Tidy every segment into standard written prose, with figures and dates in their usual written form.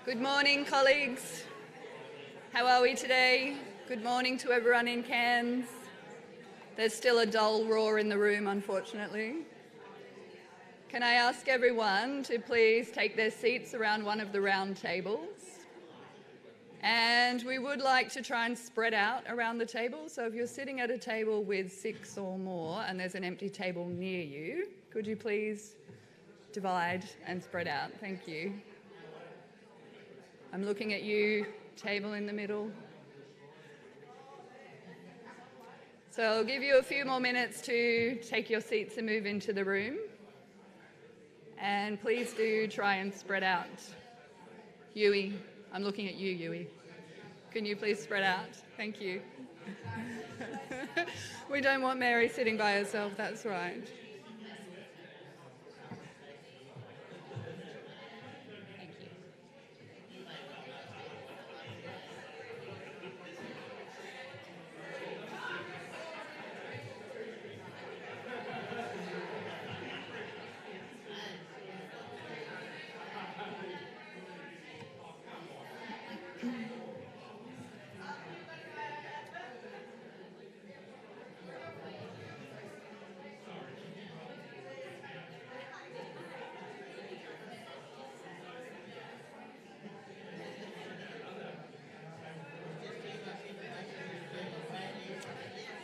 Good morning, colleagues. How are we today? Good morning to everyone in Cairns. There's still a dull roar in the room, unfortunately. Can I ask everyone to please take their seats around one of the round tables? And we would like to try and spread out around the table. So if you're sitting at a table with 6 or more and there's an empty table near you, could you please divide and spread out? Thank you. I'm looking at you, table in the middle. So I'll give you a few more minutes to take your seats and move into the room. And please do try and spread out. Yui, I'm looking at you, Yui. Can you please spread out? Thank you. We don't want Mary sitting by herself, that's right.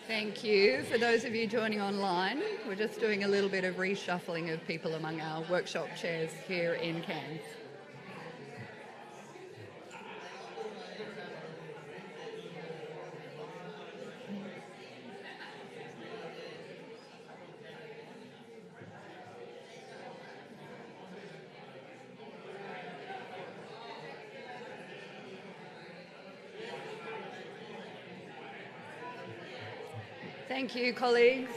Thank you. For those of you joining online, we're just doing a little bit of reshuffling of people among our workshop chairs here in Cairns. Thank you, colleagues.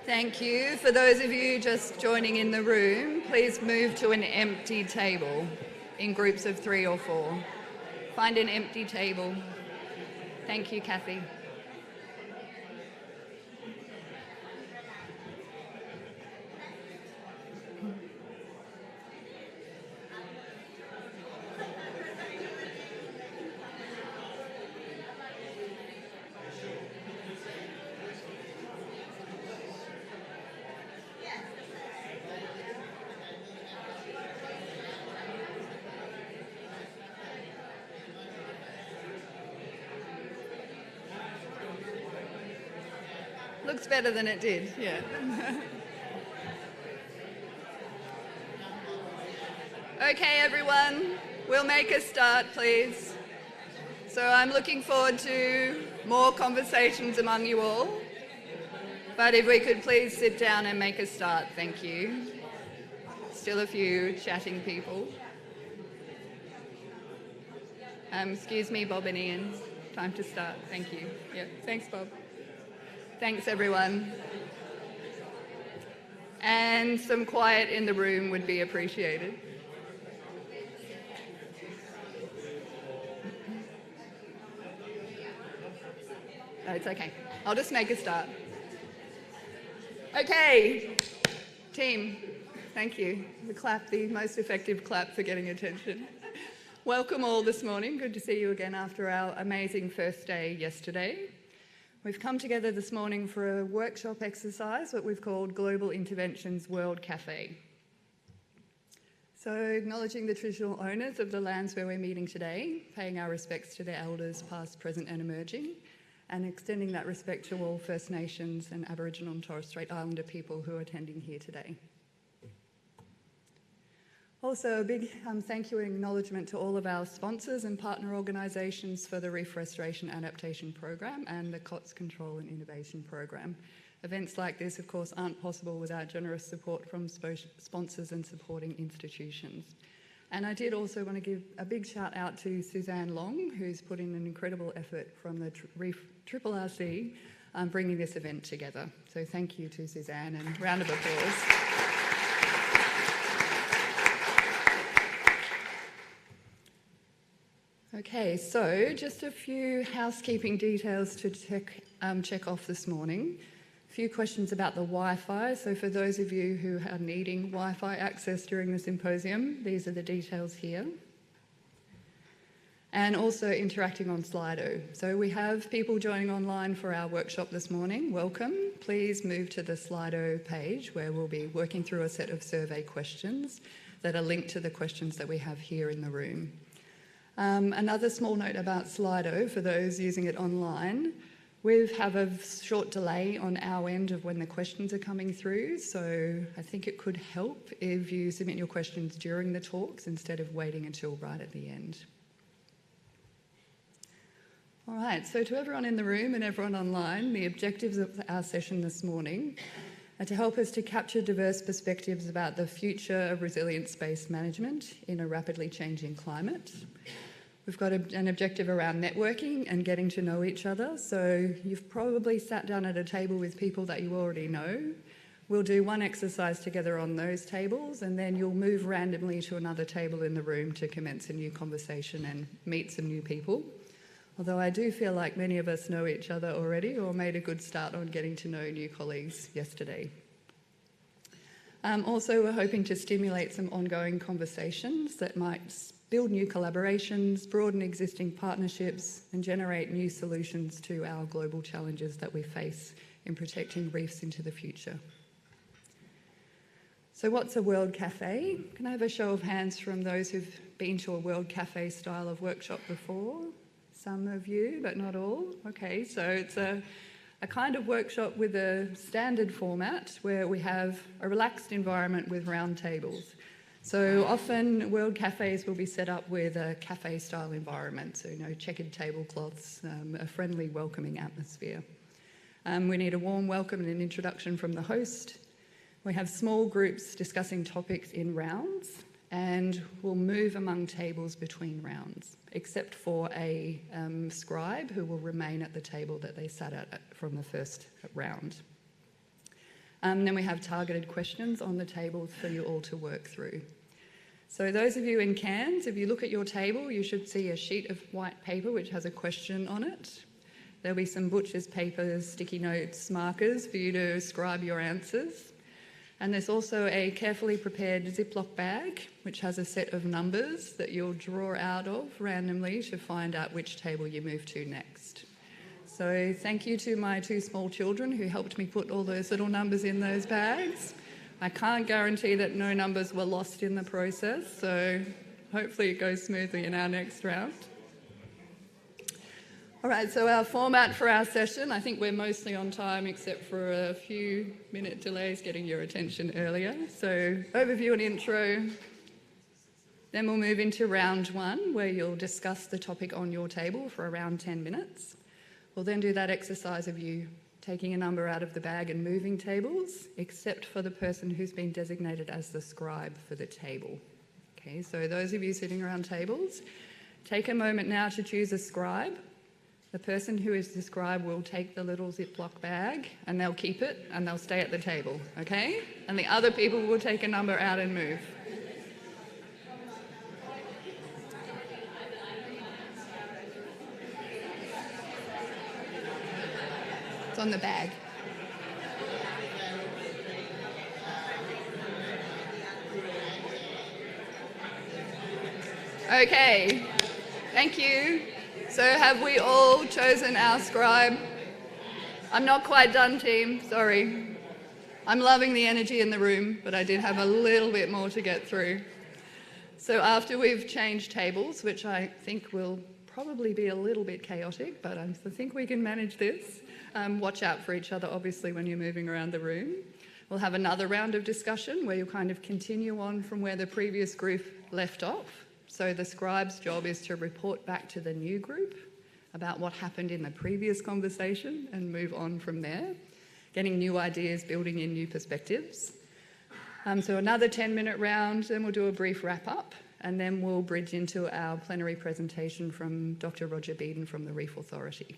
Thank you. For those of you just joining in the room, please move to an empty table in groups of 3 or 4. Find an empty table. Thank you, Kathy. Looks better than it did, yeah. Okay, everyone, we'll make a start, please. So I'm looking forward to more conversations among you all. But if we could please sit down and make a start, thank you. Still a few chatting people. Excuse me, Bob and Ian. Time to start, thank you. Yeah, thanks, Bob. Thanks, everyone. And some quiet in the room would be appreciated. No, it's okay. I'll just make a start. Okay, team, thank you. The clap, the most effective clap for getting attention. Welcome all this morning. Good to see you again after our amazing first day yesterday. We've come together this morning for a workshop exercise, what we've called Global Interventions World Cafe. So acknowledging the traditional owners of the lands where we're meeting today, paying our respects to their elders past, present and emerging, and extending that respect to all First Nations and Aboriginal and Torres Strait Islander people who are attending here today. Also, a big thank you and acknowledgement to all of our sponsors and partner organisations for the Reef Restoration Adaptation Program and the COTS Control and Innovation Program. Events like this, of course, aren't possible without generous support from sponsors and supporting institutions. And I did also want to give a big shout out to Suzanne Long, who's put in an incredible effort from the Reef Triple RC bringing this event together. So thank you to Suzanne, and round of applause. Okay, so just a few housekeeping details to check off this morning. A few questions about the Wi-Fi. So for those of you who are needing Wi-Fi access during the symposium, these are the details here. And also interacting on Slido. So we have people joining online for our workshop this morning. Welcome. Please move to the Slido page where we'll be working through a set of survey questions that are linked to the questions that we have here in the room. Another small note about Slido for those using it online. We have a short delay on our end of when the questions are coming through, so I think it could help if you submit your questions during the talks instead of waiting until right at the end. All right, so to everyone in the room and everyone online, the objectives of our session this morning are to help us to capture diverse perspectives about the future of resilient space management in a rapidly changing climate. We've got an objective around networking and getting to know each other. So you've probably sat down at a table with people that you already know. We'll do one exercise together on those tables, and then you'll move randomly to another table in the room to commence a new conversation and meet some new people. Although I do feel like many of us know each other already or made a good start on getting to know new colleagues yesterday. Also, we're hoping to stimulate some ongoing conversations that might build new collaborations, broaden existing partnerships, and generate new solutions to our global challenges that we face in protecting reefs into the future. So what's a World Cafe? Can I have a show of hands from those who've been to a World Cafe style of workshop before? Some of you, but not all. Okay, so it's a kind of workshop with a standard format where we have a relaxed environment with round tables. So often World Cafes will be set up with a cafe-style environment, so checkered tablecloths, a friendly, welcoming atmosphere. We need a warm welcome and an introduction from the host. We have small groups discussing topics in rounds, and we'll move among tables between rounds, except for a scribe who will remain at the table that they sat at from the first round. Then we have targeted questions on the tables for you all to work through. So those of you in Cairns, if you look at your table, you should see a sheet of white paper which has a question on it. There'll be some butcher's papers, sticky notes, markers for you to scribe your answers. And there's also a carefully prepared Ziploc bag which has a set of numbers that you'll draw out of randomly to find out which table you move to next. So thank you to my two small children who helped me put all those little numbers in those bags. I can't guarantee that no numbers were lost in the process, so hopefully it goes smoothly in our next round. All right, so our format for our session, I think we're mostly on time except for a few minute delays getting your attention earlier. So overview and intro. Then we'll move into round one where you'll discuss the topic on your table for around 10 minutes. We'll then do that exercise of you taking a number out of the bag and moving tables, except for the person who's been designated as the scribe for the table. Okay, so those of you sitting around tables, take a moment now to choose a scribe. The person who is the scribe will take the little Ziploc bag and they'll keep it and they'll stay at the table, okay? And the other people will take a number out and move. It's on the bag. Okay, thank you. So have we all chosen our scribe? I'm not quite done, team, sorry. I'm loving the energy in the room, but I did have a little bit more to get through. So after we've changed tables, which I think will probably be a little bit chaotic, but I think we can manage this. Watch out for each other, obviously, when you're moving around the room. We'll have another round of discussion where you'll kind of continue on from where the previous group left off. So the scribe's job is to report back to the new group about what happened in the previous conversation and move on from there, getting new ideas, building in new perspectives. So another 10-minute round, then we'll do a brief wrap-up, and then we'll bridge into our plenary presentation from Dr. Roger Beeden from the Reef Authority.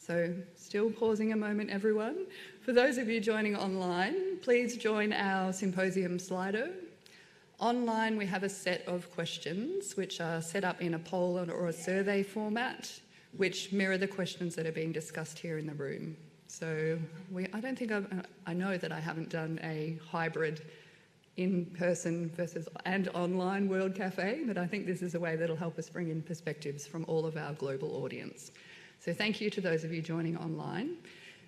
So still pausing a moment, everyone. For those of you joining online, please join our Symposium Slido. Online, we have a set of questions which are set up in a poll or a survey format, which mirror the questions that are being discussed here in the room. So I know that I haven't done a hybrid in-person and online World Cafe, but I think this is a way that'll help us bring in perspectives from all of our global audience. So thank you to those of you joining online.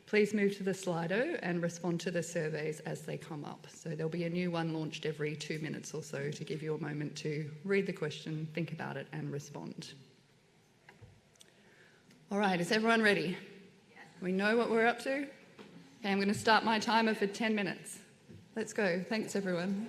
Please move to the Slido and respond to the surveys as they come up. So there'll be a new one launched every 2 minutes or so to give you a moment to read the question, think about it and respond. All right, is everyone ready? We know what we're up to? Okay, I'm going to start my timer for 10 minutes. Let's go. Thanks, everyone.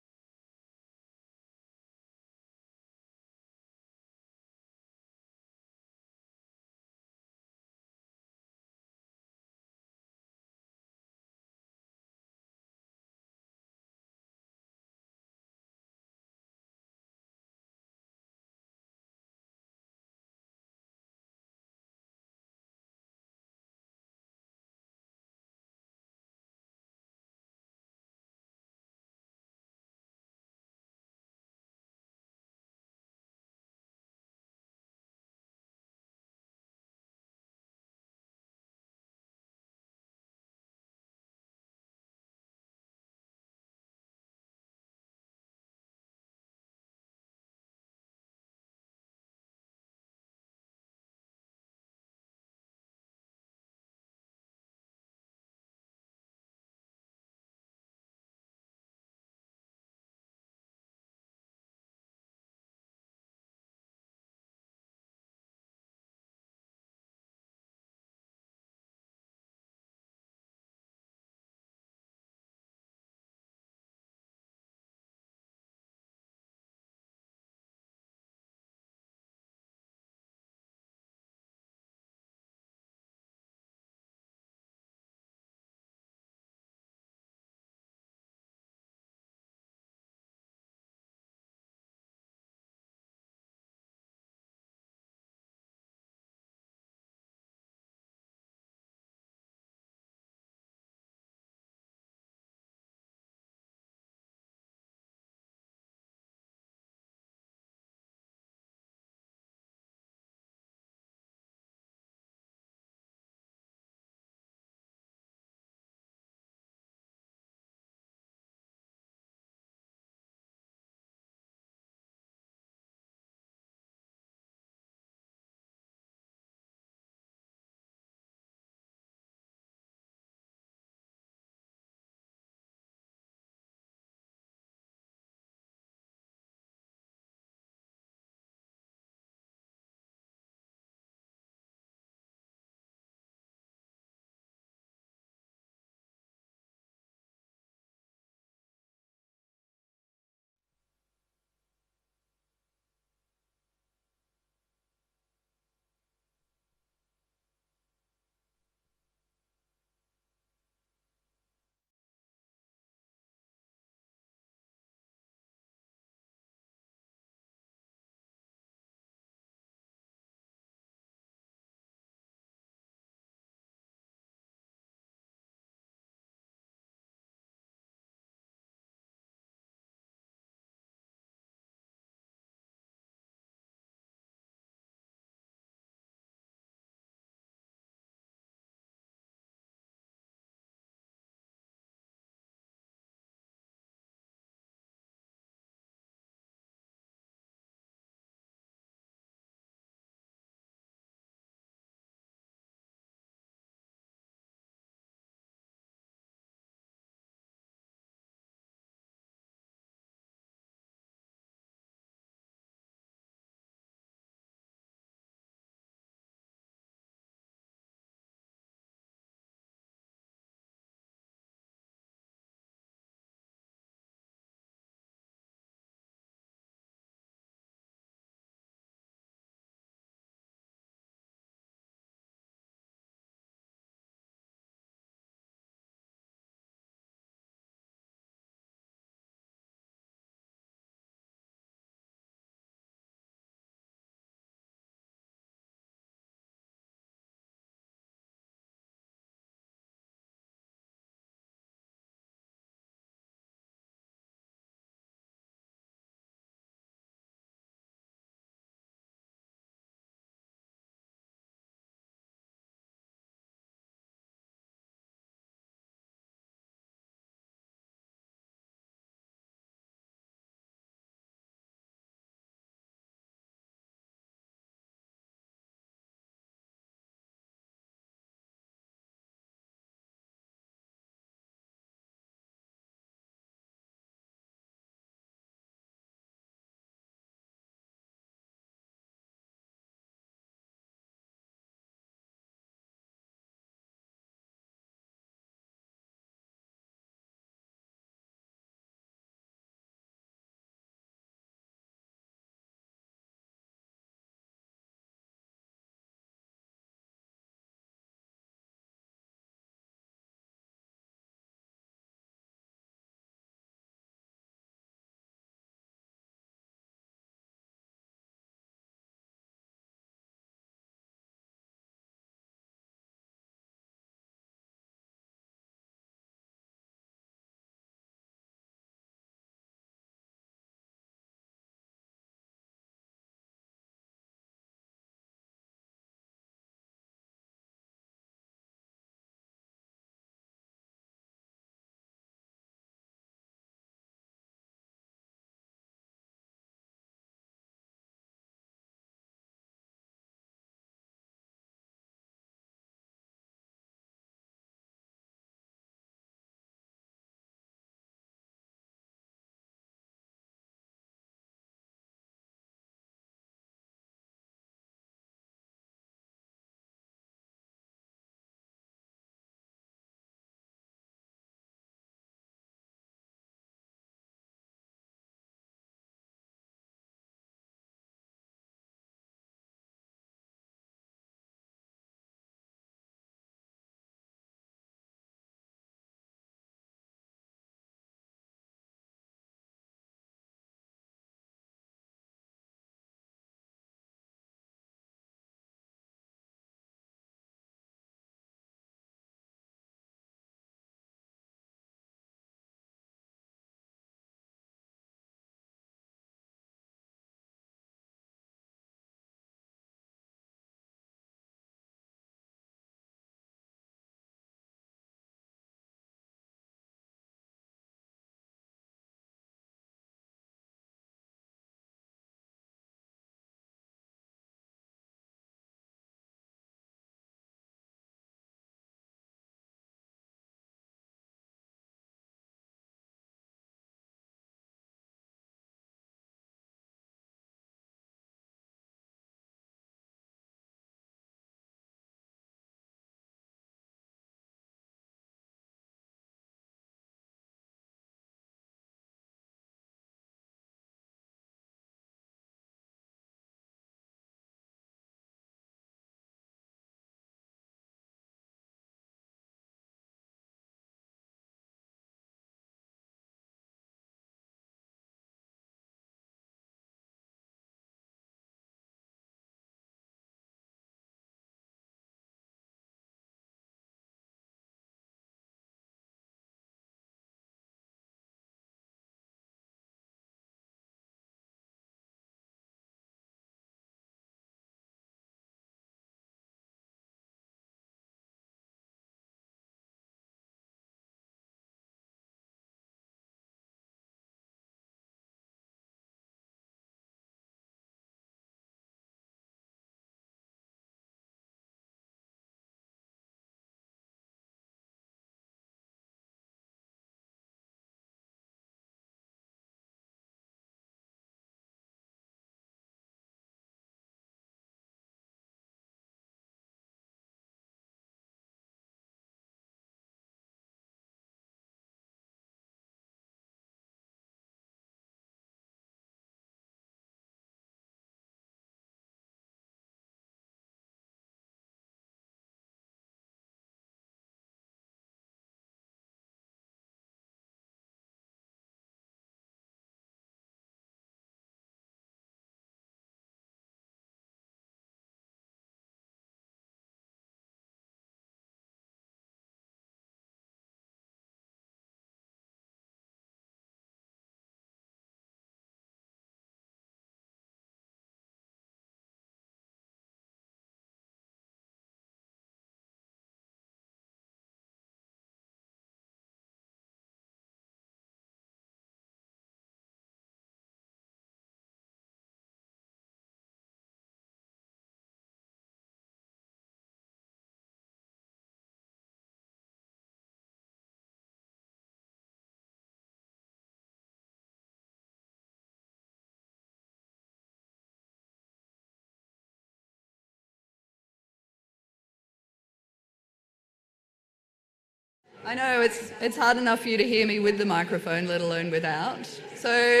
I know it's hard enough for you to hear me with the microphone, let alone without. So,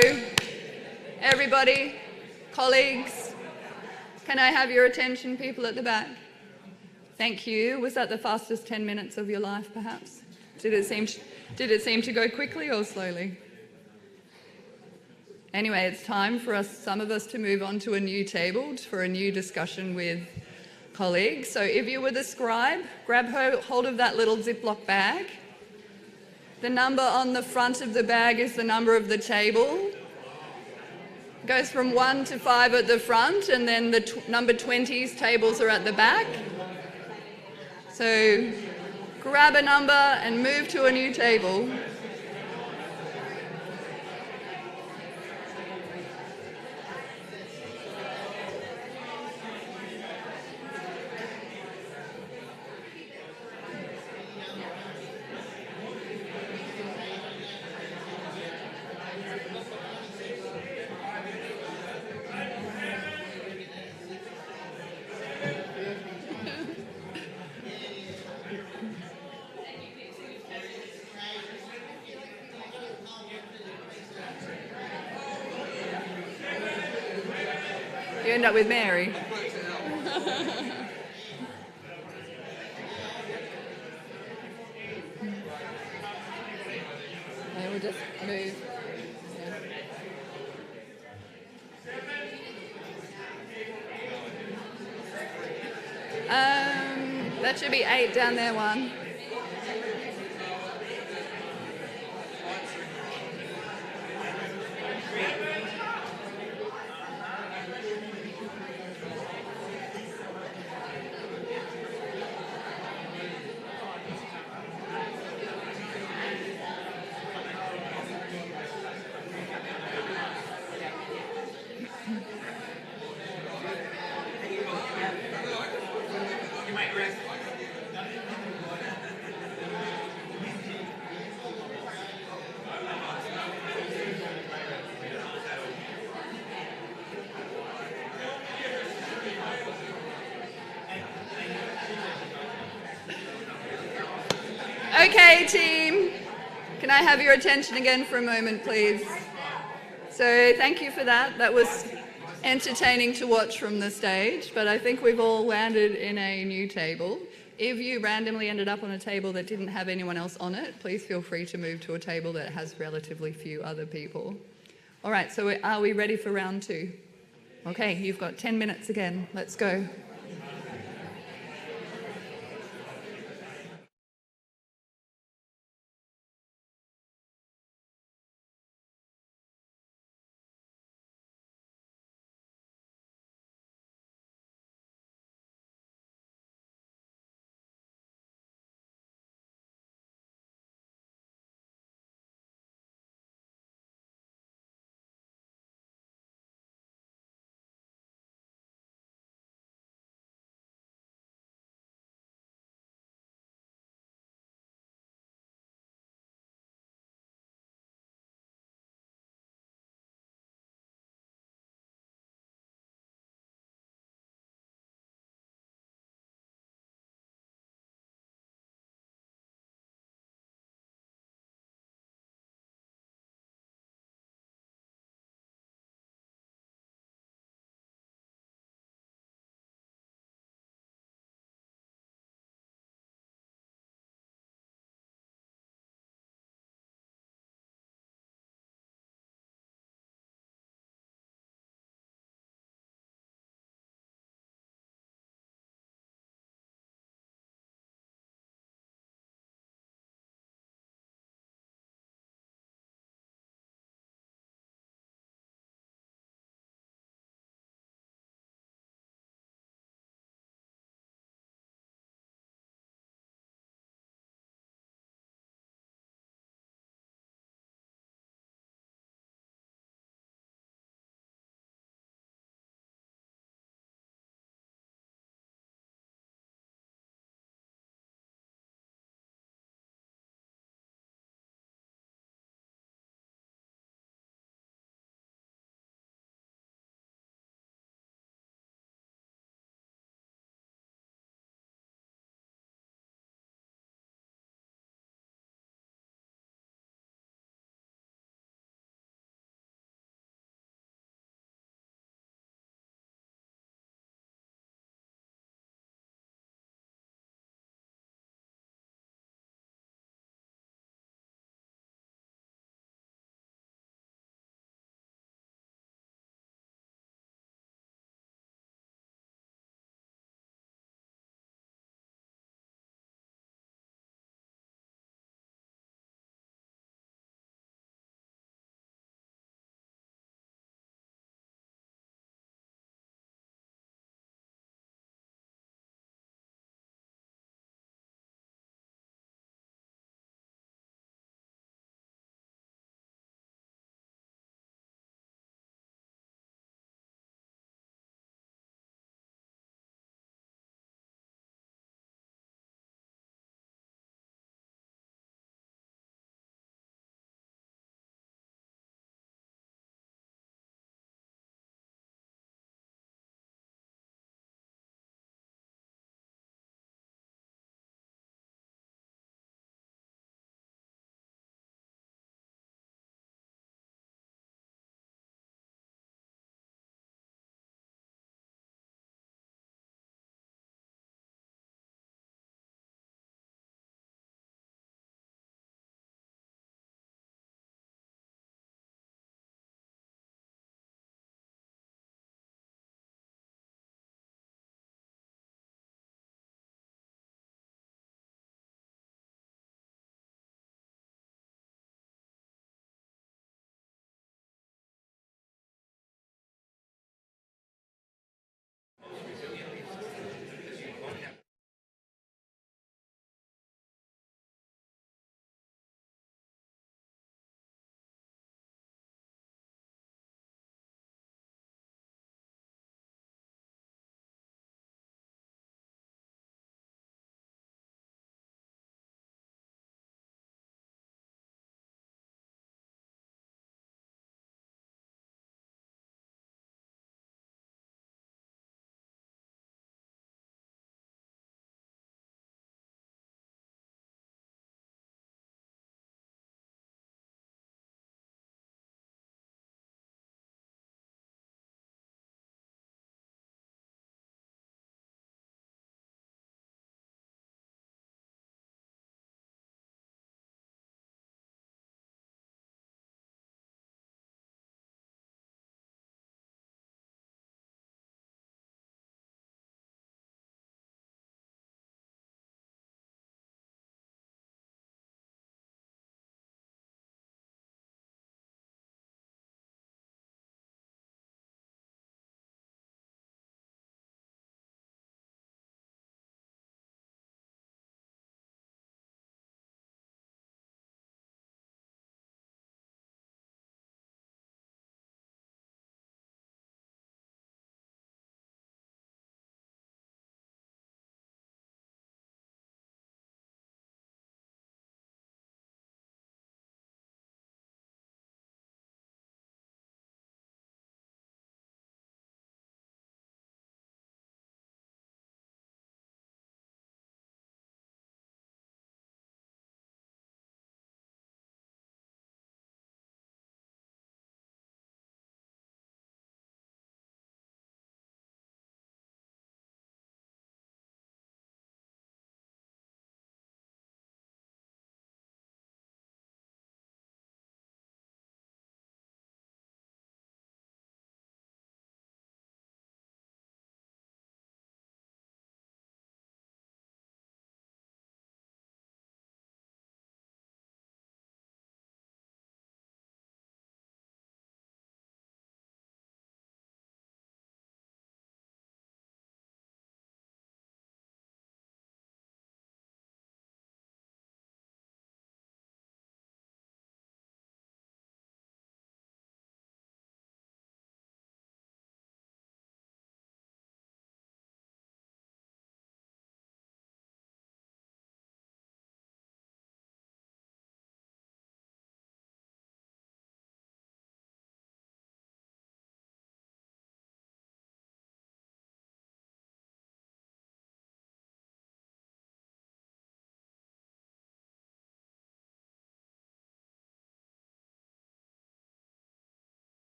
everybody, colleagues, can I have your attention, people at the back? Thank you. Was that the fastest 10 minutes of your life, perhaps? Did it seem to go quickly or slowly? Anyway, it's time for some of us to move on to a new table for a new discussion with colleagues. So if you were the scribe, grab hold of that little Ziploc bag. The number on the front of the bag is the number of the table. It goes from 1 to 5 at the front, and then the number 20's tables are at the back. So grab a number and move to a new table. You end up with Mary. And we'll just move. That should be 8 down there, 1. Okay, team, can I have your attention again for a moment, please? So thank you for that. That was entertaining to watch from the stage, but I think we've all landed in a new table. If you randomly ended up on a table that didn't have anyone else on it, please feel free to move to a table that has relatively few other people. All right, so are we ready for round 2? Okay, you've got 10 minutes again. Let's go.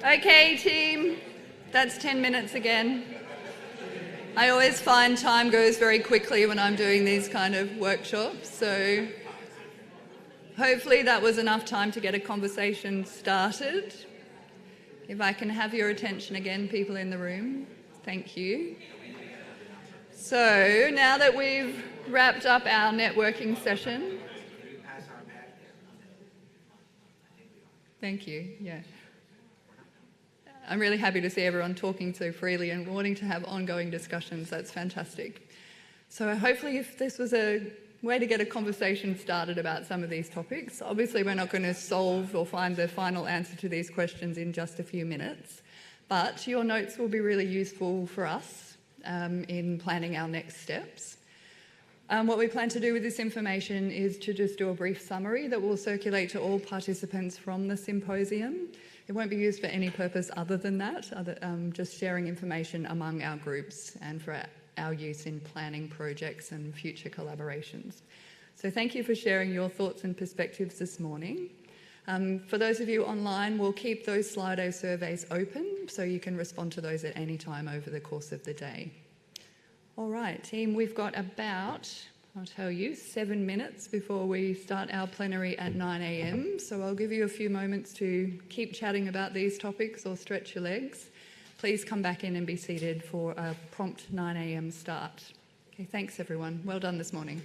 Okay, team, that's 10 minutes again. I always find time goes very quickly when I'm doing these kind of workshops, so hopefully that was enough time to get a conversation started. If I can have your attention again, people in the room, thank you. So now that we've wrapped up our networking session, thank you, yeah. I'm really happy to see everyone talking so freely and wanting to have ongoing discussions. That's fantastic. So hopefully if this was a way to get a conversation started about some of these topics, obviously we're not going to solve or find the final answer to these questions in just a few minutes, but your notes will be really useful for us in planning our next steps. What we plan to do with this information is to just do a brief summary that will circulate to all participants from the symposium. It won't be used for any purpose other than that, just sharing information among our groups and for our use in planning projects and future collaborations. So thank you for sharing your thoughts and perspectives this morning. For those of you online, we'll keep those Slido surveys open so you can respond to those at any time over the course of the day. All right, team, we've got about, I'll tell you, 7 minutes before we start our plenary at 9 a.m. So I'll give you a few moments to keep chatting about these topics or stretch your legs. Please come back in and be seated for a prompt 9 a.m. start. Okay, thanks everyone. Well done this morning.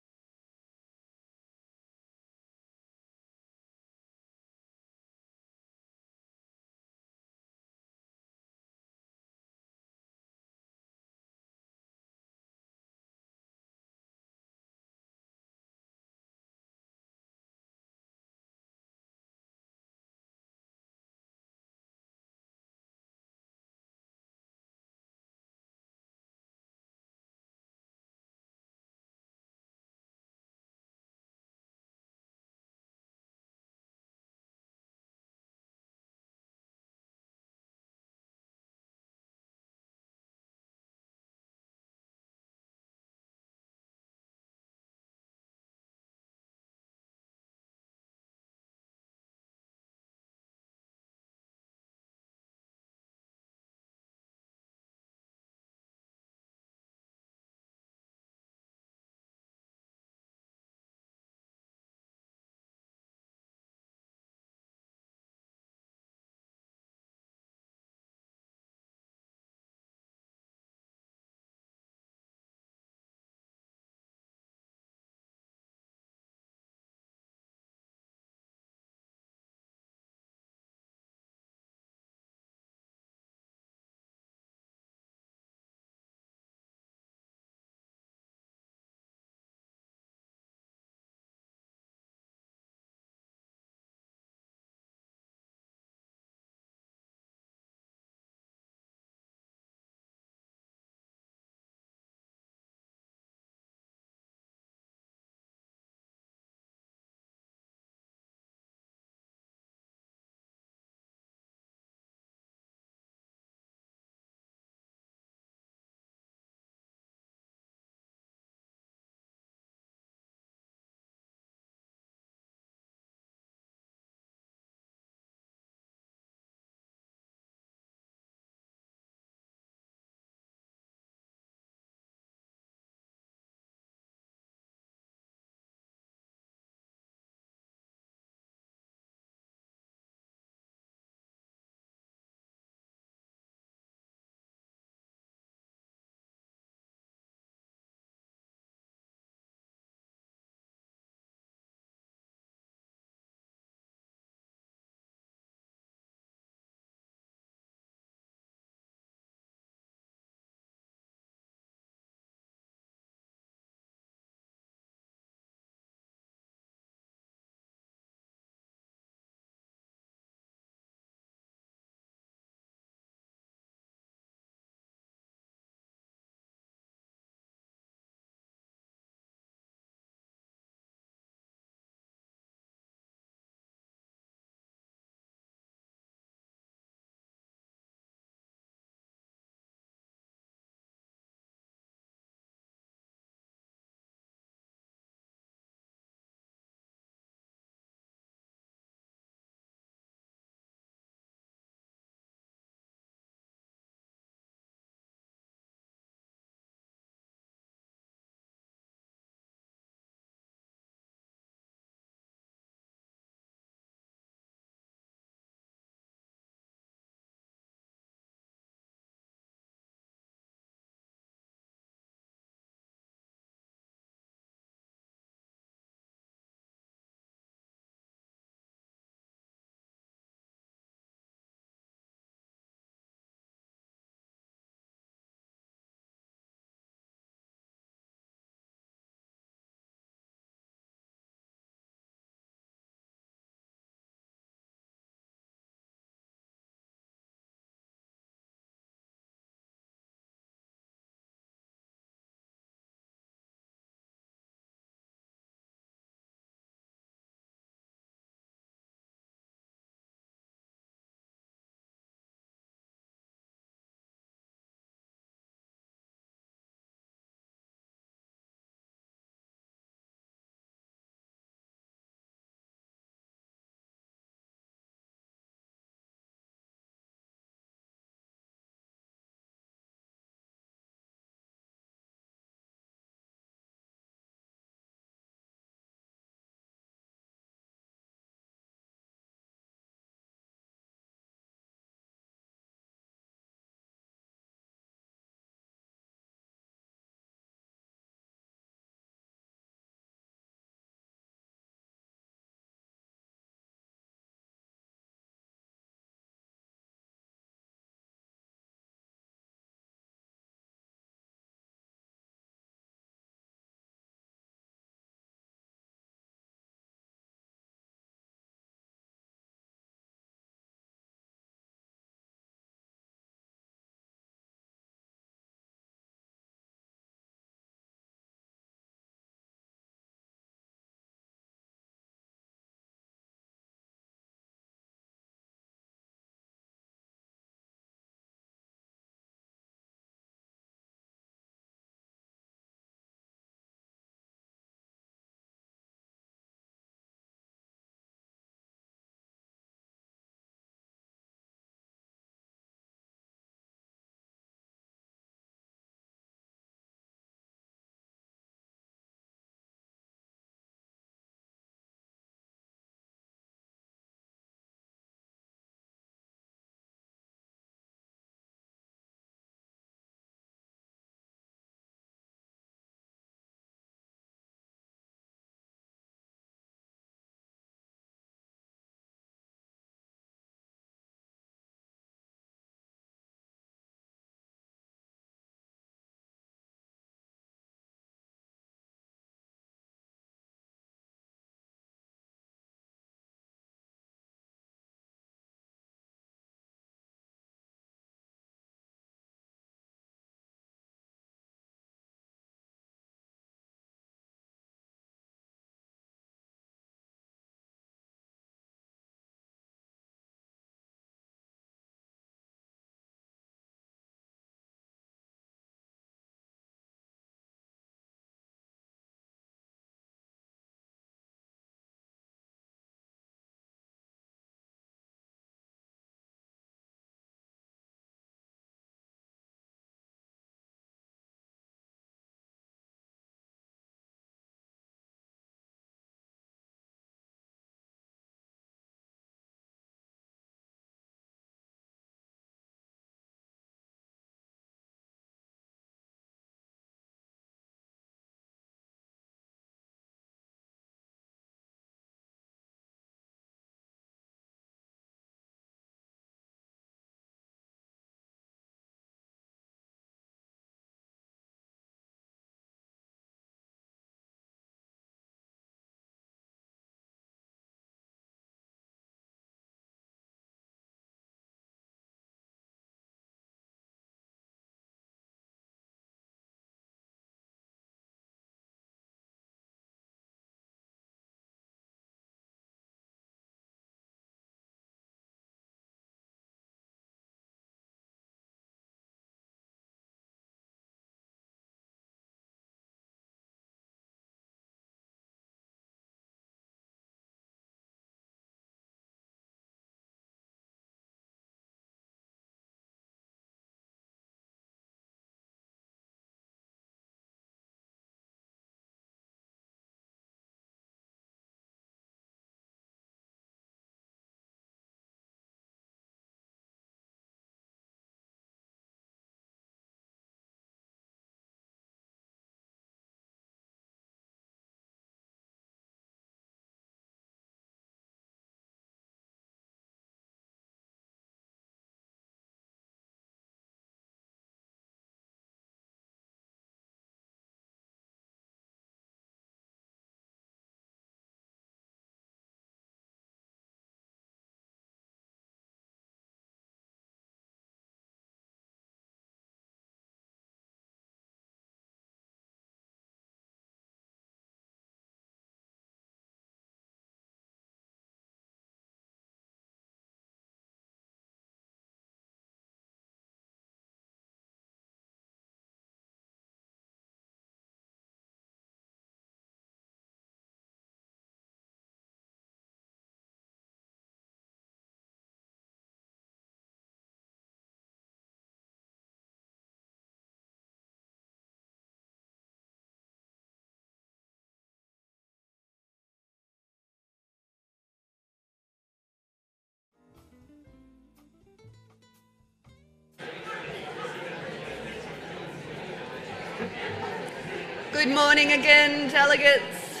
Good morning again, delegates.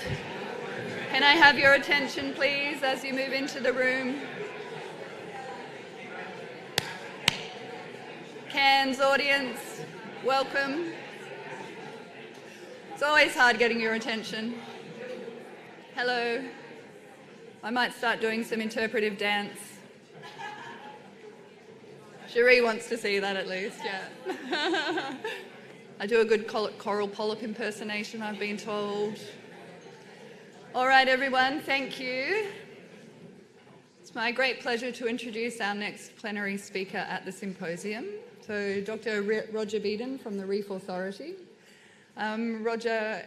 Can I have your attention, please, as you move into the room? Cairns audience, welcome. It's always hard getting your attention. Hello. I might start doing some interpretive dance. Cherie wants to see that at least, yeah. I do a good coral polyp impersonation, I've been told. All right, everyone, thank you. It's my great pleasure to introduce our next plenary speaker at the symposium. So Dr. Roger Beeden from the Reef Authority. Roger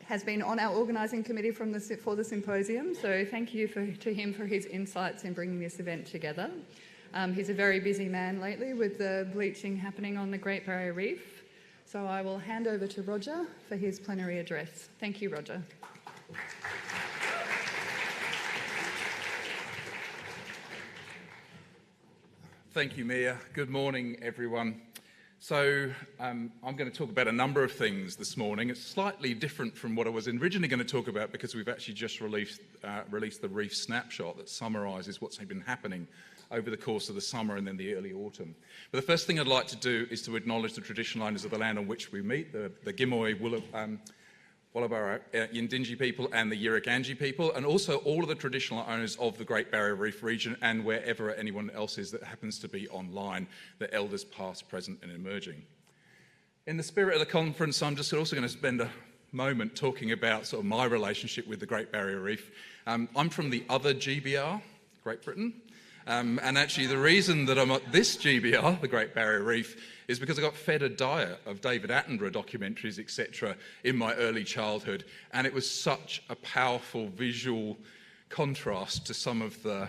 has been on our organising committee for the symposium, so thank you to him for his insights in bringing this event together. He's a very busy man lately with the bleaching happening on the Great Barrier Reef. So I will hand over to Roger for his plenary address. Thank you, Roger. Thank you, Mia. Good morning, everyone. So I'm going to talk about a number of things this morning. It's slightly different from what I was originally going to talk about because we've actually just released the Reef Snapshot that summarises what's been happening over the course of the summer and then the early autumn. But the first thing I'd like to do is to acknowledge the traditional owners of the land on which we meet, the Gimoy, Wallabara, Yindinji people and the Yirrakanji people, and also all of the traditional owners of the Great Barrier Reef region and wherever anyone else is that happens to be online, the elders past, present and emerging. In the spirit of the conference, I'm just also going to spend a moment talking about sort of my relationship with the Great Barrier Reef. I'm from the other GBR, Great Britain. And actually the reason that I'm at this GBR, the Great Barrier Reef, is because I got fed a diet of David Attenborough documentaries, etc. in my early childhood. And it was such a powerful visual contrast to some of the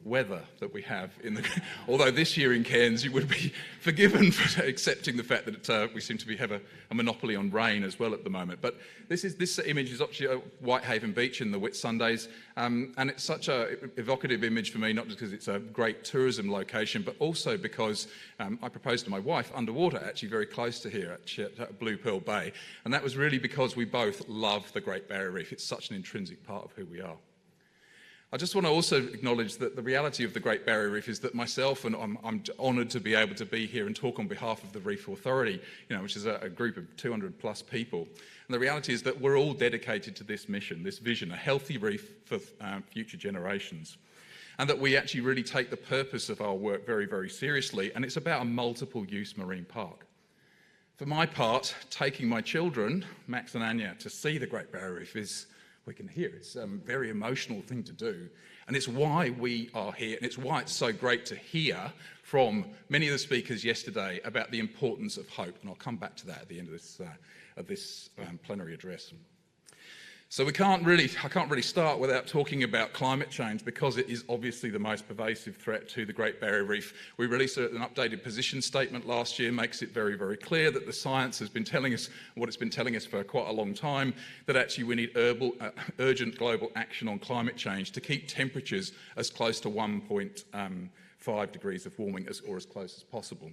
weather that we have in the... Although this year in Cairns you would be forgiven for accepting the fact that we seem to have a monopoly on rain as well at the moment. But this image is actually at Whitehaven Beach in the Whitsundays, and it's such an evocative image for me, not just because it's a great tourism location, but also because I proposed to my wife underwater, actually very close to here at Blue Pearl Bay, and that was really because we both love the Great Barrier Reef. It's such an intrinsic part of who we are. I just want to also acknowledge that the reality of the Great Barrier Reef is that myself, and I'm honoured to be able to be here and talk on behalf of the Reef Authority, which is a group of 200 plus people. And the reality is that we're all dedicated to this mission, this vision, a healthy reef for future generations. And that we actually really take the purpose of our work very, very seriously. And it's about a multiple use marine park. For my part, taking my children, Max and Annick, to see the Great Barrier Reef is... we can hear it's a very emotional thing to do, and it's why we are here, and it's why it's so great to hear from many of the speakers yesterday about the importance of hope, and I'll come back to that at the end of this plenary address. So I can't really start without talking about climate change because it is obviously the most pervasive threat to the Great Barrier Reef. We released an updated position statement last year, makes it very, very clear that the science has been telling us what it's been telling us for quite a long time, that actually we need urgent global action on climate change to keep temperatures as close to 1.5 degrees of warming or as close as possible.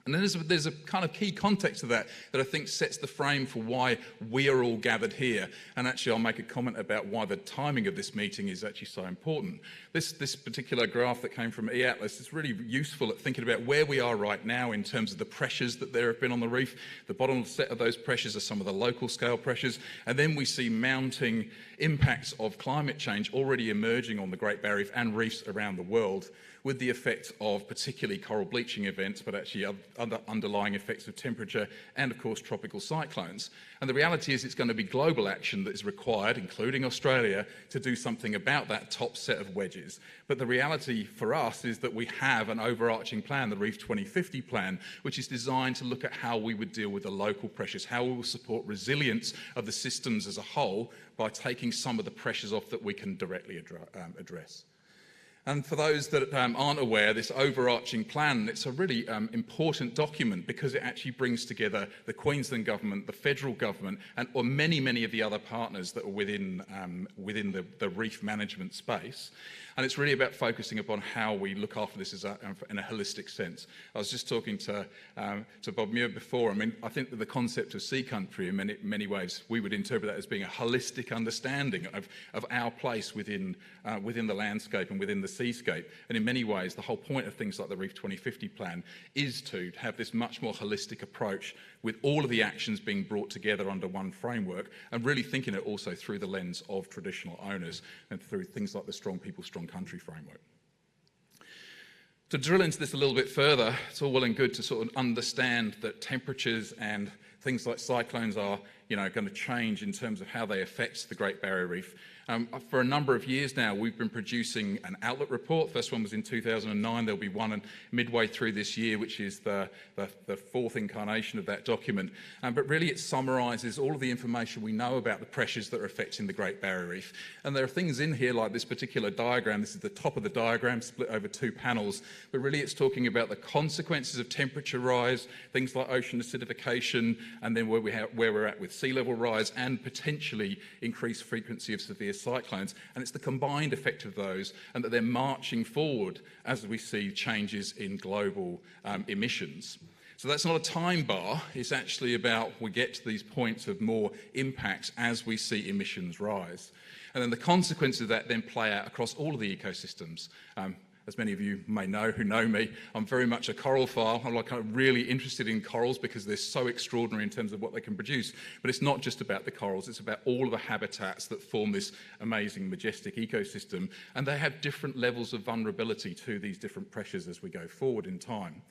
And then there's a kind of key context to that I think sets the frame for why we are all gathered here. And actually I'll make a comment about why the timing of this meeting is actually so important. This particular graph that came from eAtlas is really useful at thinking about where we are right now in terms of the pressures that there have been on the reef. The bottom set of those pressures are some of the local scale pressures. And then we see mounting impacts of climate change already emerging on the Great Barrier Reef and reefs around the world, with the effect of particularly coral bleaching events, but actually other underlying effects of temperature and, of course, tropical cyclones. And the reality is it's going to be global action that is required, including Australia, to do something about that top set of wedges. But the reality for us is that we have an overarching plan, the Reef 2050 plan, which is designed to look at how we would deal with the local pressures, how we will support resilience of the systems as a whole by taking some of the pressures off that we can directly address. And for those that aren't aware, this overarching plan, it's a really important document because it actually brings together the Queensland government, the federal government, and or many of the other partners that are within the reef management space. And it's really about focusing upon how we look after this in a holistic sense. I was just talking to Bob Muir before. I mean, I think that the concept of sea country, in many ways, we would interpret that as being a holistic understanding of our place within the landscape and within the seascape. And in many ways, the whole point of things like the Reef 2050 plan is to have this much more holistic approach with all of the actions being brought together under one framework and really thinking it also through the lens of traditional owners and through things like the Strong People, Strong Country framework. To drill into this a little bit further, it's all well and good to sort of understand that temperatures and things like cyclones are, going to change in terms of how they affect the Great Barrier Reef. For a number of years now, we've been producing an outlook report. First one was in 2009. There'll be one midway through this year, which is the fourth incarnation of that document. But really, it summarises all of the information we know about the pressures that are affecting the Great Barrier Reef. And there are things in here like this particular diagram. This is the top of the diagram, split over two panels. But really, it's talking about the consequences of temperature rise, things like ocean acidification, and then where we're at with sea level rise and potentially increased frequency of severe cyclones, and it's the combined effect of those and that they're marching forward as we see changes in global emissions. So that's not a time bar, it's actually about we get to these points of more impacts as we see emissions rise. And then the consequences of that then play out across all of the ecosystems. As many of you may know who know me, I'm very much a coralphile. I'm really interested in corals because they're so extraordinary in terms of what they can produce. But it's not just about the corals, it's about all of the habitats that form this amazing, majestic ecosystem. And they have different levels of vulnerability to these different pressures as we go forward in time.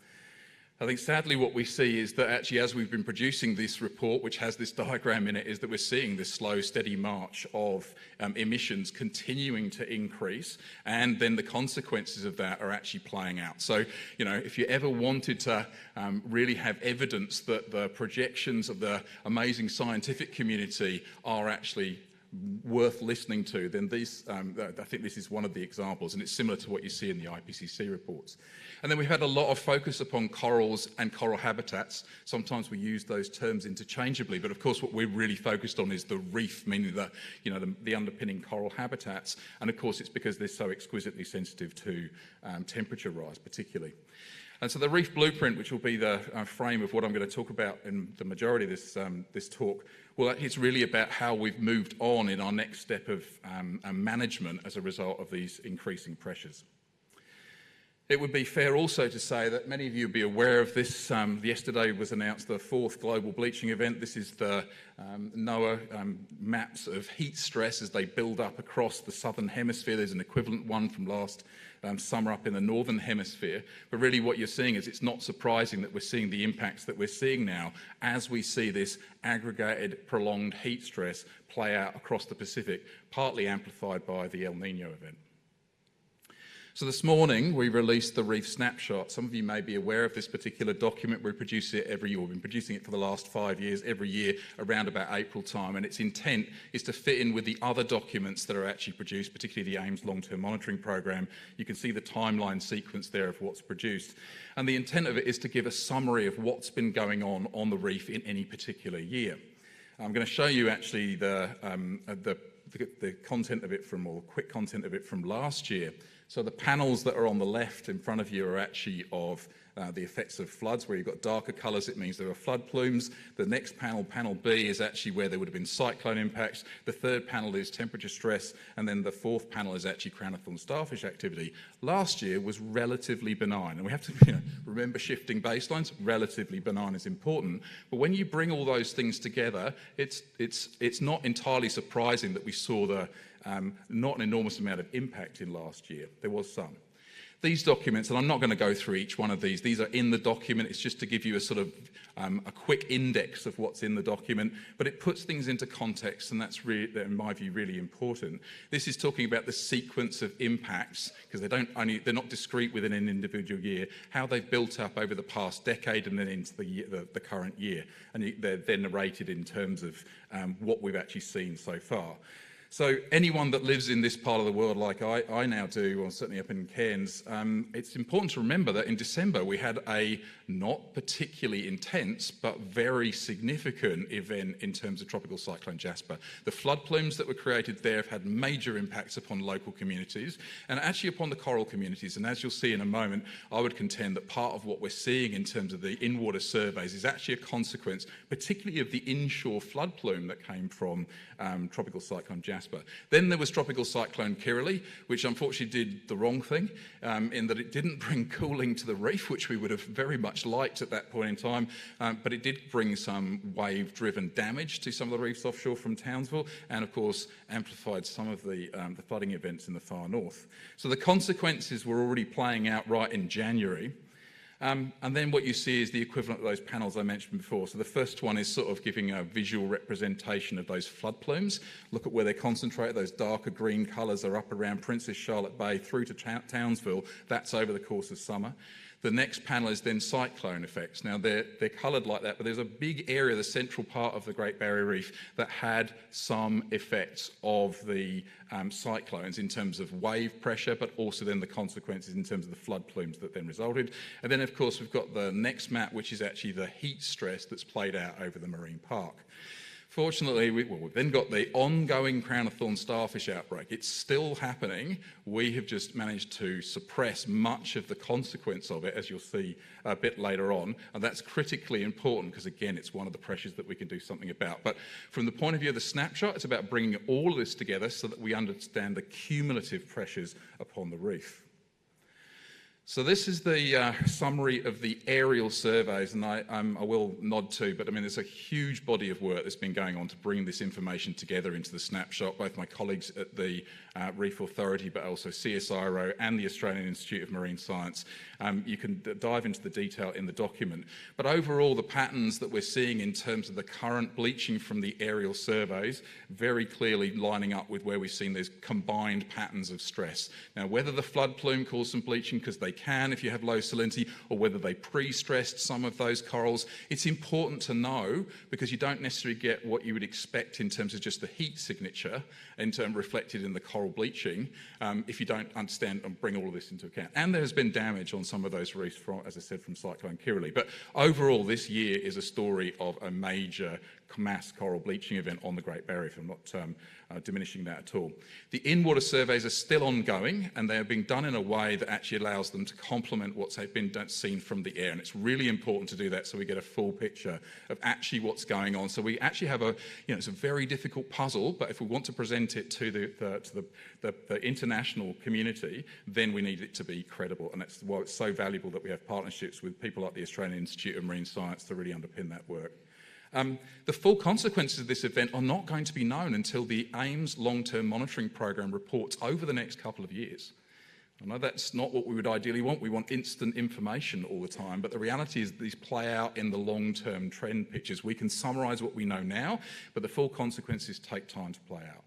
I think sadly what we see is that actually as we've been producing this report, which has this diagram in it, is that we're seeing this slow, steady march of emissions continuing to increase, and then the consequences of that are actually playing out. So, if you ever wanted to really have evidence that the projections of the amazing scientific community are actually worth listening to, then I think this is one of the examples, and it's similar to what you see in the IPCC reports. And then we've had a lot of focus upon corals and coral habitats. Sometimes we use those terms interchangeably, but of course what we're really focused on is the reef, meaning the underpinning coral habitats. And of course it's because they're so exquisitely sensitive to temperature rise particularly. And so the Reef Blueprint, which will be the frame of what I'm going to talk about in the majority of this talk, well, it's really about how we've moved on in our next step of management as a result of these increasing pressures. It would be fair also to say that many of you will be aware of this. Yesterday was announced the 4th global bleaching event. This is the NOAA maps of heat stress as they build up across the southern hemisphere. There's an equivalent one from last summer up in the northern hemisphere. But really what you're seeing is it's not surprising that we're seeing the impacts that we're seeing now as we see this aggregated, prolonged heat stress play out across the Pacific, partly amplified by the El Nino event. So this morning we released the Reef Snapshot. Some of you may be aware of this particular document. We produce it every year. We've been producing it for the last 5 years, every year around about April time, and its intent is to fit in with the other documents that are actually produced, particularly the AIMS long-term monitoring program. You can see the timeline sequence there of what's produced. And the intent of it is to give a summary of what's been going on the reef in any particular year. I'm going to show you actually the content of it from, or quick content of it from last year. So the panels that are on the left in front of you are actually of the effects of floods. Where you've got darker colours, it means there are flood plumes. The next panel, panel B, is actually where there would have been cyclone impacts. The third panel is temperature stress, and then the fourth panel is actually Crown-of-Thorns Starfish activity. Last year was relatively benign, and we have to remember shifting baselines. Relatively benign is important, but when you bring all those things together, it's not entirely surprising that we saw not an enormous amount of impact in last year. There was some. These documents, and I'm not going to go through each one of these are in the document. It's just to give you a sort of a quick index of what's in the document, but it puts things into context, and that's really, in my view, really important. This is talking about the sequence of impacts, because they're not discrete within an individual year, how they've built up over the past decade and then into the current year, and they're narrated in terms of what we've actually seen so far. So anyone that lives in this part of the world like I now do, or certainly up in Cairns, it's important to remember that in December we had a not particularly intense but very significant event in terms of Tropical Cyclone Jasper. The flood plumes that were created there have had major impacts upon local communities and actually upon the coral communities. And as you'll see in a moment, I would contend that part of what we're seeing in terms of the in-water surveys is actually a consequence, particularly of the inshore flood plume that came from Tropical Cyclone Jasper. Then there was Tropical Cyclone Kirrily, which unfortunately did the wrong thing in that it didn't bring cooling to the reef, which we would have very much liked at that point in time, but it did bring some wave-driven damage to some of the reefs offshore from Townsville, and of course amplified some of the flooding events in the far north. So the consequences were already playing out right in January. And then what you see is the equivalent of those panels I mentioned before. So the first one is sort of giving a visual representation of those flood plumes. Look at where they're concentrated. Those darker green colours are up around Princess Charlotte Bay through to Townsville. That's over the course of summer. The next panel is then cyclone effects. Now, they're coloured like that, but there's a big area, the central part of the Great Barrier Reef, that had some effects of the cyclones in terms of wave pressure, but also then the consequences in terms of the flood plumes that then resulted. And then, of course, we've got the next map, which is actually the heat stress that's played out over the marine park. Fortunately, we've then got the ongoing Crown-of-Thorns Starfish outbreak. It's still happening. We have just managed to suppress much of the consequence of it, as you'll see a bit later on, and that's critically important because, again, it's one of the pressures that we can do something about. But from the point of view of the snapshot, it's about bringing all of this together so that we understand the cumulative pressures upon the reef. So this is the summary of the aerial surveys, and I will nod to, but I mean, there's a huge body of work that's been going on to bring this information together into the snapshot. Both my colleagues at the Reef Authority, but also CSIRO and the Australian Institute of Marine Science. You can dive into the detail in the document. But overall, the patterns that we're seeing in terms of the current bleaching from the aerial surveys, very clearly lining up with where we've seen these combined patterns of stress. Now, whether the flood plume caused some bleaching, because they can if you have low salinity, or whether they pre-stressed some of those corals, it's important to know because you don't necessarily get what you would expect in terms of just the heat signature in terms reflected in the coral bleaching if you don't understand and bring all of this into account. And there has been damage on some of those reefs, from, as I said, from Cyclone Kirrily. But overall, this year is a story of a major mass coral bleaching event on the Great Barrier Reef. I'm not diminishing that at all. The in-water surveys are still ongoing, and they are being done in a way that actually allows them to complement what's been seen from the air. And it's really important to do that so we get a full picture of actually what's going on. So we actually have it's a very difficult puzzle, but if we want to present it to the international community, then we need it to be credible. And that's why it's so valuable that we have partnerships with people like the Australian Institute of Marine Science to really underpin that work. The full consequences of this event are not going to be known until the AIMS long-term monitoring program reports over the next couple of years. I know that's not what we would ideally want. We want instant information all the time, but the reality is these play out in the long-term trend pictures. We can summarise what we know now, but the full consequences take time to play out.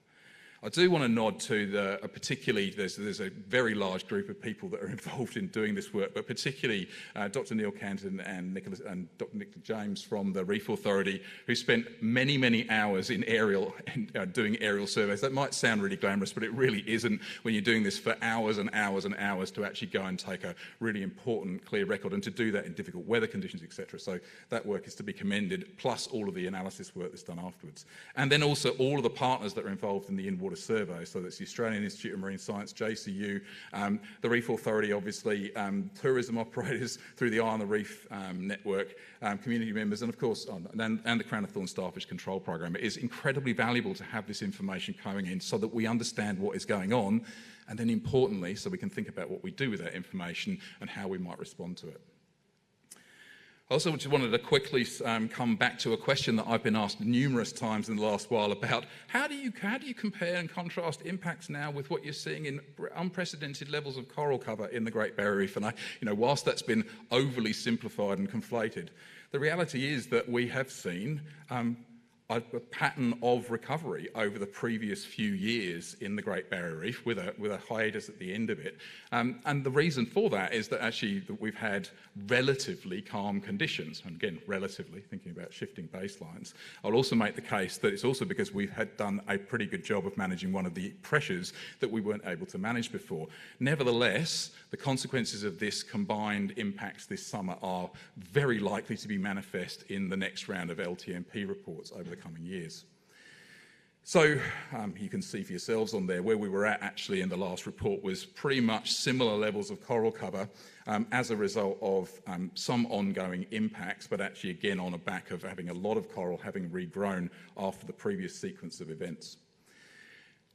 I do want to nod to particularly, there's a very large group of people that are involved in doing this work, but particularly Dr. Neil Canton and Dr. Nick James from the Reef Authority, who spent many, many hours in doing aerial surveys. That might sound really glamorous, but it really isn't when you're doing this for hours and hours and hours to actually go and take a really important, clear record, and to do that in difficult weather conditions, etc. So that work is to be commended, plus all of the analysis work that's done afterwards. And then also all of the partners that are involved in the in-water survey, so that's the Australian Institute of Marine Science, JCU, the Reef Authority, obviously, tourism operators through the Eye on the Reef network, community members, and of course, and the Crown-of-Thorns Starfish Control Program. It is incredibly valuable to have this information coming in so that we understand what is going on, and then importantly, so we can think about what we do with that information and how we might respond to it. I also just wanted to quickly come back to a question that I've been asked numerous times in the last while about how do you compare and contrast impacts now with what you're seeing in unprecedented levels of coral cover in the Great Barrier Reef? And whilst that's been overly simplified and conflated, the reality is that we have seen a pattern of recovery over the previous few years in the Great Barrier Reef with a hiatus at the end of it. And the reason for that is that actually we've had relatively calm conditions. And again, relatively, thinking about shifting baselines. I'll also make the case that it's also because we've had done a pretty good job of managing one of the pressures that we weren't able to manage before. Nevertheless, the consequences of this combined impacts this summer are very likely to be manifest in the next round of LTMP reports over the coming years. So you can see for yourselves on there where we were at actually in the last report was pretty much similar levels of coral cover as a result of some ongoing impacts, but actually again on the back of having a lot of coral having regrown after the previous sequence of events.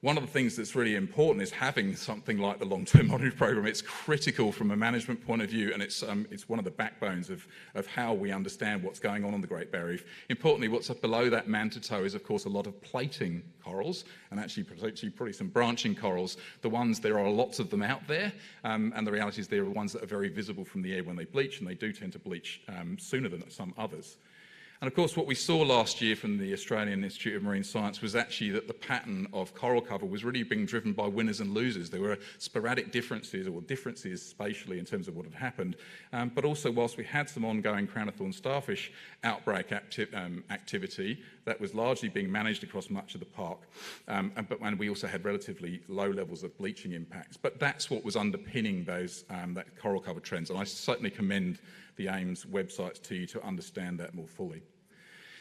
One of the things that's really important is having something like the long-term monitoring program. It's critical from a management point of view, and it's one of the backbones of how we understand what's going on the Great Barrier Reef. Importantly, what's up below that manto toe is, of course, a lot of plating corals, and actually probably some branching corals. The ones, there are lots of them out there, and the reality is there are ones that are very visible from the air when they bleach, and they do tend to bleach sooner than some others. And of course, what we saw last year from the Australian Institute of Marine Science was actually that the pattern of coral cover was really being driven by winners and losers. There were sporadic differences, or differences spatially in terms of what had happened, but also whilst we had some ongoing Crown-of-Thorns Starfish outbreak activity, that was largely being managed across much of the park, and we also had relatively low levels of bleaching impacts. But that's what was underpinning those that coral cover trends, and I certainly commend the AIMS websites to you to understand that more fully.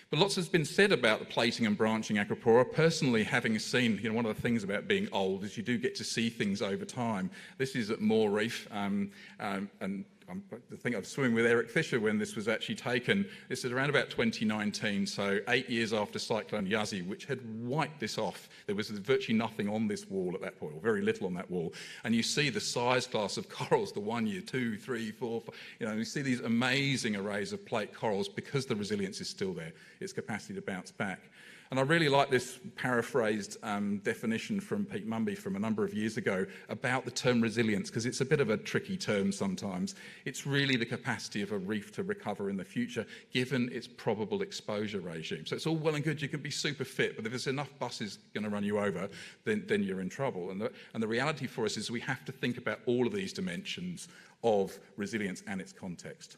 But lots has been said about the plating and branching acropora. Personally, having seen, one of the things about being old is you do get to see things over time. This is at Moore Reef, and I think I was swimming with Eric Fisher when this was actually taken. This is around about 2019, so 8 years after Cyclone Yasi, which had wiped this off. There was virtually nothing on this wall at that point, or very little on that wall. And you see the size class of corals, the 1 year, 2, 3, 4, 5, you see these amazing arrays of plate corals because the resilience is still there, its capacity to bounce back. And I really like this paraphrased definition from Pete Mumby from a number of years ago about the term resilience, because it's a bit of a tricky term sometimes. It's really the capacity of a reef to recover in the future, given its probable exposure regime. So it's all well and good, you can be super fit, but if there's enough buses going to run you over, then you're in trouble. And the reality for us is we have to think about all of these dimensions of resilience and its context.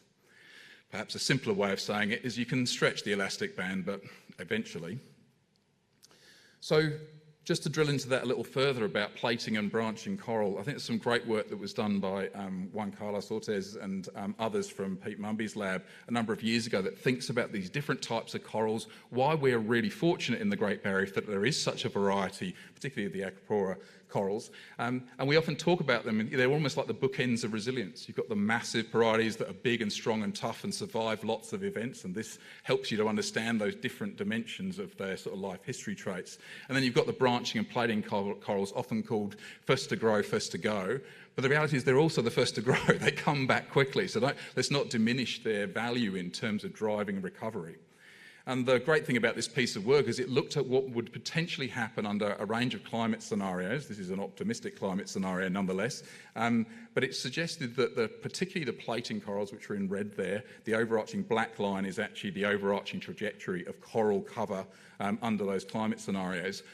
Perhaps a simpler way of saying it is you can stretch the elastic band, but eventually. So just to drill into that a little further about plating and branching coral, I think there's some great work that was done by Juan Carlos Ortiz and others from Pete Mumby's lab a number of years ago that thinks about these different types of corals, why we're really fortunate in the Great Barrier Reef that there is such a variety, particularly of the acropora corals. And we often talk about them, and they're almost like the bookends of resilience. You've got the massive varieties that are big and strong and tough and survive lots of events, and this helps you to understand those different dimensions of their sort of life history traits. And then you've got the branching and plating corals, often called first to grow, first to go. But the reality is they're also the first to grow. They come back quickly, so let's not diminish their value in terms of driving recovery. And the great thing about this piece of work is it looked at what would potentially happen under a range of climate scenarios. This is an optimistic climate scenario nonetheless, but it suggested that particularly the plating corals, which are in red there, the overarching black line is actually the overarching trajectory of coral cover under those climate scenarios.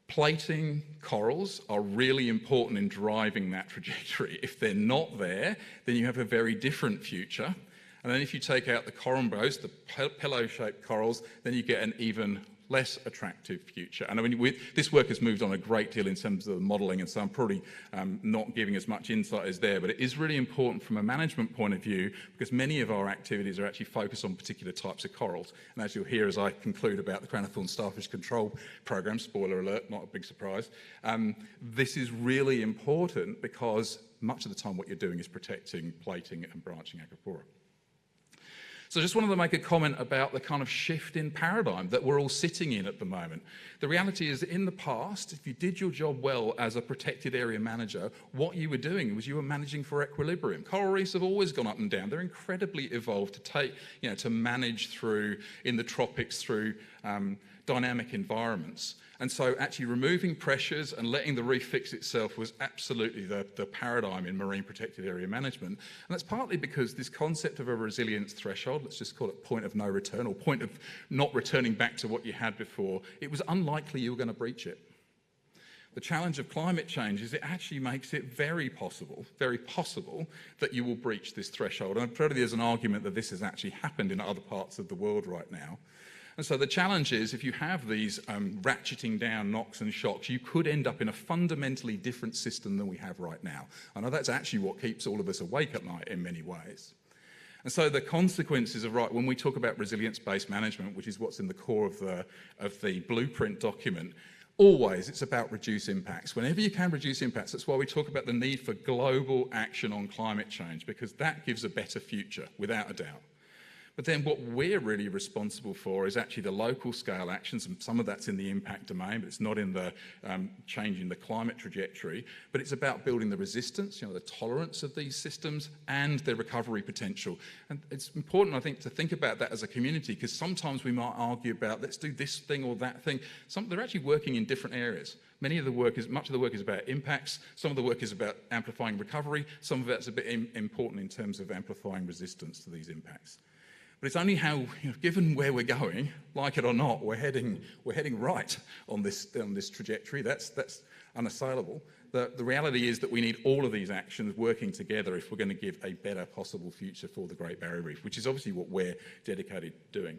Plating corals are really important in driving that trajectory. If they're not there, then you have a very different future. And then if you take out the corymbos, the pillow-shaped corals, then you get an even less attractive future. And I mean, this work has moved on a great deal in terms of the modelling, and so I'm probably not giving as much insight as there, but it is really important from a management point of view because many of our activities are actually focused on particular types of corals. And as you'll hear as I conclude about the Crown-of-Thorns Starfish Control Programme, spoiler alert, not a big surprise, this is really important because much of the time what you're doing is protecting plating and branching acropora. So I just wanted to make a comment about the kind of shift in paradigm that we're all sitting in at the moment. The reality is that in the past, if you did your job well as a protected area manager, what you were doing was you were managing for equilibrium. Coral reefs have always gone up and down. They're incredibly evolved to take, to manage through, in the tropics, through dynamic environments. And so actually removing pressures and letting the reef fix itself was absolutely the paradigm in marine protected area management. And that's partly because this concept of a resilience threshold, let's just call it point of no return, or point of not returning back to what you had before, it was unlikely you were going to breach it. The challenge of climate change is it actually makes it very possible that you will breach this threshold. And probably there's an argument that this has actually happened in other parts of the world right now. And so the challenge is, if you have these ratcheting down knocks and shocks, you could end up in a fundamentally different system than we have right now. I know that's actually what keeps all of us awake at night in many ways. And so the consequences of, when we talk about resilience-based management, which is what's in the core of the blueprint document, always it's about reduce impacts. Whenever you can reduce impacts, that's why we talk about the need for global action on climate change, because that gives a better future, without a doubt. But then what we're really responsible for is actually the local scale actions, and some of that's in the impact domain, but it's not in the changing the climate trajectory. But it's about building the resistance, the tolerance of these systems and their recovery potential. And it's important, I think, to think about that as a community, because sometimes we might argue about, let's do this thing or that thing. They're actually working in different areas. Much of the work is about impacts, some of the work is about amplifying recovery, some of it's a bit important in terms of amplifying resistance to these impacts. But it's only how, given where we're going, like it or not, we're heading right on this trajectory. That's unassailable. The reality is that we need all of these actions working together if we're going to give a better possible future for the Great Barrier Reef, which is obviously what we're dedicated to doing.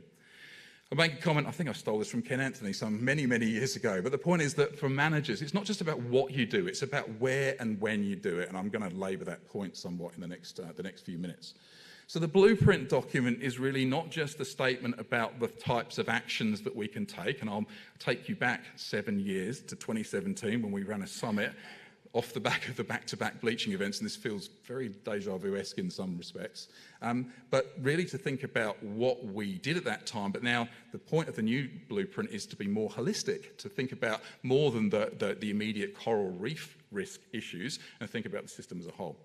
I'll make a comment, I think I stole this from Ken Anthony some many, many years ago, but the point is that for managers, it's not just about what you do, it's about where and when you do it, and I'm going to labour that point somewhat in the next few minutes. So the blueprint document is really not just a statement about the types of actions that we can take, and I'll take you back 7 years to 2017 when we ran a summit off the back of the back-to-back bleaching events, and this feels very deja vu-esque in some respects, but really to think about what we did at that time. But now the point of the new blueprint is to be more holistic, to think about more than the immediate coral reef risk issues, and think about the system as a whole.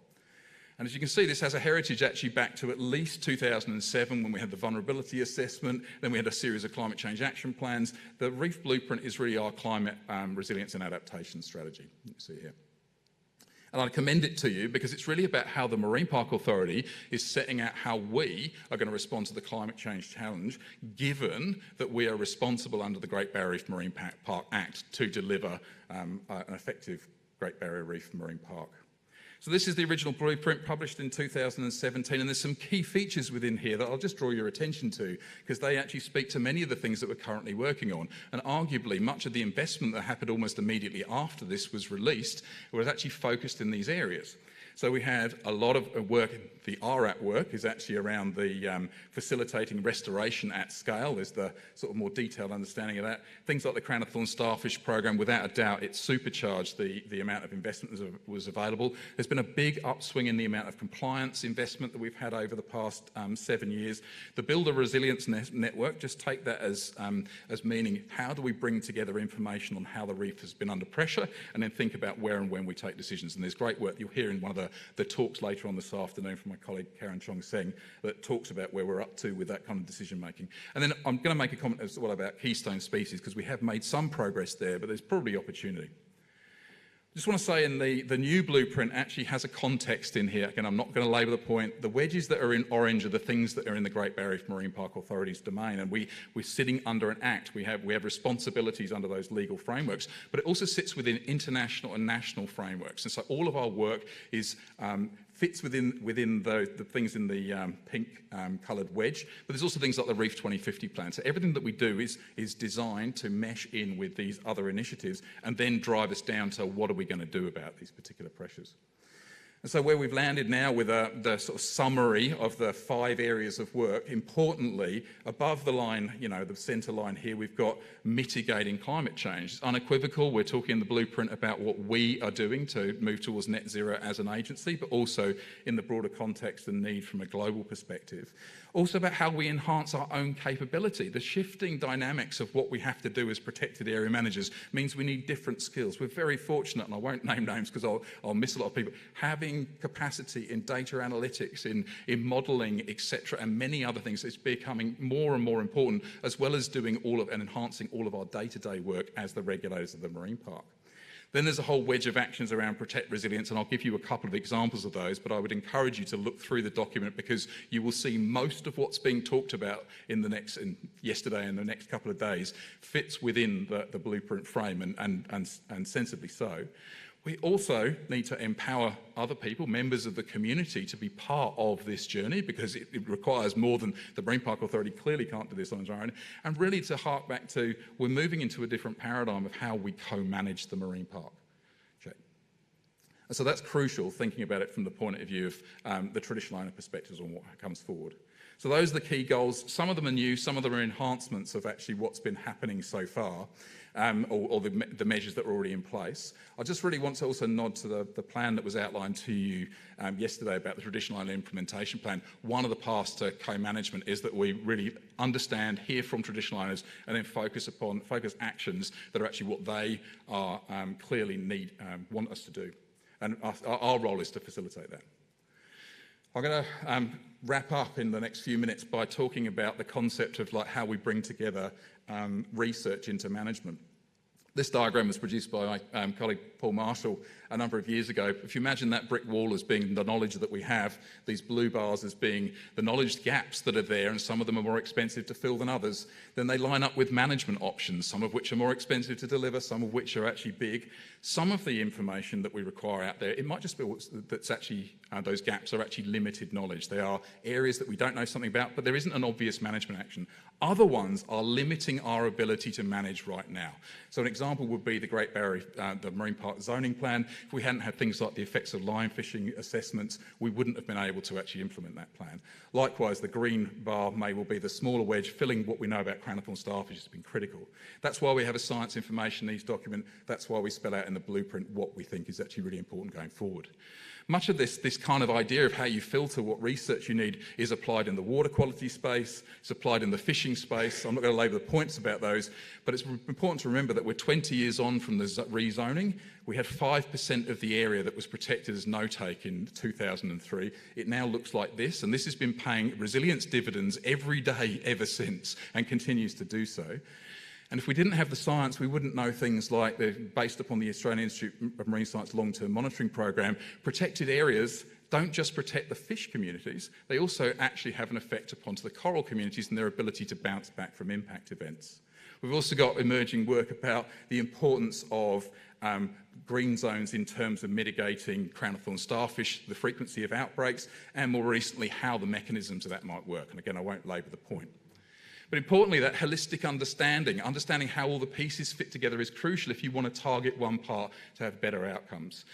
And as you can see, this has a heritage actually back to at least 2007 when we had the vulnerability assessment, then we had a series of climate change action plans. The Reef Blueprint is really our climate resilience and adaptation strategy, you can see here. And I commend it to you because it's really about how the Marine Park Authority is setting out how we are going to respond to the climate change challenge, given that we are responsible under the Great Barrier Reef Marine Park Act to deliver an effective Great Barrier Reef Marine Park. So this is the original blueprint published in 2017, and there's some key features within here that I'll just draw your attention to because they actually speak to many of the things that we're currently working on. And arguably, much of the investment that happened almost immediately after this was released was actually focused in these areas. So we had a lot of work, the RAT work is actually around the facilitating restoration at scale. There's the sort of more detailed understanding of that. Things like the Crown-of-Thorns Starfish program, without a doubt, it supercharged the amount of investment that was available. There's been a big upswing in the amount of compliance investment that we've had over the past 7 years. The Builder Resilience Network, just take that as meaning how do we bring together information on how the reef has been under pressure and then think about where and when we take decisions. And there's great work you'll hear in one of the talks later on this afternoon from my colleague Karen Chong-Seng that talks about where we're up to with that kind of decision making. And then I'm going to make a comment as well about keystone species because we have made some progress there, but there's probably opportunity. I just want to say in the new blueprint actually has a context in here. Again, I'm not going to labour the point. The wedges that are in orange are the things that are in the Great Barrier Reef Marine Park Authority's domain, and we're sitting under an act. We have responsibilities under those legal frameworks, but it also sits within international and national frameworks. And so all of our work is fits within the things in the pink coloured wedge, but there's also things like the Reef 2050 plan. So everything that we do is designed to mesh in with these other initiatives and then drive us down to what are we going to do about these particular pressures. And so where we've landed now with the sort of summary of the 5 areas of work, importantly, above the line, the centre line here, we've got mitigating climate change. It's unequivocal. We're talking in the blueprint about what we are doing to move towards net zero as an agency, but also in the broader context and need from a global perspective. Also about how we enhance our own capability. The shifting dynamics of what we have to do as protected area managers means we need different skills. We're very fortunate, and I won't name names because I'll miss a lot of people, having building capacity in data analytics, in modelling, etc., and many other things. It's becoming more and more important, as well as doing all of and enhancing all of our day-to-day work as the regulators of the marine park. Then there's a whole wedge of actions around protect resilience, and I'll give you a couple of examples of those, but I would encourage you to look through the document because you will see most of what's being talked about yesterday and the next couple of days fits within the blueprint frame, and sensibly so. We also need to empower other people, members of the community, to be part of this journey because it requires more than the Marine Park Authority clearly can't do this on its own, and really to hark back to we're moving into a different paradigm of how we co-manage the marine park. Okay. And so that's crucial, thinking about it from the point of view of the traditional owner perspectives on what comes forward. So those are the key goals. Some of them are new, some of them are enhancements of actually what's been happening so far. Or the measures that are already in place. I just really want to also nod to the plan that was outlined to you yesterday about the traditional owner implementation plan. One of the paths to co-management is that we really understand, hear from traditional owners, and then focus actions that are actually what they are clearly want us to do. And our role is to facilitate that. I'm going to wrap up in the next few minutes by talking about the concept of how we bring together research into management. This diagram was produced by my colleague Paul Marshall a number of years ago. If you imagine that brick wall as being the knowledge that we have, these blue bars as being the knowledge gaps that are there, and some of them are more expensive to fill than others, then they line up with management options, some of which are more expensive to deliver, some of which are actually big. Some of the information that we require out there, it might just be that's actually, those gaps are actually limited knowledge. They are areas that we don't know something about, but there isn't an obvious management action. Other ones are limiting our ability to manage right now. So an example would be the Great Barrier Reef, the Marine Park Zoning Plan. If we hadn't had things like the effects of line fishing assessments, we wouldn't have been able to actually implement that plan. Likewise, the green bar may well be the smaller wedge, filling what we know about Crown-of-Thorns Starfish has been critical. That's why we have a science information needs document. That's why we spell out in the blueprint what we think is actually really important going forward. Much of this kind of idea of how you filter what research you need is applied in the water quality space, it's applied in the fishing space. I'm not going to labour the points about those, but it's important to remember that we're 20 years on from the rezoning. We had 5% of the area that was protected as no-take in 2003. It now looks like this, and this has been paying resilience dividends every day ever since and continues to do so. And if we didn't have the science, we wouldn't know things like, based upon the Australian Institute of Marine Science long-term monitoring program, protected areas don't just protect the fish communities, they also actually have an effect upon the coral communities and their ability to bounce back from impact events. We've also got emerging work about the importance of green zones in terms of mitigating Crown-of-Thorns starfish, the frequency of outbreaks, and more recently how the mechanisms of that might work. And again, I won't labour the point. But importantly, that holistic understanding how all the pieces fit together is crucial if you want to target one part to have better outcomes.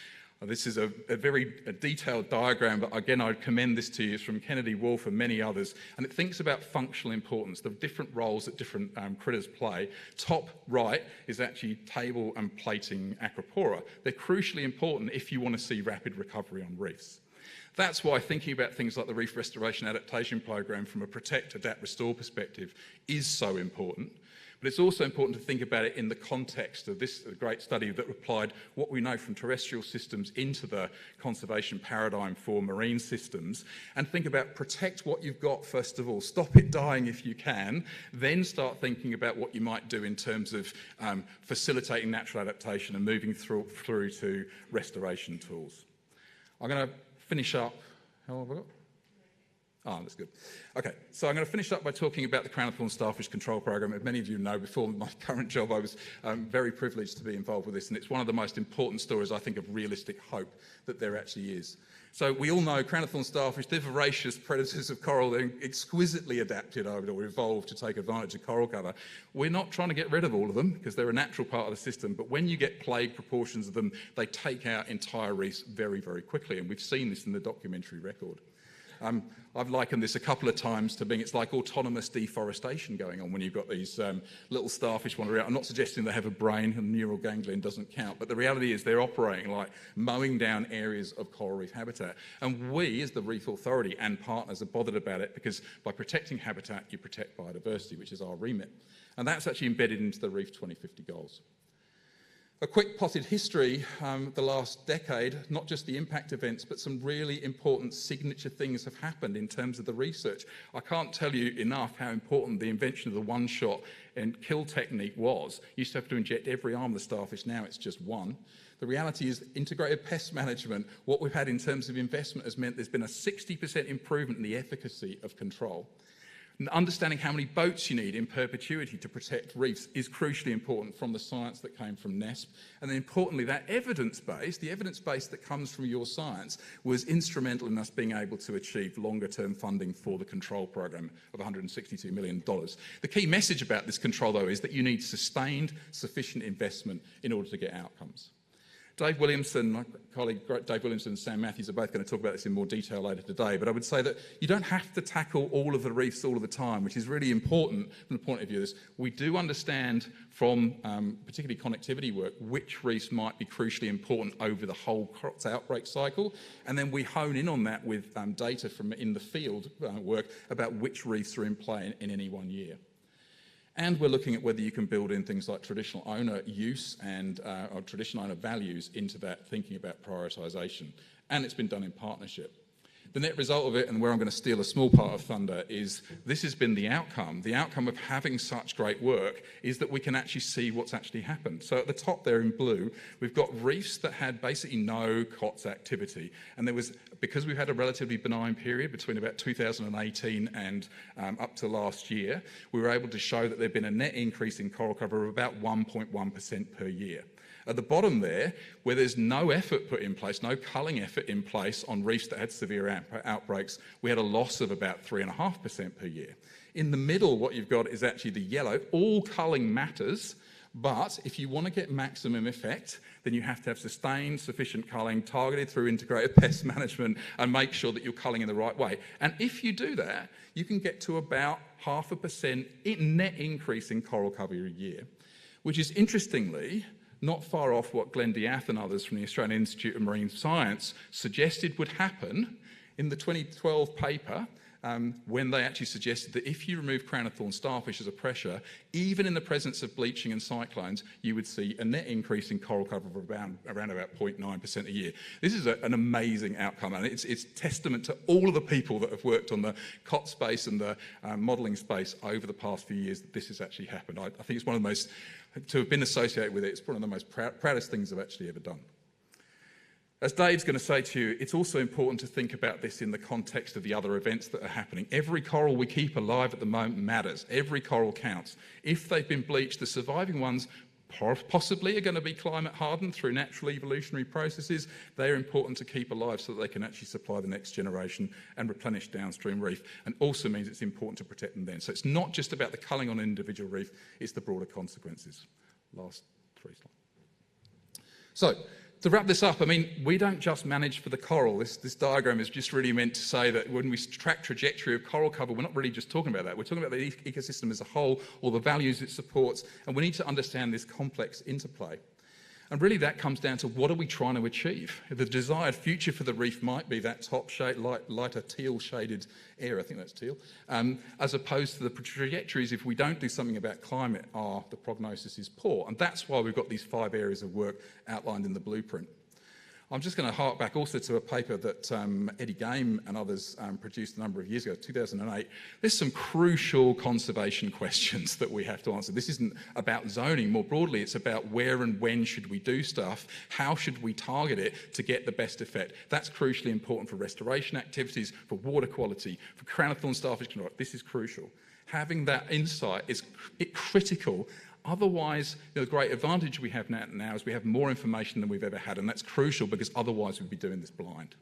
This is a very detailed diagram, but again, I'd commend this to you. It's from Kennedy Wolf and many others, and it thinks about functional importance, the different roles that different critters play. Top right is actually table and plating acropora. They're crucially important if you want to see rapid recovery on reefs. That's why thinking about things like the Reef Restoration Adaptation Programme from a protect, adapt, restore perspective is so important. But it's also important to think about it in the context of this great study that applied what we know from terrestrial systems into the conservation paradigm for marine systems, and think about protect what you've got first of all, stop it dying if you can, then start thinking about what you might do in terms of facilitating natural adaptation and moving through to restoration tools. I'm going to finish up. How long have I got? Oh, that's good. Okay, so I'm going to finish up by talking about the Crown-of-Thorns Starfish Control Program. As many of you know, before my current job, I was very privileged to be involved with this, and it's one of the most important stories, I think, of realistic hope that there actually is. So we all know Crown-of-Thorns starfish, they're voracious predators of coral. They're exquisitely adapted or evolved to take advantage of coral cover. We're not trying to get rid of all of them because they're a natural part of the system, but when you get plague proportions of them, they take out entire reefs very, very quickly, and we've seen this in the documentary record. I've likened this a couple of times to being, it's like autonomous deforestation going on when you've got these little starfish wandering around. I'm not suggesting they have a brain and neural ganglion doesn't count, but the reality is they're operating like mowing down areas of coral reef habitat. And we, as the Reef Authority and partners, are bothered about it because by protecting habitat, you protect biodiversity, which is our remit. And that's actually embedded into the Reef 2050 goals. A quick potted history, the last decade, not just the impact events, but some really important signature things have happened in terms of the research. I can't tell you enough how important the invention of the one-shot and kill technique was. You used to have to inject every arm of the starfish, now it's just one. The reality is integrated pest management, what we've had in terms of investment has meant there's been a 60% improvement in the efficacy of control. And understanding how many boats you need in perpetuity to protect reefs is crucially important from the science that came from NESP. And then importantly, that evidence base, the evidence base that comes from your science, was instrumental in us being able to achieve longer term funding for the control program of $162 million. The key message about this control, though, is that you need sustained, sufficient investment in order to get outcomes. Dave Williamson, my colleague Dave Williamson and Sam Matthews are both going to talk about this in more detail later today, but I would say that you don't have to tackle all of the reefs all of the time, which is really important from the point of view of this. We do understand from particularly connectivity work which reefs might be crucially important over the whole Cros outbreak cycle, and then we hone in on that with data from in the field work about which reefs are in play in any one year. And we're looking at whether you can build in things like traditional owner use and or traditional owner values into that thinking about prioritisation. And it's been done in partnership. The net result of it, and where I'm going to steal a small part of thunder, is this has been the outcome. The outcome of having such great work is that we can actually see what's actually happened. So at the top there in blue, we've got reefs that had basically no COTS activity. And there was, because we've had a relatively benign period between about 2018 and up to last year, we were able to show that there'd been a net increase in coral cover of about 1.1% per year. At the bottom there, where there's no effort put in place, no culling effort in place on reefs that had severe outbreaks, we had a loss of about 3.5% per year. In the middle, what you've got is actually the yellow. All culling matters, but if you want to get maximum effect, then you have to have sustained, sufficient culling, targeted through integrated pest management, and make sure that you're culling in the right way. And if you do that, you can get to about 0.5% net increase in coral cover a year, which is interestingly not far off what Glenn Diath and others from the Australian Institute of Marine Science suggested would happen in the 2012 paper, when they actually suggested that if you remove Crown-of-Thorns starfish as a pressure, even in the presence of bleaching and cyclones, you would see a net increase in coral cover of around about 0.9% a year. This is an amazing outcome, and it's testament to all of the people that have worked on the COT space and the modelling space over the past few years that this has actually happened. I think it's one of the most, to have been associated with it, it's one of the most proudest things I've actually ever done. As Dave's going to say to you, it's also important to think about this in the context of the other events that are happening. Every coral we keep alive at the moment matters. Every coral counts. If they've been bleached, the surviving ones possibly are going to be climate hardened through natural evolutionary processes. They're important to keep alive so that they can actually supply the next generation and replenish downstream reef, and also means it's important to protect them then. So it's not just about the culling on an individual reef, it's the broader consequences. Last three slides. So, to wrap this up, I mean, we don't just manage for the coral. This diagram is just really meant to say that when we track trajectory of coral cover, we're not really just talking about that. We're talking about the ecosystem as a whole, all the values it supports, and we need to understand this complex interplay. And really that comes down to what are we trying to achieve? The desired future for the reef might be that top shade, lighter teal shaded area, I think that's teal, as opposed to the trajectories, if we don't do something about climate, the prognosis is poor. And that's why we've got these 5 areas of work outlined in the blueprint. I'm just going to hark back also to a paper that Eddie Game and others produced a number of years ago, 2008. There's some crucial conservation questions that we have to answer. This isn't about zoning more broadly, it's about where and when should we do stuff, how should we target it to get the best effect. That's crucially important for restoration activities, for water quality, for Crown-of-Thorns starfish control. This is crucial. Having that insight is critical. Otherwise, the great advantage we have now is we have more information than we've ever had, and that's crucial because otherwise we'd be doing this blind.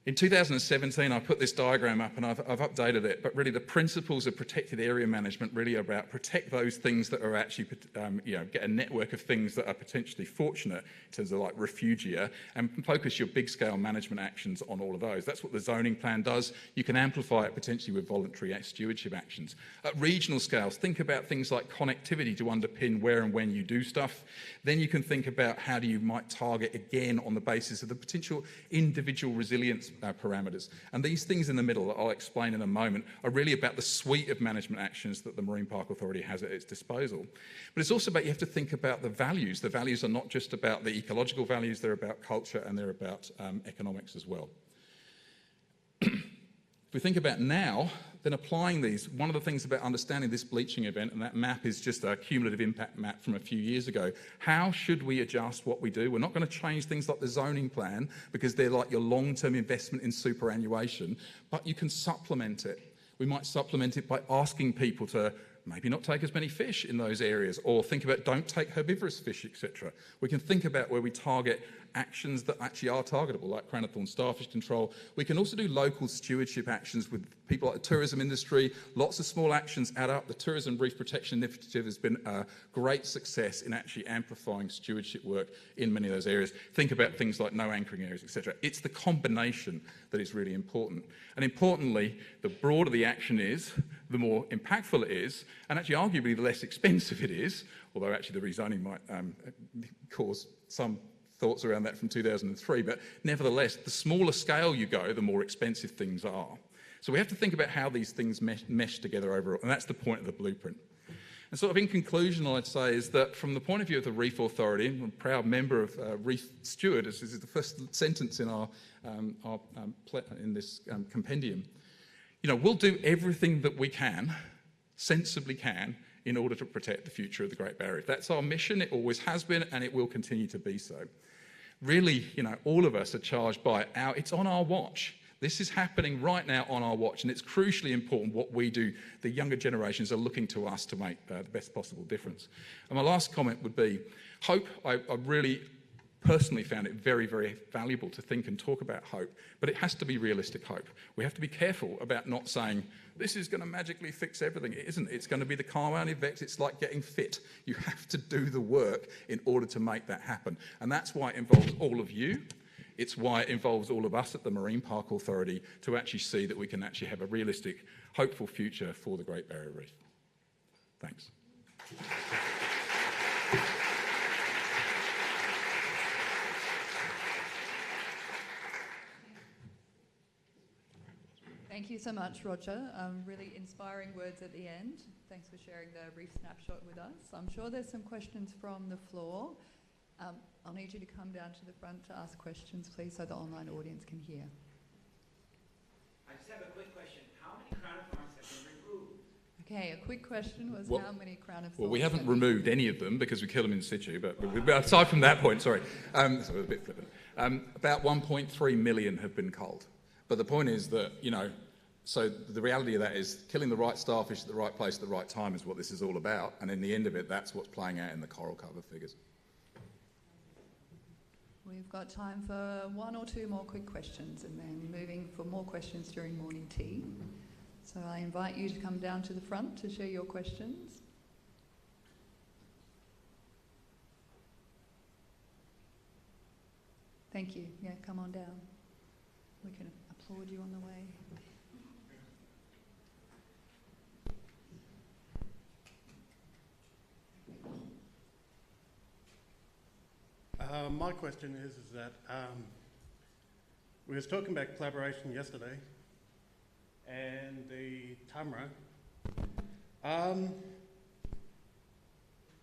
In 2017, I put this diagram up and I've updated it, but really the principles of protected area management really are about protect those things that are actually, get a network of things that are potentially fortunate in terms of like refugia, and focus your big scale management actions on all of those. That's what the zoning plan does. You can amplify it potentially with voluntary stewardship actions. At regional scales, think about things like connectivity to underpin where and when you do stuff. Then you can think about how you might target again on the basis of the potential individual resilience parameters. And these things in the middle that I'll explain in a moment are really about the suite of management actions that the Marine Park Authority has at its disposal. But it's also about, you have to think about the values. The values are not just about the ecological values, they're about culture and they're about economics as well. If we think about now, then applying these, one of the things about understanding this bleaching event, and that map is just a cumulative impact map from a few years ago, how should we adjust what we do? We're not going to change things like the zoning plan because they're like your long-term investment in superannuation, but you can supplement it. We might supplement it by asking people to maybe not take as many fish in those areas, or think about don't take herbivorous fish, etc. We can think about where we target actions that actually are targetable, like Crown-of-Thorns Starfish control. We can also do local stewardship actions with people like the tourism industry. Lots of small actions add up. The Tourism Reef Protection Initiative has been a great success in actually amplifying stewardship work in many of those areas. Think about things like no anchoring areas, etc. It's the combination that is really important. And importantly, the broader the action is, the more impactful it is, and actually arguably the less expensive it is, although actually the rezoning might cause some thoughts around that from 2003, but nevertheless, the smaller scale you go, the more expensive things are. So we have to think about how these things mesh together overall, and that's the point of the blueprint. And sort of in conclusion, I'd say is that from the point of view of the Reef Authority, I'm a proud member of Reef Steward, this is the first sentence in in this compendium. You know, we'll do everything that we can, sensibly can, in order to protect the future of the Great Barrier Reef. That's our mission, it always has been, and it will continue to be so. Really, you know, all of us are charged by it's on our watch. This is happening right now on our watch, and it's crucially important what we do. The younger generations are looking to us to make the best possible difference. And my last comment would be, hope, I really personally found it very, very valuable to think and talk about hope, but it has to be realistic hope. We have to be careful about not saying, this is going to magically fix everything. It isn't. It's going to be the compound effect. It's like getting fit. You have to do the work in order to make that happen. And that's why it involves all of you. It's why it involves all of us at the Marine Park Authority to actually see that we can actually have a realistic, hopeful future for the Great Barrier Reef. Thanks. Thank you so much, Roger. Really inspiring words at the end. Thanks for sharing the reef snapshot with us. I'm sure there's some questions from the floor. I'll need you to come down to the front to ask questions, please, so the online audience can hear. I just have a quick question. How many crown-of-thorns have been removed? Okay, a quick question was how many crown-of-thorns? Well, we haven't removed any of them because we kill them in situ, but aside from that point, sorry, so I was a bit flippant. About 1.3 million have been culled. But the point is that, you know, so the reality of that is killing the right starfish at the right place at the right time is what this is all about. And in the end of it, that's what's playing out in the coral cover figures. We've got time for one or two more quick questions and then moving for more questions during morning tea. So I invite you to come down to the front to share your questions. Thank you. Yeah, come on down. We can applaud you on the way. My question is that we was talking about collaboration yesterday and the TUMRA.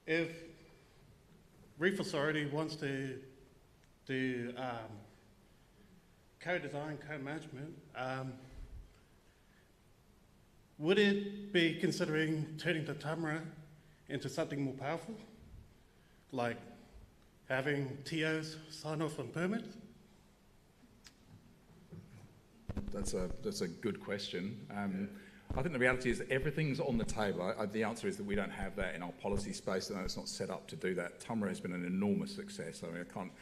If Reef Authority wants to do co-design, co-management, would it be considering turning the TUMRA into something more powerful, like having TOs sign off on permits? That's a good question. I think the reality is that everything's on the table. The answer is that we don't have that in our policy space, and it's not set up to do that. TUMRA has been an enormous success. I mean, I can't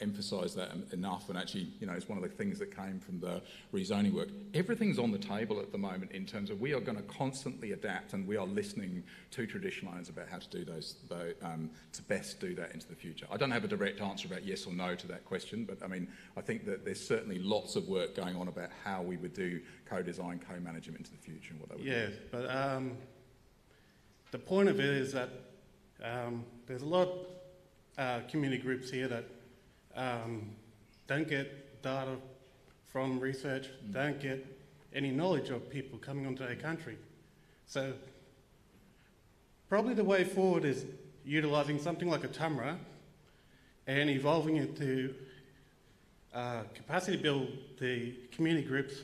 emphasise that enough, and actually, you know, it's one of the things that came from the rezoning work. Everything's on the table at the moment in terms of we are going to constantly adapt, and we are listening to traditional owners about how to do those, to best do that into the future. I don't have a direct answer about yes or no to that question, but I mean, I think that there's certainly lots of work going on about how we would do co-design, co-management into the future and what that would do. But the point of it is that there's a lot of community groups here that don't get data from research don't get any knowledge of people coming onto our country. So probably the way forward is utilising something like a TUMRA and evolving it to capacity build the community groups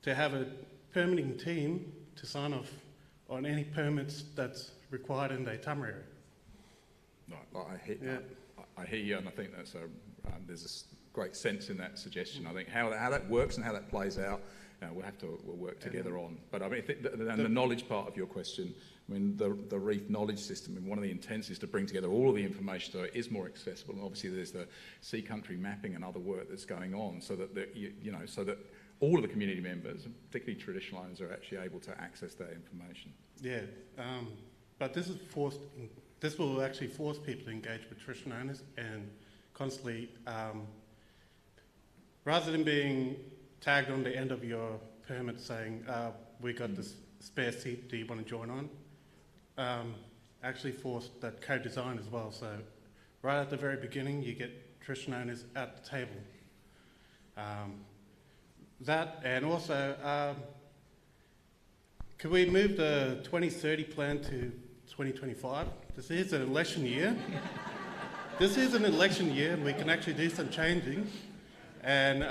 to have a permitting team to sign off on any permits that's required in the TUMRA area. Right, I hear you, and I think that's there's a great sense in that suggestion. I think how that works and how that plays out, we'll work together on. But I mean, the knowledge part of your question, I mean, the reef knowledge system, and one of the intents is to bring together all of the information so it is more accessible. And obviously, there's the sea country mapping and other work that's going on, so that so that all of the community members, and particularly traditional owners, are actually able to access that information. Yeah, but this will actually force people to engage with traditional owners and constantly, rather than being tagged on the end of your permit saying, we got this spare seat, do you want to join on? Actually force that co-design as well. So right at the very beginning, you get traditional owners at the table. That, and also, could we move the 2030 plan to 2025? This is an election year. This is an election year, and we can actually do some changing. And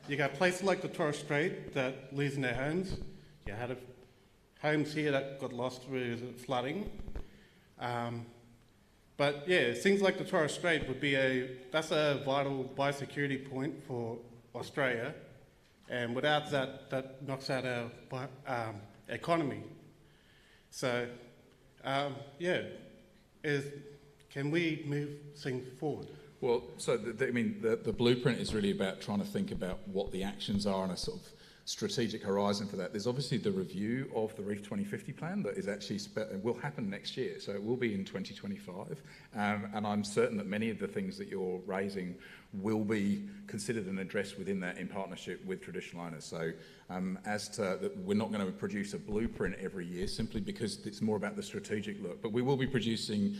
you got places like the Torres Strait that losing their homes. You had homes here that got lost with flooding. But yeah, things like the Torres Strait would be that's a vital biosecurity point for Australia. And without that, that knocks out our economy. So, can we move things forward? Well, so the blueprint is really about trying to think about what the actions are on a sort of strategic horizon for that. There's obviously the review of the Reef 2050 plan that is actually will happen next year, so it will be in 2025. And I'm certain that many of the things that you're raising will be considered and addressed within that in partnership with traditional owners. So as to that, we're not going to produce a blueprint every year simply because it's more about the strategic look. But we will be producing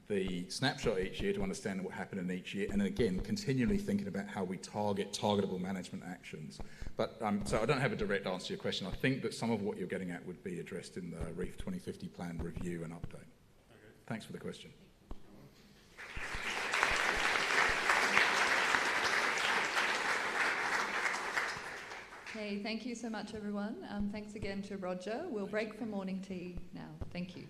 the snapshot each year to understand what happened in each year, and again, continually thinking about how we target targetable management actions. But so I don't have a direct answer to your question. I think that some of what you're getting at would be addressed in the Reef 2050 plan review and update. Okay. Thanks for the question. Okay, thank you so much, everyone. Thanks again to Roger. We'll break for morning tea now. Thank you.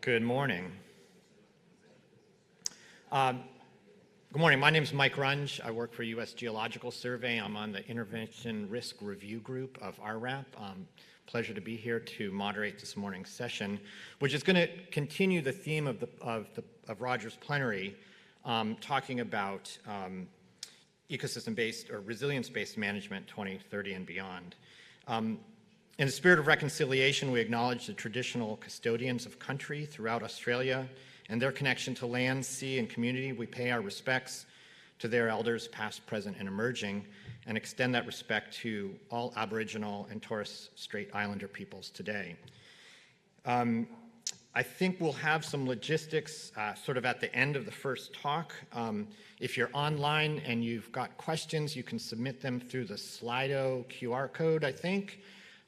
Good morning. Good morning. My name is Mike Runge. I work for U.S. Geological Survey. I'm on the Intervention Risk Review Group of RRAP. Pleasure to be here to moderate this morning's session, which is going to continue the theme of Roger's plenary, talking about ecosystem-based or resilience-based management 2030 and beyond. In the spirit of reconciliation, we acknowledge the traditional custodians of country throughout Australia and their connection to land, sea, and community. We pay our respects to their elders, past, present, and emerging, and extend that respect to all Aboriginal and Torres Strait Islander peoples today. I think we'll have some logistics sort of at the end of the first talk. If you're online and you've got questions, you can submit them through the Slido QR code, I think.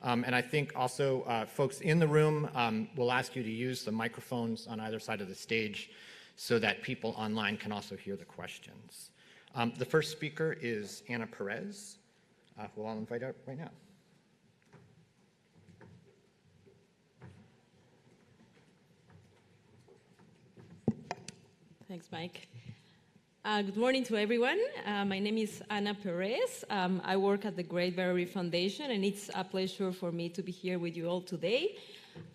And I think also folks in the room will ask you to use the microphones on either side of the stage so that people online can also hear the questions. The first speaker is Anna Perez, who I'll invite out right now. Thanks, Mike. Good morning to everyone. My name is Anna Perez. I work at the Great Barrier Reef Foundation, and it's a pleasure for me to be here with you all today.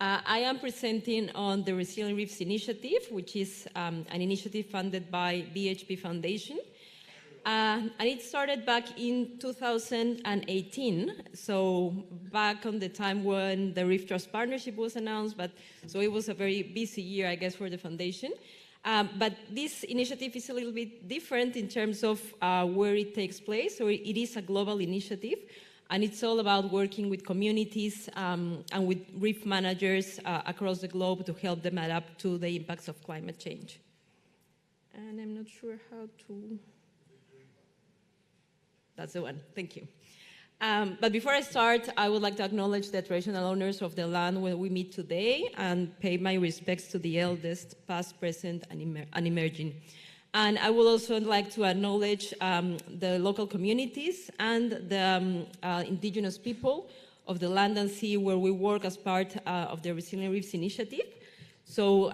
I am presenting on the Resilient Reefs Initiative, which is an initiative funded by BHP Foundation. And it started back in 2018, so back on the time when the Reef Trust Partnership was announced, so it was a very busy year, I guess, for the foundation. But this initiative is a little bit different in terms of where it takes place. So it is a global initiative, and it's all about working with communities and with reef managers across the globe to help them adapt to the impacts of climate change. And I'm not sure how to... That's the one. Thank you. But before I start, I would like to acknowledge the traditional owners of the land where we meet today and pay my respects to the eldest, past, present, and emerging. And I would also like to acknowledge the local communities and the Indigenous people of the land and sea where we work as part of the Resilient Reefs Initiative. So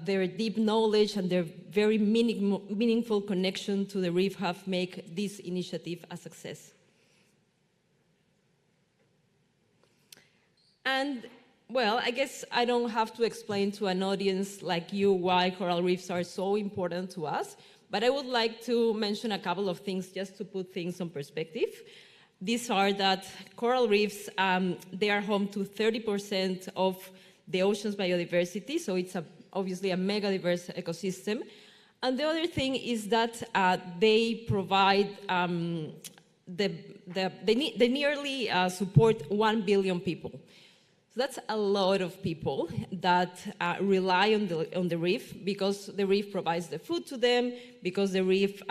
their deep knowledge and their very meaningful connection to the reef have made this initiative a success. And, well, I guess I don't have to explain to an audience like you why coral reefs are so important to us, but I would like to mention a couple of things just to put things in perspective. These are that coral reefs, they are home to 30% of the ocean's biodiversity, so it's obviously a mega diverse ecosystem. And the other thing is that they provide, they nearly support 1 billion people. That's a lot of people that rely on the reef because the reef provides the food to them, because the reef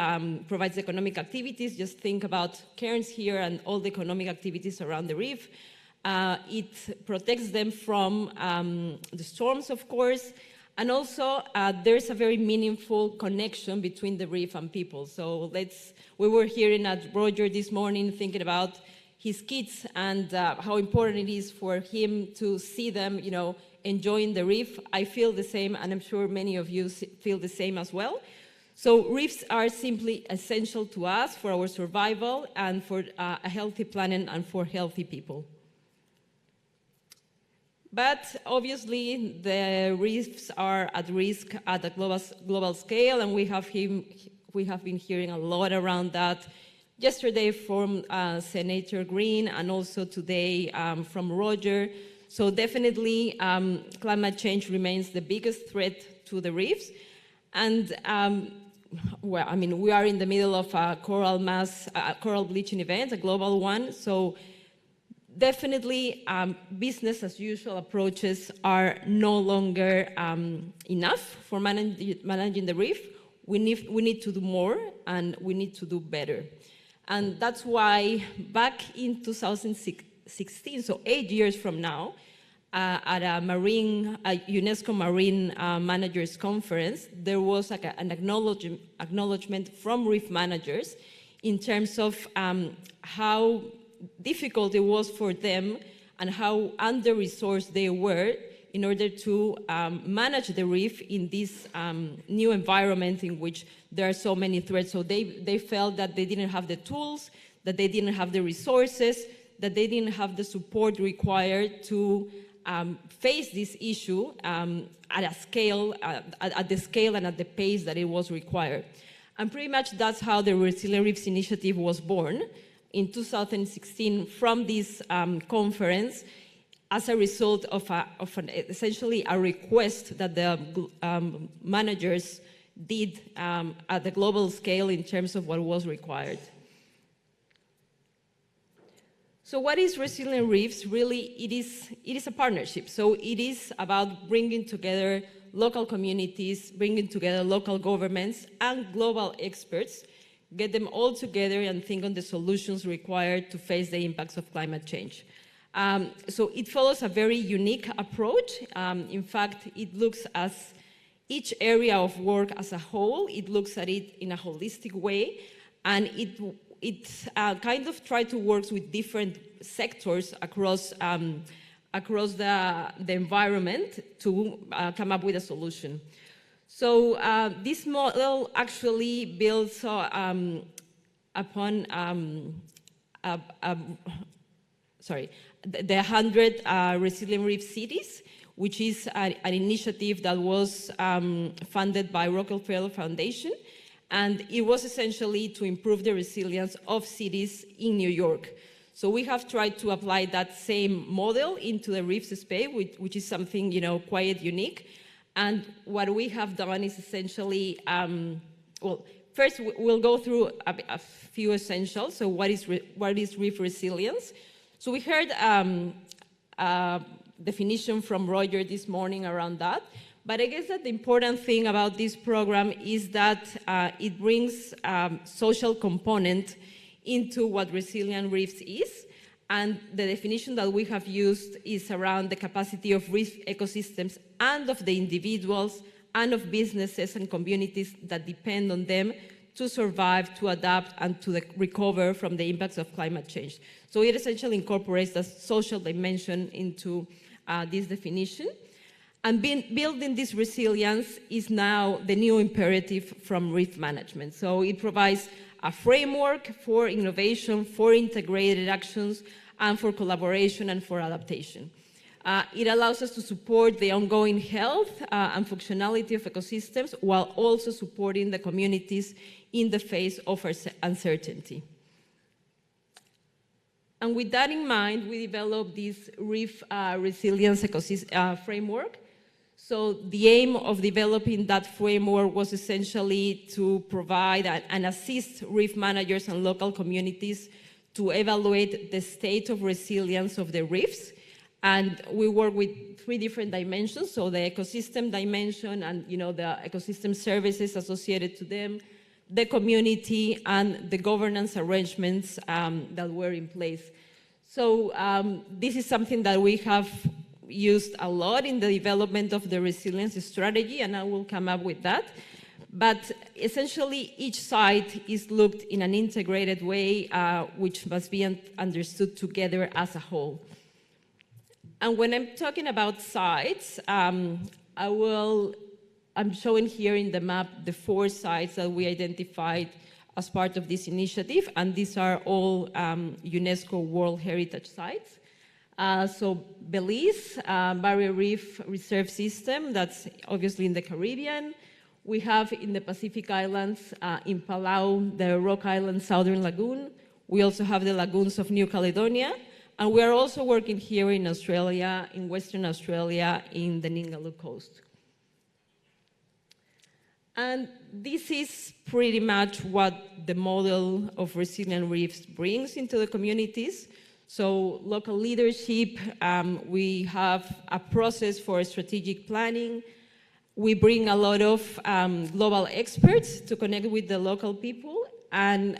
provides economic activities. Just think about cairns here and all the economic activities around the reef. It protects them from the storms, of course, and also there's a very meaningful connection between the reef and people. So we were hearing at Roger this morning thinking about his kids and how important it is for him to see them, enjoying the reef. I feel the same, and I'm sure many of you feel the same as well. So reefs are simply essential to us for our survival and for a healthy planet and for healthy people. But obviously, the reefs are at risk at a global scale, and we have been hearing a lot around that. Yesterday from Senator Green and also today from Roger. So definitely climate change remains the biggest threat to the reefs. And we are in the middle of a coral bleaching event, a global one. So definitely business as usual approaches are no longer enough for managing the reef. We need to do more and we need to do better. And that's why back in 2016, so 8 years from now, at a UNESCO Marine Managers Conference, there was an acknowledgement from reef managers in terms of how difficult it was for them and how under-resourced they were in order to manage the reef in this new environment in which there are so many threats. So they felt that they didn't have the tools, that they didn't have the resources, that they didn't have the support required to face this issue at a scale, at the scale and at the pace that it was required. And pretty much that's how the Resilient Reefs Initiative was born in 2016 from this conference as a result of essentially a request that the managers did at the global scale in terms of what was required. So what is Resilient Reefs? Really, it is a partnership. So it is about bringing together local communities, bringing together local governments and global experts, get them all together and think on the solutions required to face the impacts of climate change. So it follows a very unique approach. In fact, it looks at each area of work as a whole. It looks at it in a holistic way, and it kind of try to work with different sectors across the environment to come up with a solution. So this model actually builds upon the 100 Resilient Reef Cities, which is an initiative that was funded by Rockefeller Foundation. And it was essentially to improve the resilience of cities in New York. So we have tried to apply that same model into the reef space, which is something, quite unique. And what we have done is essentially, first we'll go through a few essentials. So what is reef resilience? So we heard a definition from Roger this morning around that. But I guess that the important thing about this program is that it brings social component into what resilient reefs is. And the definition that we have used is around the capacity of reef ecosystems and of the individuals and of businesses and communities that depend on them to survive, to adapt, and to recover from the impacts of climate change. So it essentially incorporates the social dimension into this definition. And building this resilience is now the new imperative from reef management. So it provides a framework for innovation, for integrated actions, and for collaboration and for adaptation. It allows us to support the ongoing health and functionality of ecosystems while also supporting the communities in the face of uncertainty. And with that in mind, we developed this reef resilience framework. So the aim of developing that framework was essentially to provide and assist reef managers and local communities to evaluate the state of resilience of the reefs. And we work with 3 different dimensions. So the ecosystem dimension and the ecosystem services associated to them, the community, and the governance arrangements that were in place. So this is something that we have used a lot in the development of the resilience strategy, and I will come up with that. But essentially, each site is looked in an integrated way, which must be understood together as a whole. And when I'm talking about sites, I'm showing here in the map the 4 sites that we identified as part of this initiative, and these are all UNESCO World Heritage Sites. So Belize, Barrier Reef Reserve System, that's obviously in the Caribbean. We have in the Pacific Islands, in Palau, the Rock Island Southern Lagoon. We also have the lagoons of New Caledonia. And we are also working here in Australia, in Western Australia, in the Ningaloo Coast. And this is pretty much what the model of resilient reefs brings into the communities. So local leadership, we have a process for strategic planning. We bring a lot of global experts to connect with the local people, and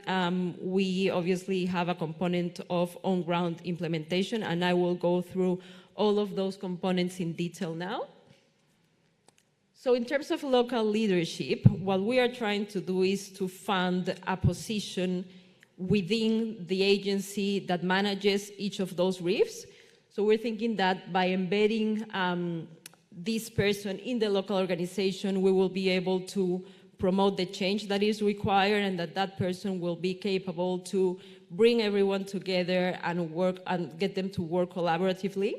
we obviously have a component of on-ground implementation, and I will go through all of those components in detail now. So in terms of local leadership, what we are trying to do is to fund a position within the agency that manages each of those reefs. So we're thinking that by embedding this person in the local organization, we will be able to promote the change that is required, and that person will be capable to bring everyone together and work and get them to work collaboratively.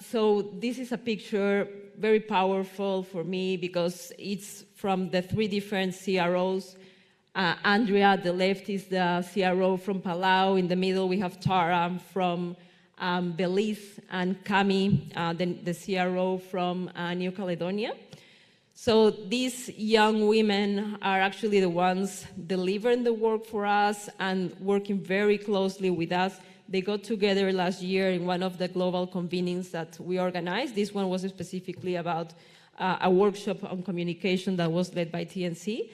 So this is a picture very powerful for me because it's from the 3 different CROs. Andrea at the left is the CRO from Palau. In the middle, we have Tara from Belize, and Cami, the CRO from New Caledonia. So these young women are actually the ones delivering the work for us and working very closely with us. They got together last year in one of the global convenings that we organized. This one was specifically about a workshop on communication that was led by TNC.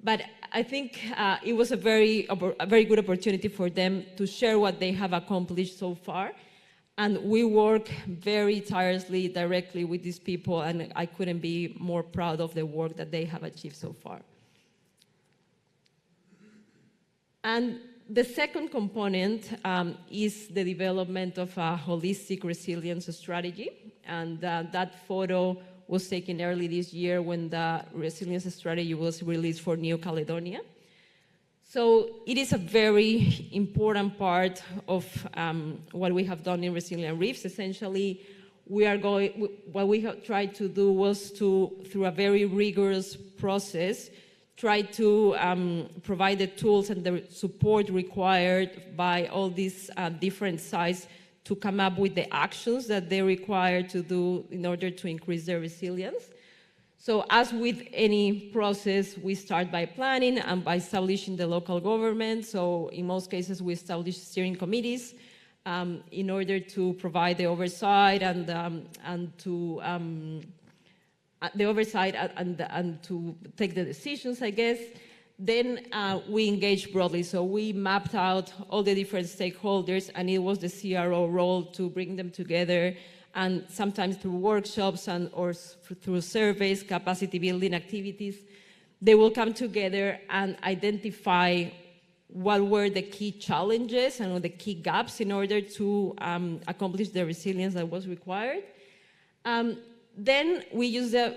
But I think it was a very good opportunity for them to share what they have accomplished so far. And we work very tirelessly directly with these people, and I couldn't be more proud of the work that they have achieved so far. And the second component is the development of a holistic resilience strategy. And that photo was taken early this year when the resilience strategy was released for New Caledonia. So it is a very important part of what we have done in Resilient Reefs. Essentially, what we have tried to do was to, through a very rigorous process, try to provide the tools and the support required by all these different sites to come up with the actions that they require to do in order to increase their resilience. So as with any process, we start by planning and by establishing the local government. So in most cases, we establish steering committees in order to provide the oversight and to take the decisions, I guess. Then we engage broadly. So we mapped out all the different stakeholders, and it was the CRO role to bring them together, and sometimes through workshops or through surveys, capacity building activities, they will come together and identify what were the key challenges and the key gaps in order to accomplish the resilience that was required. Then we use the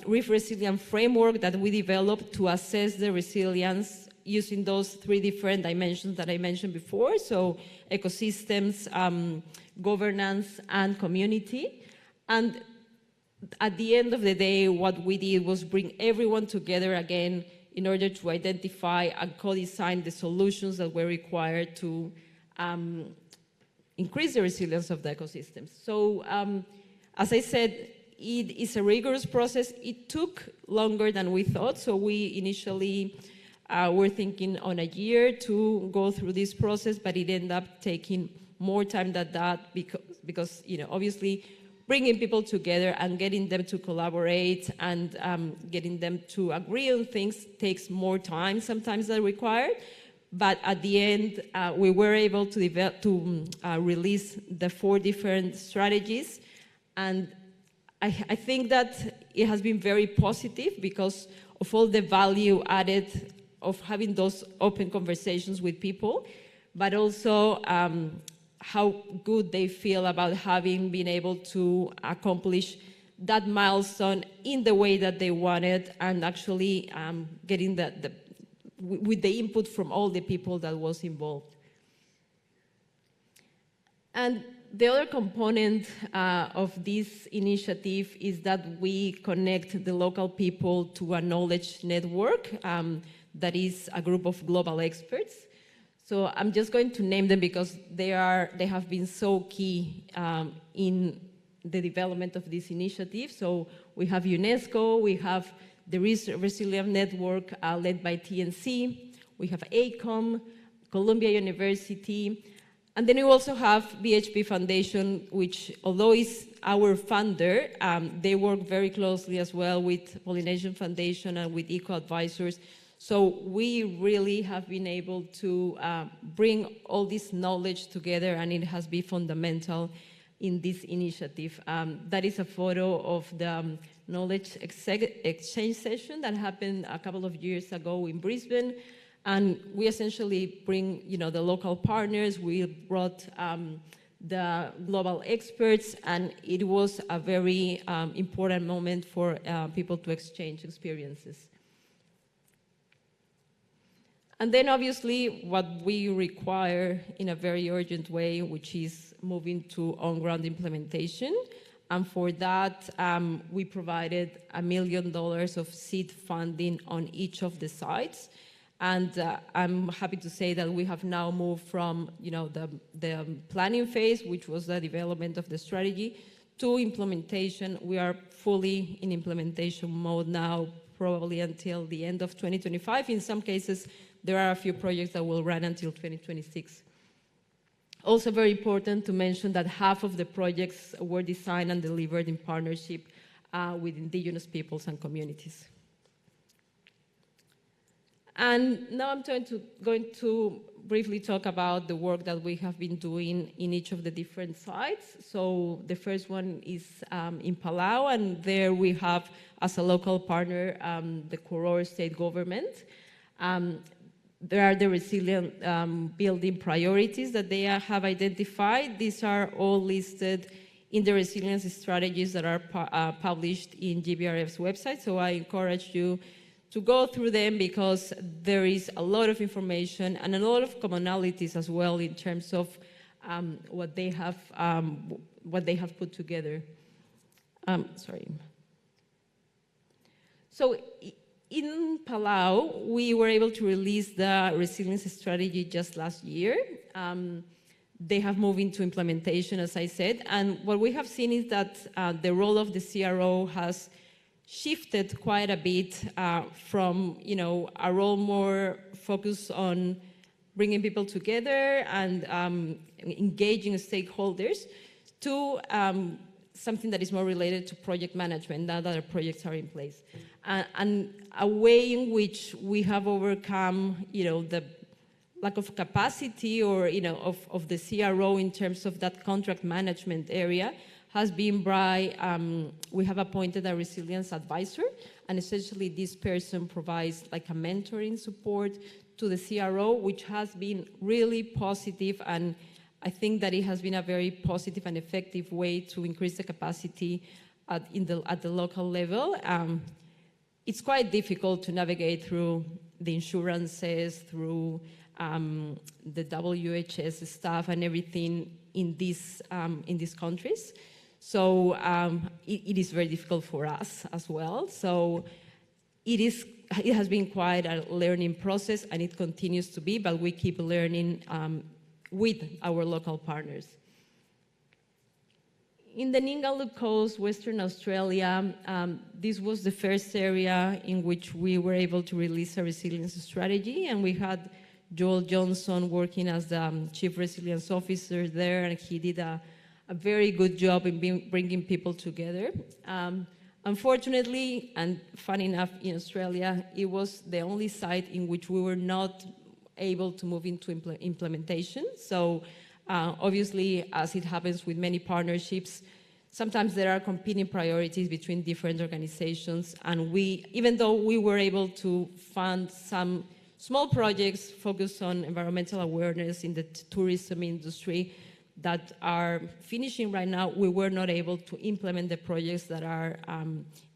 Reef Resilience Framework that we developed to assess the resilience using those 3 different dimensions that I mentioned before, so ecosystems, governance, and community. And at the end of the day, what we did was bring everyone together again in order to identify and co-design the solutions that were required to increase the resilience of the ecosystems. So as I said, it is a rigorous process. It took longer than we thought. So we initially were thinking on a year to go through this process, but it ended up taking more time than that because obviously bringing people together and getting them to collaborate and getting them to agree on things takes more time sometimes than required. But at the end, we were able to release the 4 different strategies. And I think that it has been very positive because of all the value added of having those open conversations with people, but also how good they feel about having been able to accomplish that milestone in the way that they wanted and actually getting with the input from all the people that was involved. And the other component of this initiative is that we connect the local people to a knowledge network that is a group of global experts. So I'm just going to name them because they have been so key in the development of this initiative. So we have UNESCO, we have the Resilient Network led by TNC, we have ACOM, Columbia University, and then we also have BHP Foundation, which, although is our funder, they work very closely as well with Polynesian Foundation and with Eco Advisors. So we really have been able to bring all this knowledge together, and it has been fundamental in this initiative. That is a photo of the knowledge exchange session that happened a couple of years ago in Brisbane. And we essentially bring, the local partners. We brought the global experts, and it was a very important moment for people to exchange experiences. And then obviously what we require in a very urgent way, which is moving to on-ground implementation. And for that, we provided $1 million of seed funding on each of the sites. And I'm happy to say that we have now moved from the planning phase, which was the development of the strategy, to implementation. We are fully in implementation mode now, probably until the end of 2025. In some cases, there are a few projects that will run until 2026. Also very important to mention that half of the projects were designed and delivered in partnership with Indigenous peoples and communities. And now I'm going to briefly talk about the work that we have been doing in each of the different sites. So the first one is in Palau, and there we have, as a local partner, the Cros state government. There are the resilient building priorities that they have identified. These are all listed in the resilience strategies that are published in GBRF's website. So I encourage you to go through them, because there is a lot of information and a lot of commonalities as well in terms of what they have put together. So in Palau, we were able to release the resilience strategy just last year. They have moved into implementation, as I said, and what we have seen is that the role of the CRO has shifted quite a bit from a role more focused on bringing people together and engaging stakeholders to something that is more related to project management, now that our projects are in place. And a way in which we have overcome the lack of capacity or of the CRO in terms of that contract management area has been by, we have appointed a resilience advisor, and essentially this person provides like a mentoring support to the CRO, which has been really positive, and I think that it has been a very positive and effective way to increase the capacity at the local level. It's quite difficult to navigate through the insurances, through the WHS staff and everything in these countries. So it is very difficult for us as well. So it has been quite a learning process, and it continues to be, but we keep learning with our local partners. In the Ningaloo Coast, Western Australia, this was the first area in which we were able to release a resilience strategy, and we had Joel Johnson working as the Chief Resilience Officer there, and he did a very good job in bringing people together. Unfortunately, and funny enough, in Australia, it was the only site in which we were not able to move into implementation. So obviously, as it happens with many partnerships, sometimes there are competing priorities between different organizations, and even though we were able to fund some small projects focused on environmental awareness in the tourism industry that are finishing right now, we were not able to implement the projects that are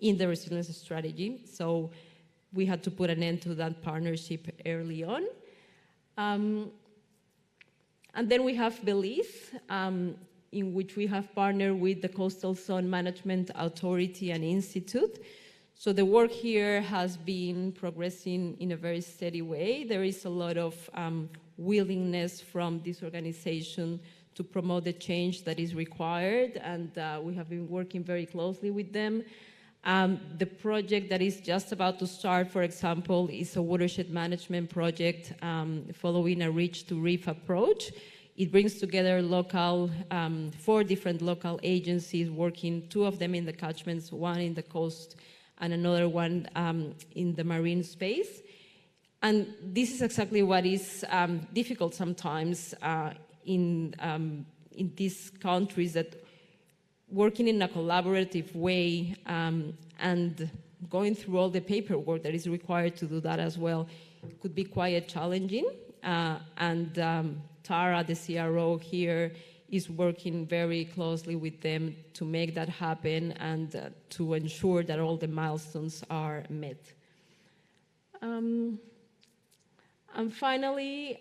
in the resilience strategy. So we had to put an end to that partnership early on. And then we have Belize, in which we have partnered with the Coastal Zone Management Authority and Institute. So the work here has been progressing in a very steady way. There is a lot of willingness from this organization to promote the change that is required, and we have been working very closely with them. The project that is just about to start, for example, is a watershed management project following a reach to reef approach. It brings together 4 different local agencies working, 2 of them in the catchments, 1 in the coast and another one in the marine space. And this is exactly what is difficult sometimes in these countries, that working in a collaborative way and going through all the paperwork that is required to do that as well could be quite challenging. And Tara, the CRO here, is working very closely with them to make that happen and to ensure that all the milestones are met. And finally,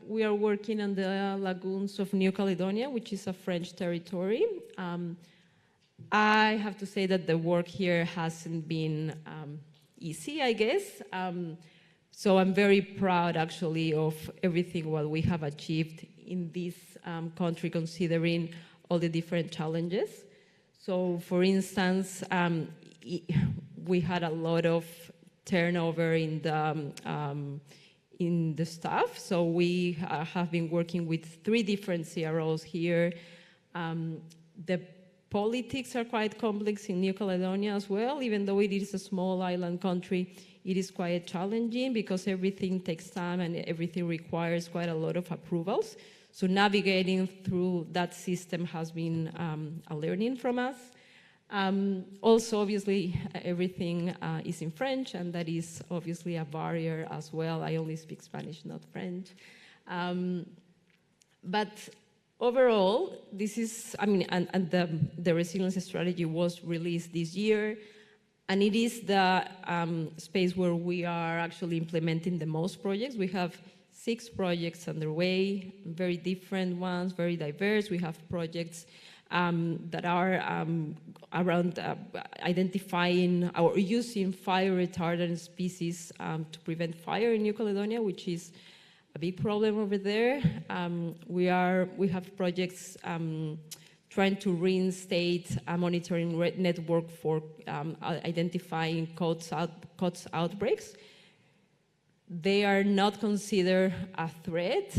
we are working on the lagoons of New Caledonia, which is a French territory. I have to say that the work here hasn't been easy, I guess. So I'm very proud, actually, of everything what we have achieved in this country, considering all the different challenges. So, for instance, we had a lot of turnover in the staff. So we have been working with 3 different CROs here. The politics are quite complex in New Caledonia as well. Even though it is a small island country, it is quite challenging because everything takes time and everything requires quite a lot of approvals. So navigating through that system has been a learning from us. Also, obviously, everything is in French, and that is obviously a barrier as well. I only speak Spanish, not French. But overall, this is, and the resilience strategy was released this year, and it is the space where we are actually implementing the most projects. We have 6 projects underway, very different ones, very diverse. We have projects that are around identifying or using fire retardant species to prevent fire in New Caledonia, which is a big problem over there. We have projects trying to reinstate a monitoring network for identifying COTS outbreaks. They are not considered a threat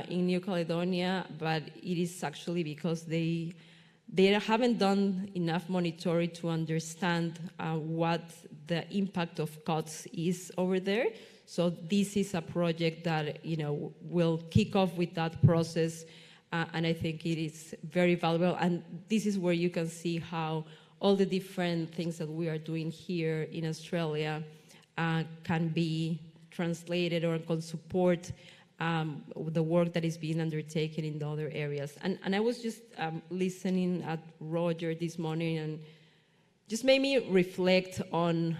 in New Caledonia, but it is actually because they haven't done enough monitoring to understand what the impact of COTS is over there. So this is a project that will kick off with that process, and I think it is very valuable. And this is where you can see how all the different things that we are doing here in Australia can be translated or can support the work that is being undertaken in the other areas. And I was just listening at Roger this morning, and just made me reflect on,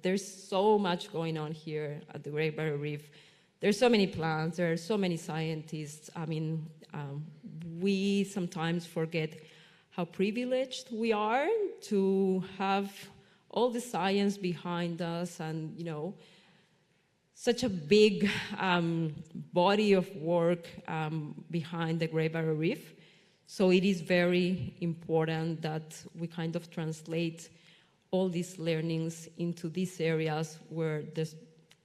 there's so much going on here at the Great Barrier Reef. There's so many plans, there are so many scientists. We sometimes forget how privileged we are to have all the science behind us and, such a big body of work behind the Great Barrier Reef. So it is very important that we kind of translate all these learnings into these areas where the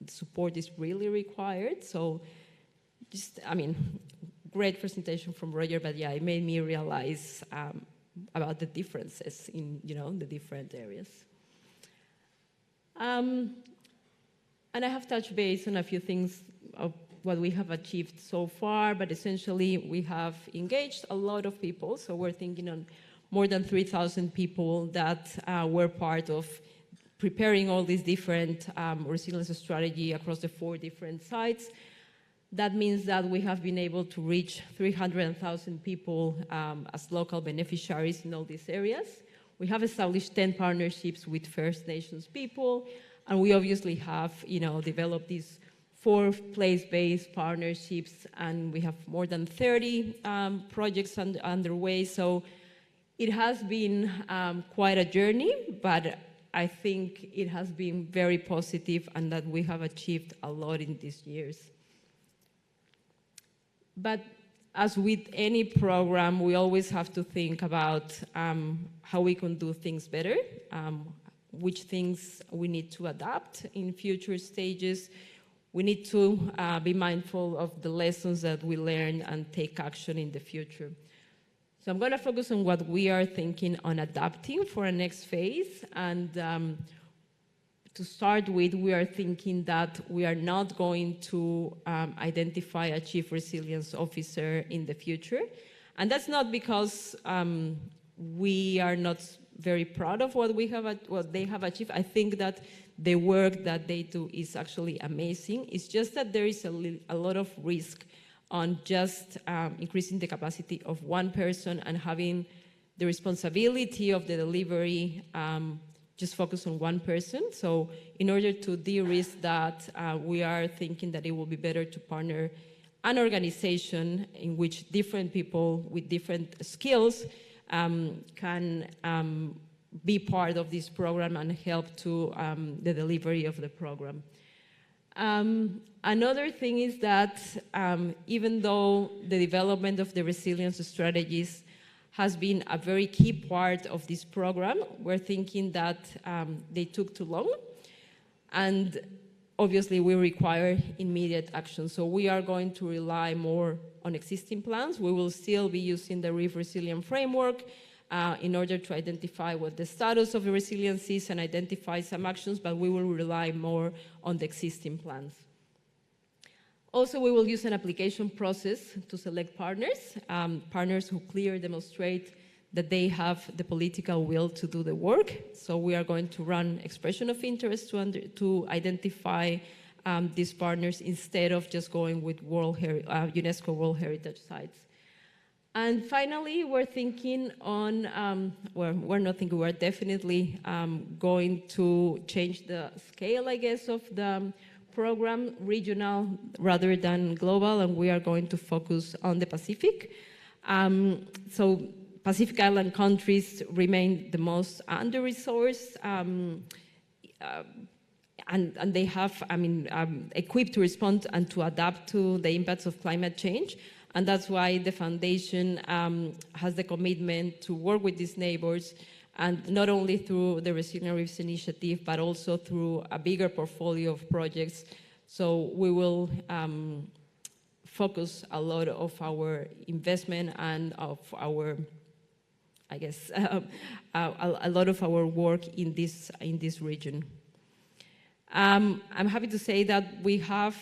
support is really required. So just, great presentation from Roger, but yeah, it made me realize about the differences in, the different areas. And I have touched base on a few things of what we have achieved so far, but essentially we have engaged a lot of people. So we're thinking on more than 3,000 people that were part of preparing all these different resilience strategy across the 4 different sites. That means that we have been able to reach 300,000 people as local beneficiaries in all these areas. We have established 10 partnerships with First Nations people, and we obviously have, developed these 4 place-based partnerships, and we have more than 30 projects underway. So it has been quite a journey, but I think it has been very positive and that we have achieved a lot in these years. But as with any program, we always have to think about how we can do things better, which things we need to adapt in future stages. We need to be mindful of the lessons that we learn and take action in the future. So I'm going to focus on what we are thinking on adapting for our next phase. And to start with, we are thinking that we are not going to identify a chief resilience officer in the future. And that's not because we are not very proud of what they have achieved. I think that the work that they do is actually amazing. It's just that there is a lot of risk on just increasing the capacity of one person and having the responsibility of the delivery just focus on one person. So in order to de-risk that, we are thinking that it will be better to partner an organization in which different people with different skills can be part of this program and help to the delivery of the program. Another thing is that even though the development of the resilience strategies has been a very key part of this program, we're thinking that they took too long, and obviously we require immediate action. So we are going to rely more on existing plans. We will still be using the Reef Resilient Framework in order to identify what the status of the resilience is and identify some actions, but we will rely more on the existing plans. Also, we will use an application process to select partners, partners who clearly demonstrate that they have the political will to do the work. So we are going to run expression of interest to identify these partners instead of just going with UNESCO World Heritage Sites. And finally, we're thinking on, we're not thinking, we're definitely going to change the scale, I guess, of the program, regional rather than global, and we are going to focus on the Pacific. So Pacific Island countries remain the most under-resourced, and they have, equipped to respond and to adapt to the impacts of climate change. And that's why the foundation has the commitment to work with these neighbors, and not only through the Resilient Reefs Initiative, but also through a bigger portfolio of projects. So we will focus a lot of our investment and of our, I guess, a lot of our work in this region. I'm happy to say that we have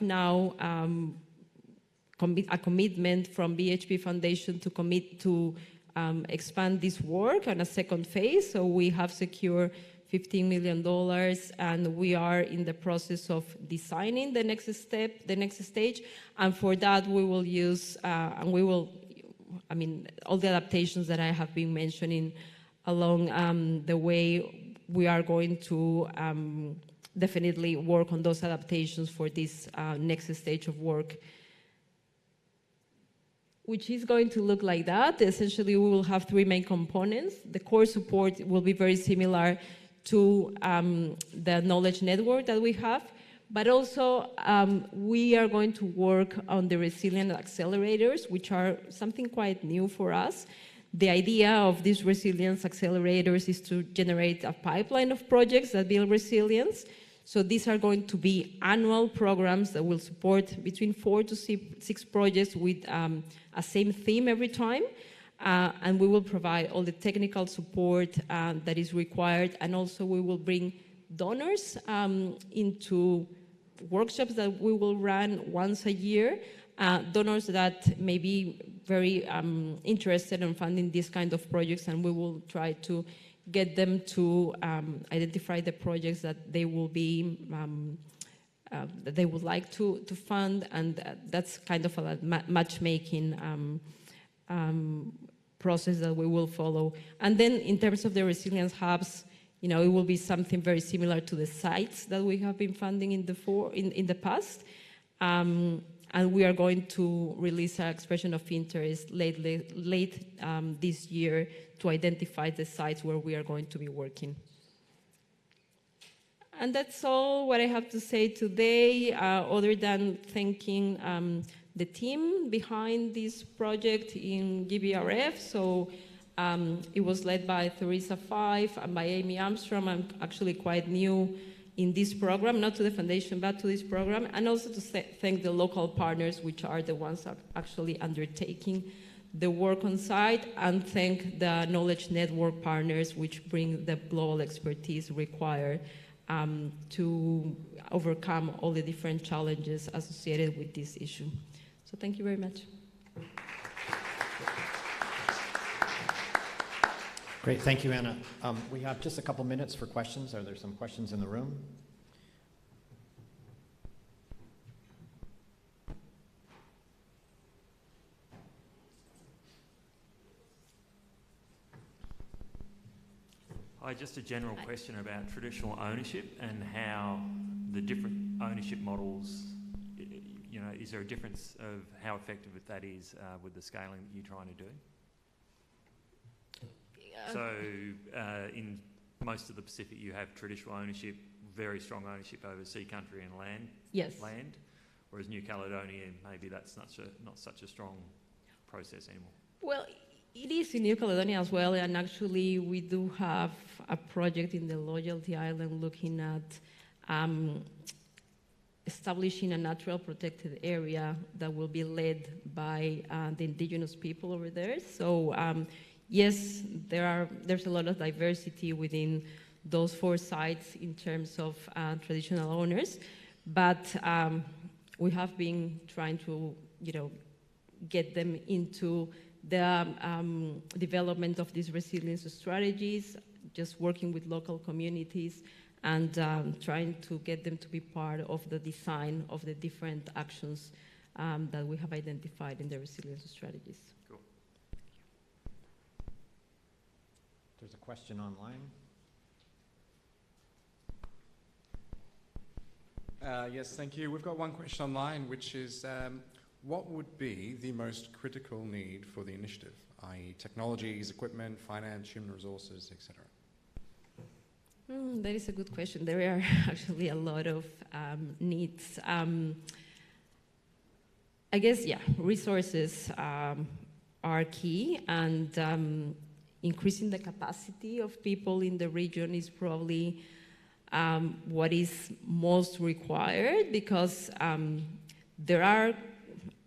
now a commitment from BHP Foundation to commit to expand this work on a second phase. So we have secured $15 million, and we are in the process of designing the next step, the next stage. And for that, we will use, and we will, all the adaptations that I have been mentioning along the way, we are going to definitely work on those adaptations for this next stage of work, which is going to look like that. Essentially, we will have three main components. The core support will be very similar to the knowledge network that we have, but also we are going to work on the resilient accelerators, which are something quite new for us. The idea of these resilience accelerators is to generate a pipeline of projects that build resilience. So these are going to be annual programs that will support between 4 to 6 projects with a same theme every time. And we will provide all the technical support that is required. And also we will bring donors into workshops that we will run once a year. Donors that may be very interested in funding these kind of projects, and we will try to get them to identify the projects that they will be that they would like to fund, and that's kind of a matchmaking process that we will follow. And then in terms of the resilience hubs, it will be something very similar to the sites that we have been funding in the past. And we are going to release our expression of interest late this year to identify the sites where we are going to be working. And that's all what I have to say today, other than thanking the team behind this project in GBRF. So it was led by Theresa Fife and by Amy Armstrong. I'm actually quite new in this program, not to the foundation, but to this program, and also to thank the local partners, which are the ones that are actually undertaking the work on site, and thank the knowledge network partners, which bring the global expertise required to overcome all the different challenges associated with this issue. So thank you very much. Great, thank you, Anna. We have just a couple minutes for questions. Are there some questions in the room? Just a general question about traditional ownership and how the different ownership models, you know, is there a difference of how effective that is with the scaling that you're trying to do? So in most of the Pacific you have traditional ownership, very strong ownership over sea country and land. Yes. Land, whereas New Caledonia, maybe that's not such a strong process anymore. Well, it is in New Caledonia as well, and actually we do have a project in the Loyalty Island looking at establishing a natural protected area that will be led by the Indigenous people over there. So yes, there's a lot of diversity within those 4 sites in terms of traditional owners, but we have been trying to, you know, get them into the development of these resilience strategies, just working with local communities and trying to get them to be part of the design of the different actions that we have identified in the resilience strategies. Cool. There's a question online. Yes, thank you. We've got one question online, which is what would be the most critical need for the initiative, i.e. technologies, equipment, finance, human resources, etc.? That is a good question. There are actually a lot of needs. I guess, yeah, resources are key, and increasing the capacity of people in the region is probably what is most required, because there are,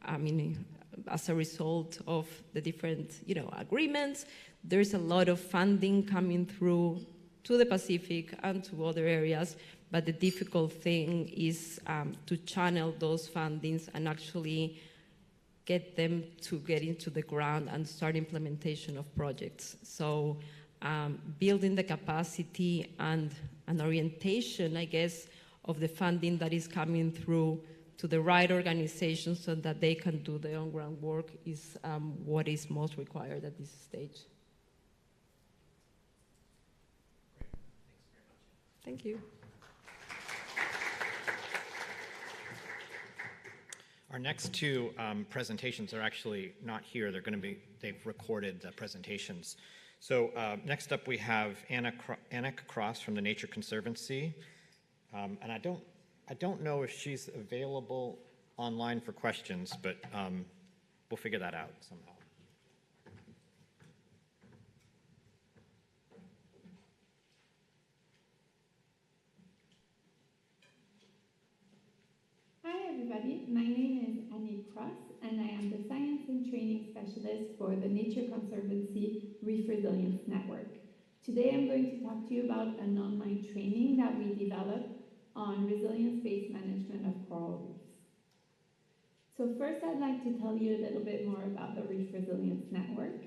I mean, as a result of the different, you know, agreements, there's a lot of funding coming through to the Pacific and to other areas, but the difficult thing is to channel those fundings and actually get them to get into the ground and start implementation of projects. So building the capacity and an orientation, I guess, of the funding that is coming through to the right organizations so that they can do their own ground work is what is most required at this stage. Thank you. Our next 2 presentations are actually not here. They've recorded the presentations. So next up we have Annick Cros from the Nature Conservancy. And I don't know if she's available online for questions, but we'll figure that out somehow. Hi everybody, my name is Annick Cros and I am the Science and Training Specialist for the Nature Conservancy Reef Resilience Network. Today I'm going to talk to you about an online training that we developed on resilience-based management of coral reefs. So first I'd like to tell you a little bit more about the Reef Resilience Network.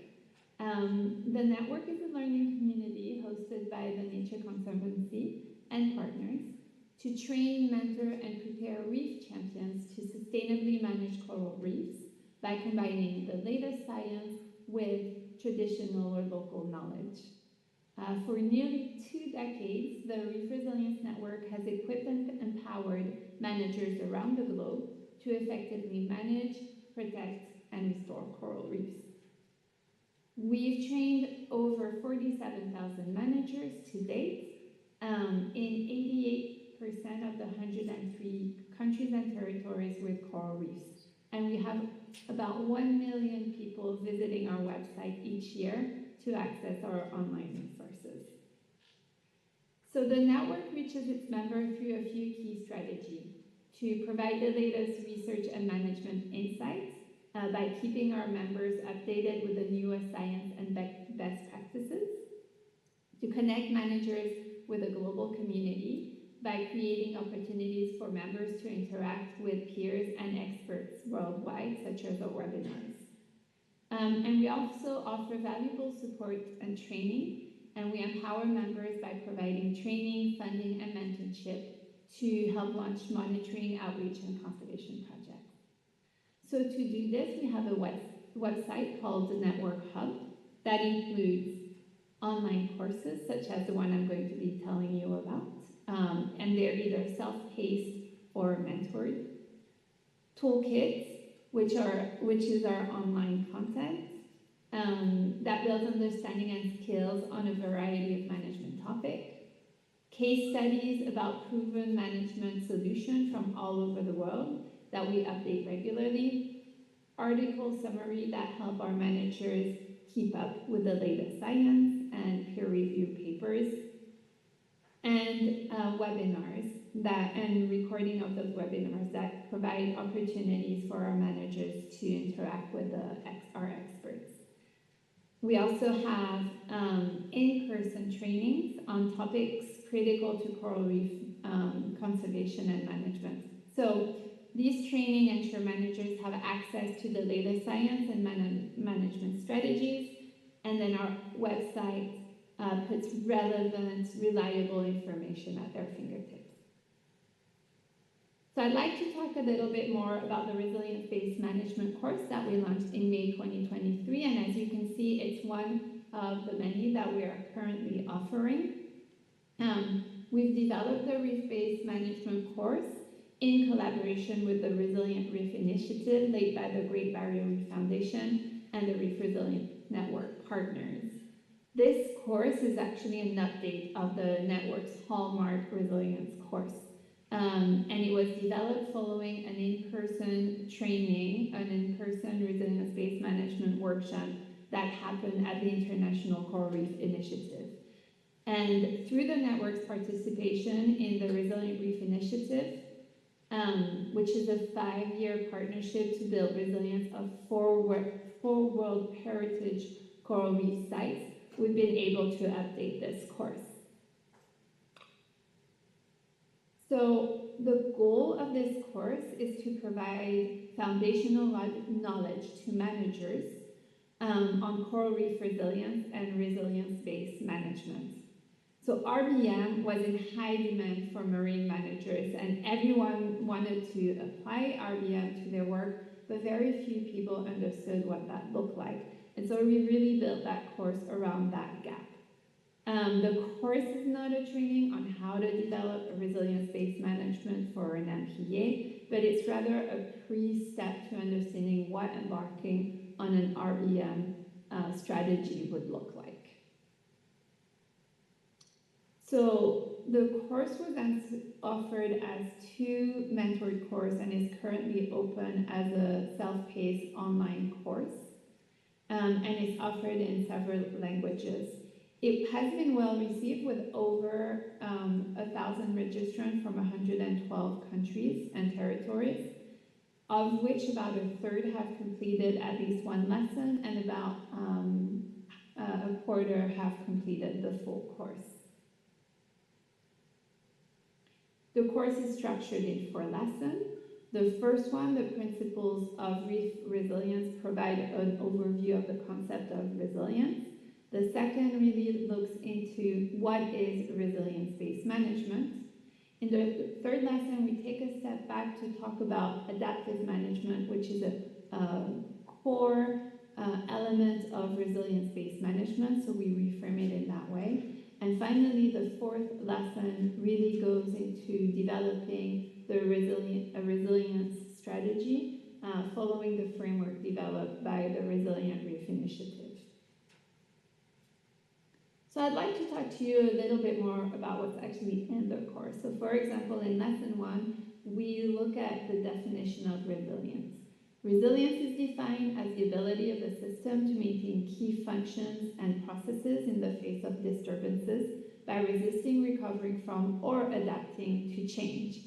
The network is a learning community hosted by the Nature Conservancy and partners to train, mentor, and prepare reef champions to sustainably manage coral reefs by combining the latest science with traditional or local knowledge. For nearly 2 decades, the Reef Resilience Network has equipped and empowered managers around the globe to effectively manage, protect, and restore coral reefs. We've trained over 47,000 managers to date in 88% of the 103 countries and territories with coral reefs. And we have about 1 million people visiting our website each year to access our online resources. So the network reaches its members through a few key strategies: to provide the latest research and management insights by keeping our members updated with the newest science and best practices, to connect managers with a global community by creating opportunities for members to interact with peers and experts worldwide, such as our webinars. And we also offer valuable support and training, and we empower members by providing training, funding, and mentorship to help launch monitoring, outreach, and conservation projects. So to do this, we have a website called the Network Hub that includes online courses, such as the one I'm going to be telling you about, and they're either self-paced or mentored. Toolkits, which is our online content that builds understanding and skills on a variety of management topics. Case studies about proven management solutions from all over the world that we update regularly. Article summary that help our managers keep up with the latest science and peer-reviewed papers. And webinars and recording of those webinars that provide opportunities for our managers to interact with our experts. We also have in-person trainings on topics critical to coral reef conservation and management. So these training ensure managers have access to the latest science and management strategies, and then our website puts relevant, reliable information at their fingertips. So I'd like to talk a little bit more about the resilience-based management course that we launched in May 2023, and as you can see, it's one of the many that we are currently offering. We've developed the reef-based management course in collaboration with the Resilient Reef Initiative led by the Great Barrier Reef Foundation and the Reef Resilience Network partners. This course is actually an update of the network's hallmark resilience course. And it was developed following an in-person training, an in-person resilience-based management workshop that happened at the International Coral Reef Initiative. And through the network's participation in the Resilient Reef Initiative, which is a 5-year partnership to build resilience of 4 World Heritage Coral Reef sites, we've been able to update this course. So the goal of this course is to provide foundational knowledge to managers on coral reef resilience and resilience-based management. So RBM was in high demand for marine managers, and everyone wanted to apply RBM to their work, but very few people understood what that looked like. And so we really built that course around that gap. The course is not a training on how to develop a resilience-based management for an MPA, but it's rather a pre-step to understanding what embarking on an RBM strategy would look like. So the course was then offered as 2 mentored courses and is currently open as a self-paced online course, and it's offered in several languages. It has been well received with over 1,000 registrants from 112 countries and territories, of which about a third have completed at least 1 lesson and about a quarter have completed the full course. The course is structured in 4 lessons. The first one, the principles of reef resilience, provide an overview of the concept of resilience. The second really looks into what is resilience-based management. In the third lesson, we take a step back to talk about adaptive management, which is a core element of resilience-based management, so we reframe it in that way. And finally, the 4th lesson really goes into developing a resilience strategy following the framework developed by the Resilient Reef Initiative. So I'd like to talk to you a little bit more about what's actually in the course. So for example, in lesson 1, we look at the definition of resilience. Resilience is defined as the ability of a system to maintain key functions and processes in the face of disturbances by resisting, recovering from, or adapting to change.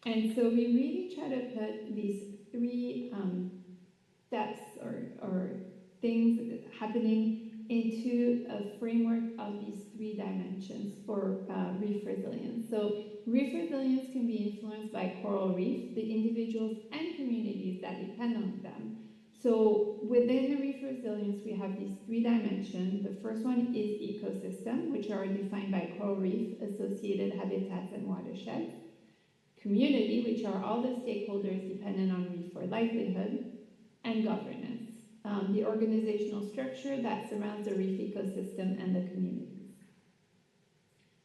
And so we really try to put these 3 steps or things happening into a framework of these 3 dimensions for reef resilience. So reef resilience can be influenced by coral reefs, the individuals and communities that depend on them. So within the reef resilience, we have these 3 dimensions. The first one is ecosystem, which are defined by coral reef, associated habitats and watersheds. Community, which are all the stakeholders dependent on reef for livelihood. And governance, the organizational structure that surrounds the reef ecosystem and the communities.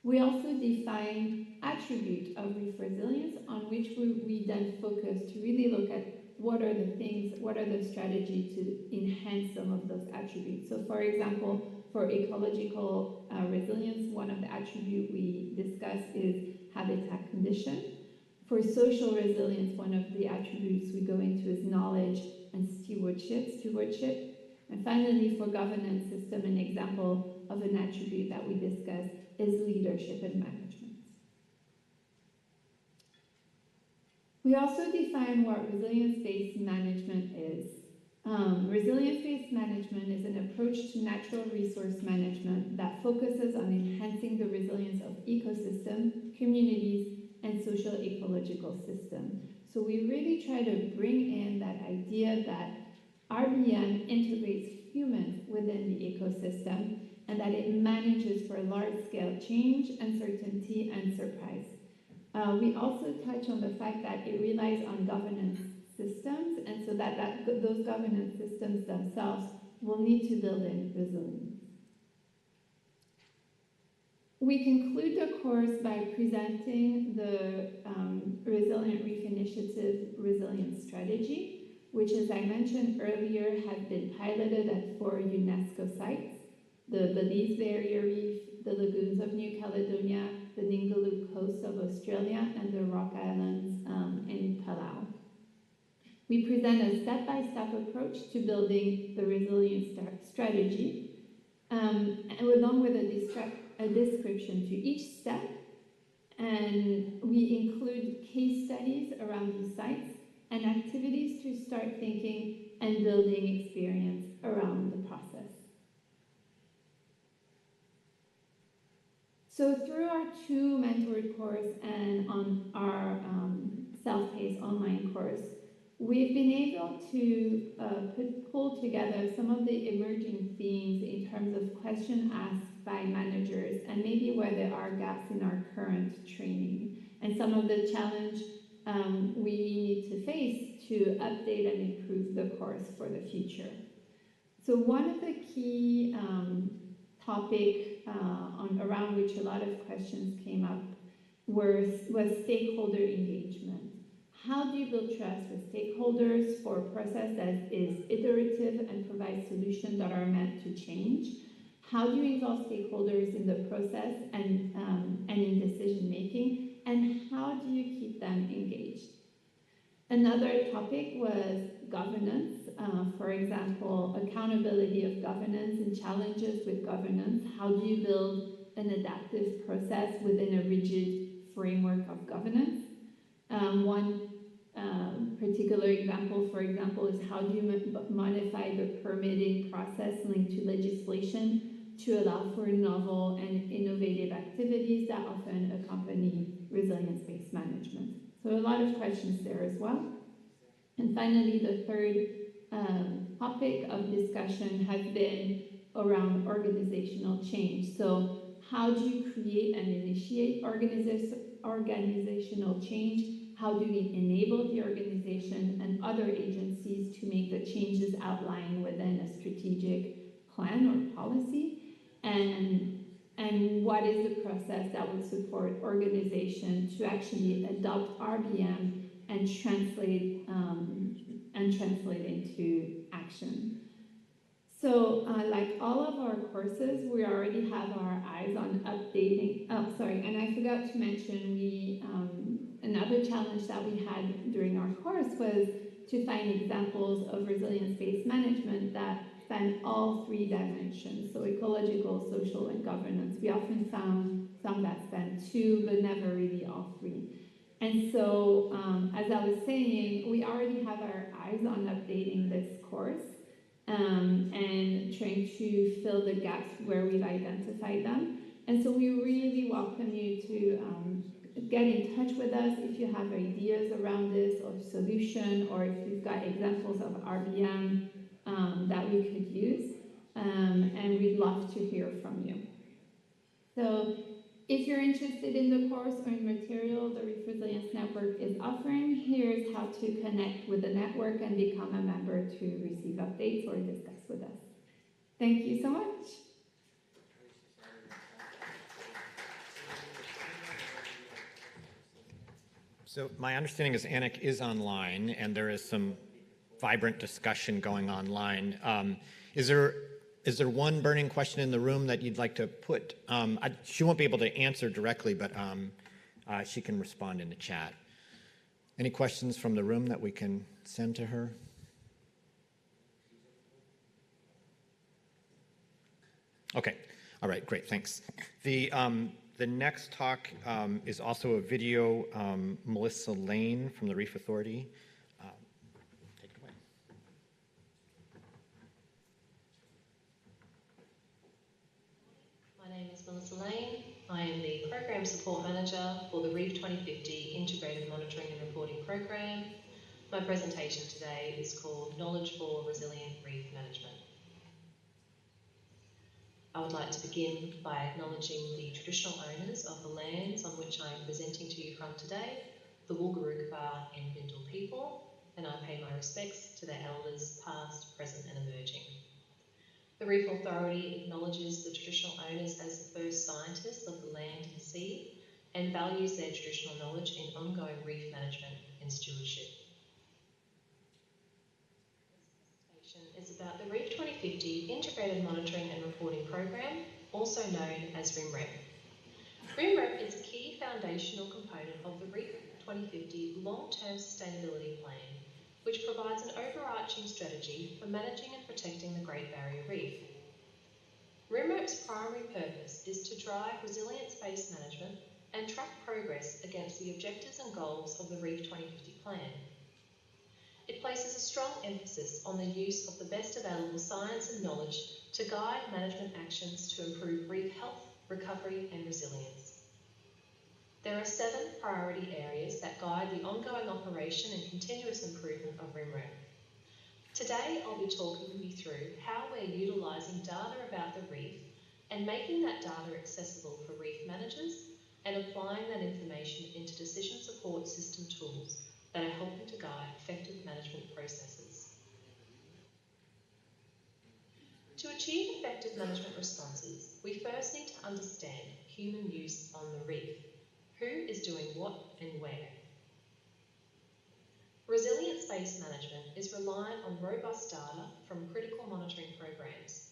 We also define attribute of reef resilience on which we then focus to really look at what are the strategies to enhance some of those attributes. So for example, for ecological resilience, one of the attributes we discuss is habitat condition. For social resilience, one of the attributes we go into is knowledge and stewardship. And finally, for governance system, an example of an attribute that we discuss is leadership and management. We also define what resilience-based management is. Resilience-based management is an approach to natural resource management that focuses on enhancing the resilience of ecosystem, communities, and social ecological system. So we really try to bring in that idea that RBM integrates humans within the ecosystem and that it manages for large-scale change, uncertainty, and surprise. We also touch on the fact that it relies on governance systems, and so that those governance systems themselves will need to build in resilience. We conclude the course by presenting the Resilient Reef Initiative Resilience Strategy, which, as I mentioned earlier, has been piloted at 4 UNESCO sites: the Belize Barrier Reef, the lagoons of New Caledonia, the Ningaloo coast of Australia, and the Rock Islands in Palau. We present a step-by-step approach to building the resilience strategy, along with a description to each step, and we include case studies around these sites and activities to start thinking and building experience around the process. So through our 2 mentored course and on our self-paced online course, we've been able to pull together some of the emerging themes in terms of questions asked by managers and maybe where there are gaps in our current training and some of the challenge we need to face to update and improve the course for the future. So one of the key topic around which a lot of questions came up was stakeholder engagement. How do you build trust with stakeholders for a process that is iterative and provides solutions that are meant to change? How do you involve stakeholders in the process and in decision making? And how do you keep them engaged? Another topic was governance. For example, accountability of governance and challenges with governance. How do you build an adaptive process within a rigid framework of governance? One particular example, for example, is how do you modify the permitting process linked to legislation to allow for novel and innovative activities that often accompany resilience-based management. So a lot of questions there as well. And finally, the third topic of discussion has been around organizational change. So how do you create and initiate organizational change? How do we enable the organization and other agencies to make the changes outlined within a strategic plan or policy? And what is the process that would support organization to actually adopt RBM and translate into action? So like all of our courses, we already have our eyes on updating. Oh, sorry, and I forgot to mention another challenge that we had during our course was to find examples of resilience-based management that span all 3 dimensions, so ecological, social, and governance. We often found some that span 2, but never really all 3. And so, as I was saying, we already have our eyes on updating this course and trying to fill the gaps where we've identified them. And so we really welcome you to get in touch with us if you have ideas around this or solution, or if you've got examples of RBM that we could use, and we'd love to hear from you. So If you're interested in the course or in material the Reef Resilience Network is offering, here's how to connect with the network and become a member to receive updates or discuss with us. Thank you so much. So my understanding is Annick is online and there is some vibrant discussion going online. Is there one burning question in the room that you'd like to put? She won't be able to answer directly, but she can respond in the chat. Any questions from the room that we can send to her? Okay. All right. Great. Thanks. The next talk is also a video. Melissa Lane from the Reef Authority. Take it away. My name is Melissa Lane. I am the Program Support Manager for the Reef 2050 Integrated Monitoring and Reporting Program. My presentation today is called Knowledge for Resilient Reef Management. I would like to begin by acknowledging the traditional owners of the lands on which I am presenting to you from today, the Wulgurukaba and Bindal people, and I pay my respects to their elders past, present and emerging. The Reef Authority acknowledges the traditional owners as the first scientists of the land and sea and values their traditional knowledge in ongoing reef management and stewardship. Is about the Reef 2050 Integrated Monitoring and Reporting Program, also known as RIMREP. RIMREP is a key foundational component of the Reef 2050 Long-Term Sustainability Plan, which provides an overarching strategy for managing and protecting the Great Barrier Reef. RIMREP's primary purpose is to drive resilience-based management and track progress against the objectives and goals of the Reef 2050 plan. It places a strong emphasis on the use of the best available science and knowledge to guide management actions to improve reef health, recovery and resilience. There are 7 priority areas that guide the ongoing operation and continuous improvement of RIMREP. Today I'll be talking you through how we're utilising data about the reef and making that data accessible for reef managers and applying that information into decision support system tools that are helping to guide effective management processes. To achieve effective management responses, we first need to understand human use on the reef. Who is doing what and where? Resilience-based management is reliant on robust data from critical monitoring programs.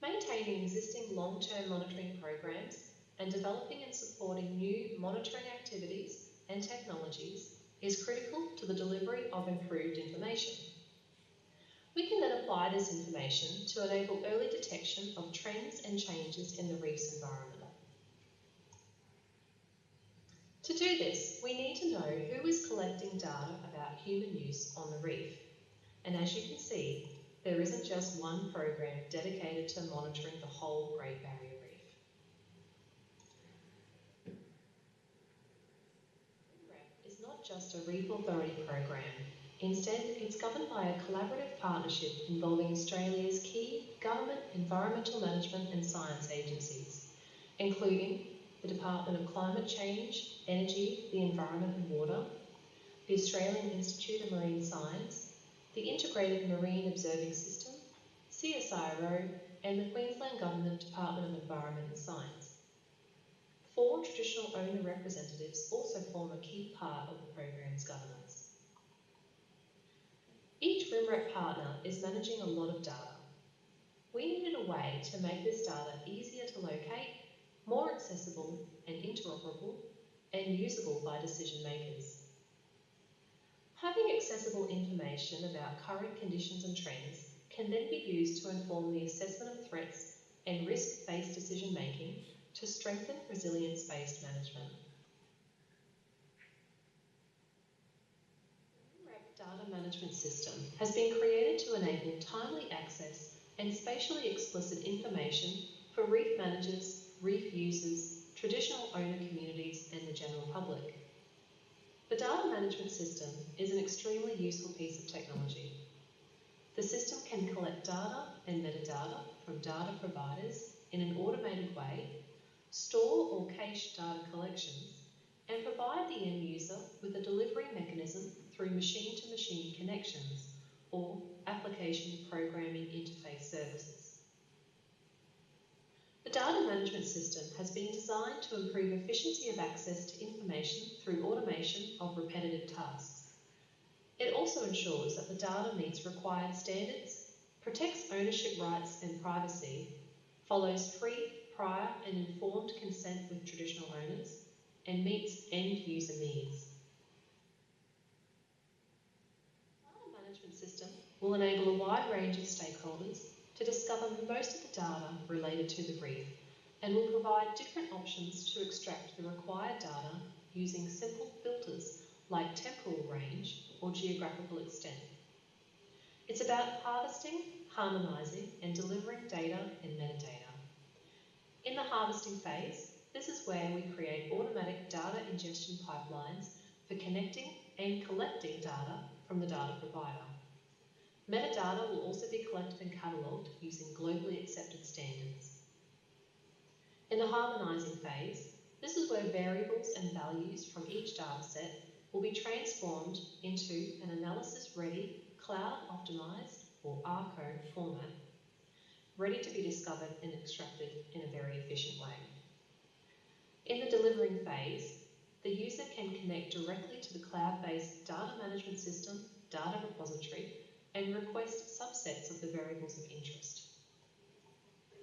Maintaining existing long-term monitoring programs and developing and supporting new monitoring activities and technologies is critical to the delivery of improved information. We can then apply this information to enable early detection of trends and changes in the reef's environment. To do this, we need to know who is collecting data about human use on the reef. And as you can see, there isn't just one program dedicated to monitoring the whole Great Barrier Reef. RIMREP is not just a Reef Authority program. Instead, it's governed by a collaborative partnership involving Australia's key government, environmental management and science agencies, including the Department of Climate Change, Energy, the Environment and Water, the Australian Institute of Marine Science, the Integrated Marine Observing System, CSIRO, and the Queensland Government Department of Environment and Science. 4 traditional owner representatives also form a key part of the program's governance. Each RIMREP partner is managing a lot of data. We needed a way to make this data easier to locate, more accessible and interoperable, and usable by decision makers. Having accessible information about current conditions and trends can then be used to inform the assessment of threats and risk-based decision making to strengthen resilience-based management. The RIMREP data management system has been created to enable timely access and spatially explicit information for reef managers, reef users, traditional owner communities and the general public. The data management system is an extremely useful piece of technology. The system can collect data and metadata from data providers in an automated way, store or cache data collections, and provide the end user with a delivery mechanism through machine-to-machine connections or application programming interface services. The data management system has been designed to improve efficiency of access to information through automation of repetitive tasks. It also ensures that the data meets required standards, protects ownership rights and privacy, follows free, prior and informed consent with traditional owners, and meets end user needs. The data management system will enable a wide range of stakeholders to discover most of the data related to the reef and will provide different options to extract the required data using simple filters like temporal range or geographical extent. It's about harvesting, harmonising and delivering data and metadata. In the harvesting phase, this is where we create automatic data ingestion pipelines for connecting and collecting data from the data provider. Metadata will also be collected and catalogued using globally accepted standards. In the harmonising phase, this is where variables and values from each dataset will be transformed into an analysis-ready, cloud-optimised or ARCO format, ready to be discovered and extracted in a very efficient way. In the delivering phase, the user can connect directly to the cloud-based data management system, data repository, and request subsets of the variables of interest. The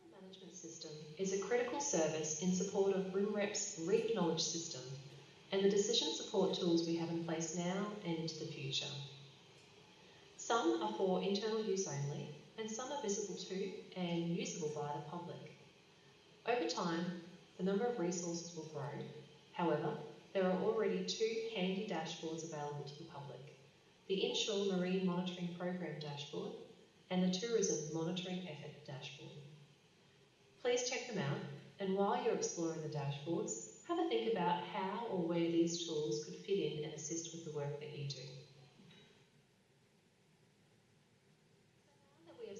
data management system is a critical service in support of RIMREP's Reef Knowledge System and the decision support tools we have in place now and into the future. Some are for internal use only, and some are visible to and usable by the public. Over time, the number of resources will grow. However, there are already 2 handy dashboards available to the public: the Inshore Marine Monitoring Program dashboard and the Tourism Monitoring Effort dashboard. Please check them out, and while you're exploring the dashboards, have a think about how or where these tools could fit in and assist with the work that you do.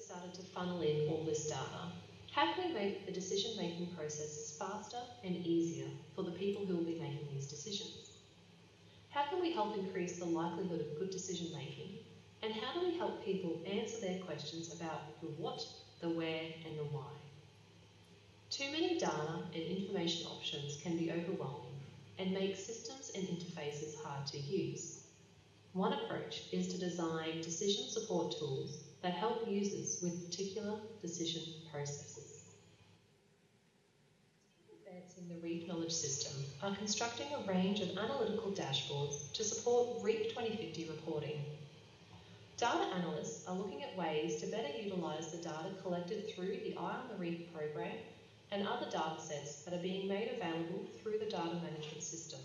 Started to funnel in all this data, how can we make the decision-making processes faster and easier for the people who will be making these decisions? How can we help increase the likelihood of good decision-making? And how do we help people answer their questions about the what, the where, and the why? Too many data and information options can be overwhelming and make systems and interfaces hard to use. One approach is to design decision support tools that help users with particular decision processes. Advancing in the Reef Knowledge System are constructing a range of analytical dashboards to support Reef 2050 reporting. Data analysts are looking at ways to better utilise the data collected through the Eye on the Reef program and other data sets that are being made available through the data management system.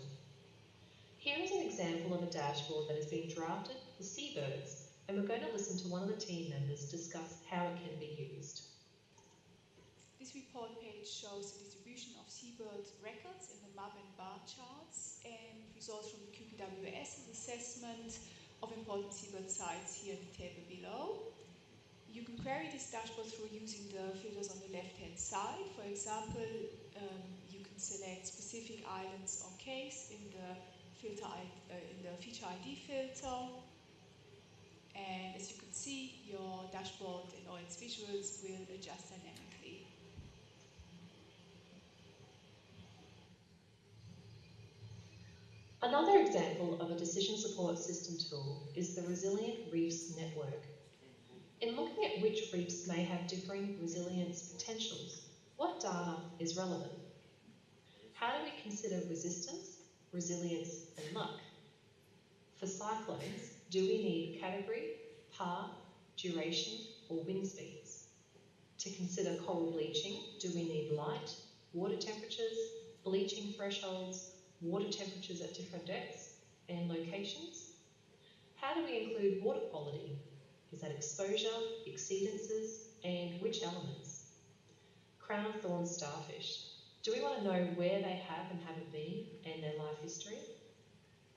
Here is an example of a dashboard that has been drafted for seabirds, and we're going to listen to one of the team members discuss how it can be used. This report page shows the distribution of seabird records in the map and bar charts and results from the QPWS's assessment of important seabird sites here in the table below. You can query this dashboard through using the filters on the left-hand side. For example, you can select specific islands or cays in the feature ID filter. And as you can see, your dashboard and all its visuals will adjust dynamically. Another example of a decision support system tool is the Resilient Reefs Network. In looking at which reefs may have differing resilience potentials, what data is relevant? How do we consider resistance, resilience, and luck? For cyclones, do we need category, par, duration, or wind speeds? To consider coral bleaching, do we need light, water temperatures, bleaching thresholds, water temperatures at different depths, and locations? How do we include water quality? Is that exposure, exceedances, and which elements? Crown-of-Thorns Starfish. Do we want to know where they have and haven't been and their life history?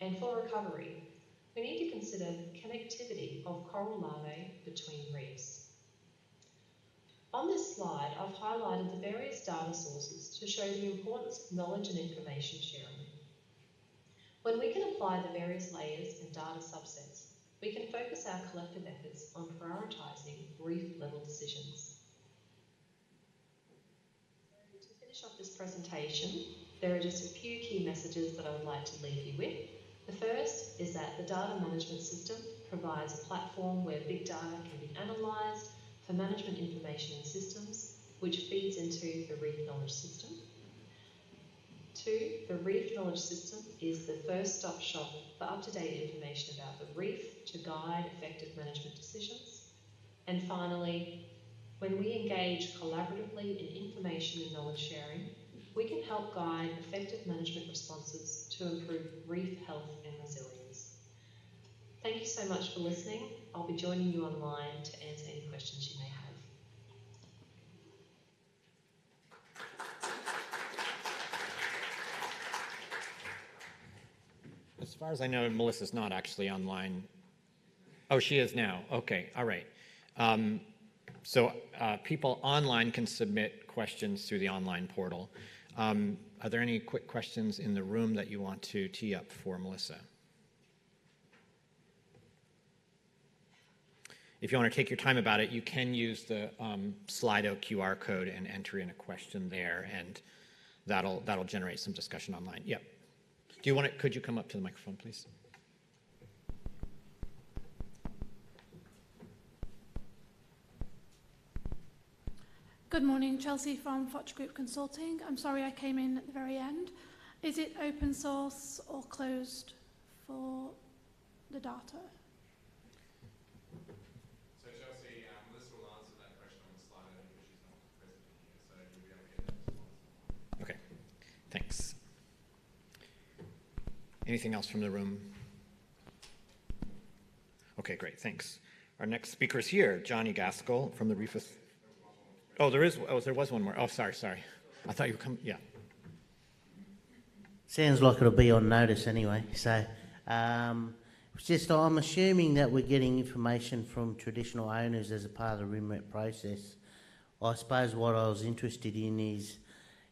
And for recovery, we need to consider connectivity of coral larvae between reefs. On this slide, I've highlighted the various data sources to show the importance of knowledge and information sharing. When we can apply the various layers and data subsets, we can focus our collective efforts on prioritising reef-level decisions. To finish off this presentation, there are just a few key messages that I would like to leave you with. The first is that the data management system provides a platform where big data can be analysed for management information and systems, which feeds into the Reef Knowledge System. 2, the Reef Knowledge System is the first stop shop for up-to-date information about the reef to guide effective management decisions. And finally, when we engage collaboratively in information and knowledge sharing, we can help guide effective management responses to improve reef health and resilience. Thank you so much for listening. I'll be joining you online to answer any questions you may have. As far as I know, Melissa's not actually online. Oh, she is now. Okay, all right. So people online can submit questions through the online portal. Are there any quick questions in the room that you want to tee up for Melissa? If you want to take your time about it, you can use the Slido QR code and enter in a question there, and that'll generate some discussion online. Yep. Do you want to, could you come up to the microphone, please? Good morning, Chelsea from Foch Group Consulting. I'm sorry I came in at the very end. Is it open source or closed for the data? So Chelsea, Melissa will answer that question on the slide because she's not present here, so you'll be able to get that response. Okay, thanks. Anything else from the room? Okay, great, thanks. Our next speaker is here, Johnny Gaskell from the Reef Authority. Oh, there was one more. Oh, sorry. I thought you were coming, yeah. Sounds like it'll be on notice anyway. So, it's just I'm assuming that we're getting information from traditional owners as a part of the RIMREP process. I suppose what I was interested in is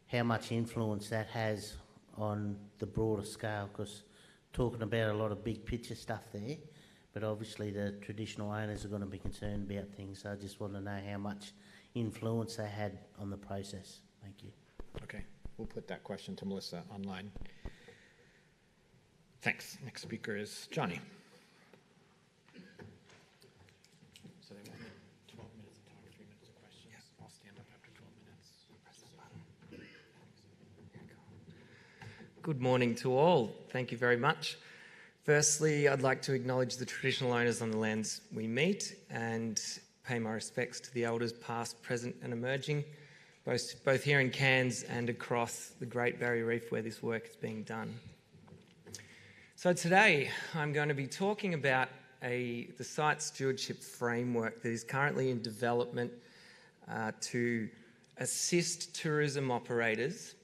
how much influence that has on the broader scale, because talking about a lot of big picture stuff there, but obviously the traditional owners are going to be concerned about things. So I just want to know how much influence they had on the process. Thank you. Okay, we'll put that question to Melissa online. Thanks. Next speaker is Johnny. So they want 12 minutes of talk, 3 minutes of questions. Yes. I'll stand up after 12 minutes. Press this button. Good morning to all. Thank you very much. Firstly, I'd like to acknowledge the traditional owners on the lands we meet and pay my respects to the elders past, present and emerging, both here in Cairns and across the Great Barrier Reef where this work is being done. So today I'm going to be talking about the site stewardship framework that is currently in development to assist tourism operators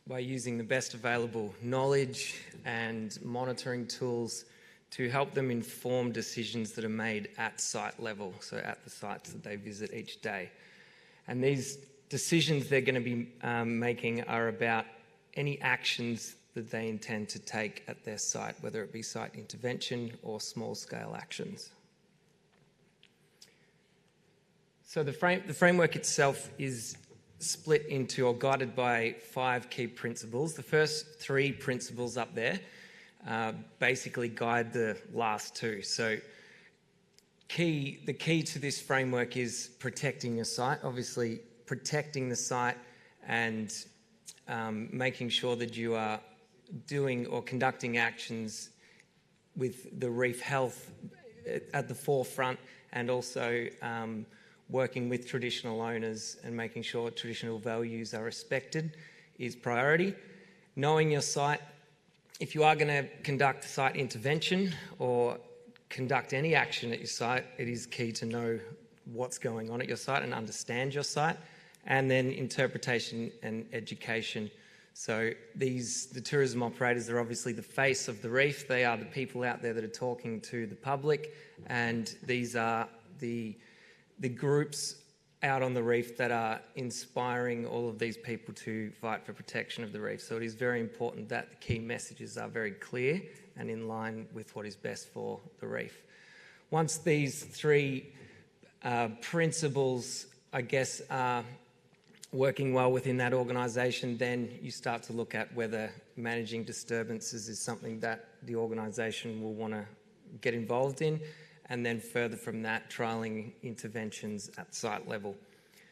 by using the best available knowledge and monitoring tools to help them inform decisions that are made at site level, so at the sites that they visit each day. And these decisions they're going to be making are about any actions that they intend to take at their site, whether it be site intervention or small-scale actions. So the framework itself is split into or guided by 5 key principles. The first 3 principles up there basically guide the last 2. So the key to this framework is protecting your site, obviously protecting the site and making sure that you are doing or conducting actions with the reef health at the forefront, and also working with traditional owners and making sure traditional values are respected is priority. Knowing your site. If you are going to conduct site intervention or conduct any action at your site, it is key to know what's going on at your site and understand your site. And then interpretation and education. So the tourism operators are obviously the face of the reef. They are the people out there that are talking to the public, and these are the groups out on the reef that are inspiring all of these people to fight for protection of the reef. So it is very important that the key messages are very clear and in line with what is best for the reef. Once these three principles, I guess, are working well within that organisation, then you start to look at whether managing disturbances is something that the organisation will want to get involved in, and then further from that, trialling interventions at site level.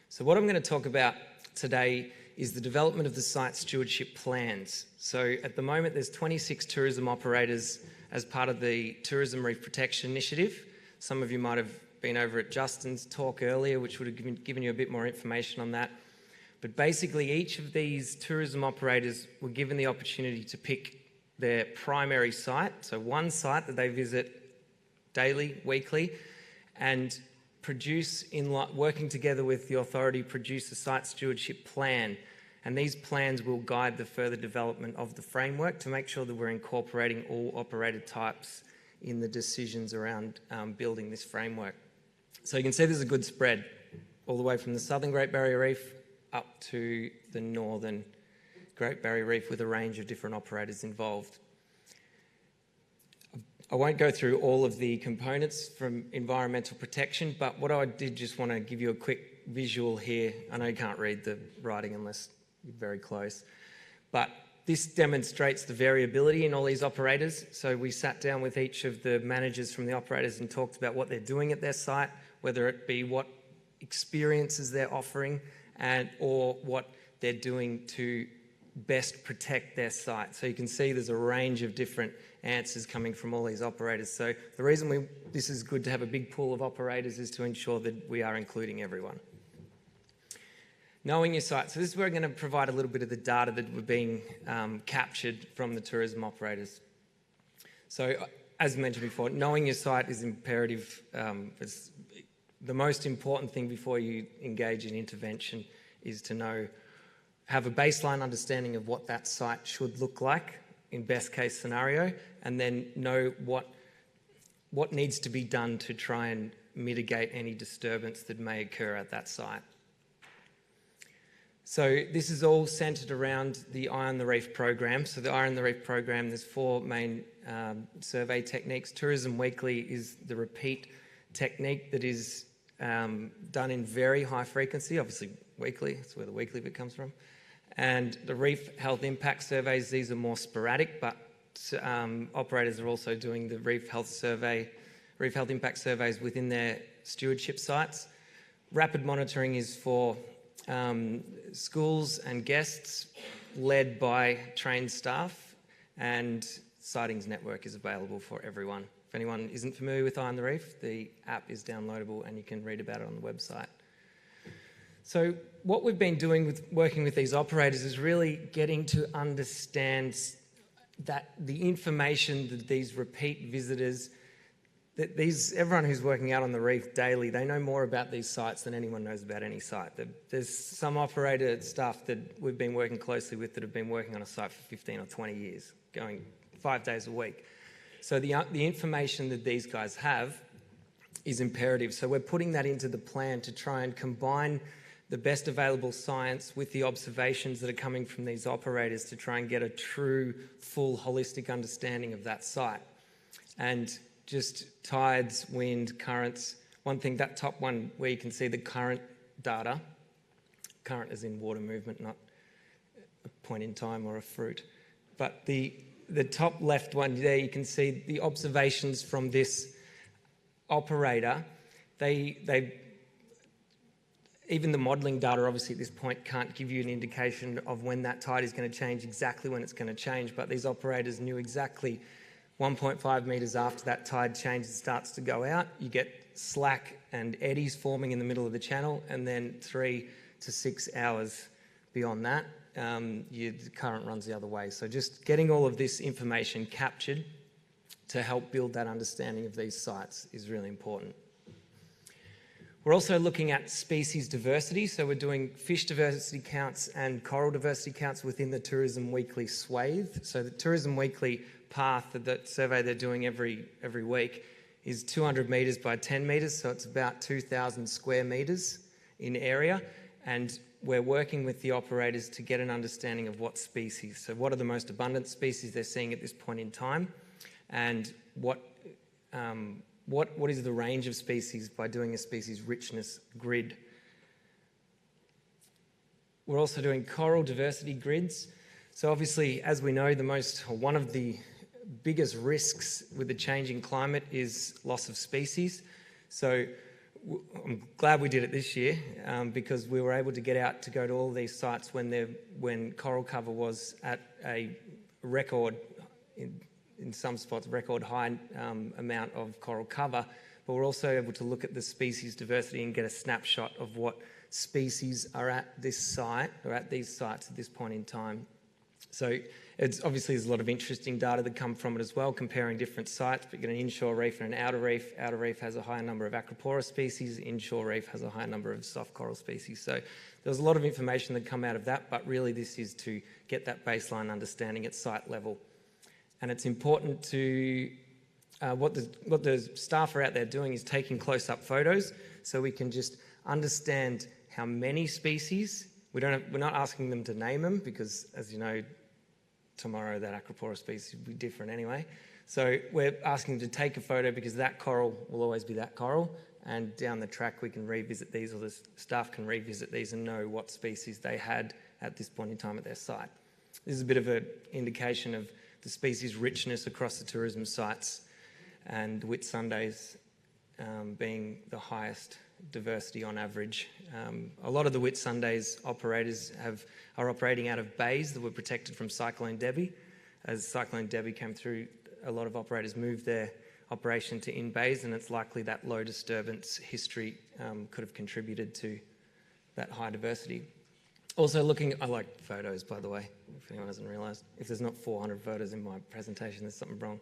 So what I'm going to talk about today is the development of the site stewardship plans. So at the moment, there's 26 tourism operators as part of the Tourism Reef Protection Initiative. Some of you might have been over at Justin's talk earlier, which would have given you a bit more information on that. But basically, each of these tourism operators were given the opportunity to pick their primary site, so one site that they visit daily, weekly, and produce, working together with the authority, produce a site stewardship plan. And these plans will guide the further development of the framework to make sure that we're incorporating all operator types in the decisions around building this framework. So you can see there's a good spread all the way from the southern Great Barrier Reef up to the northern Great Barrier Reef with a range of different operators involved. I won't go through all of the components from environmental protection, but what I did just want to give you a quick visual here. I know you can't read the writing unless you're very close, but this demonstrates the variability in all these operators. So we sat down with each of the managers from the operators and talked about what they're doing at their site, whether it be what experiences they're offering or what they're doing to best protect their site. So you can see there's a range of different answers coming from all these operators. So the reason this is good to have a big pool of operators is to ensure that we are including everyone. Knowing your site. So this is where I'm going to provide a little bit of the data that we're being captured from the tourism operators. So as mentioned before, knowing your site is imperative. It's the most important thing before you engage in intervention is to have a baseline understanding of what that site should look like in best case scenario, and then know what needs to be done to try and mitigate any disturbance that may occur at that site. So this is all centred around the Eye on the Reef program. So the Eye on the Reef program, there's four main survey techniques. Tourism Weekly is the repeat technique that is done in very high frequency, obviously weekly, that's where the weekly bit comes from. And the Reef Health Impact Surveys, these are more sporadic, but operators are also doing the Reef Health Impact Surveys within their stewardship sites. Rapid monitoring is for schools and guests led by trained staff, and Sightings Network is available for everyone. If anyone isn't familiar with Eye on the Reef, the app is downloadable and you can read about it on the website. So what we've been doing with working with these operators is really getting to understand that the information that these repeat visitors, everyone who's working out on the reef daily, they know more about these sites than anyone knows about any site. There's some operator staff that we've been working closely with that have been working on a site for 15 or 20 years, going 5 days a week. So the information that these guys have is imperative. So we're putting that into the plan to try and combine the best available science with the observations that are coming from these operators to try and get a true, full, holistic understanding of that site. And just tides, wind, currents. One thing, that top one where you can see the current data, current as in water movement, not a point in time or a fruit. But the top left one there, you can see the observations from this operator. Even the modelling data, obviously, at this point can't give you an indication of when that tide is going to change, exactly when it's going to change, but these operators knew exactly 1.5 metres after that tide change starts to go out, you get slack and eddies forming in the middle of the channel, and then 3 to 6 hours beyond that, the current runs the other way. So just getting all of this information captured to help build that understanding of these sites is really important. We're also looking at species diversity, so we're doing fish diversity counts and coral diversity counts within the Tourism Weekly swathe. So the Tourism Weekly path, that survey they're doing every week, is 200 metres by 10 metres, so it's about 2,000 square metres in area, and we're working with the operators to get an understanding of what species. So what are the most abundant species they're seeing at this point in time, and what is the range of species by doing a species richness grid. We're also doing coral diversity grids. So obviously, as we know, one of the biggest risks with the changing climate is loss of species. So I'm glad we did it this year because we were able to get out to go to all these sites when coral cover was at a record, in some spots, record high amount of coral cover. But we're also able to look at the species diversity and get a snapshot of what species are at this site or at these sites at this point in time. So obviously there's a lot of interesting data that come from it as well, comparing different sites. But you get an inshore reef and an outer reef. Outer reef has a higher number of acropora species. Inshore reef has a higher number of soft coral species. So there's a lot of information that come out of that, but really this is to get that baseline understanding at site level. And it's important to, what the staff are out there doing is taking close-up photos so we can just understand how many species. We're not asking them to name them because, as you know, tomorrow that acropora species will be different anyway. So we're asking them to take a photo because that coral will always be that coral, and down the track we can revisit these, or the staff can revisit these and know what species they had at this point in time at their site. This is a bit of an indication of the species richness across the tourism sites, and Whitsundays being the highest diversity on average. A lot of the Whitsundays operators are operating out of bays that were protected from Cyclone Debbie. As Cyclone Debbie came through, a lot of operators moved their operation to in bays, and it's likely that low disturbance history could have contributed to that high diversity. Also I like photos, by the way, if anyone hasn't realised. If there's not 400 photos in my presentation, there's something wrong.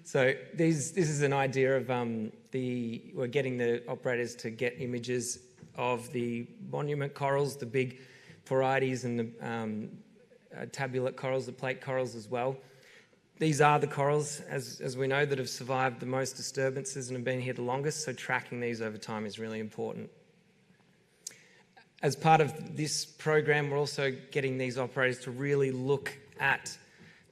So this is an idea of we're getting the operators to get images of the monument corals, the big varieties, and the tabulate corals, the plate corals as well. These are the corals, as we know, that have survived the most disturbances and have been here the longest, so tracking these over time is really important. As part of this program, we're also getting these operators to really look at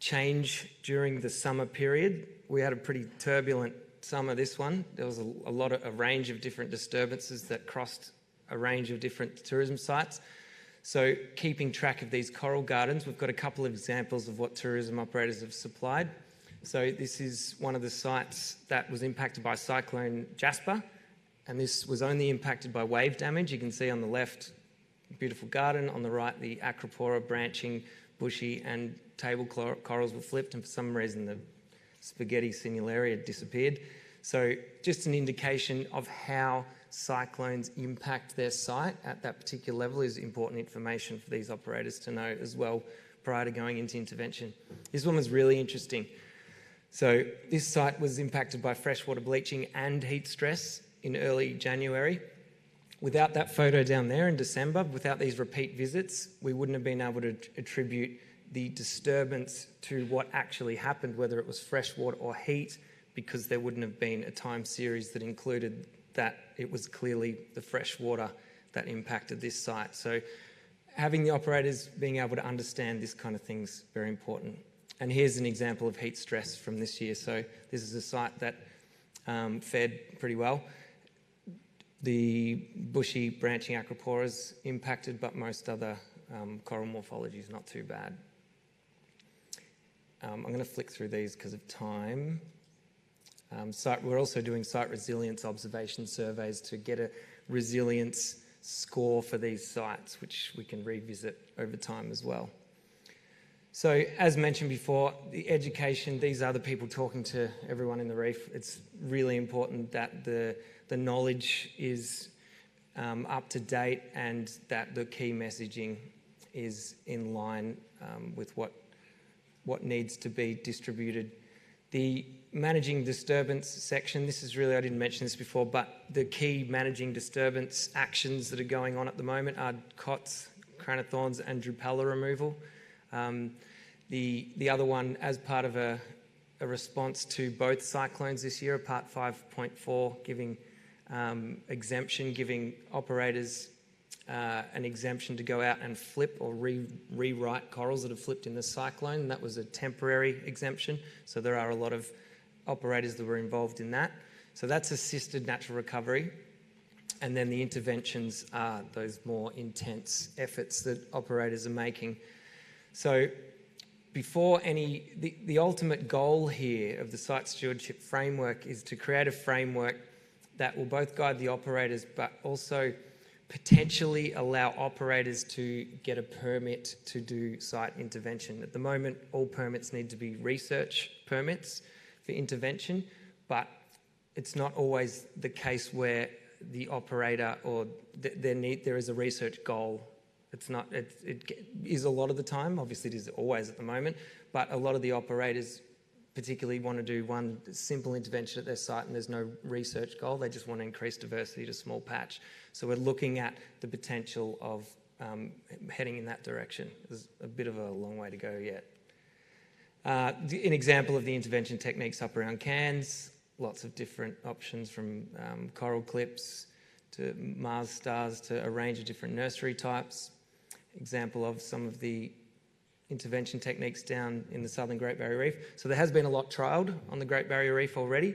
change during the summer period. We had a pretty turbulent summer, this one. There was a range of different disturbances that crossed a range of different tourism sites. So keeping track of these coral gardens, we've got a couple of examples of what tourism operators have supplied. So this is one of the sites that was impacted by Cyclone Jasper, and this was only impacted by wave damage. You can see on the left, beautiful garden. On the right, the acropora, branching, bushy and table corals were flipped, and for some reason the spaghetti sinularia disappeared. So just an indication of how cyclones impact their site at that particular level is important information for these operators to know as well prior to going into intervention. This one was really interesting. So this site was impacted by freshwater bleaching and heat stress in early January. Without that photo down there in December, without these repeat visits, we wouldn't have been able to attribute the disturbance to what actually happened, whether it was freshwater or heat, because there wouldn't have been a time series that included that it was clearly the freshwater that impacted this site. So having the operators being able to understand this kind of thing is very important. And here's an example of heat stress from this year. So this is a site that fed pretty well. The bushy branching acroporas impacted, but most other coral morphology is not too bad. I'm going to flick through these because of time. We're also doing site resilience observation surveys to get a resilience score for these sites, which we can revisit over time as well. So as mentioned before, the education, these are the people talking to everyone in the reef. It's really important that the knowledge is up to date and that the key messaging is in line with what needs to be distributed. The managing disturbance section, this is really, I didn't mention this before, but the key managing disturbance actions that are going on at the moment are COTS, Crown-of-Thorns and Drupala removal. The other one, as part of a response to both cyclones this year, Part 5.4, giving exemption, giving operators an exemption to go out and flip or rewrite corals that have flipped in the cyclone. That was a temporary exemption, so there are a lot of operators that were involved in that. So that's assisted natural recovery. And then the interventions are those more intense efforts that operators are making. So before the ultimate goal here of the site stewardship framework is to create a framework that will both guide the operators but also potentially allow operators to get a permit to do site intervention. At the moment, all permits need to be research permits for intervention, but it's not always the case where the operator or there is a research goal. It's not. It is a lot of the time. Obviously, it is always at the moment. But a lot of the operators particularly want to do one simple intervention at their site, and there's no research goal. They just want to increase diversity to a small patch. So we're looking at the potential of heading in that direction. There's a bit of a long way to go yet. An example of the intervention techniques up around Cairns. Lots of different options from coral clips to Mars stars to a range of different nursery types. Example of some of the intervention techniques down in the southern Great Barrier Reef. So there has been a lot trialled on the Great Barrier Reef already,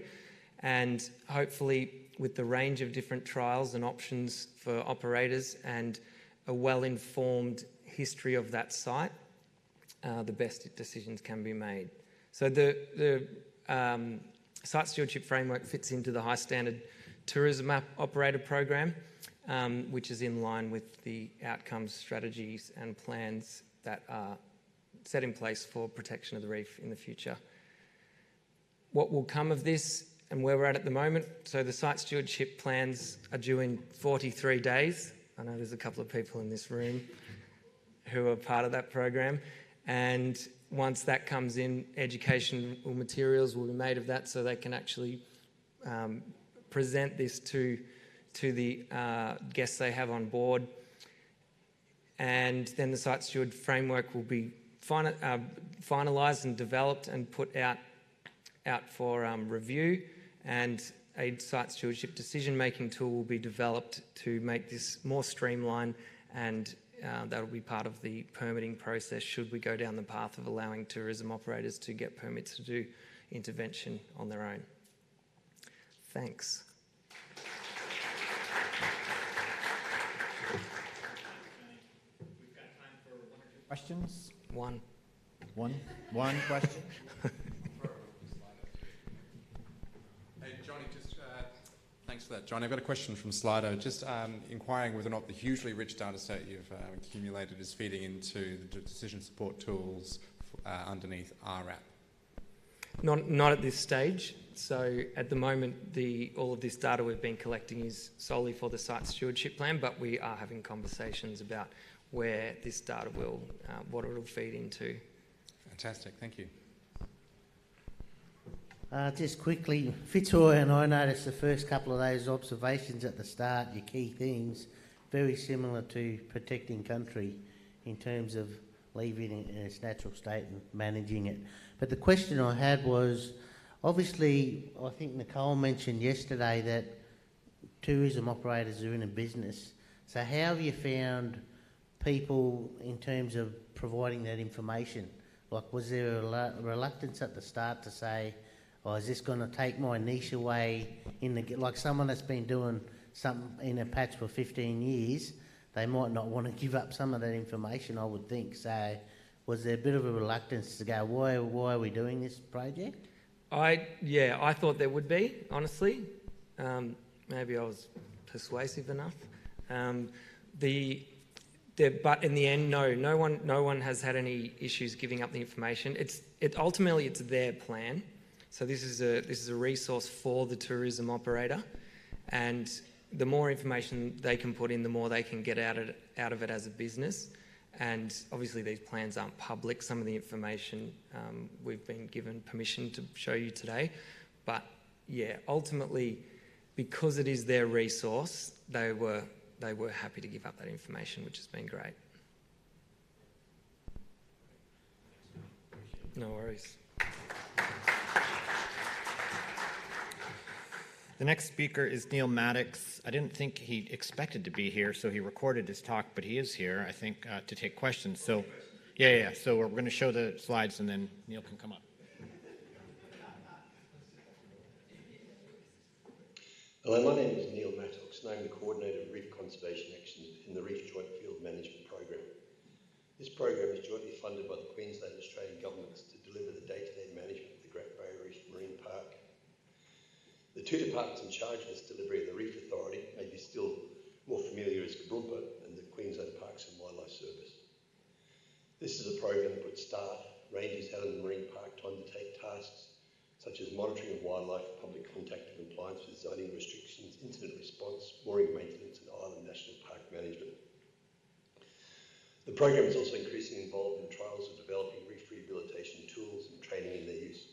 and hopefully with the range of different trials and options for operators and a well-informed history of that site, the best decisions can be made. So the Site Stewardship Framework fits into the High Standard Tourism Operator Program, which is in line with the outcomes, strategies and plans that are set in place for protection of the reef in the future. What will come of this and where we're at the moment, so the site stewardship plans are due in 43 days. I know there's a couple of people in this room who are part of that program, and once that comes in, educational materials will be made of that so they can actually present this to the guests they have on board. And then the site steward framework will be finalised and developed and put out for review, and a site stewardship decision-making tool will be developed to make this more streamlined, and that will be part of the permitting process should we go down the path of allowing tourism operators to get permits to do intervention on their own. Thanks. We've got time for one or two questions. One question. Hey, Johnny, thanks for that. John, I've got a question from Slido. Just inquiring whether or not the hugely rich data set you've accumulated is feeding into the decision support tools underneath RAP. Not at this stage. So at the moment, all of this data we've been collecting is solely for the site stewardship plan, but we are having conversations about where this data will, what it will feed into. Fantastic, thank you. Just quickly, Fitzroy and I noticed the first couple of those observations at the start, your key themes, very similar to protecting country in terms of leaving it in its natural state and managing it. But the question I had was, obviously, I think Nicole mentioned yesterday that tourism operators are in a business. So how have you found people in terms of providing that information? Like, was there a reluctance at the start to say, oh, is this going to take my niche away? Like someone that's been doing something in a patch for 15 years, they might not want to give up some of that information, I would think. So was there a bit of a reluctance to go, why are we doing this project? I thought there would be, honestly. Maybe I was persuasive enough. But in the end, no one has had any issues giving up the information. Ultimately it's their plan. So this is a resource for the tourism operator, and the more information they can put in, the more they can get out of it as a business. And obviously these plans aren't public. Some of the information we've been given permission to show you today. But yeah, ultimately, because it is their resource, they were happy to give up that information, which has been great. No worries. The next speaker is Neil Mattocks. I didn't think he expected to be here, so he recorded his talk, but he is here, I think, to take questions. So, yeah. So we're going to show the slides, and then Neil can come up. Hello, my name is Neil Mattocks, and I'm the Coordinator of Reef Conservation Actions in the Reef Joint Field Management Program. This program is jointly funded by the Queensland and Australian governments to deliver the day-to-day management of the Great Barrier Reef Marine Park. The two departments in charge of this delivery are the Reef Authority, maybe still more familiar as Girringun, and the Queensland Parks and Wildlife Service. This is a program that puts staff, rangers out in the marine park to undertake tasks such as monitoring of wildlife, public contact and compliance with zoning restrictions, incident response, mooring maintenance and island national park management. The program is also increasingly involved in trials of developing reef rehabilitation tools and training in their use.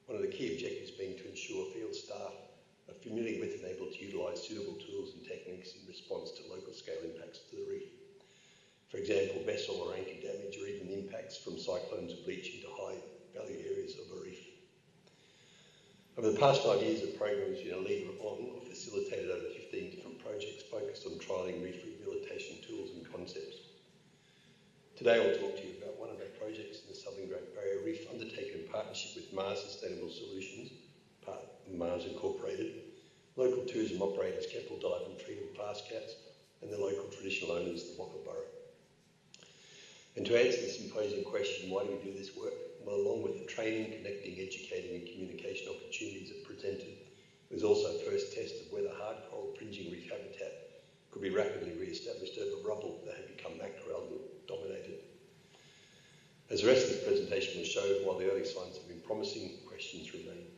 One of the key objectives being to ensure field staff are familiar with and able to utilise suitable tools and techniques in response to local scale impacts to the reef. For example, vessel or anchor damage or even impacts from cyclones or bleaching to high value areas of a reef. Over the past 5 years, the program has been a leader on or facilitated over 15 different projects focused on trialling reef rehabilitation tools and concepts. Today I'll talk to you about one of our projects in the Southern Great Barrier Reef undertaken in partnership with Mars Sustainable Solutions, part of Mars Incorporated, local tourism operators Keppel Islands and Freedom Fast Cats, and the local traditional owners, the Whopper Borough. And to answer the symposium question, why do we do this work? Well, along with the training, connecting, educating and communication opportunities it presented, it was also a first test of whether hard coral fringing reef habitat could be rapidly re-established over rubble that had become macroalgal dominated. As the rest of this presentation will show, while the early signs have been promising, questions remain.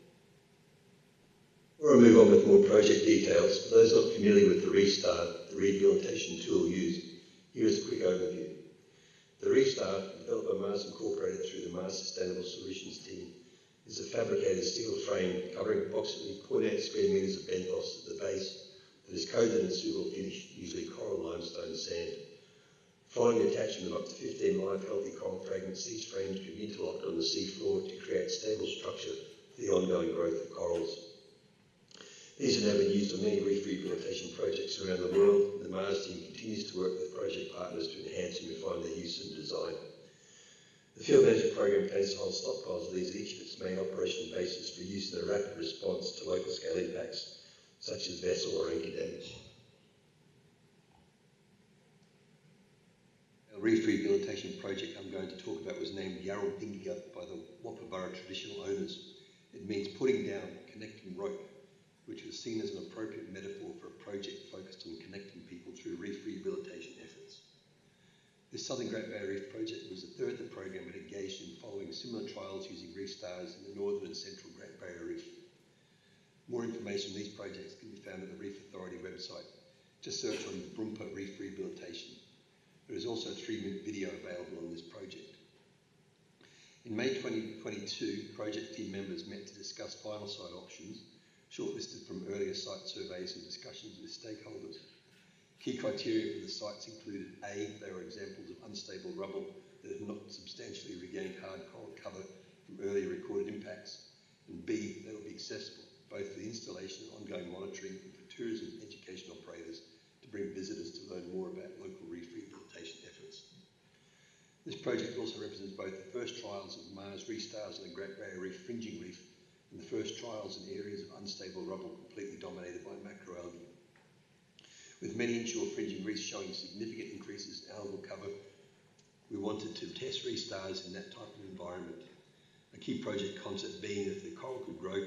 Before I move on with more project details, for those not familiar with the Reef Star, the rehabilitation tool used, here is a quick overview. The Reef Star, developed by Mars Incorporated through the Mars Sustainable Solutions team, is a fabricated steel frame covering approximately 0.8 square metres of benthos at the base that is coated in a suitable finish, usually coral limestone sand. Following the attachment of up to 15 live healthy coral fragments, these frames can be interlocked on the sea floor to create stable structure for the ongoing growth of corals. These have now been used on many reef rehabilitation projects around the world, and the Mars team continues to work with project partners to enhance and refine their use and design. The field management program plans to hold stockpiles of these at each of its main operational bases for use in a rapid response to local scale impacts, such as vessel or anchor damage. A reef rehabilitation project I'm going to talk about was named Yarral Dingiga by the Whopper Borough traditional owners. It means putting down, connecting rope, which was seen as an appropriate metaphor for a project focused on connecting people through reef rehabilitation efforts. This Southern Great Barrier Reef project was the third the program had engaged in following similar trials using reef stars in the northern and central Great Barrier Reef. More information on these projects can be found at the Reef Authority website. Just search on Brumpa Reef Rehabilitation. There is also a 3-minute video available on this project. In May 2022, project team members met to discuss final site options, shortlisted from earlier site surveys and discussions with stakeholders. Key criteria for the sites included A, they were examples of unstable rubble that had not substantially regained hard coral cover from earlier recorded impacts, and B, they would be accessible, both for the installation and ongoing monitoring and for tourism and education operators to bring visitors to learn more about local reef rehabilitation efforts. This project also represents both the first trials of Mars restars in the Great Barrier Reef fringing reef and the first trials in areas of unstable rubble completely dominated by macroalgae. With many inshore fringing reefs showing significant increases in algal cover, we wanted to test restars in that type of environment. A key project concept being that if the coral could grow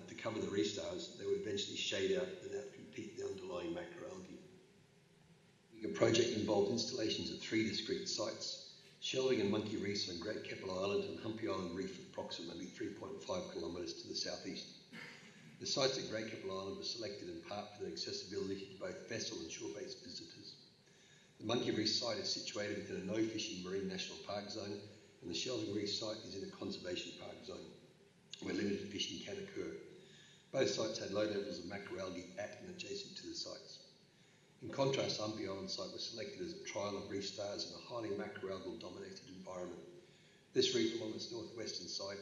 to cover the restars, they would eventually shade out and outcompete the underlying macroalgae. The project involved installations at 3 discrete sites: shelving and monkey reefs on Great Keppel Island and Humpy Island Reef, approximately 3.5 kilometres to the southeast. The sites at Great Keppel Island were selected in part for their accessibility to both vessel and shore-based visitors. The monkey reef site is situated within a no-fishing marine national park zone, and the shelving reef site is in a conservation park zone, where limited fishing can occur. Both sites had low levels of macroalgae at and adjacent to the sites. In contrast, Humpy Island site was selected as a trial of reef stars in a highly macroalgal dominated environment. This reef along its northwestern side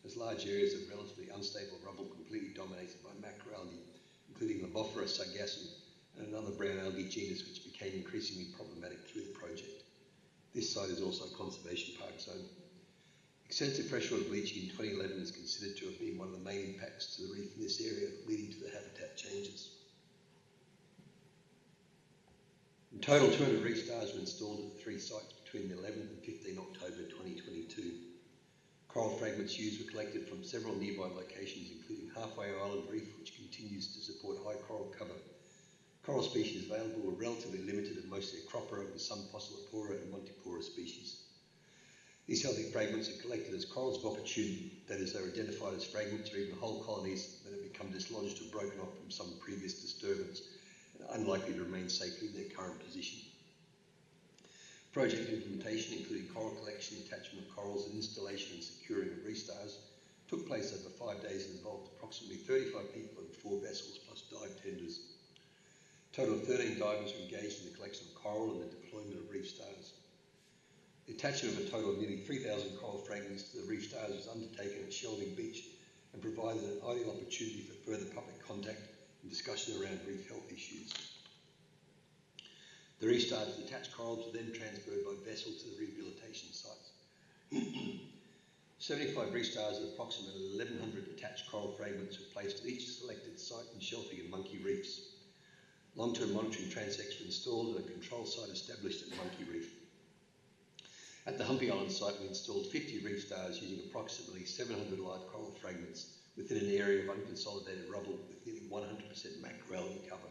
as large areas of relatively unstable rubble completely dominated by macroalgae, including Lobophora sargassum and another brown algae genus which became increasingly problematic through the project. This site is also a conservation park zone. Extensive freshwater bleaching in 2011 is considered to have been one of the main impacts to the reef in this area, leading to the habitat changes. In total, 200 reef stars were installed at the 3 sites between the 11th and 15 October 2022. Coral fragments used were collected from several nearby locations, including Halfway Island Reef, which continues to support high coral cover. Coral species available were relatively limited and mostly Acropora with some Fossilopora and Montipora species. These healthy fragments are collected as corals of opportunity, that is, they are identified as fragments or even whole colonies that have become dislodged or broken off from some previous disturbance and are unlikely to remain safely in their current position. Project implementation, including coral collection, attachment of corals and installation and securing of reef stars, took place over 5 days and involved approximately 35 people and 4 vessels plus dive tenders. A total of 13 divers were engaged in the collection of coral and the deployment of reef stars. The attachment of a total of nearly 3,000 coral fragments to the reef stars was undertaken at Shelving Beach and provided an ideal opportunity for further public contact and discussion around reef health issues. The reef stars with attached corals were then transferred by vessel to the rehabilitation sites. 75 reef stars with approximately 1,100 attached coral fragments were placed at each selected site in Shelving and Monkey Reefs. Long-term monitoring transects were installed and a control site established at Monkey Reef. At the Humpy Island site, we installed 50 reef stars using approximately 700 live coral fragments within an area of unconsolidated rubble with nearly 100% macroalgae cover.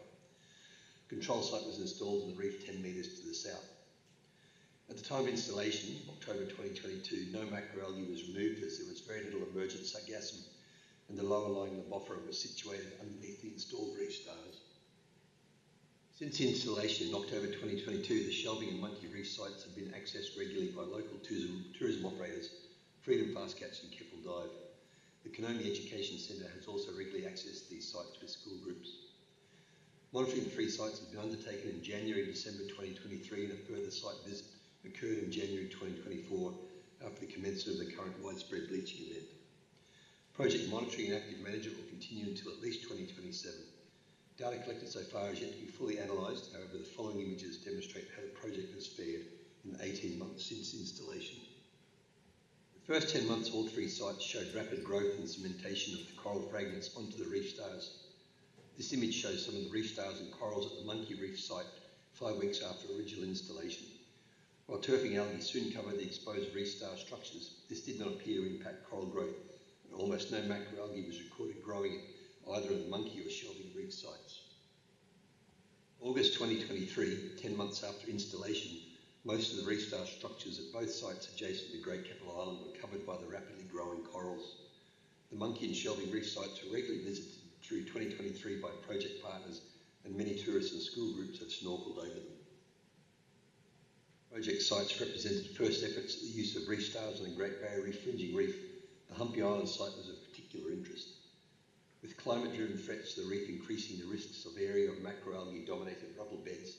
Control site was installed in the reef 10 metres to the south. At the time of installation, October 2022, no macroalgae was removed as there was very little emergent sargassum and the lower lying Lobophora was situated underneath the installed reef stars. Since installation in October 2022, the Shelving and Monkey Reef sites have been accessed regularly by local tourism operators, Freedom Fast Catch and Keppel Dive. The Keynote Education Centre has also regularly accessed these sites with school groups. Monitoring the 3 sites has been undertaken in January and December 2023 and a further site visit occurred in January 2024 after the commencement of the current widespread bleaching event. Project monitoring and active management will continue until at least 2027. Data collected so far is yet to be fully analysed, however the following images demonstrate how the project has fared in the 18 months since installation. The first 10 months all 3 sites showed rapid growth and cementation of the coral fragments onto the reef stars. This image shows some of the reef stars and corals at the Monkey Reef site 5 weeks after original installation. While turfing algae soon covered the exposed reef star structures, this did not appear to impact coral growth, and almost no macroalgae was recorded growing at either of the Monkey or Shelving Reef sites. August 2023, 10 months after installation, most of the reef star structures at both sites adjacent to Great Keppel Island were covered by the rapidly growing corals. The Monkey and Shelving Reef sites were regularly visited through 2023 by project partners, and many tourists and school groups have snorkeled over them. Project sites represented first efforts at the use of reef stars on the Great Barrier Reef fringing reef. The Humpy Island site was of particular interest. With climate-driven threats to the reef increasing the risks of area of macroalgae-dominated rubble beds,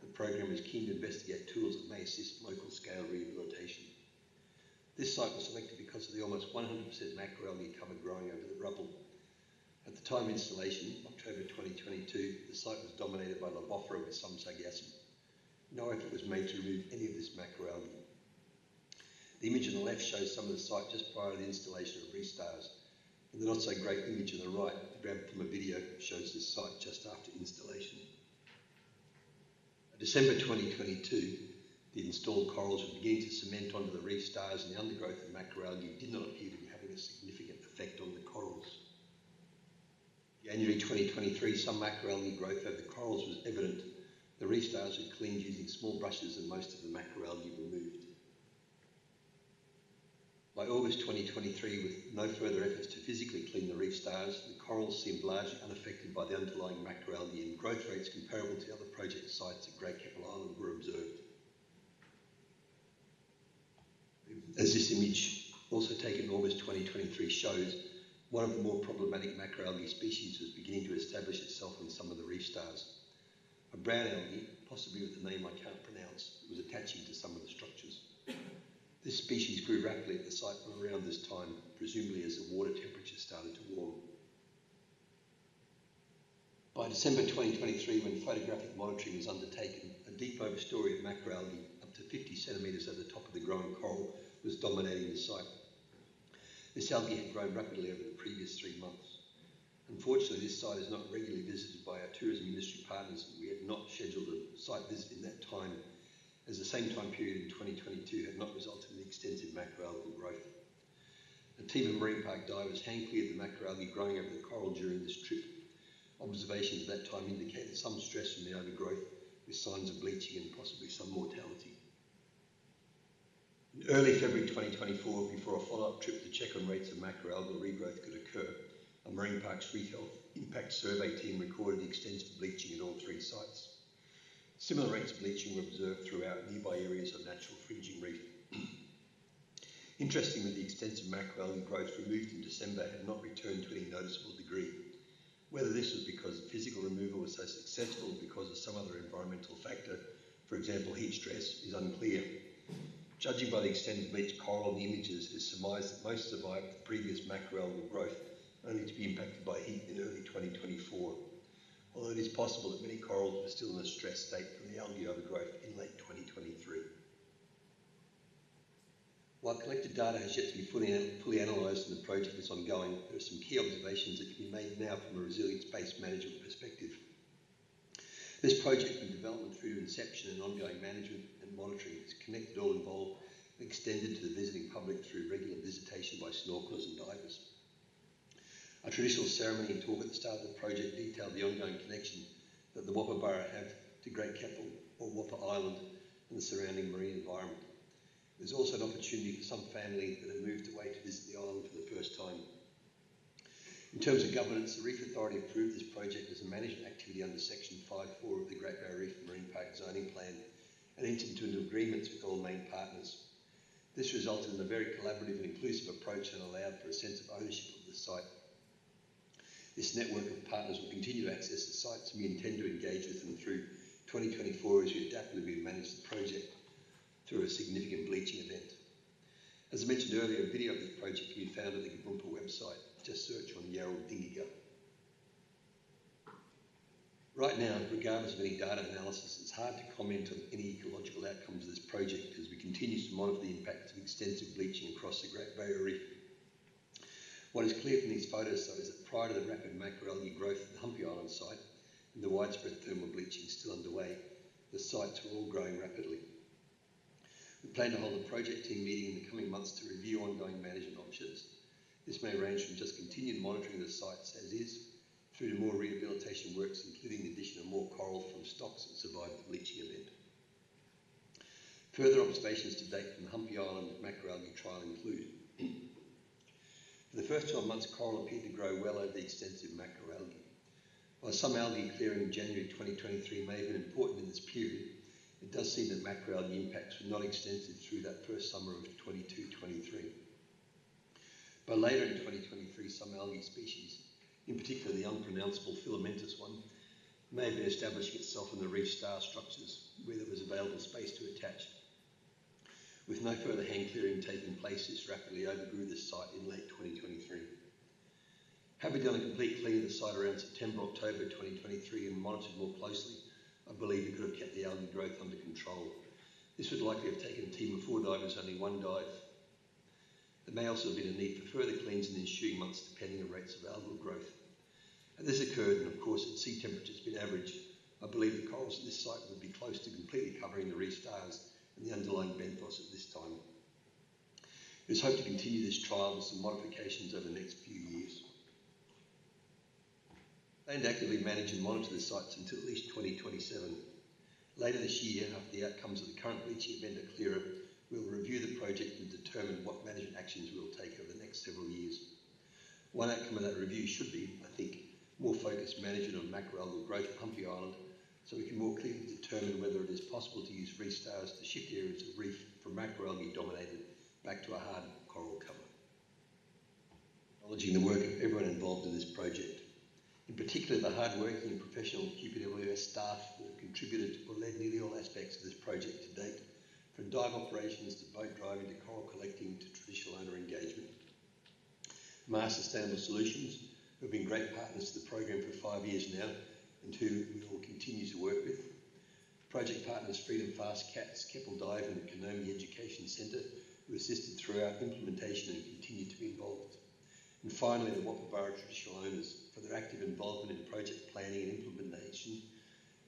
the program is keen to investigate tools that may assist local-scale rehabilitation. This site was selected because of the almost 100% macroalgae cover growing over the rubble. At the time of installation, October 2022, the site was dominated by Lobophora with some sargassum. No effort was made to remove any of this macroalgae. The image on the left shows some of the site just prior to the installation of reef stars, and the not so great image on the right, grabbed from a video, shows this site just after installation. In December 2022, the installed corals were beginning to cement onto the reef stars, and the undergrowth of macroalgae did not appear to be having a significant effect on the corals. January 2023, some macroalgae growth over the corals was evident. The reef stars were cleaned using small brushes and most of the macroalgae removed. By August 2023, with no further efforts to physically clean the reef stars, the corals seemed largely unaffected by the underlying macroalgae, and growth rates comparable to other project sites at Great Keppel Island were observed. As this image, also taken in August 2023, shows, one of the more problematic macroalgae species was beginning to establish itself on some of the reef stars. A brown algae, possibly with a name I can't pronounce, was attaching to some of the structures. This species grew rapidly at the site from around this time, presumably as the water temperature started to warm. By December 2023, when photographic monitoring was undertaken, a deep overstory of macroalgae up to 50 centimetres over the top of the growing coral was dominating the site. This algae had grown rapidly over the previous 3 months. Unfortunately, this site is not regularly visited by our tourism industry partners, and we had not scheduled a site visit in that time, as the same time period in 2022 had not resulted in extensive macroalgal growth. A team of marine park divers hand-cleared the macroalgae growing over the coral during this trip. Observations at that time indicated some stress from the overgrowth, with signs of bleaching and possibly some mortality. In early February 2024, before a follow-up trip to check on rates of macroalgal regrowth could occur, a Marine Parks Reef Health Impact Survey team recorded extensive bleaching at all 3 sites. Similar rates of bleaching were observed throughout nearby areas of natural fringing reef. Interestingly, the extensive macroalgae growth removed in December had not returned to any noticeable degree. Whether this was because physical removal was so successful or because of some other environmental factor, for example heat stress, is unclear. Judging by the extent of bleached coral in the images, it is surmised that most survived the previous macroalgal growth, only to be impacted by heat in early 2024, although it is possible that many corals were still in a stressed state from the algae overgrowth in late 2023. While collected data has yet to be fully analysed and the project is ongoing, there are some key observations that can be made now from a resilience-based management perspective. This project, from development through to inception and ongoing management and monitoring, has connected all involved and extended to the visiting public through regular visitation by snorkelers and divers. A traditional ceremony and talk at the start of the project detailed the ongoing connection that the Whopper Borough have to Great Keppel or Whopper Island and the surrounding marine environment. There's also an opportunity for some family that have moved away to visit the island for the first time. In terms of governance, the Reef Authority approved this project as a management activity under Section 5.4 of the Great Barrier Reef Marine Park Zoning Plan and entered into agreements with all main partners. This resulted in a very collaborative and inclusive approach and allowed for a sense of ownership of the site. This network of partners will continue to access the sites, and we intend to engage with them through 2024 as we adaptively manage the project through a significant bleaching event. As I mentioned earlier, a video of this project can be found at the Girringun website. Just search on Yarrell Dingiga. Right now, regardless of any data analysis, it's hard to comment on any ecological outcomes of this project as we continue to monitor the impacts of extensive bleaching across the Great Barrier Reef. What is clear from these photos, though, is that prior to the rapid macroalgae growth at the Humpy Island site and the widespread thermal bleaching still underway, the sites were all growing rapidly. We plan to hold a project team meeting in the coming months to review ongoing management options. This may range from just continued monitoring of the sites as is, through to more rehabilitation works, including the addition of more coral from stocks that survived the bleaching event. Further observations to date from the Humpy Island macroalgae trial include: for the first 12 months, coral appeared to grow well over the extensive macroalgae. While some algae clearing in January 2023 may have been important in this period, it does seem that macroalgae impacts were not extensive through that first summer of 22-23. But later in 2023, some algae species, in particular the unpronounceable filamentous one, may have been establishing itself in the reef star structures where there was available space to attach. With no further hand clearing taking place, this rapidly overgrew this site in late 2023. Had we done a complete clean of the site around September, October 2023 and monitored more closely, I believe we could have kept the algae growth under control. This would likely have taken a team of 4 divers only 1 dive. There may also have been a need for further cleans in the ensuing months depending on rates of algal growth. And this occurred, and of course at sea temperatures been average, I believe the corals at this site would be close to completely covering the reef stars and the underlying benthos at this time. It is hoped to continue this trial with some modifications over the next few years. We plan to actively manage and monitor the sites until at least 2027. Later this year, after the outcomes of the current bleaching event are clearer, we will review the project and determine what management actions we will take over the next several years. One outcome of that review should be, I think, more focused management of macroalgal growth at Humpy Island, so we can more clearly determine whether it is possible to use reef stars to shift areas of reef from macroalgae dominated back to a hard coral cover. Acknowledging the work of everyone involved in this project, in particular the hard-working and professional QPWS staff that have contributed or led nearly all aspects of this project to date, from dive operations to boat driving to coral collecting to traditional owner engagement. Mars Sustainable Solutions, who have been great partners to the program for 5 years now and who we will continue to work with. Project partners Freedom Fast Cats, Keppel Dive and the Konomi Education Centre, who assisted throughout implementation and continue to be involved. And finally, the Wapabara traditional owners for their active involvement in project planning and implementation,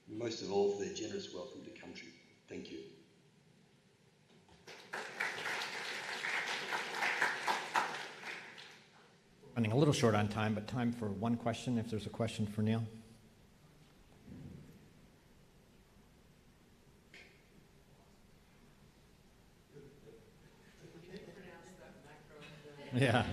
and most of all for their generous welcome to country. Thank you. Running a little short on time, but time for one question if there's a question for Neil. Yeah.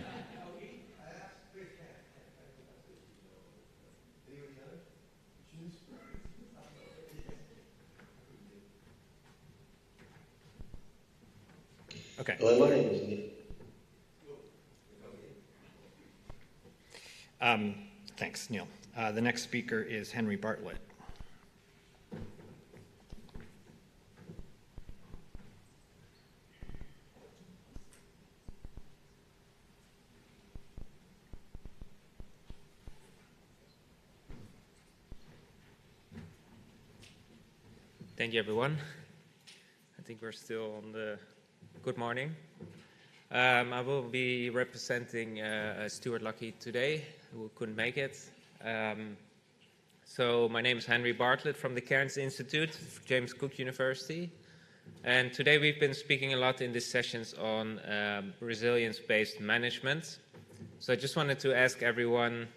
Okay. Hello, my name is Nick. Thanks, Neil. The next speaker is Henry Bartelet. Thank you, everyone. I think we're still on the good morning. I will be representing Stuart Lucky today, who couldn't make it. So my name is Henry Bartelet from the Cairns Institute, James Cook University. And today we've been speaking a lot in these sessions on resilience-based management. So I just wanted to ask everyone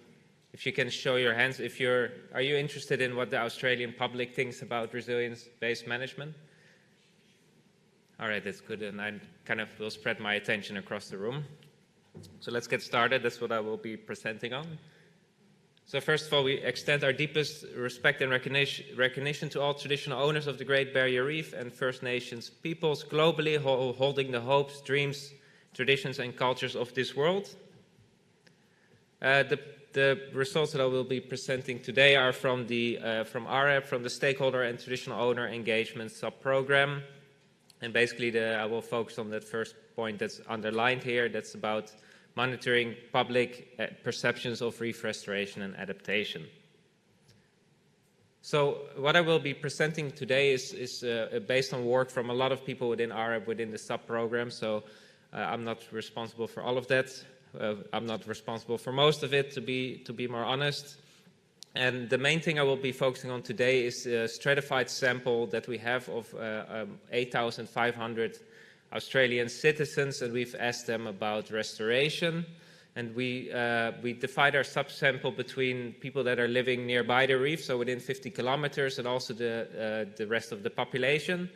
if you can show your hands. Are you interested in what the Australian public thinks about resilience-based management? All right, that's good, and I kind of will spread my attention across the room. So let's get started. That's what I will be presenting on. So first of all, we extend our deepest respect and recognition to all traditional owners of the Great Barrier Reef and First Nations peoples globally holding the hopes, dreams, traditions, and cultures of this world. The results that I will be presenting today are from REP, from the Stakeholder and Traditional Owner Engagement Sub-Program. And basically, I will focus on that first point that's underlined here. That's about monitoring public perceptions of reef restoration and adaptation. So what I will be presenting today is based on work from a lot of people within REP, within the sub-program. So I'm not responsible for all of that. I'm not responsible for most of it, to be more honest. And the main thing I will be focusing on today is a stratified sample that we have of 8,500 Australian citizens, and we've asked them about restoration. And we divide our subsample between people that are living nearby the reef, so within 50 kilometers, and also the rest of the population.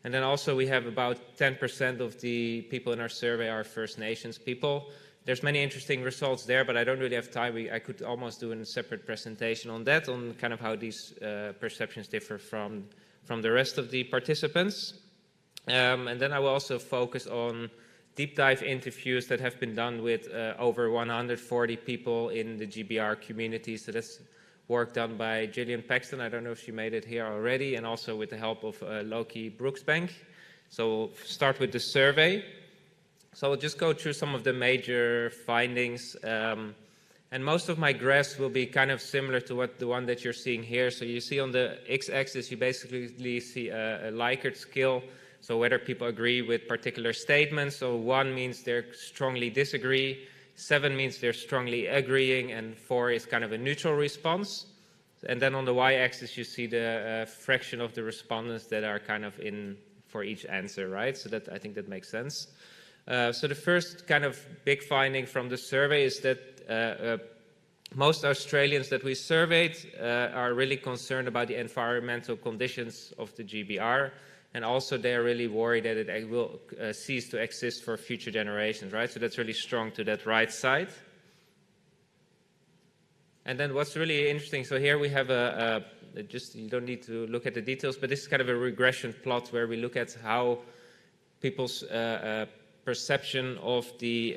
And then also we have about 10% of the people in our survey are First Nations people. There's many interesting results there, but I don't really have time. I could almost do a separate presentation on that, on kind of how these perceptions differ from the rest of the participants. And then I will also focus on deep dive interviews that have been done with over 140 people in the GBR community. So that's work done by Gillian Paxton. I don't know if she made it here already, and also with the help of Loki Brooksbank. So we'll start with the survey. So I'll just go through some of the major findings. And most of my graphs will be kind of similar to the one that you're seeing here. So you see on the x-axis, you basically see a Likert scale. So whether people agree with particular statements. So 1 means they strongly disagree, 7 means they're strongly agreeing, and 4 is kind of a neutral response. And then on the y-axis, you see the fraction of the respondents that are kind of in for each answer, right? So that I think that makes sense. So the first kind of big finding from the survey is that most Australians that we surveyed are really concerned about the environmental conditions of the GBR, and also they're really worried that it will cease to exist for future generations, right? So that's really strong to that right side. And then what's really interesting, so here we have just, you don't need to look at the details, but this is kind of a regression plot where we look at how people's perception of the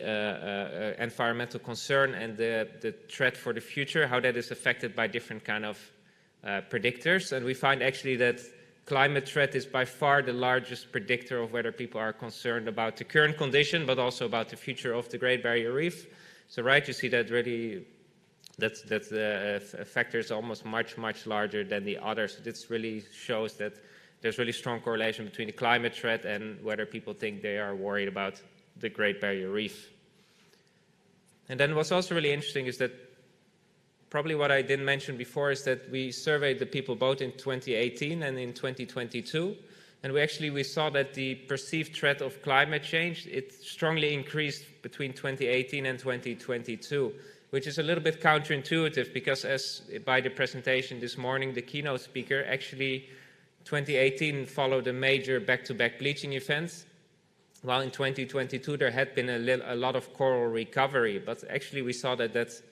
environmental concern and the threat for the future, how that is affected by different kind of predictors. And we find actually that climate threat is by far the largest predictor of whether people are concerned about the current condition, but also about the future of the Great Barrier Reef. So, right, you see that really, that the factor is almost much larger than the others. This really shows that there's really strong correlation between the climate threat and whether people think they are worried about the Great Barrier Reef. And then what's also really interesting is that probably what I didn't mention before is that we surveyed the people both in 2018 and in 2022. And we saw that the perceived threat of climate change, it strongly increased between 2018 and 2022, which is a little bit counterintuitive because as by the presentation this morning, the keynote speaker, actually 2018 followed a major back-to-back bleaching event, while in 2022 there had been a lot of coral recovery. But actually we saw that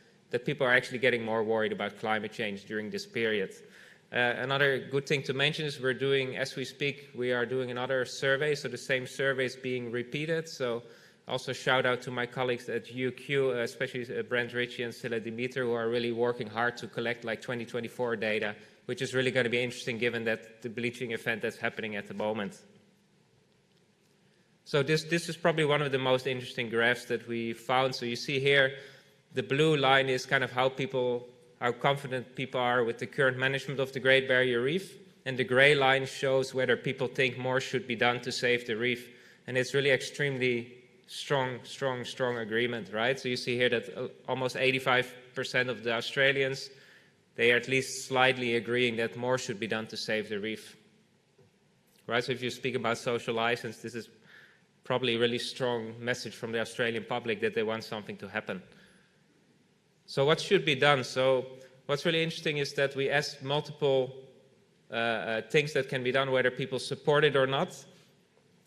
people are actually getting more worried about climate change during this period. Another good thing to mention is we're doing, as we speak, we are doing another survey, so the same survey is being repeated. So also shout out to my colleagues at UQ, especially Brent Ritchie and Scylla Demeter, who are really working hard to collect like 2024 data, which is really going to be interesting given that the bleaching event that's happening at the moment. So this is probably one of the most interesting graphs that we found. So you see here, the blue line is kind of how confident people are with the current management of the Great Barrier Reef. And the gray line shows whether people think more should be done to save the reef. And it's really extremely strong agreement, right? So you see here that almost 85% of the Australians, they are at least slightly agreeing that more should be done to save the reef, right? So if you speak about social license, this is probably a really strong message from the Australian public that they want something to happen. So what should be done? So what's really interesting is that we asked multiple things that can be done, whether people support it or not.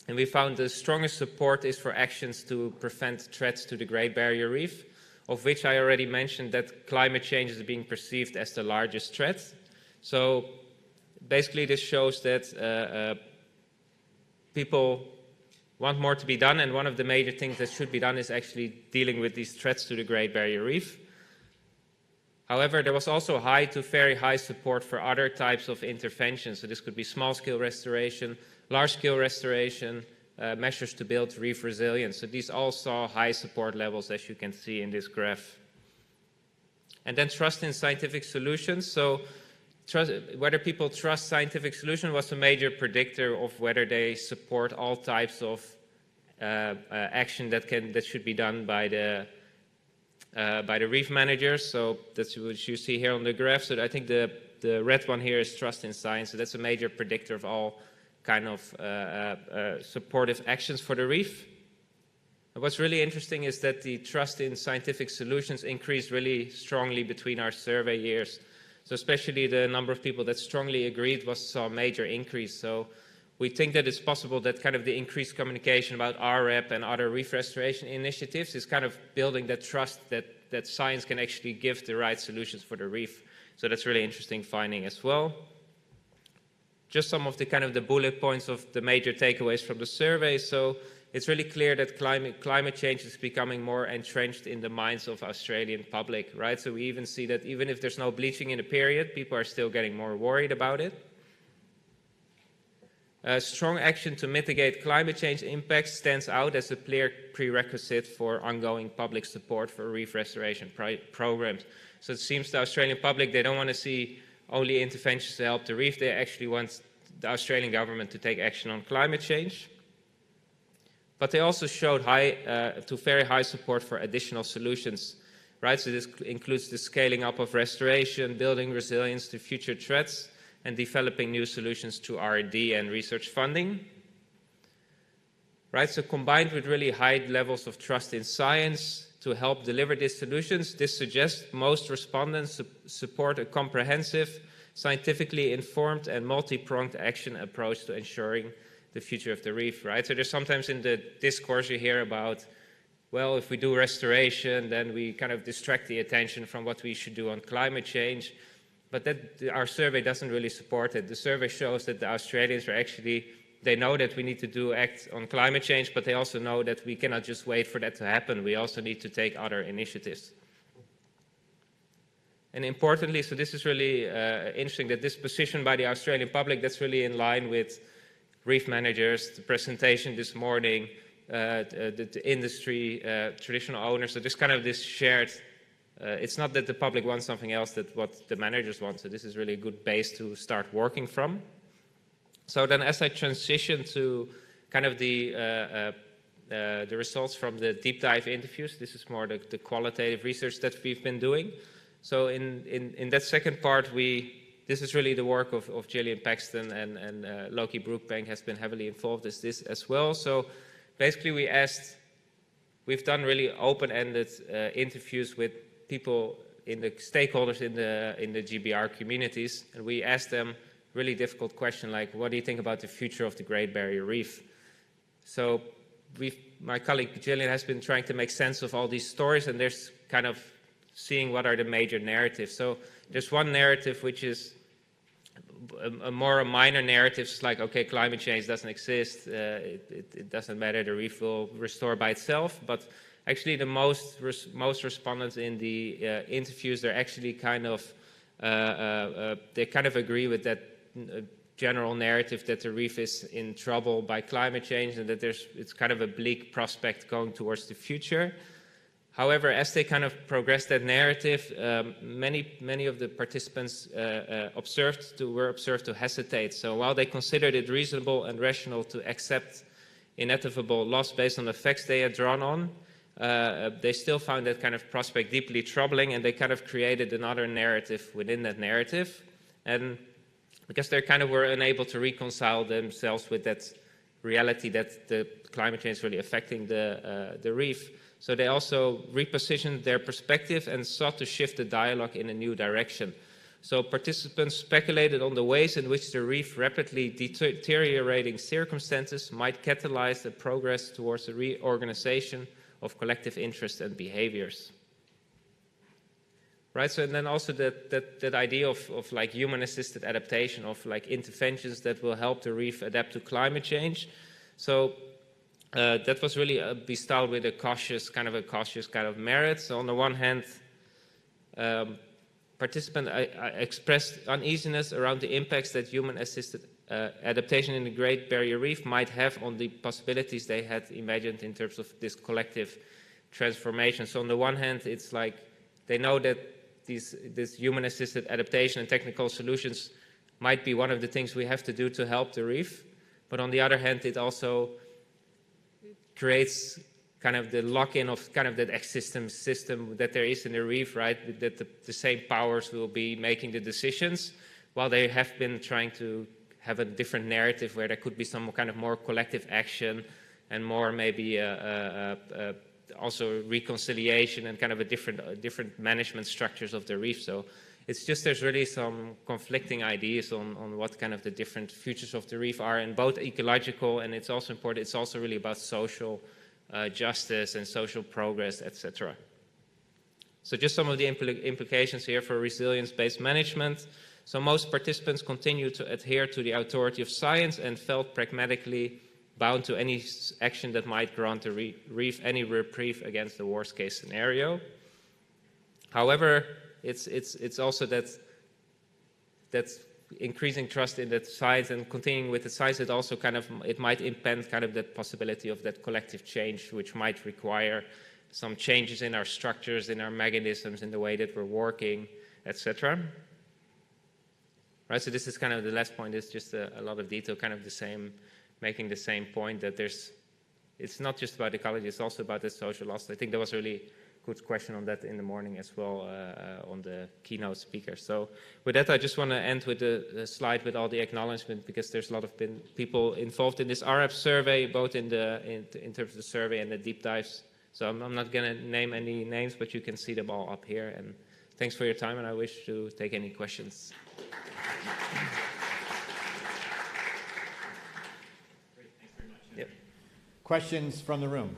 And we found the strongest support is for actions to prevent threats to the Great Barrier Reef, of which I already mentioned that climate change is being perceived as the largest threat. So basically this shows that people want more to be done, and one of the major things that should be done is actually dealing with these threats to the Great Barrier Reef. However, there was also high to very high support for other types of interventions. So this could be small-scale restoration, large-scale restoration, measures to build reef resilience. So these all saw high support levels, as you can see in this graph. And then trust in scientific solutions. So whether people trust scientific solutions was a major predictor of whether they support all types of action that should be done by the reef managers. So that's what you see here on the graph. So I think the red one here is trust in science. So that's a major predictor of all kind of supportive actions for the reef. And what's really interesting is that the trust in scientific solutions increased really strongly between our survey years. So especially the number of people that strongly agreed saw a major increase. So we think that it's possible that kind of the increased communication about RREP and other reef restoration initiatives is kind of building that trust that science can actually give the right solutions for the reef. So that's really interesting finding as well. Just some of the kind of the bullet points of the major takeaways from the survey. So it's really clear that climate change is becoming more entrenched in the minds of Australian public, right? So we even see that even if there's no bleaching in a period, people are still getting more worried about it. Strong action to mitigate climate change impacts stands out as a clear prerequisite for ongoing public support for reef restoration programs. So it seems the Australian public, they don't want to see only interventions to help the reef, they actually want the Australian government to take action on climate change. But they also showed very high support for additional solutions, right? So this includes the scaling up of restoration, building resilience to future threats, and developing new solutions through R&D and research funding. Right, so combined with really high levels of trust in science to help deliver these solutions, this suggests most respondents support a comprehensive, scientifically informed and multi-pronged action approach to ensuring the future of the reef, right? So there's sometimes in the discourse you hear about, well, if we do restoration, then we kind of distract the attention from what we should do on climate change. But our survey doesn't really support it. The survey shows that the Australians are actually, they know that we need to act on climate change, but they also know that we cannot just wait for that to happen. We also need to take other initiatives. And importantly, so this is really interesting that this position by the Australian public, that's really in line with reef managers, the presentation this morning, the industry, traditional owners. So there's kind of this shared, it's not that the public wants something else that what the managers want. So this is really a good base to start working from. So then as I transition to kind of the results from the deep dive interviews, this is more the qualitative research that we've been doing. So in that second part, this is really the work of Gillian Paxton and Loki Brookbank has been heavily involved in this as well. So basically we've done really open-ended interviews with people in the stakeholders in the GBR communities, and we asked them really difficult question like, what do you think about the future of the Great Barrier Reef? So my colleague Gillian has been trying to make sense of all these stories, and there's kind of seeing what are the major narratives. So there's one narrative which is a minor narrative, like, okay, climate change doesn't exist, it doesn't matter, the reef will restore by itself. But actually the most respondents in the interviews, they're actually kind of, they kind of agree with that general narrative that the reef is in trouble by climate change and that it's kind of a bleak prospect going towards the future. However, as they kind of progress that narrative, many of the participants were observed to hesitate. So while they considered it reasonable and rational to accept inevitable loss based on the facts they had drawn on, they still found that kind of prospect deeply troubling, and they kind of created another narrative within that narrative. And because they kind of were unable to reconcile themselves with that reality that the climate change is really affecting the reef. So they also repositioned their perspective and sought to shift the dialogue in a new direction. So participants speculated on the ways in which the reef rapidly deteriorating circumstances might catalyze the progress towards the reorganization of collective interests and behaviors. Right, so and then also that idea of like human-assisted adaptation, of like interventions that will help the reef adapt to climate change. So that was really bestowed with a cautious kind of merit. So on the one hand, participants expressed uneasiness around the impacts that human-assisted adaptation in the Great Barrier Reef might have on the possibilities they had imagined in terms of this collective transformation. So on the one hand, it's like they know that this human-assisted adaptation and technical solutions might be one of the things we have to do to help the reef. But on the other hand, it also creates kind of the lock-in of kind of that system that there is in the reef, right? That the same powers will be making the decisions, while they have been trying to have a different narrative where there could be some kind of more collective action and more maybe also reconciliation and kind of a different management structures of the reef. So it's just there's really some conflicting ideas on what kind of the different futures of the reef are, and both ecological, and it's also important, it's also really about social justice and social progress, etc. So just some of the implications here for resilience-based management. So most participants continue to adhere to the authority of science and felt pragmatically bound to any action that might grant the reef any reprieve against the worst case scenario. However, it's also that increasing trust in that science and continuing with the science, it also kind of, it might impede kind of that possibility of that collective change, which might require some changes in our structures, in our mechanisms, in the way that we're working, etc. Right, so this is kind of the last point, is just a lot of detail, kind of the same, making the same point that it's not just about ecology, it's also about the social loss. I think there was a really good question on that in the morning as well on the keynote speaker. So with that, I just want to end with a slide with all the acknowledgement, because there's a lot of people involved in this RF survey, both in terms of the survey and the deep dives. So I'm not going to name any names, but you can see them all up here. And thanks for your time, and I wish to take any questions. Great, thanks very much. Yep. Questions from the room?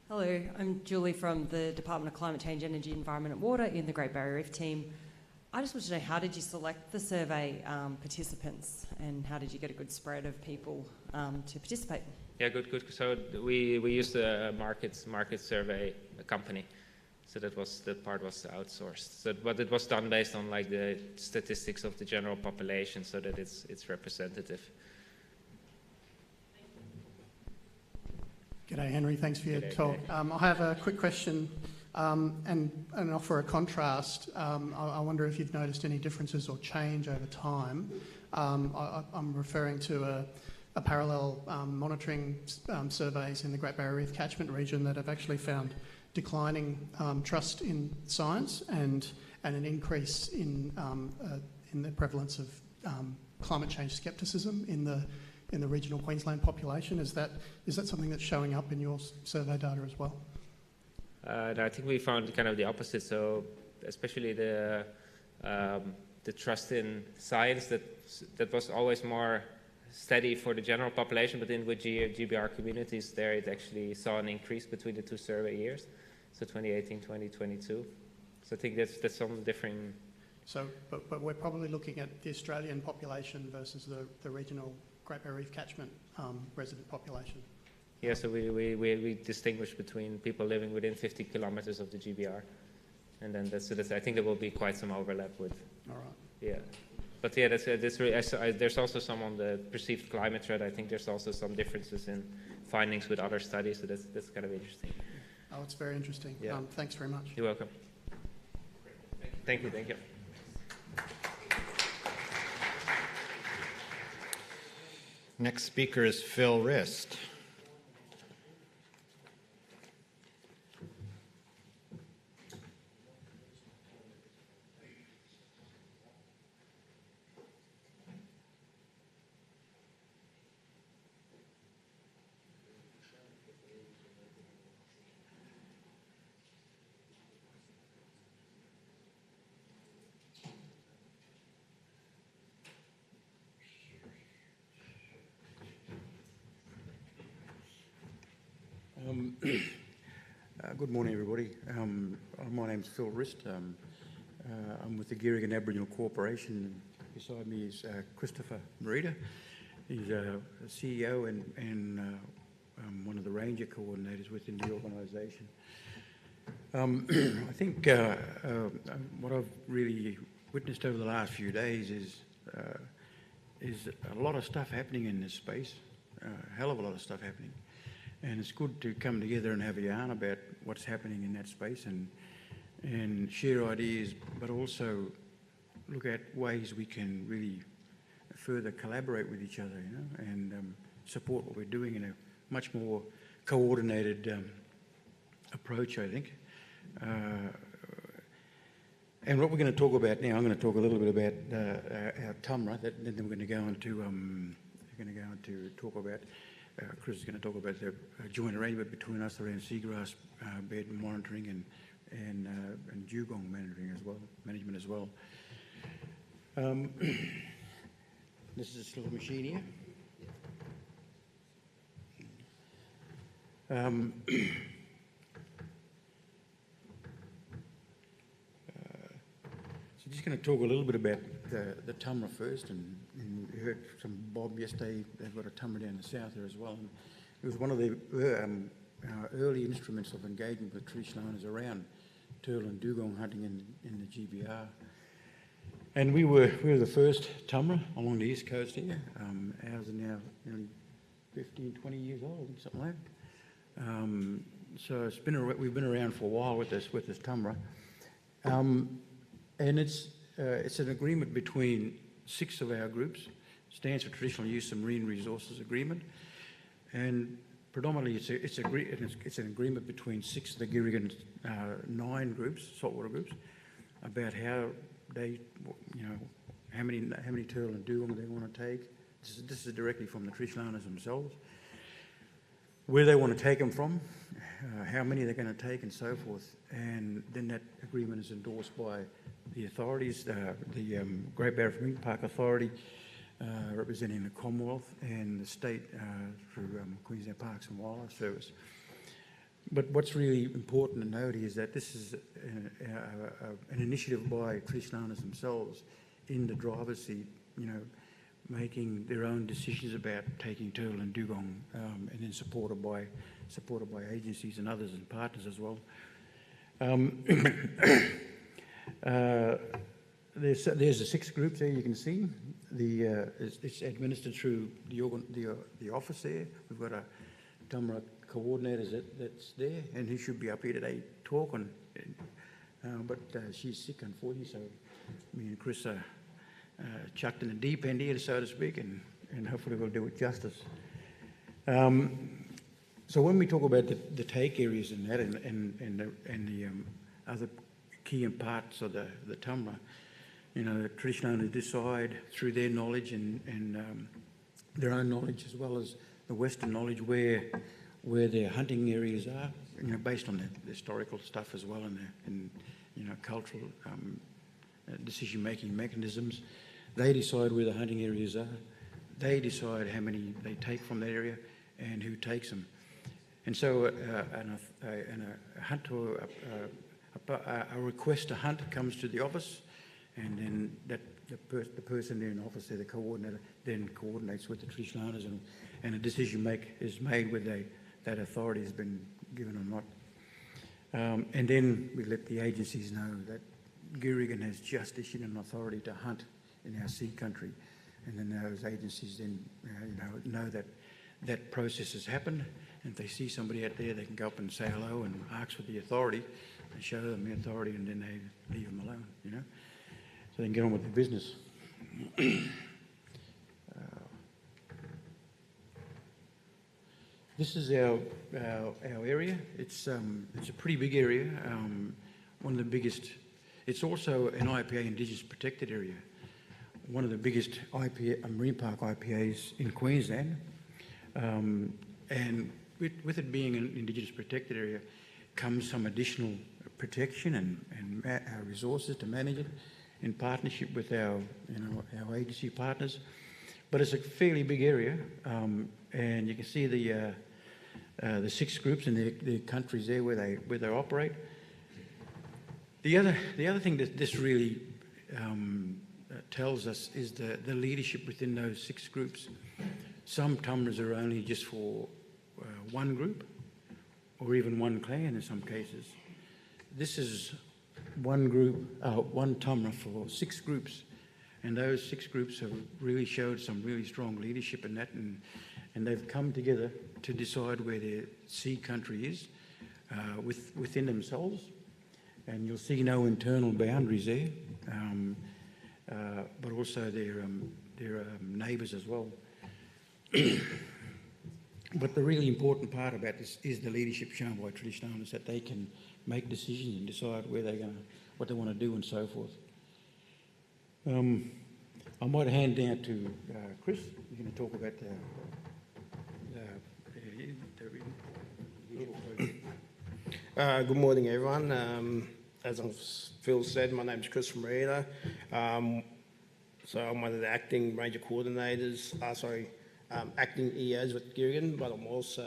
Hello, I'm Julie from the Department of Climate Change, Energy, Environment and Water in the Great Barrier Reef team. I just want to know, how did you select the survey participants, and how did you get a good spread of people to participate? Yeah, good. So we used a market survey company. So that part was outsourced. So, but it was done based on like the statistics of the general population, so that it's representative. G'day, Henry. Thanks for your talk. I have a quick question and offer a contrast. I wonder if you've noticed any differences or change over time. I'm referring to a parallel monitoring surveys in the Great Barrier Reef catchment region that have actually found declining trust in science and an increase in the prevalence of climate change scepticism in the regional Queensland population. Is that something that's showing up in your survey data as well? No, I think we found kind of the opposite. So especially the trust in science that was always more steady for the general population, but in with GBR communities there, it actually saw an increase between the two survey years, so 2018, 2022. So I think that's something different. So, but we're probably looking at the Australian population versus the regional Great Barrier Reef catchment resident population. Yeah, so we distinguish between people living within 50 kilometers of the GBR, and then I think there will be quite some overlap with. All right. Yeah. But yeah, there's also some on the perceived climate threat. I think there's also some differences in findings with other studies, so that's kind of interesting. Oh, it's very interesting. Yeah. Thanks very much. You're welcome. Thank you. Next speaker is Phil Rist. Good morning, everybody. My name's Phil Rist. I'm with the Girringun Aboriginal Corporation. Beside me is Christopher Merida. He's a CEO and one of the ranger coordinators within the organisation. I think what I've really witnessed over the last few days is a lot of stuff happening in this space, a hell of a lot of stuff happening. And it's good to come together and have a yarn about what's happening in that space and share ideas, but also look at ways we can really further collaborate with each other, and support what we're doing in a much more coordinated approach, I think. And what we're going to talk about now, I'm going to talk a little bit about our TUMRA, then we're going to go on to talk about. Chris is going to talk about the joint arrangement between us around seagrass bed monitoring and dugong management as well. This is this little machine here. So just going to talk a little bit about the TUMRA first, and we heard from Bob yesterday. They've got a TUMRA down the south there as well. And it was one of the early instruments of engagement with traditional owners around turtle and dugong hunting in the GBR. And we were the first TUMRA along the east coast here. Ours are now nearly 15, 20 years old, something like that. So we've been around for a while with this TUMRA. And it's an agreement between 6 of our groups. Stands for Traditional Use of Marine Resources Agreement, and predominantly it's an agreement between 6 of the Girringun 9 groups, saltwater groups, about how they, how many turtle and dugong they want to take. This is directly from the traditional owners themselves. Where they want to take them from, how many they're going to take, and so forth. And then that agreement is endorsed by the authorities, the Great Barrier Reef Park Authority, representing the Commonwealth, and the state through Queensland Parks and Wildlife Service. But what's really important to note is that this is an initiative by traditional owners themselves in the driver's seat, making their own decisions about taking turtle and dugong, and then supported by agencies and others and partners as well. There's the 6 groups there you can see. It's administered through the office there. We've got a TUMRA coordinator that's there, and he should be up here today talking. But she's sick, unfortunately, so me and Chris are chucked in the deep end here, so to speak, and hopefully we'll do it justice. So when we talk about the take areas and that, and the other key parts of the TUMRA, the traditional owners decide through their knowledge and their own knowledge, as well as the Western knowledge, where their hunting areas are, based on the historical stuff as well, and cultural decision-making mechanisms. They decide where the hunting areas are. They decide how many they take from that area and who takes them. And so a request to hunt comes to the office, and then the person there in the office, the coordinator, then coordinates with the traditional owners, and a decision is made whether that authority has been given or not. And then we let the agencies know that Girringun has just issued an authority to hunt in our sea country, and then those agencies then know that that process has happened. And if they see somebody out there, they can go up and say hello and ask for the authority, and show them the authority, and then they leave them alone, so they can get on with their business. This is our area. It's a pretty big area, one of the biggest. It's also an IPA Indigenous protected area, one of the biggest marine park IPAs in Queensland, and with it being an Indigenous protected area comes some additional protection and our resources to manage it in partnership with our agency partners. But it's a fairly big area, and you can see the 6 groups and the countries there where they operate. The other thing that this really tells us is the leadership within those 6 groups. Some TUMRAs are only just for one group, or even one clan in some cases. This is one group, one TUMRA for 6 groups, and those 6 groups have really showed some really strong leadership in that, and they've come together to decide where their sea country is within themselves, and you'll see no internal boundaries there, but also their neighbours as well. But the really important part about this is the leadership shown by traditional owners, that they can make decisions and decide what they want to do and so forth. I might hand down to Chris. You're going to talk about the good morning, everyone. As Phil said, my name's Chris from Rita. So I'm one of the acting ranger coordinators, acting EOs with Girringun, but I'm also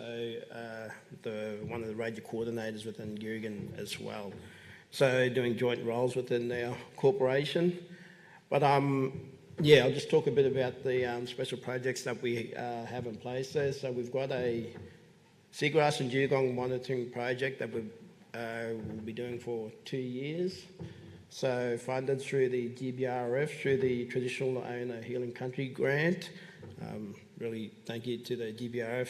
one of the ranger coordinators within Girringun as well. So doing joint roles within our corporation. But I'll just talk a bit about the special projects that we have in place there. So we've got a seagrass and dugong monitoring project that we'll be doing for 2 years. So funded through the GBRF, through the Traditional Owner Healing Country Grant. Really thank you to the GBRF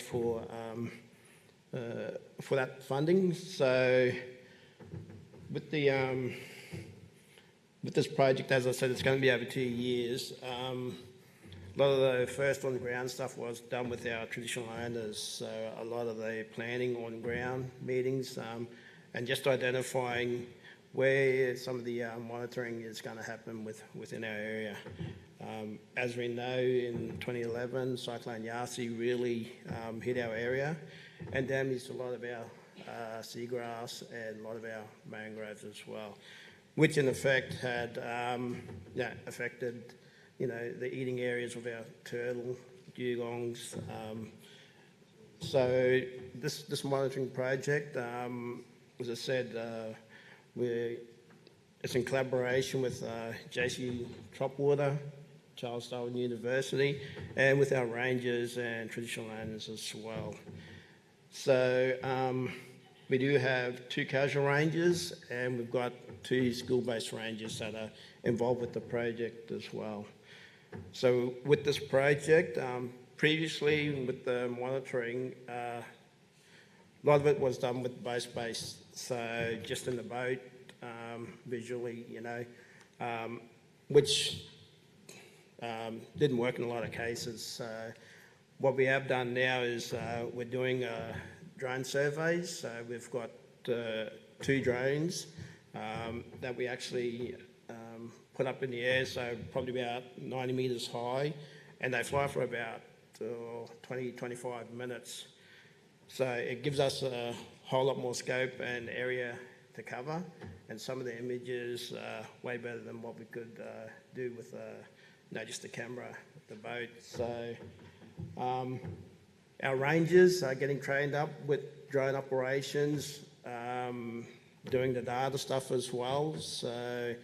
for that funding. So with this project, as I said, it's going to be over 2 years. A lot of the first on-ground stuff was done with our traditional owners, so a lot of the planning on-ground meetings and just identifying where some of the monitoring is going to happen within our area. As we know, in 2011, Cyclone Yasi really hit our area and damaged a lot of our seagrass and a lot of our mangroves as well, which in effect had affected the eating areas of our turtle, dugongs. So this monitoring project, as I said, it's in collaboration with JC Tropwater, Charles Darwin University, and with our rangers and traditional owners as well. So we do have 2 casual rangers, and we've got 2 school-based rangers that are involved with the project as well. So with this project, previously with the monitoring, a lot of it was done with boat-based, so just in the boat, visually, which didn't work in a lot of cases. So what we have done now is we're doing drone surveys. So we've got 2 drones that we actually put up in the air, so probably about 90 metres high, and they fly for about 20-25 minutes. So it gives us a whole lot more scope and area to cover, and some of the images are way better than what we could do with just the camera with the boat. So our rangers are getting trained up with drone operations, doing the data stuff as well. So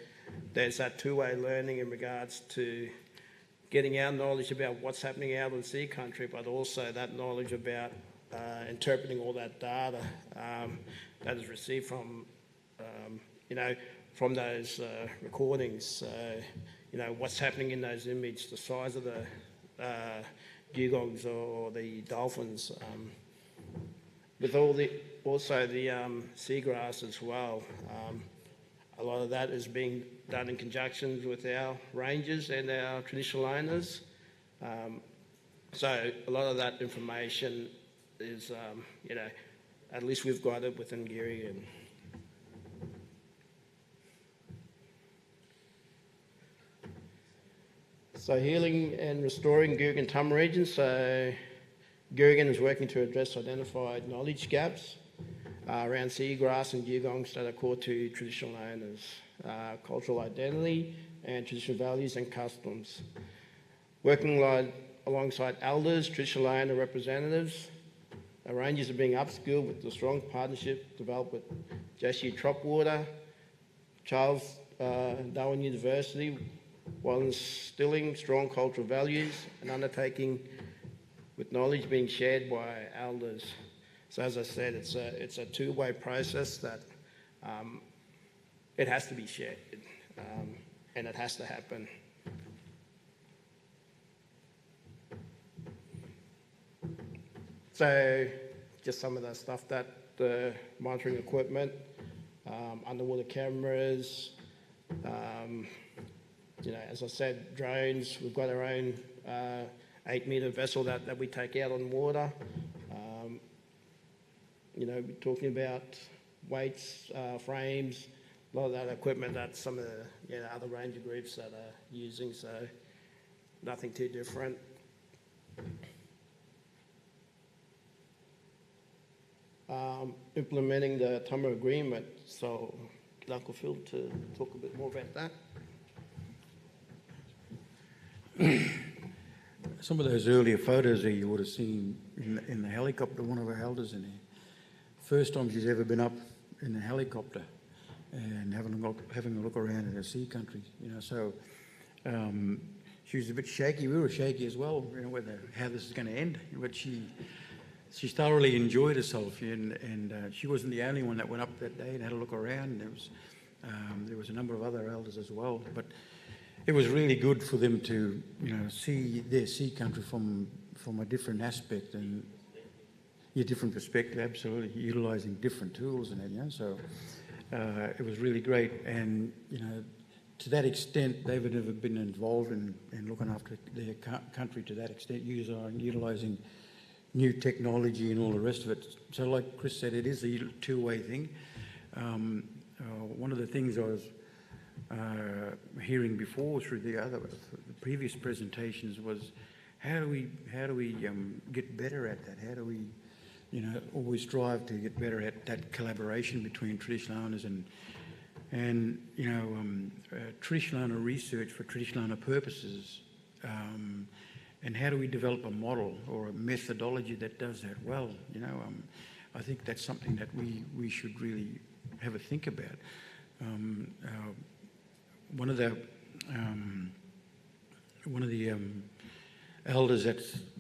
there's that 2-way learning in regards to getting our knowledge about what's happening out in sea country, but also that knowledge about interpreting all that data that is received from, from those recordings. So, what's happening in those images, the size of the dugongs or the dolphins, with also the seagrass as well. A lot of that is being done in conjunction with our rangers and our traditional owners. So a lot of that information is, at least we've got it within Girringun. So healing and restoring Girringun TUMRA region. So Girringun is working to address identified knowledge gaps around seagrass and dugongs that are core to traditional owners, cultural identity and traditional values and customs. Working alongside elders, traditional owner representatives, our rangers are being upskilled with the strong partnership developed with Jesse Tropwater, Charles Darwin University, while instilling strong cultural values and undertaking with knowledge being shared by elders. So as I said, it's a 2-way process that it has to be shared and it has to happen. So just some of the stuff that the monitoring equipment, underwater cameras, as I said, drones. We've got our own 8-metre vessel that we take out on water. We're talking about weights, frames, a lot of that equipment that some of the other ranger groups that are using, so nothing too different. Implementing the TUMRA agreement, so get Uncle Phil to talk a bit more about that. Some of those earlier photos there you would have seen in the helicopter, one of our elders in there. First time she's ever been up in a helicopter and having a look around in her sea country, so she was a bit shaky. We were shaky as well, how this is going to end, but she thoroughly enjoyed herself, and she wasn't the only one that went up that day and had a look around. There was a number of other elders as well, but it was really good for them to see their sea country from a different aspect and different perspective. Absolutely, utilising different tools and that. So it was really great, and to that extent, they've never been involved in looking after their country to that extent, utilising new technology and all the rest of it. So like Chris said, it is a 2-way thing. One of the things I was hearing before through the previous presentations was how do we get better at that? How do we always strive to get better at that collaboration between traditional owners and traditional owner research for traditional owner purposes, and how do we develop a model or a methodology that does that well? I think that's something that we should really have a think about. One of the one of the elders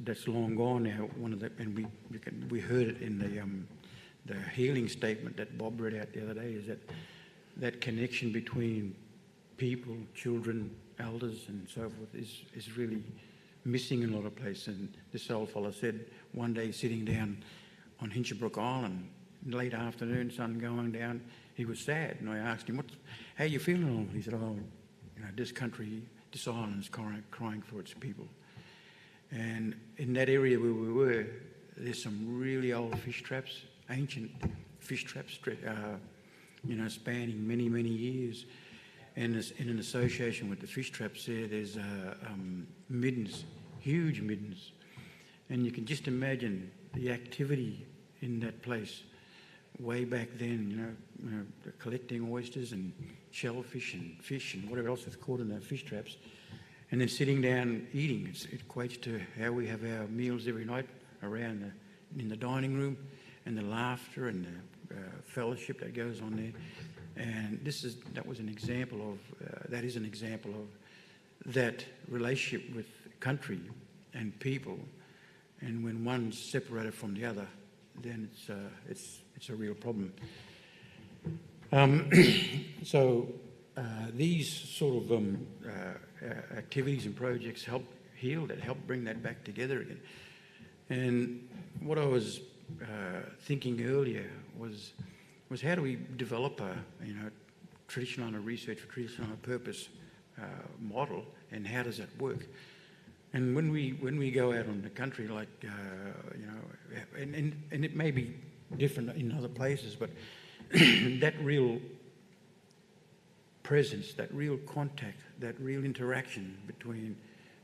that's long gone now. And we heard it in the healing statement that Bob read out the other day. Is that connection between people, children, elders, and so forth is really missing in a lot of places. And this old fellow said one day, sitting down on Hinchinbrook Island, late afternoon, sun going down, he was sad. And I asked him, how are you feeling? He said, this country, this island is crying for its people. And in that area where we were, there's some really old fish traps, ancient fish traps, spanning many, many years. And in an association with the fish traps there's middens, huge middens. And you can just imagine the activity in that place way back then, collecting oysters and shellfish and fish and whatever else is caught in those fish traps. And then sitting down eating, it equates to how we have our meals every night around in the dining room, and the laughter and the fellowship that goes on there. And that is an example of that relationship with country and people. And when one's separated from the other, then it's a real problem. So these sort of activities and projects help heal that, help bring that back together again. And what I was thinking earlier was how do we develop a traditional owner research for traditional owner purpose model, and how does that work? And when we go out on the country, like and it may be different in other places, but that real presence, that real contact, that real interaction between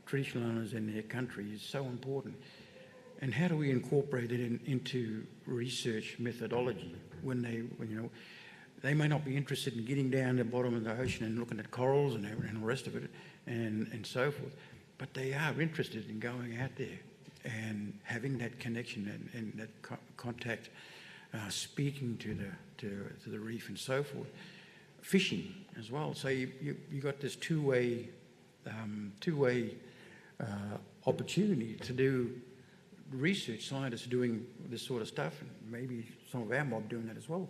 traditional owners and their country is so important. And how do we incorporate it into research methodology when they may not be interested in getting down to the bottom of the ocean and looking at corals and the rest of it and so forth, but they are interested in going out there and having that connection and that contact, speaking to the reef and so forth. Fishing as well. So you got this two-way opportunity to do research, scientists doing this sort of stuff, and maybe some of our mob doing that as well.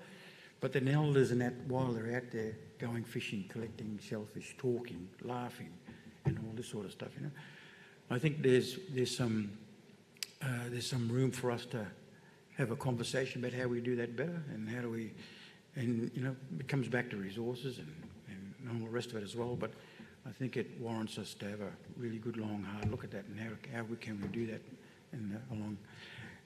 But then elders and that, while they're out there going fishing, collecting shellfish, talking, laughing, and all this sort of stuff, I think there's some room for us to have a conversation about how we do that better, and how do we, and it comes back to resources and all the rest of it as well. But I think it warrants us to have a really good, long, hard look at that, and how can we do that along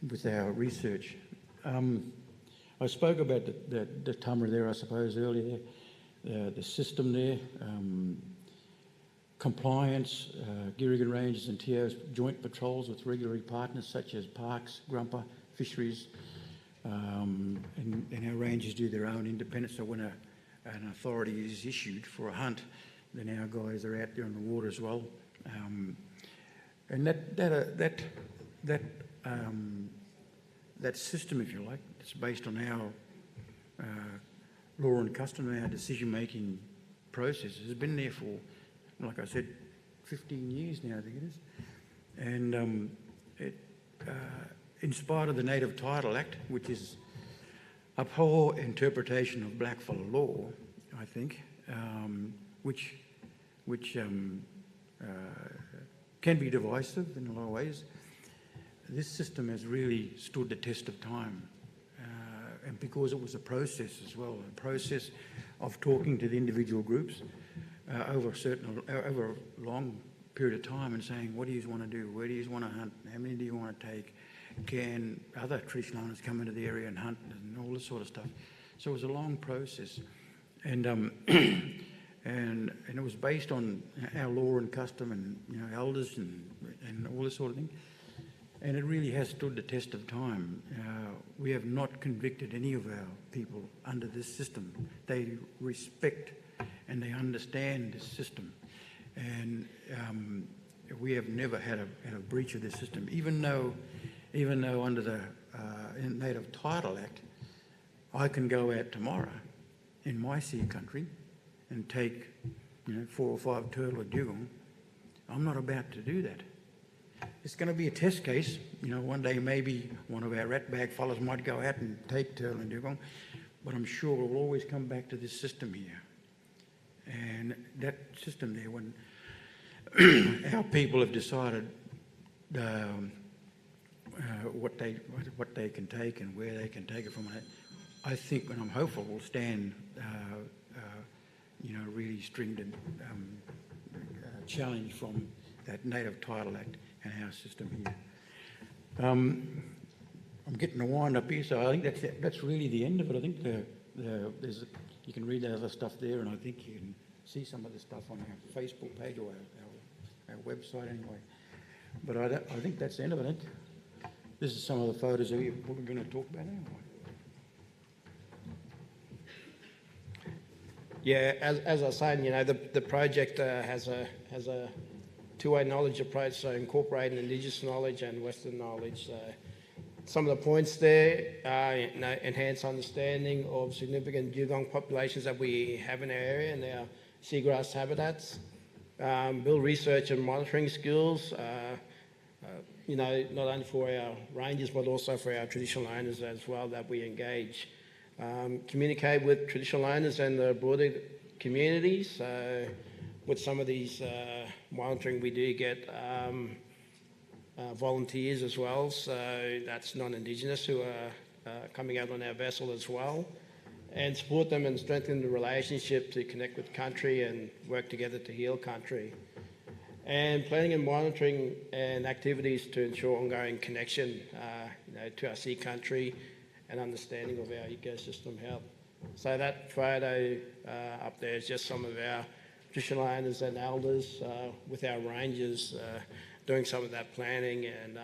with our research. I spoke about the TUMRA there, I suppose, earlier, the system there, compliance, Girringun Rangers and TO's joint patrols with regulatory partners such as parks, grumper, fisheries, and our rangers do their own independence. So when an authority is issued for a hunt, then our guys are out there on the water as well. And that system, if you like, it's based on our law and custom, our decision-making process has been there for, like I said, 15 years now, I think it is. And in spite of the Native Title Act, which is a poor interpretation of blackfellow law, I think, which can be divisive in a lot of ways, this system has really stood the test of time. And because it was a process as well, a process of talking to the individual groups over a long period of time and saying, what do you want to do? Where do you want to hunt? How many do you want to take? Can other traditional owners come into the area and hunt, and all this sort of stuff? So it was a long process. And and it was based on our law and custom and elders and all this sort of thing. And it really has stood the test of time. We have not convicted any of our people under this system. They respect and they understand this system. And we have never had a breach of this system, even though under the Native Title Act, I can go out tomorrow in my sea country and take 4 or 5 turtle or dugong. I'm not about to do that. It's going to be a test case. You know, one day maybe one of our ratbag fellows might go out and take turtle and dugong, but I'm sure we'll always come back to this system here. And that system there, when our people have decided what they can take and where they can take it from, I think, and I'm hopeful, we'll stand, really stringent challenge from that Native Title Act and our system here. I'm getting the wind up here, so I think that's really the end of it. I think you can read the other stuff there, and I think you can see some of the stuff on our Facebook page or our website anyway. But I think that's the end of it. This is some of the photos of what we're going to talk about anyway. Yeah, as I was saying, the project has a two-way knowledge approach, so incorporating Indigenous knowledge and Western knowledge. Some of the points there are enhanced understanding of significant dugong populations that we have in our area and our seagrass habitats, build research and monitoring skills, not only for our rangers but also for our traditional owners as well that we engage. Communicate with traditional owners and the broader communities. With some of these monitoring, we do get volunteers as well, so that's non-Indigenous who are coming out on our vessel as well, and support them and strengthen the relationship to connect with country and work together to heal country. And planning and monitoring and activities to ensure ongoing connection to our sea country and understanding of our ecosystem health. So that photo up there is just some of our traditional owners and elders with our rangers doing some of that planning and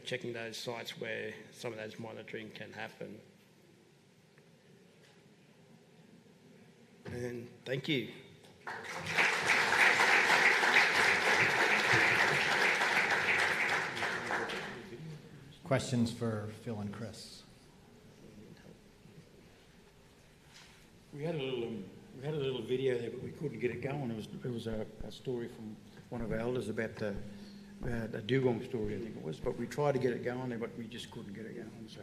checking those sites where some of those monitoring can happen. And thank you. Questions for Phil and Chris? We had a little video there, but we couldn't get it going. It was a story from one of our elders about the dugong story, I think it was. But we tried to get it going there, but we just couldn't get it going. So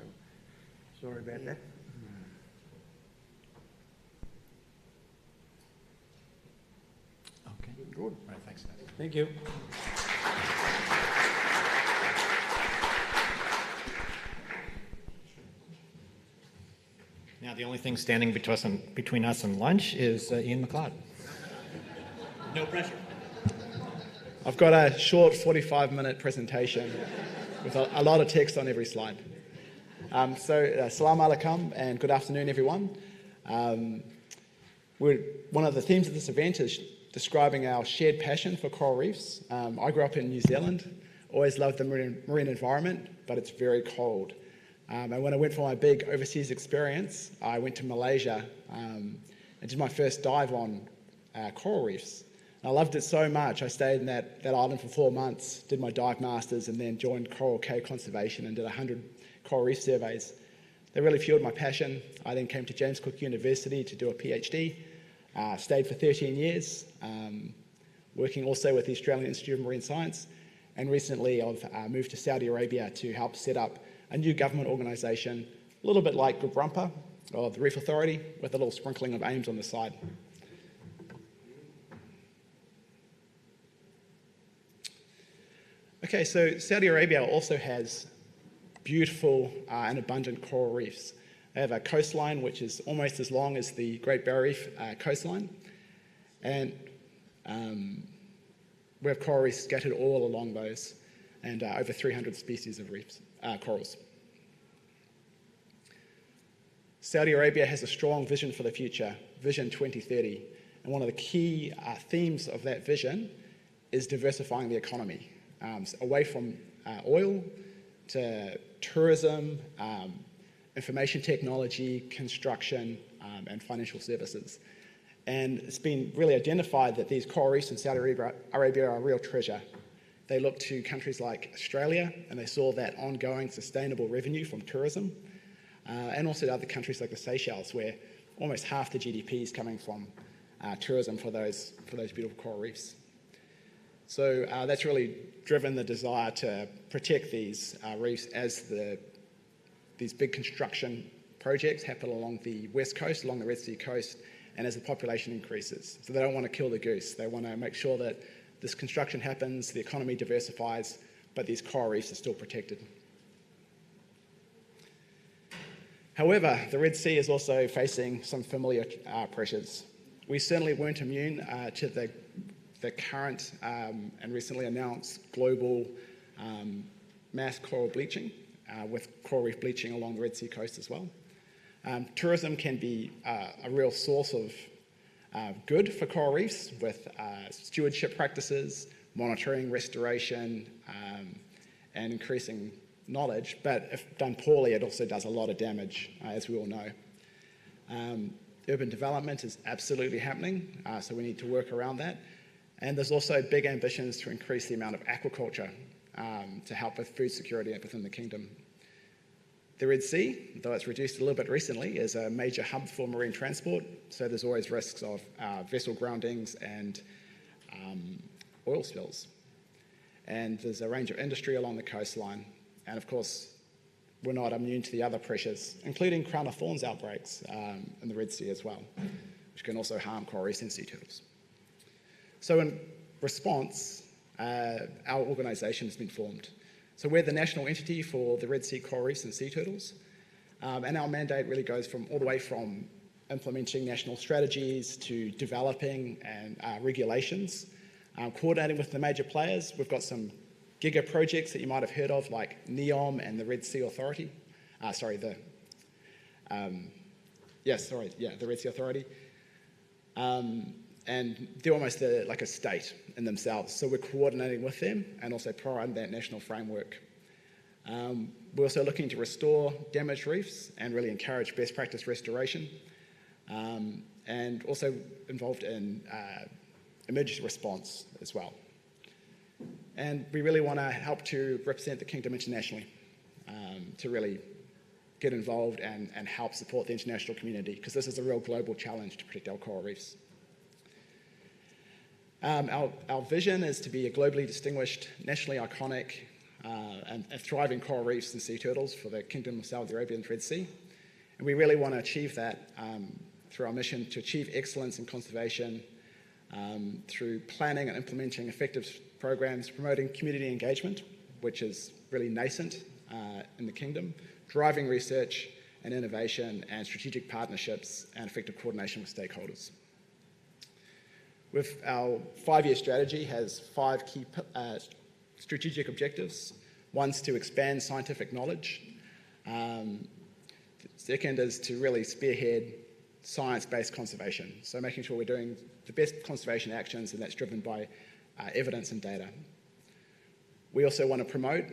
sorry about that. Okay. Good. All right, thanks, guys. Thank you. Now, the only thing standing between us and lunch is Ian McLeod. No pressure. I've got a short 45-minute presentation with a lot of text on every slide. Salam alaikum and good afternoon, everyone. One of the themes of this event is describing our shared passion for coral reefs. I grew up in New Zealand, always loved the marine environment, but it's very cold. And when I went for my big overseas experience, I went to Malaysia and did my first dive on coral reefs. And I loved it so much, I stayed in that island for 4 months, did my dive masters, and then joined Coral Cay Conservation and did 100 coral reef surveys. They really fueled my passion. I then came to James Cook University to do a PhD, stayed for 13 years, working also with the Australian Institute of Marine Science. And recently I've moved to Saudi Arabia to help set up a new government organisation, a little bit like Gurumpa, or the Reef Authority, with a little sprinkling of aims on the side. Okay, so Saudi Arabia also has beautiful and abundant coral reefs. They have a coastline which is almost as long as the Great Barrier Reef coastline, and we have coral reefs scattered all along those, and over 300 species of reefs, corals. Saudi Arabia has a strong vision for the future, Vision 2030, and one of the key themes of that vision is diversifying the economy, away from oil to tourism, information technology, construction, and financial services. And it's been really identified that these coral reefs in Saudi Arabia are a real treasure. They look to countries like Australia, and they saw that ongoing sustainable revenue from tourism, and also to other countries like the Seychelles, where almost half the GDP is coming from tourism for those beautiful coral reefs. So that's really driven the desire to protect these reefs as these big construction projects happen along the west coast, along the Red Sea coast, and as the population increases. So they don't want to kill the goose. They want to make sure that this construction happens, the economy diversifies, but these coral reefs are still protected. However, the Red Sea is also facing some familiar pressures. We certainly weren't immune to the current and recently announced global mass coral bleaching, with coral reef bleaching along the Red Sea coast as well. Tourism can be a real source of good for coral reefs with stewardship practices, monitoring, restoration, and increasing knowledge, but if done poorly, it also does a lot of damage, as we all know. Urban development is absolutely happening, so we need to work around that. And there's also big ambitions to increase the amount of aquaculture to help with food security within the kingdom. The Red Sea, though it's reduced a little bit recently, is a major hub for marine transport, so there's always risks of vessel groundings and oil spills. And there's a range of industry along the coastline, and of course, we're not immune to the other pressures, including Crown-of-Thorns outbreaks in the Red Sea as well, which can also harm coral reefs and sea turtles. So in response, our organisation has been formed. So we're the national entity for the Red Sea coral reefs and sea turtles, and our mandate really goes all the way from implementing national strategies to developing and regulations, coordinating with the major players. We've got some giga projects that you might have heard of, like NEOM and the Red Sea Authority. The Red Sea Authority. And they're almost like a state in themselves. So we're coordinating with them and also providing that national framework. We're also looking to restore damaged reefs and really encourage best practice restoration, and also involved in emergency response as well. And we really want to help to represent the kingdom internationally, to really get involved and help support the international community, because this is a real global challenge to protect our coral reefs. Our vision is to be a globally distinguished, nationally iconic and thriving coral reefs and sea turtles for the Kingdom of Saudi Arabia and Red Sea. And we really want to achieve that through our mission to achieve excellence in conservation, through planning and implementing effective programs, promoting community engagement, which is really nascent in the kingdom, driving research and innovation and strategic partnerships and effective coordination with stakeholders. With our 5-year strategy has 5 key strategic objectives. One's to expand scientific knowledge. Second is to really spearhead science-based conservation, so making sure we're doing the best conservation actions, and that's driven by evidence and data. We also want to promote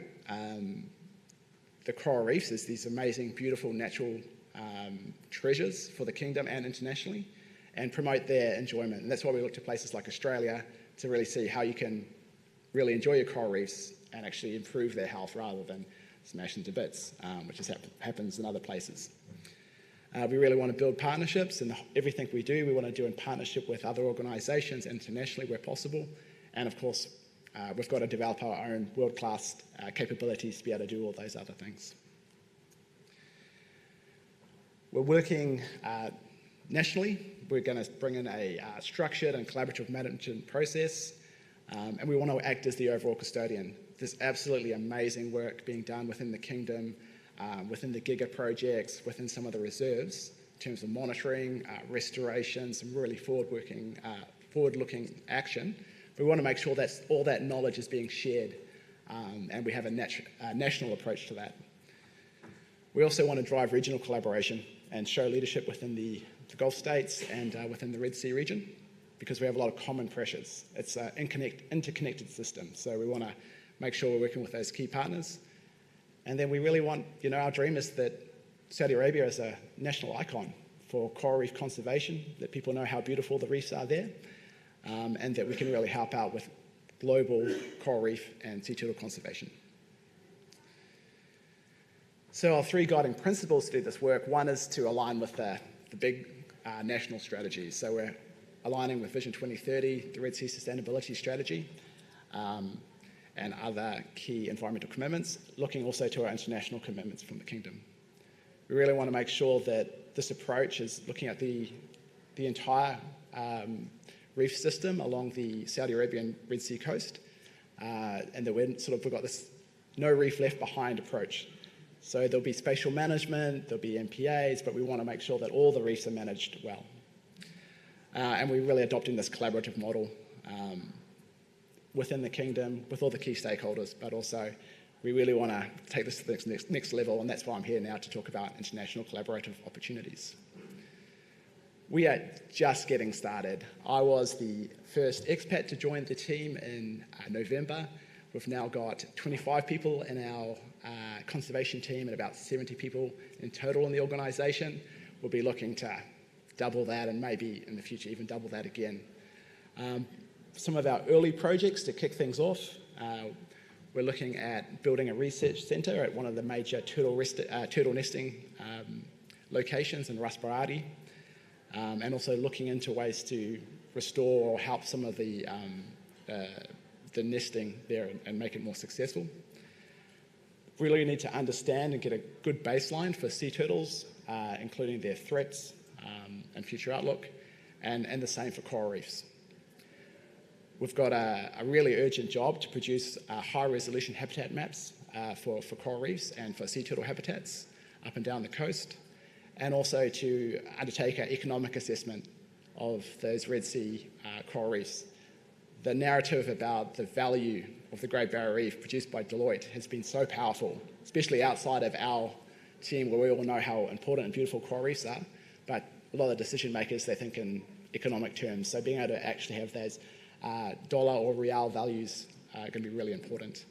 the coral reefs as these amazing, beautiful, natural treasures for the kingdom and internationally, and promote their enjoyment. And that's why we look to places like Australia to really see how you can really enjoy your coral reefs and actually improve their health rather than smash them to bits, which happens in other places. We really want to build partnerships, and everything we do, we want to do in partnership with other organisations internationally where possible. And of course, we've got to develop our own world-class capabilities to be able to do all those other things. We're working nationally. We're going to bring in a structured and collaborative management process, and we want to act as the overall custodian. There's absolutely amazing work being done within the kingdom, within the giga projects, within some of the reserves, in terms of monitoring, restoration, some really forward-looking action. We want to make sure that all that knowledge is being shared, and we have a national approach to that. We also want to drive regional collaboration and show leadership within the Gulf states and within the Red Sea region, because we have a lot of common pressures. It's an interconnected system, so we want to make sure we're working with those key partners. And then we really want, our dream is that Saudi Arabia is a national icon for coral reef conservation, that people know how beautiful the reefs are there, and that we can really help out with global coral reef and sea turtle conservation. So our 3 guiding principles to do this work: one is to align with the big national strategies. So we're aligning with Vision 2030, the Red Sea Sustainability Strategy. and other key environmental commitments, looking also to our international commitments from the Kingdom. We really want to make sure that this approach is looking at the entire reef system along the Saudi Arabian Red Sea coast, and that we've got this no reef left behind approach. So there'll be spatial management, there'll be MPAs, but we want to make sure that all the reefs are managed well. And we're really adopting this collaborative model within the Kingdom, with all the key stakeholders, but also we really want to take this to the next level, and that's why I'm here now to talk about international collaborative opportunities. We are just getting started. I was the first expat to join the team in November. We've now got 25 people in our conservation team and about 70 people in total in the organisation. We'll be looking to double that and maybe in the future even double that again. Some of our early projects to kick things off, we're looking at building a research centre at one of the major turtle nesting locations in Ras Baradi, and also looking into ways to restore or help some of the nesting there and make it more successful. We really need to understand and get a good baseline for sea turtles, including their threats and future outlook, and the same for coral reefs. We've got a really urgent job to produce high-resolution habitat maps for coral reefs and for sea turtle habitats up and down the coast, and also to undertake an economic assessment of those Red Sea coral reefs. The narrative about the value of the Great Barrier Reef produced by Deloitte has been so powerful, especially outside of our team where we all know how important and beautiful coral reefs are, but a lot of the decision makers, they think in economic terms, so being able to actually have those dollar or real values are going to be really important.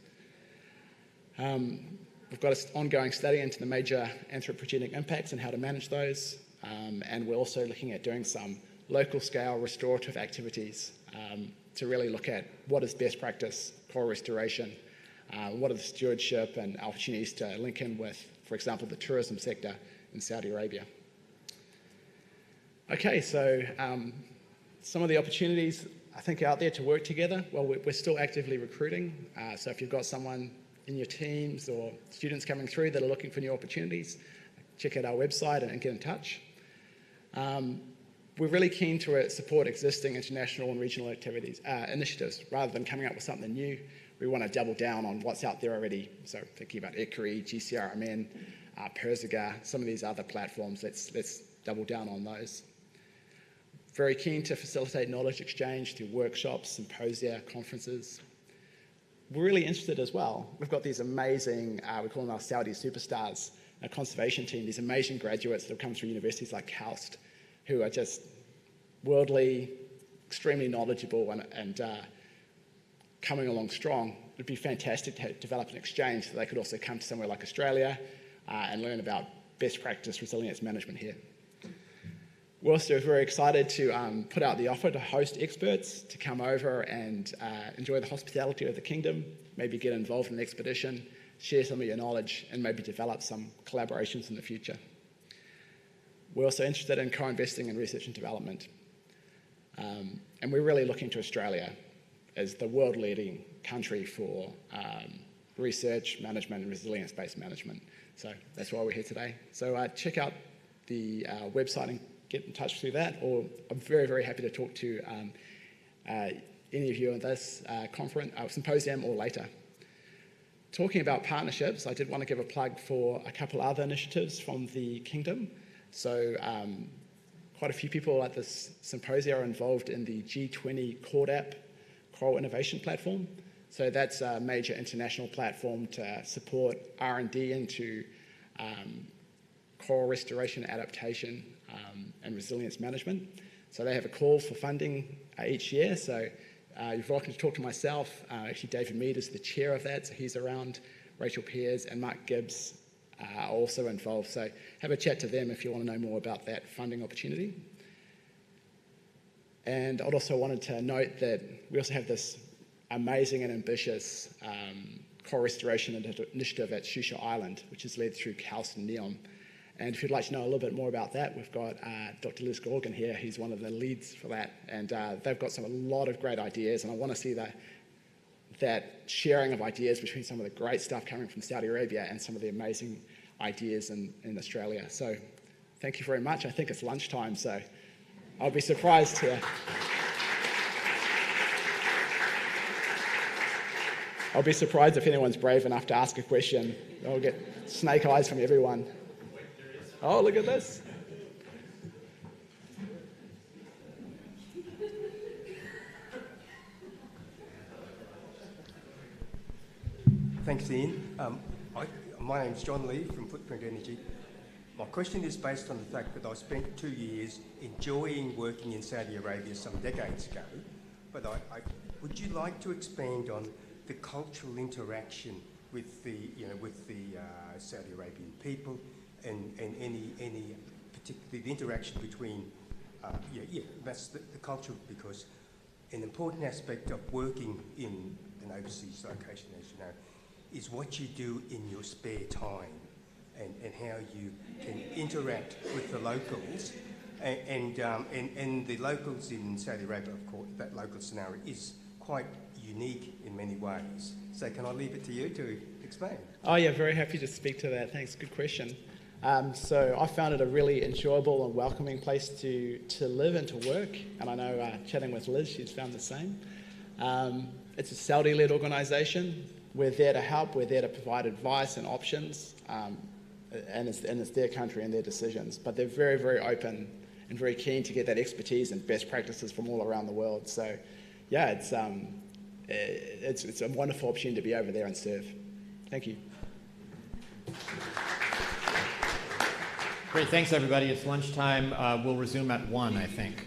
We've got an ongoing study into the major anthropogenic impacts and how to manage those, and we're also looking at doing some local scale restorative activities to really look at what is best practice coral restoration, what are the stewardship and opportunities to link in with, for example, the tourism sector in Saudi Arabia. Okay, so some of the opportunities I think out there to work together. Well, we're still actively recruiting, so if you've got someone in your teams or students coming through that are looking for new opportunities, check out our website and get in touch. We're really keen to support existing international and regional activities, initiatives, rather than coming up with something new. We want to double down on what's out there already. So thinking about ICRI, GCRMN, Perez, some of these other platforms, let's double down on those. Very keen to facilitate knowledge exchange through workshops, symposia, conferences. We're really interested as well. We've got these amazing, we call them our Saudi superstars, our conservation team, these amazing graduates that have come through universities like KAUST, who are just worldly, extremely knowledgeable and coming along strong. It'd be fantastic to develop an exchange so they could also come to somewhere like Australia and learn about best practice resilience management here. We're also very excited to put out the offer to host experts to come over and enjoy the hospitality of the Kingdom, maybe get involved in an expedition, share some of your knowledge, and maybe develop some collaborations in the future. We're also interested in co-investing in research and development. And we're really looking to Australia as the world-leading country for research, management, and resilience-based management. So that's why we're here today. So check out the website and get in touch through that, or I'm very, very happy to talk to any of you on this conference, symposium, or later. Talking about partnerships, I did want to give a plug for a couple other initiatives from the Kingdom. So quite a few people at this symposium are involved in the G20 CORDAP Coral Innovation Platform. So that's a major international platform to support R&D into coral restoration, adaptation, and resilience management. So they have a call for funding each year. So you're welcome to talk to myself. Actually, David Mead is the chair of that, so he's around. Rachel Perez and Mark Gibbs are also involved. So have a chat to them if you want to know more about that funding opportunity. And I'd also wanted to note that we also have this amazing and ambitious coral restoration initiative at Shusha Island, which is led through KAUST and NEOM. And if you'd like to know a little bit more about that, we've got Dr. Liz Gorgon here, who's one of the leads for that. And they've got a lot of great ideas, and I want to see that sharing of ideas between some of the great stuff coming from Saudi Arabia and some of the amazing ideas in Australia. So thank you very much. I think it's lunchtime, so I'll be surprised to... I'll be surprised if anyone's brave enough to ask a question. I'll get snake eyes from everyone. Oh, look at this. Thanks, Ian. My name's John Lee from Footprint Energy. My question is based on the fact that I spent 2 years enjoying working in Saudi Arabia some decades ago, but would you like to expand on the cultural interaction with the Saudi Arabian people and any particularly the interaction between that's the culture, because an important aspect of working in an overseas location, as you know, is what you do in your spare time and how you can interact with the locals. And the locals in Saudi Arabia, of course, that local scenario is quite unique in many ways. So can I leave it to you to explain? Oh yeah, very happy to speak to that. Thanks, good question. So I found it a really enjoyable and welcoming place to live and to work, and I know chatting with Liz, she's found the same. It's a Saudi-led organisation. We're there to help, we're there to provide advice and options, and it's their country and their decisions, but they're very, very open and very keen to get that expertise and best practices from all around the world. So yeah, it's a wonderful opportunity to be over there and serve. Thank you. Great, thanks everybody. It's lunchtime. We'll resume at 1, I think.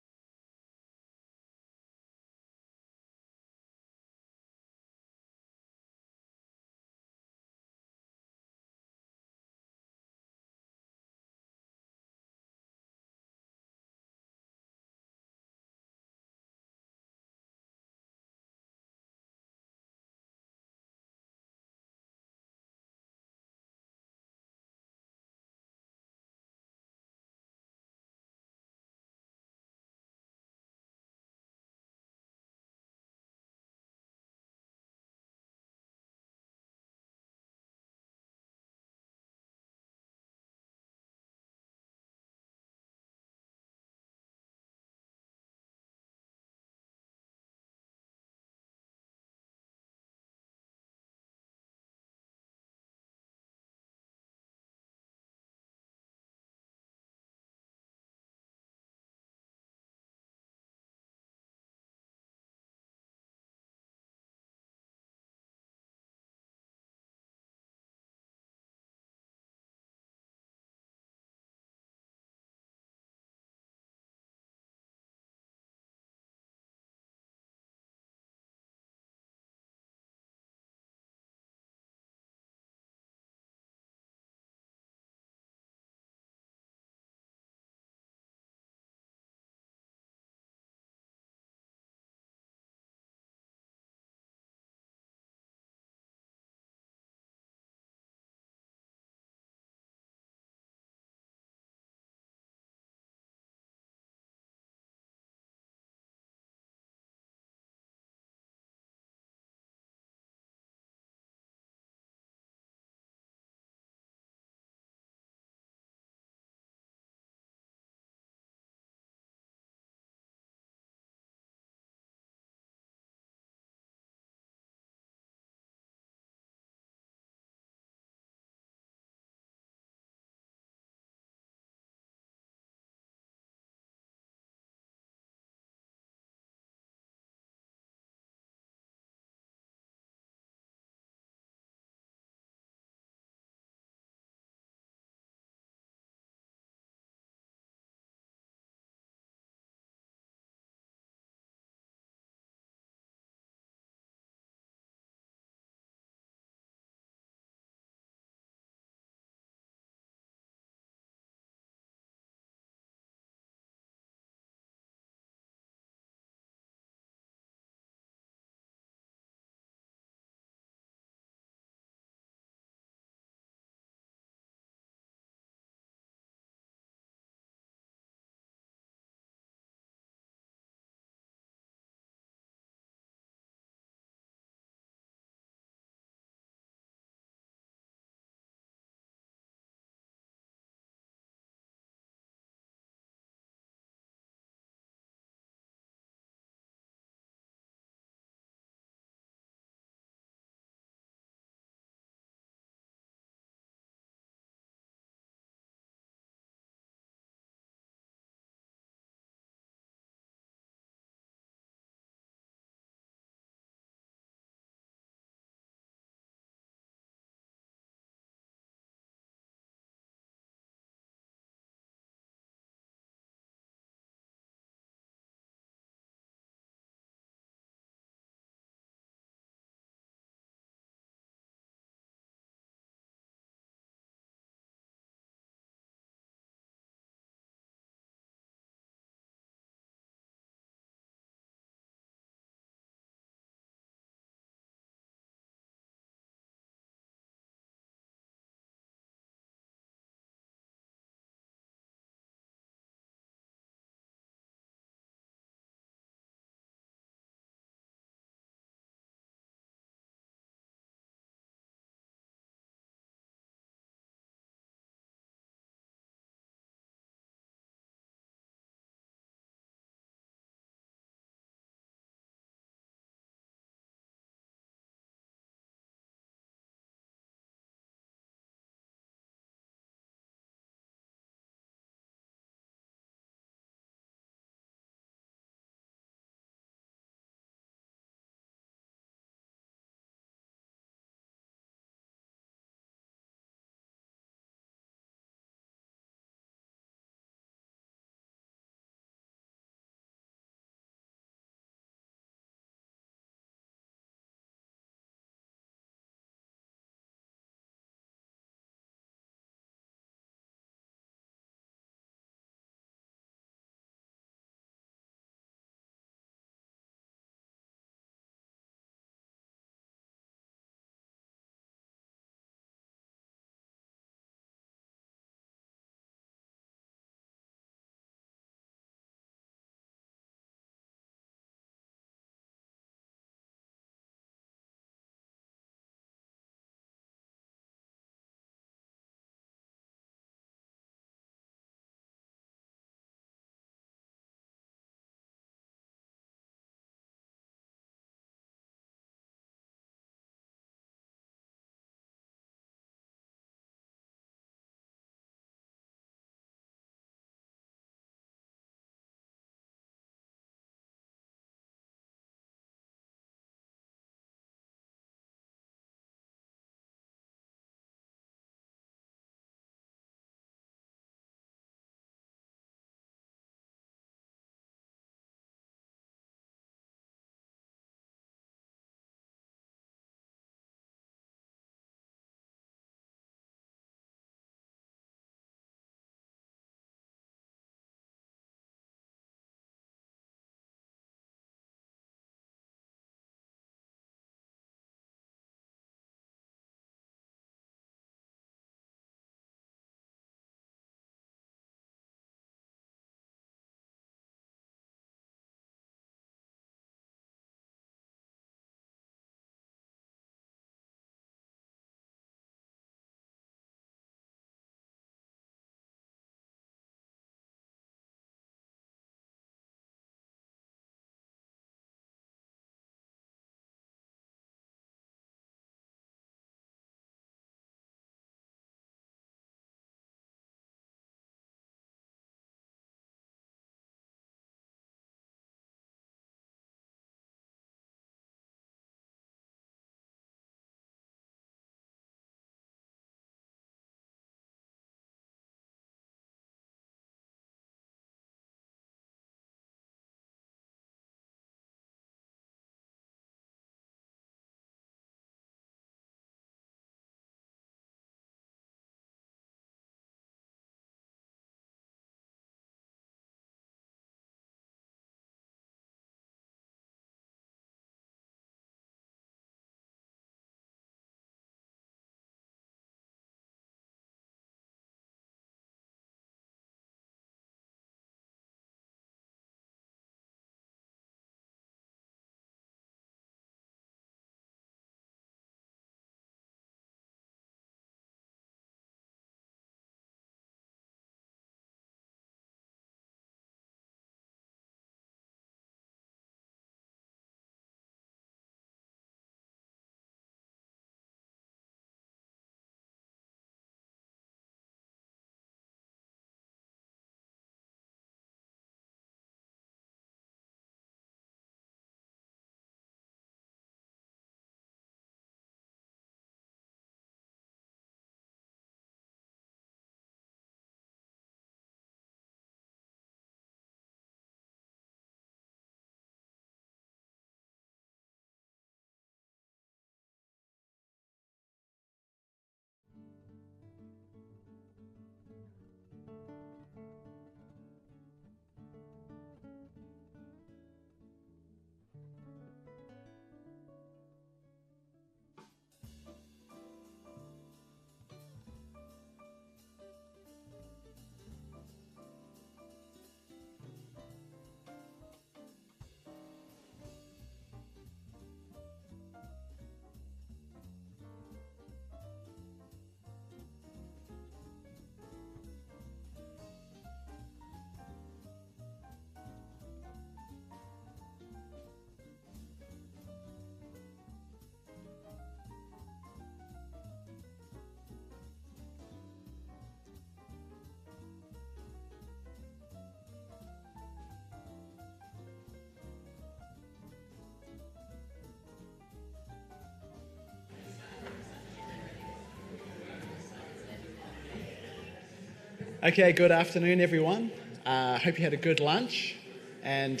Okay, good afternoon, everyone. Hope you had a good lunch, and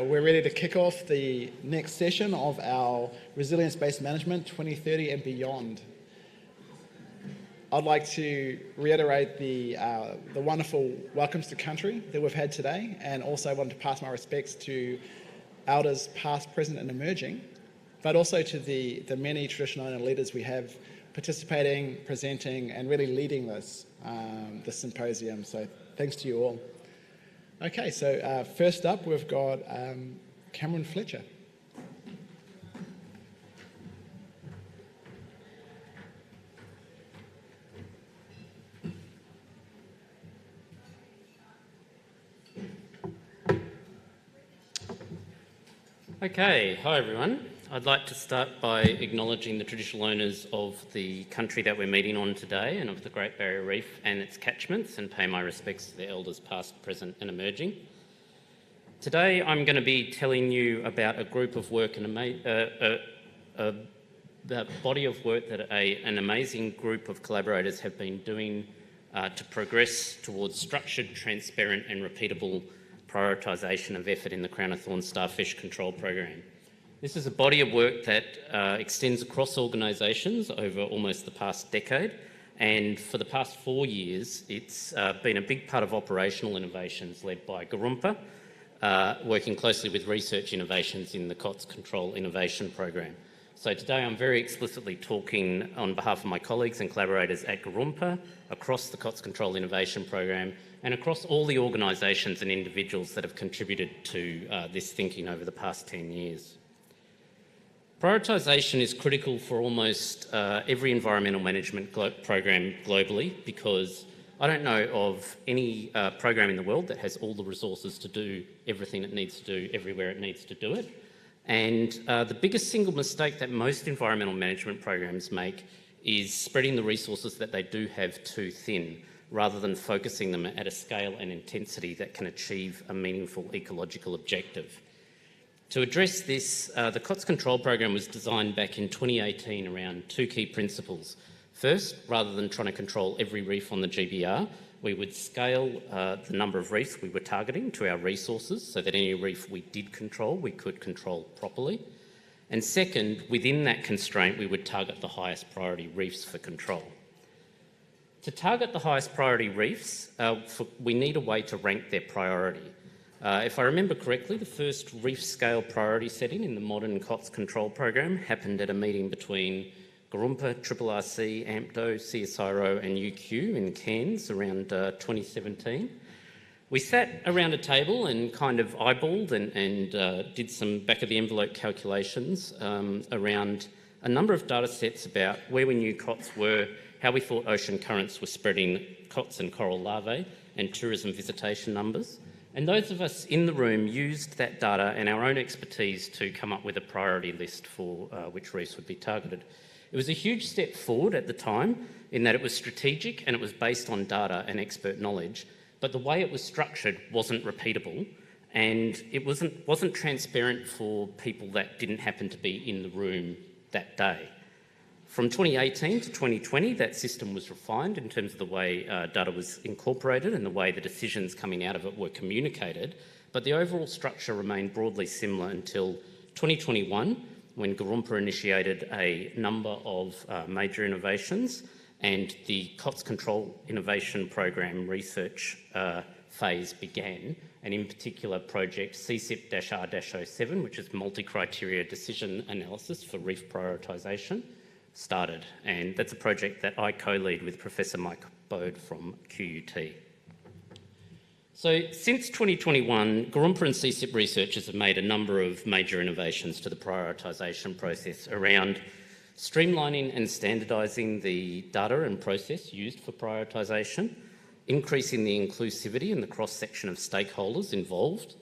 we're ready to kick off the next session of our Resilience-Based Management 2030 and beyond. I'd like to reiterate the wonderful welcomes to country that we've had today, and also want to pass my respects to elders past, present and emerging, but also to the many traditional owner leaders we have participating, presenting and really leading this symposium. So thanks to you all. Okay, so first up we've got Cameron Fletcher. Okay, hi everyone. I'd like to start by acknowledging the traditional owners of the country that we're meeting on today and of the Great Barrier Reef and its catchments, and pay my respects to the elders past, present and emerging. Today I'm going to be telling you about a group of work and a body of work that an amazing group of collaborators have been doing to progress towards structured, transparent and repeatable prioritisation of effort in the Crown-of-Thorns Starfish Control Program. This is a body of work that extends across organisations over almost the past decade, and for the past 4 years it's been a big part of operational innovations led by Girringun, working closely with research innovations in the COTS Control Innovation Program. So today I'm very explicitly talking on behalf of my colleagues and collaborators at Girringun, across the COTS Control Innovation Program and across all the organisations and individuals that have contributed to this thinking over the past 10 years. Prioritisation is critical for almost every environmental management program globally, because I don't know of any program in the world that has all the resources to do everything it needs to do everywhere it needs to do it. And the biggest single mistake that most environmental management programs make is spreading the resources that they do have too thin, rather than focusing them at a scale and intensity that can achieve a meaningful ecological objective. To address this, the COTS Control Program was designed back in 2018 around two key principles. First, rather than trying to control every reef on the GBR, we would scale the number of reefs we were targeting to our resources, so that any reef we did control, we could control properly. And second, within that constraint, we would target the highest priority reefs for control. To target the highest priority reefs, we need a way to rank their priority. If I remember correctly, the first reef scale priority setting in the modern COTS control program happened at a meeting between Girringun, RRC, AMPDO, CSIRO and UQ in Cairns around 2017. We sat around a table and kind of eyeballed and did some back-of-the-envelope calculations around a number of data sets about where we knew COTS were, how we thought ocean currents were spreading COTS and coral larvae, and tourism visitation numbers. And those of us in the room used that data and our own expertise to come up with a priority list for which reefs would be targeted. It was a huge step forward at the time in that it was strategic and it was based on data and expert knowledge, but the way it was structured wasn't repeatable, and it wasn't transparent for people that didn't happen to be in the room that day. From 2018 to 2020, that system was refined in terms of the way data was incorporated and the way the decisions coming out of it were communicated, but the overall structure remained broadly similar until 2021, when Girringun initiated a number of major innovations, and the COTS Control Innovation Program research phase began, and in particular project CSIP-R-07, which is multi-criteria decision analysis for reef prioritisation, started, and that's a project that I co-lead with Professor Mike Bode from QUT. So since 2021, Girringun and CSIP researchers have made a number of major innovations to the prioritisation process around streamlining and standardising the data and process used for prioritisation, increasing the inclusivity and the cross-section of stakeholders involved,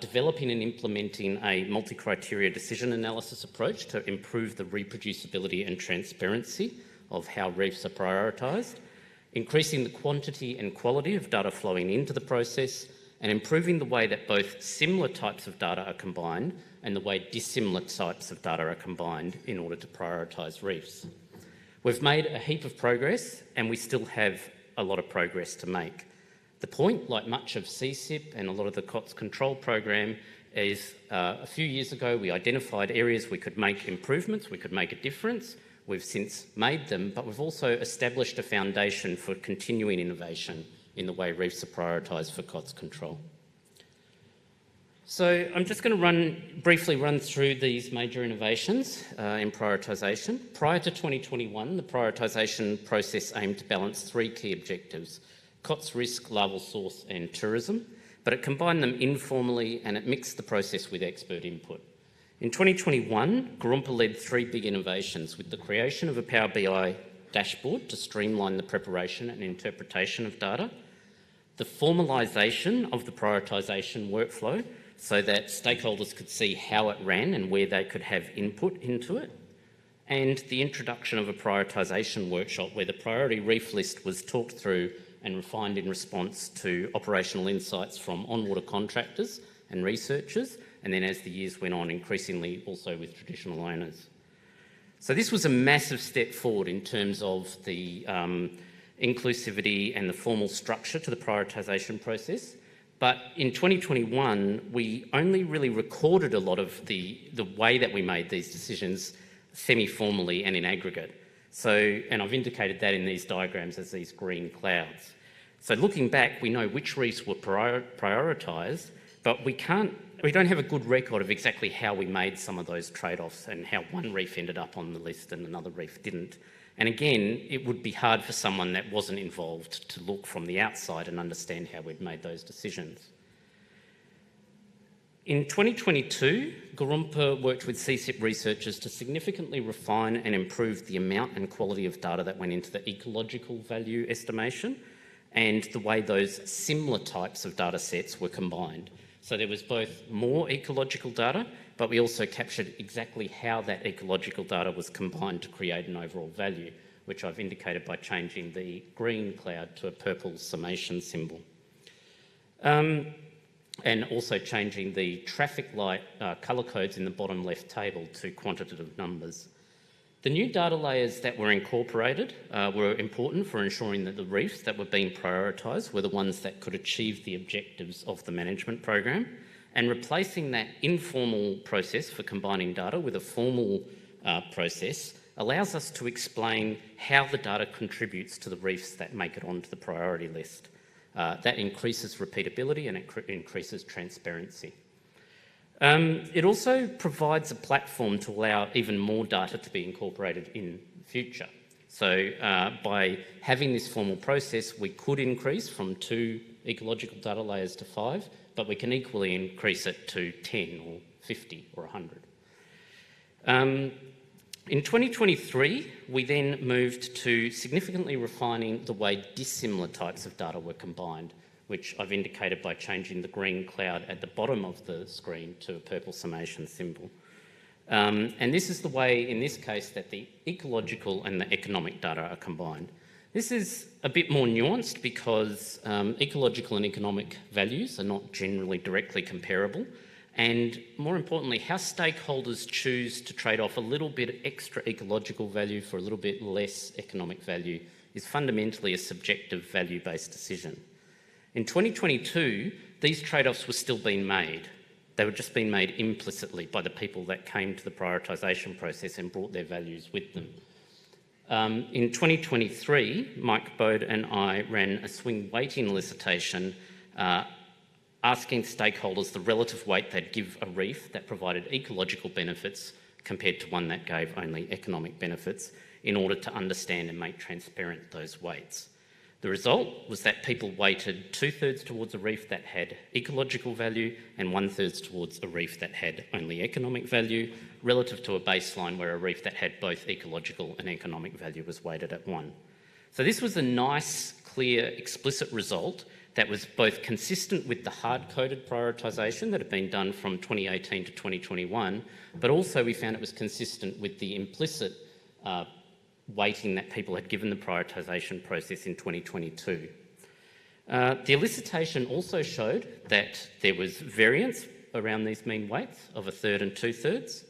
developing and implementing a multi-criteria decision analysis approach to improve the reproducibility and transparency of how reefs are prioritised, increasing the quantity and quality of data flowing into the process, and improving the way that both similar types of data are combined and the way dissimilar types of data are combined in order to prioritise reefs. We've made a heap of progress, and we still have a lot of progress to make. The point, like much of CSIP and a lot of the COTS control program, is a few years ago we identified areas we could make improvements, we could make a difference. We've since made them, but we've also established a foundation for continuing innovation in the way reefs are prioritised for COTS control. So I'm just going to briefly run through these major innovations in prioritisation. Prior to 2021, the prioritisation process aimed to balance three key objectives: COTS risk, larval source and tourism, but it combined them informally and it mixed the process with expert input. In 2021, Girringun led three big innovations with the creation of a Power BI dashboard to streamline the preparation and interpretation of data, the formalisation of the prioritisation workflow so that stakeholders could see how it ran and where they could have input into it, and the introduction of a prioritisation workshop where the priority reef list was talked through and refined in response to operational insights from on-water contractors and researchers, and then as the years went on, increasingly also with traditional owners. So this was a massive step forward in terms of the inclusivity and the formal structure to the prioritisation process. But in 2021, we only really recorded a lot of the way that we made these decisions semi-formally and in aggregate. So, and I've indicated that in these diagrams as these green clouds. So looking back, we know which reefs were prioritised, but we don't have a good record of exactly how we made some of those trade-offs and how one reef ended up on the list and another reef didn't. And again, it would be hard for someone that wasn't involved to look from the outside and understand how we'd made those decisions. In 2022, Girringun worked with CSIP researchers to significantly refine and improve the amount and quality of data that went into the ecological value estimation and the way those similar types of data sets were combined. So there was both more ecological data, but we also captured exactly how that ecological data was combined to create an overall value, which I've indicated by changing the green cloud to a purple summation symbol. And also changing the traffic light colour codes in the bottom left table to quantitative numbers. The new data layers that were incorporated were important for ensuring that the reefs that were being prioritised were the ones that could achieve the objectives of the management program, and replacing that informal process for combining data with a formal process allows us to explain how the data contributes to the reefs that make it onto the priority list. That increases repeatability and it increases transparency. It also provides a platform to allow even more data to be incorporated in the future. So by having this formal process, we could increase from 2 ecological data layers to 5, but we can equally increase it to 10 or 50 or 100. In 2023, we then moved to significantly refining the way dissimilar types of data were combined, which I've indicated by changing the green cloud at the bottom of the screen to a purple summation symbol. And this is the way, in this case, that the ecological and the economic data are combined. This is a bit more nuanced because ecological and economic values are not generally directly comparable. And more importantly, how stakeholders choose to trade off a little bit extra ecological value for a little bit less economic value is fundamentally a subjective value-based decision. In 2022, these trade-offs were still being made. They were just being made implicitly by the people that came to the prioritisation process and brought their values with them. In 2023, Mike Bode and I ran a swing weighting elicitation asking stakeholders the relative weight they'd give a reef that provided ecological benefits compared to one that gave only economic benefits in order to understand and make transparent those weights. The result was that people weighted 2/3 towards a reef that had ecological value and 1/3 towards a reef that had only economic value, relative to a baseline where a reef that had both ecological and economic value was weighted at 1. So this was a nice, clear, explicit result that was both consistent with the hard-coded prioritisation that had been done from 2018 to 2021, but also we found it was consistent with the implicit weighting that people had given the prioritisation process in 2022. The elicitation also showed that there was variance around these mean weights of 1/3 and 2/3,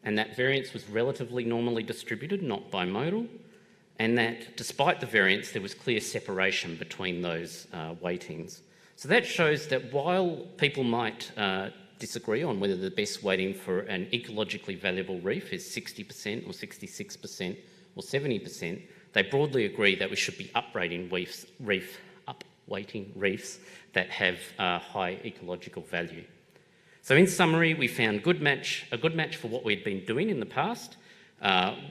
and that variance was relatively normally distributed, not bimodal. and that despite the variance, there was clear separation between those weightings. So that shows that while people might disagree on whether the best weighting for an ecologically valuable reef is 60% or 66% or 70%, they broadly agree that we should be upweighting reefs that have high ecological value. So in summary, we found a good match for what we'd been doing in the past.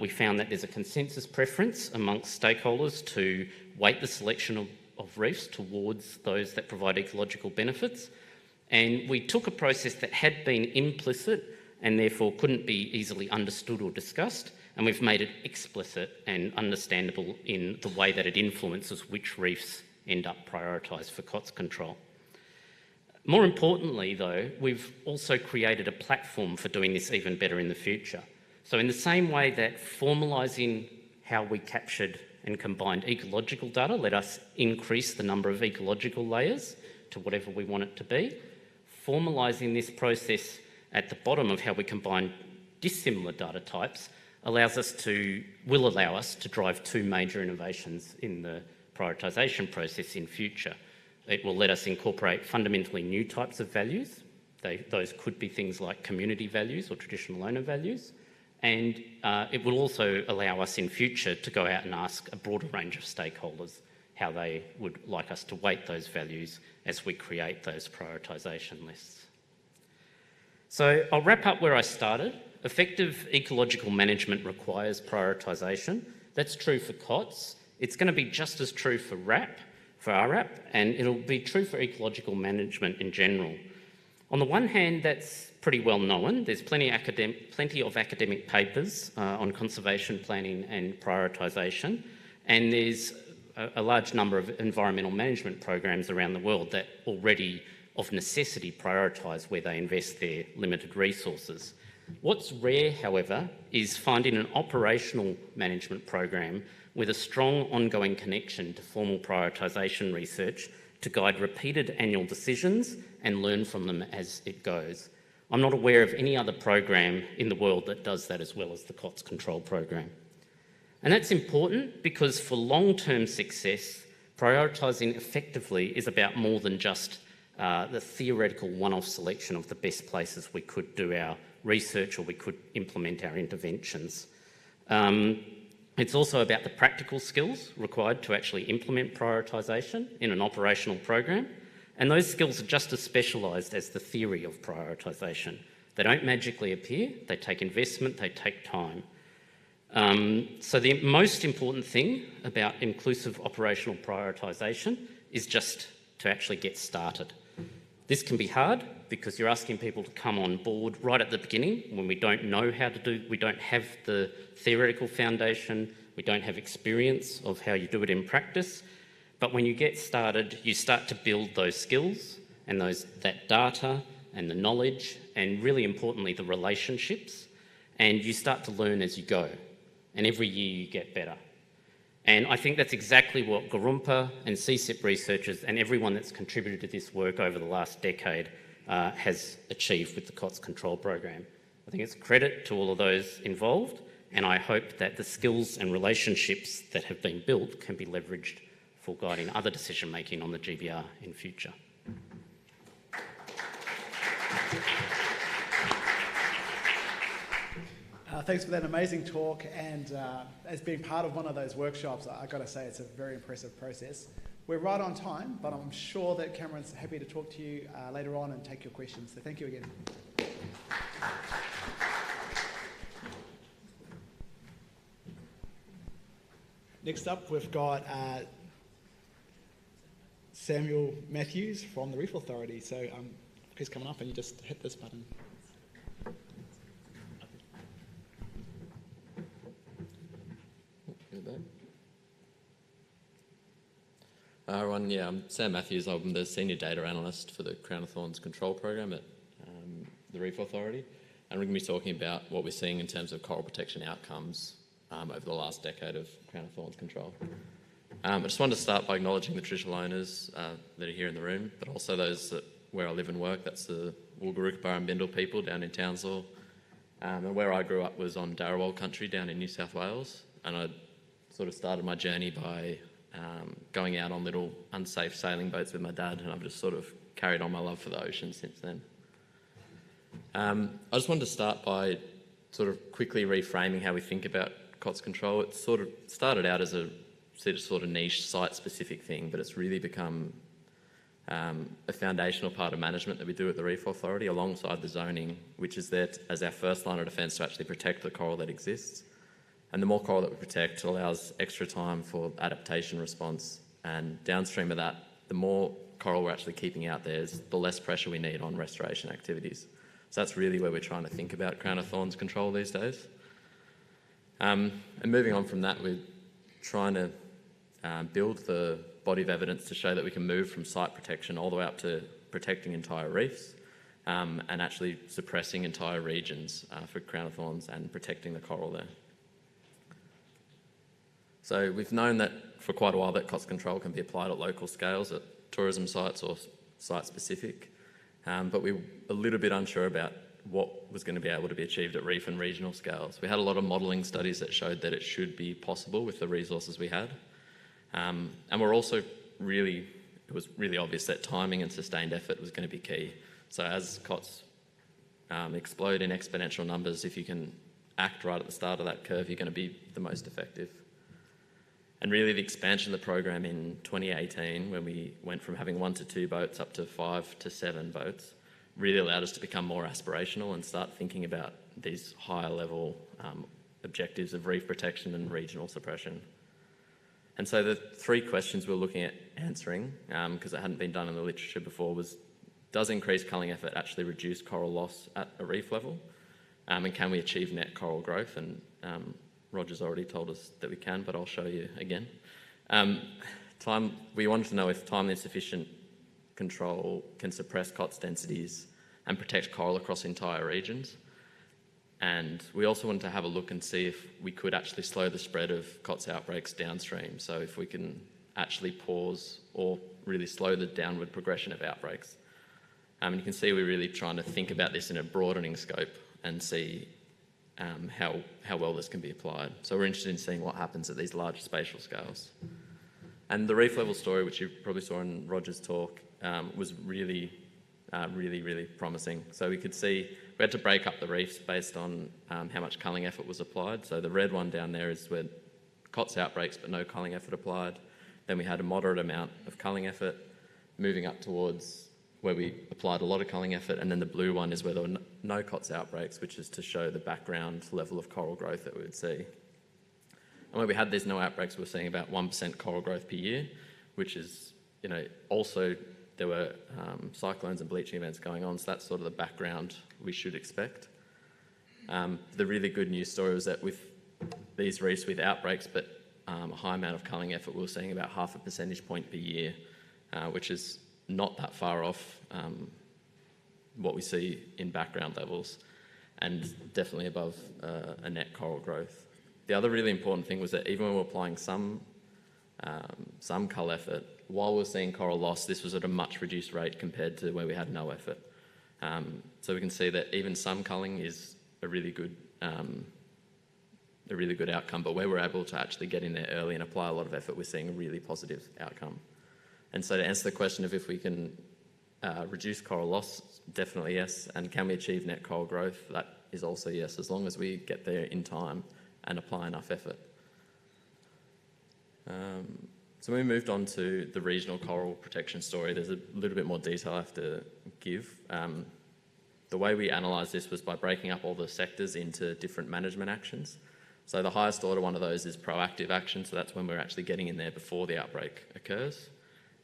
We found that there's a consensus preference amongst stakeholders to weight the selection of reefs towards those that provide ecological benefits. And we took a process that had been implicit and therefore couldn't be easily understood or discussed, and we've made it explicit and understandable in the way that it influences which reefs end up prioritised for COTS control. More importantly, though, we've also created a platform for doing this even better in the future. So in the same way that formalising how we captured and combined ecological data let us increase the number of ecological layers to whatever we want it to be, formalising this process at the bottom of how we combine dissimilar data types will allow us to drive two major innovations in the prioritisation process in future. It will let us incorporate fundamentally new types of values. Those could be things like community values or traditional owner values. And it will also allow us in future to go out and ask a broader range of stakeholders how they would like us to weight those values as we create those prioritisation lists. So I'll wrap up where I started. Effective ecological management requires prioritisation. That's true for COTS. It's going to be just as true for RAP, and it'll be true for ecological management in general. On the one hand, that's pretty well known. There's plenty of academic papers on conservation planning and prioritisation, and there's a large number of environmental management programs around the world that already, of necessity, prioritise where they invest their limited resources. What's rare, however, is finding an operational management program with a strong ongoing connection to formal prioritisation research to guide repeated annual decisions and learn from them as it goes. I'm not aware of any other program in the world that does that as well as the COTS control program. And that's important because for long-term success, prioritising effectively is about more than just the theoretical one-off selection of the best places we could do our research or we could implement our interventions. It's also about the practical skills required to actually implement prioritisation in an operational program, and those skills are just as specialised as the theory of prioritisation. They don't magically appear, they take investment, they take time. So the most important thing about inclusive operational prioritisation is just to actually get started. This can be hard because you're asking people to come on board right at the beginning when we don't know how to do, we don't have the theoretical foundation, we don't have experience of how you do it in practice. But when you get started, you start to build those skills and that data and the knowledge and really importantly the relationships, and you start to learn as you go. And every year you get better. And I think that's exactly what Gurrumpa and CSIP researchers and everyone that's contributed to this work over the last decade has achieved with the COTS control program. I think it's a credit to all of those involved, and I hope that the skills and relationships that have been built can be leveraged for guiding other decision making on the GBR in future. Thanks for that amazing talk, and as being part of one of those workshops, I've got to say it's a very impressive process. We're right on time, but I'm sure that Cameron's happy to talk to you later on and take your questions. So thank you again. Next up, we've got Samuel Matthews from the Reef Authority. So please come on up and you just hit this button. Hi everyone, I'm Sam Matthews. I'm the Senior Data Analyst for the Crown-of-Thorns Control Program at the Reef Authority. And we're going to be talking about what we're seeing in terms of coral protection outcomes over the last decade of Crown-of-Thorns control. I just wanted to start by acknowledging the traditional owners that are here in the room, but also those where I live and work. That's the Wulgurukpa and Bindal people down in Townsville. And where I grew up was on Darawal country down in New South Wales. And I'd sort of started my journey by going out on little unsafe sailing boats with my dad, and I've just sort of carried on my love for the ocean since then. I just wanted to start by sort of quickly reframing how we think about COTS control. It sort of started out as a sort of niche site-specific thing, but it's really become a foundational part of management that we do at the Reef Authority alongside the zoning, which is there as our first line of defence to actually protect the coral that exists. And the more coral that we protect allows extra time for adaptation response, and downstream of that, the more coral we're actually keeping out there, the less pressure we need on restoration activities. So that's really where we're trying to think about Crown-of-Thorns control these days. And moving on from that, we're trying to build the body of evidence to show that we can move from site protection all the way up to protecting entire reefs, and actually suppressing entire regions for Crown-of-Thorns and protecting the coral there. So we've known that for quite a while that COTS control can be applied at local scales, at tourism sites or site-specific, but we were a little bit unsure about what was going to be able to be achieved at reef and regional scales. We had a lot of modelling studies that showed that it should be possible with the resources we had. And we're also it was really obvious that timing and sustained effort was going to be key. So as COTS explode in exponential numbers, if you can act right at the start of that curve, you're going to be the most effective. And really the expansion of the program in 2018, when we went from having 1 to 2 boats up to 5 to 7 boats, really allowed us to become more aspirational and start thinking about these higher level objectives of reef protection and regional suppression. And so the 3 questions we're looking at answering, because it hadn't been done in the literature before, was, does increased culling effort actually reduce coral loss at a reef level? And can we achieve net coral growth? And Roger's already told us that we can, but I'll show you again. We wanted to know if timely and sufficient control can suppress COTS densities and protect coral across entire regions. And we also wanted to have a look and see if we could actually slow the spread of COTS outbreaks downstream. So if we can actually pause or really slow the downward progression of outbreaks. And you can see we're really trying to think about this in a broadening scope and see how well this can be applied. So we're interested in seeing what happens at these large spatial scales. And the reef level story, which you probably saw in Roger's talk, was really promising. So we could see we had to break up the reefs based on how much culling effort was applied. So the red one down there is where COTS outbreaks but no culling effort applied. Then we had a moderate amount of culling effort, moving up towards where we applied a lot of culling effort, and then the blue one is where there were no COTS outbreaks, which is to show the background level of coral growth that we would see. And where we had these no outbreaks, we were seeing about 1% coral growth per year, which is, also there were cyclones and bleaching events going on, so that's sort of the background we should expect. The really good news story was that with these reefs with outbreaks but a high amount of culling effort, we were seeing about 0.5 percentage point per year, which is not that far off what we see in background levels, and definitely above a net coral growth. The other really important thing was that even when we were applying some cull effort, while we were seeing coral loss, this was at a much reduced rate compared to where we had no effort. So we can see that even some culling is a really good outcome, but where we're able to actually get in there early and apply a lot of effort, we're seeing a really positive outcome. And so to answer the question of if we can reduce coral loss, definitely yes. And can we achieve net coral growth? That is also yes, as long as we get there in time and apply enough effort. So we moved on to the regional coral protection story. There's a little bit more detail I have to give. The way we analysed this was by breaking up all the sectors into different management actions. So the highest order one of those is proactive action, so that's when we're actually getting in there before the outbreak occurs.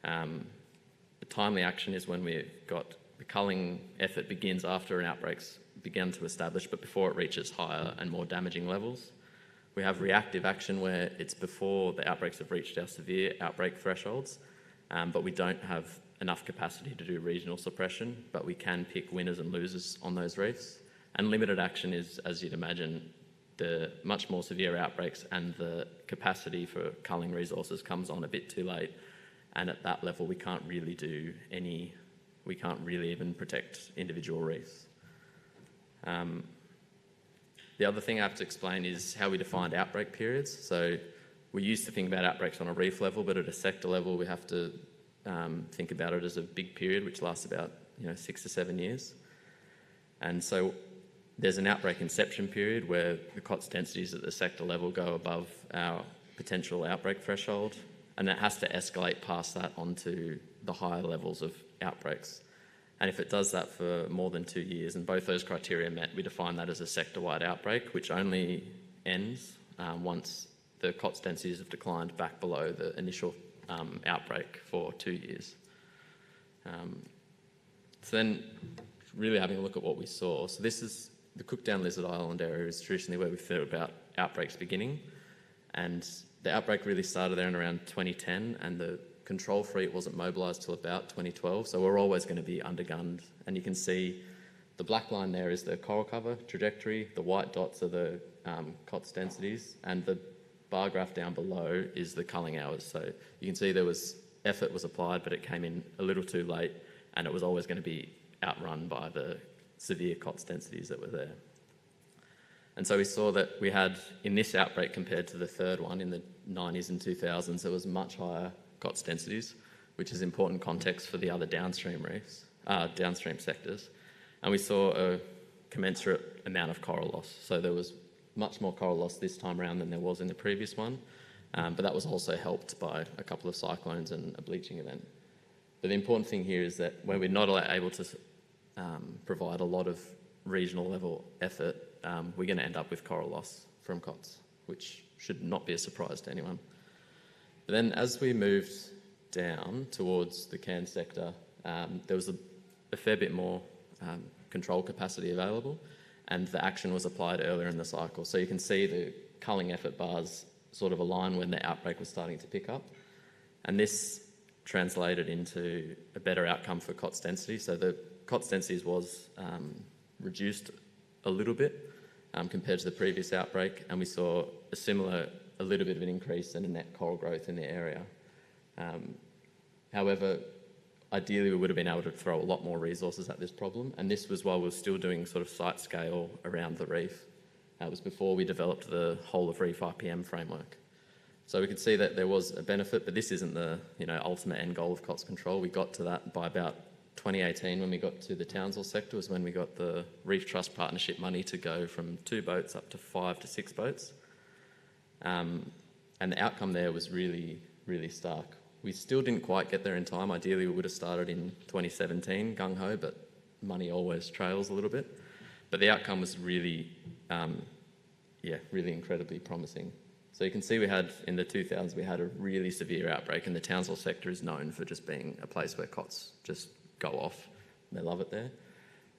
The timely action is when we've got the culling effort begins after an outbreak's begun to establish, but before it reaches higher and more damaging levels. We have reactive action where it's before the outbreaks have reached our severe outbreak thresholds, but we don't have enough capacity to do regional suppression, but we can pick winners and losers on those reefs. And limited action is, as you'd imagine, the much more severe outbreaks and the capacity for culling resources comes on a bit too late. And at that level, we can't really even protect individual reefs. The other thing I have to explain is how we defined outbreak periods. So we used to think about outbreaks on a reef level, but at a sector level, we have to think about it as a big period, which lasts about 6 to 7 years. And so there's an outbreak inception period where the COTS densities at the sector level go above our potential outbreak threshold, and it has to escalate past that onto the higher levels of outbreaks. And if it does that for more than 2 years, and both those criteria met, we define that as a sector-wide outbreak, which only ends once the COTS densities have declined back below the initial outbreak for 2 years. So then, really having a look at what we saw. So this is the Cookdown Lizard Island area is traditionally where we thought about outbreaks beginning, and the outbreak really started there in around 2010, and the control fleet wasn't mobilised till about 2012, so we're always going to be undergunned. And you can see the black line there is the coral cover trajectory, the white dots are the COTS densities, and the bar graph down below is the culling hours. So you can see effort was applied, but it came in a little too late, and it was always going to be outrun by the severe COTS densities that were there. And so we saw that we had, in this outbreak compared to the third one in the 90s and 2000s, there was much higher COTS densities, which is important context for the other downstream reefs, downstream sectors. And we saw a commensurate amount of coral loss. So there was much more coral loss this time around than there was in the previous one, but that was also helped by a couple of cyclones and a bleaching event. But the important thing here is that when we're not able to provide a lot of regional level effort, we're going to end up with coral loss from COTS, which should not be a surprise to anyone. But then as we moved down towards the Cairns sector, there was a fair bit more control capacity available, and the action was applied earlier in the cycle. So you can see the culling effort bars sort of align when the outbreak was starting to pick up. And this translated into a better outcome for COTS density. So the COTS densities was reduced a little bit compared to the previous outbreak, and we saw a little bit of an increase in the net coral growth in the area. However, ideally we would have been able to throw a lot more resources at this problem, and this was while we were still doing sort of site scale around the reef. It was before we developed the whole of reef RPM framework. So we could see that there was a benefit, but this isn't the ultimate end goal of COTS control. We got to that by about 2018 when we got to the Townsville sector, was when we got the Reef Trust Partnership money to go from 2 boats up to 5 to 6 boats. And the outcome there was really, really stark. We still didn't quite get there in time. Ideally, we would have started in 2017, gung-ho, but money always trails a little bit. But the outcome was really, really incredibly promising. So you can see we had, in the 2000s, we had a really severe outbreak, and the Townsville sector is known for just being a place where COTS just go off. They love it there.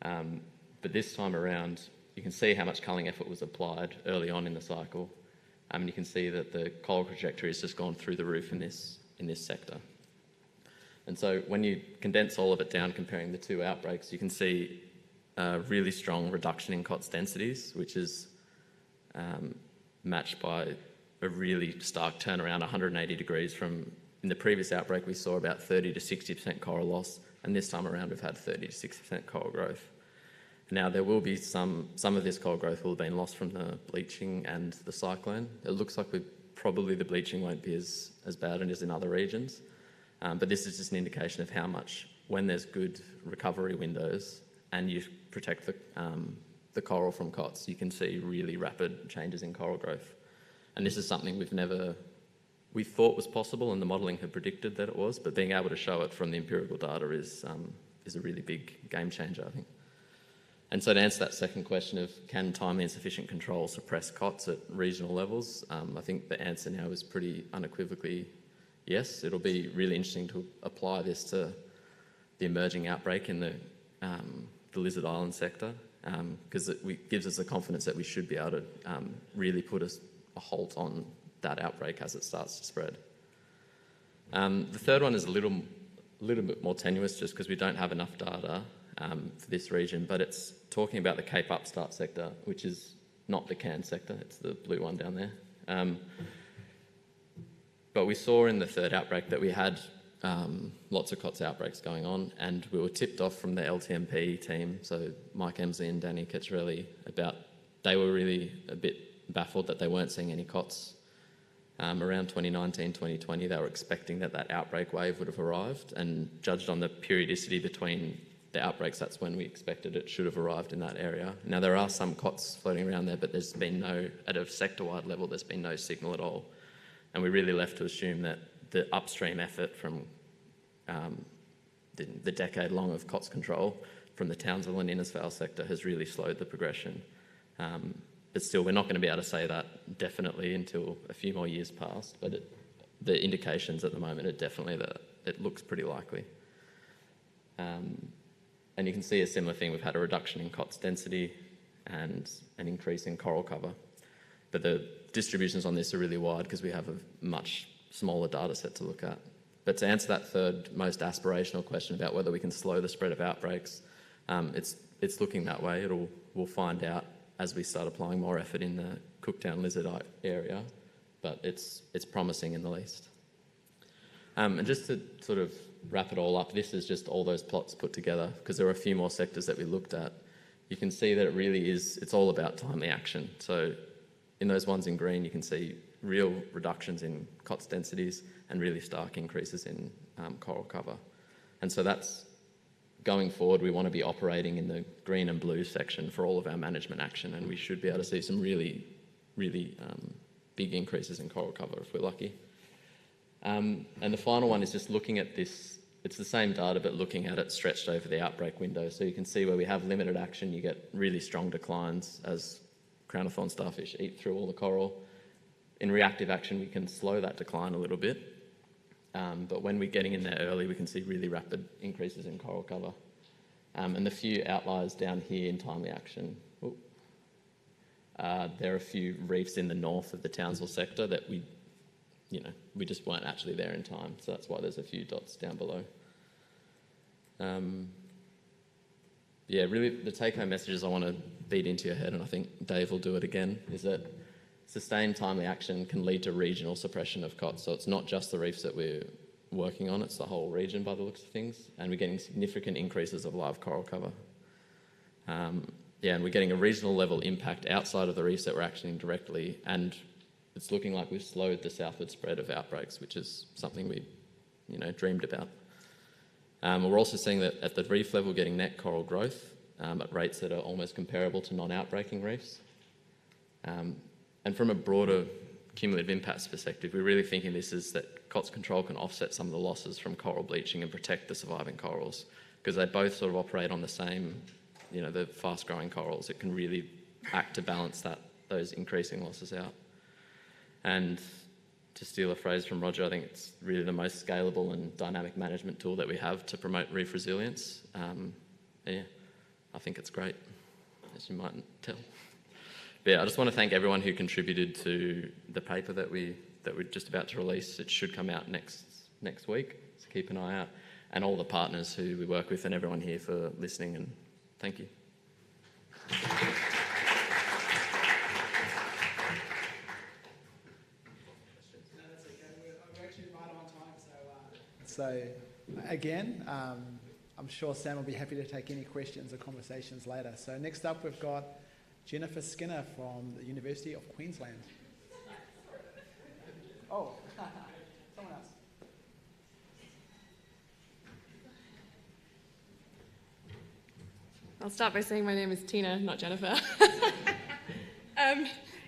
But this time around, you can see how much culling effort was applied early on in the cycle. And you can see that the coral trajectory has just gone through the roof in this sector. And so when you condense all of it down, comparing the two outbreaks, you can see a really strong reduction in COTS densities, which is matched by a really stark turnaround, 180 degrees from, in the previous outbreak, we saw about 30 to 60% coral loss, and this time around we've had 30 to 60% coral growth. Now, there will be some of this coral growth will have been lost from the bleaching and the cyclone. It looks like probably the bleaching won't be as bad as in other regions, but this is just an indication of how much, when there's good recovery windows and you protect the coral from COTS, you can see really rapid changes in coral growth. And this is something we thought was possible, and the modelling had predicted that it was, but being able to show it from the empirical data is a really big game changer, I think. And so to answer that second question of can timely and sufficient control suppress COTS at regional levels, I think the answer now is pretty unequivocally yes. It'll be really interesting to apply this to the emerging outbreak in the Lizard Island sector, because it gives us the confidence that we should be able to really put a halt on that outbreak as it starts to spread. The third one is a little bit more tenuous just because we don't have enough data for this region, but it's talking about the Cape Upstart sector, which is not the Cairns sector, it's the blue one down there. But we saw in the third outbreak that we had lots of COTS outbreaks going on, and we were tipped off from the LTMP team, so Mike Emsley and Danny Cacciarelli, they were really a bit baffled that they weren't seeing any COTS Around 2019, 2020, they were expecting that outbreak wave would have arrived, and judged on the periodicity between the outbreaks, that's when we expected it should have arrived in that area. Now, there are some COTS floating around there, but there's been no, at a sector-wide level, there's been no signal at all. And we're really left to assume that the upstream effort from the decade-long of COTS control from the Townsville and Innisfail sector has really slowed the progression. But still, we're not going to be able to say that definitely until a few more years pass, but the indications at the moment are definitely that it looks pretty likely. And you can see a similar thing. We've had a reduction in COTS density and an increase in coral cover. But the distributions on this are really wide because we have a much smaller data set to look at. But to answer that third most aspirational question about whether we can slow the spread of outbreaks, it's looking that way. We'll find out as we start applying more effort in the Cooktown lizard area, but it's promising in the least. And just to sort of wrap it all up, this is just all those plots put together, because there are a few more sectors that we looked at. You can see that it really is, it's all about timely action. So in those ones in green, you can see real reductions in COTS densities and really stark increases in coral cover. And so that's, going forward, we want to be operating in the green and blue section for all of our management action, and we should be able to see some really, really big increases in coral cover if we're lucky. And the final one is just looking at this. It's the same data, but looking at it stretched over the outbreak window. So you can see where we have limited action, you get really strong declines as Crown-of-Thorns Starfish eat through all the coral. In reactive action, we can slow that decline a little bit. But when we're getting in there early, we can see really rapid increases in coral cover. And the few outliers down here in timely action, there are a few reefs in the north of the Townsville sector that we just weren't actually there in time. So that's why there's a few dots down below. Yeah, really the take-home messages I want to beat into your head, and I think Dave will do it again, is that sustained timely action can lead to regional suppression of COTS. So it's not just the reefs that we're working on, it's the whole region by the looks of things, and we're getting significant increases of live coral cover. Yeah, and we're getting a regional level impact outside of the reefs that we're actioning directly, and it's looking like we've slowed the southward spread of outbreaks, which is something we, dreamed about. We're also seeing that at the reef level, getting net coral growth at rates that are almost comparable to non-outbreaking reefs. And from a broader cumulative impacts perspective, we're really thinking this is that COTS control can offset some of the losses from coral bleaching and protect the surviving corals, because they both sort of operate on the same, the fast-growing corals. It can really act to balance those increasing losses out. And to steal a phrase from Roger, I think it's really the most scalable and dynamic management tool that we have to promote reef resilience. Yeah, I think it's great, as you might tell. But yeah, I just want to thank everyone who contributed to the paper that we're just about to release. It should come out next week, so keep an eye out. And all the partners who we work with, and everyone here for listening, and thank you. So again, I'm sure Sam will be happy to take any questions or conversations later. So next up we've got Jennifer Skinner from the University of Queensland. Oh, someone else. I'll start by saying my name is Tina, not Jennifer.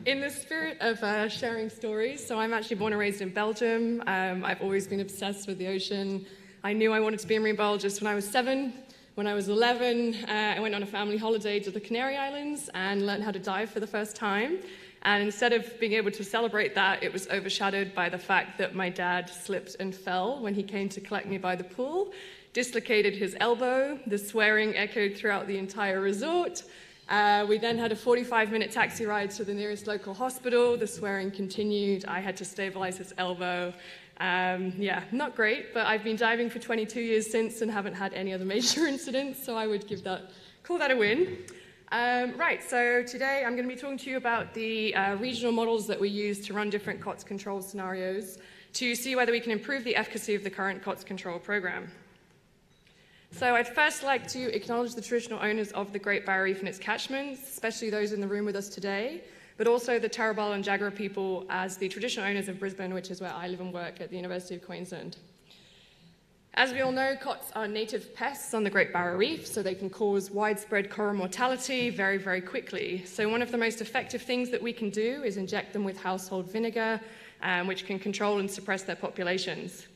In the spirit of sharing stories, so I'm actually born and raised in Belgium. I've always been obsessed with the ocean. I knew I wanted to be a marine biologist when I was 7. When I was 11, I went on a family holiday to the Canary Islands and learned how to dive for the first time. And instead of being able to celebrate that, it was overshadowed by the fact that my dad slipped and fell when he came to collect me by the pool, dislocated his elbow. The swearing echoed throughout the entire resort. We then had a 45-minute taxi ride to the nearest local hospital. The swearing continued. I had to stabilize his elbow. Yeah, not great, but I've been diving for 22 years since and haven't had any other major incidents, so I would call that a win. Right, so today I'm going to be talking to you about the regional models that we use to run different COTS control scenarios to see whether we can improve the efficacy of the current COTS control program. So I'd first like to acknowledge the traditional owners of the Great Barrier Reef and its catchments, especially those in the room with us today. but also the Turrbal and Jagera people as the traditional owners of Brisbane, which is where I live and work at the University of Queensland. As we all know, cots are native pests on the Great Barrier Reef, so they can cause widespread coral mortality very, very quickly. So one of the most effective things that we can do is inject them with household vinegar, which can control and suppress their populations.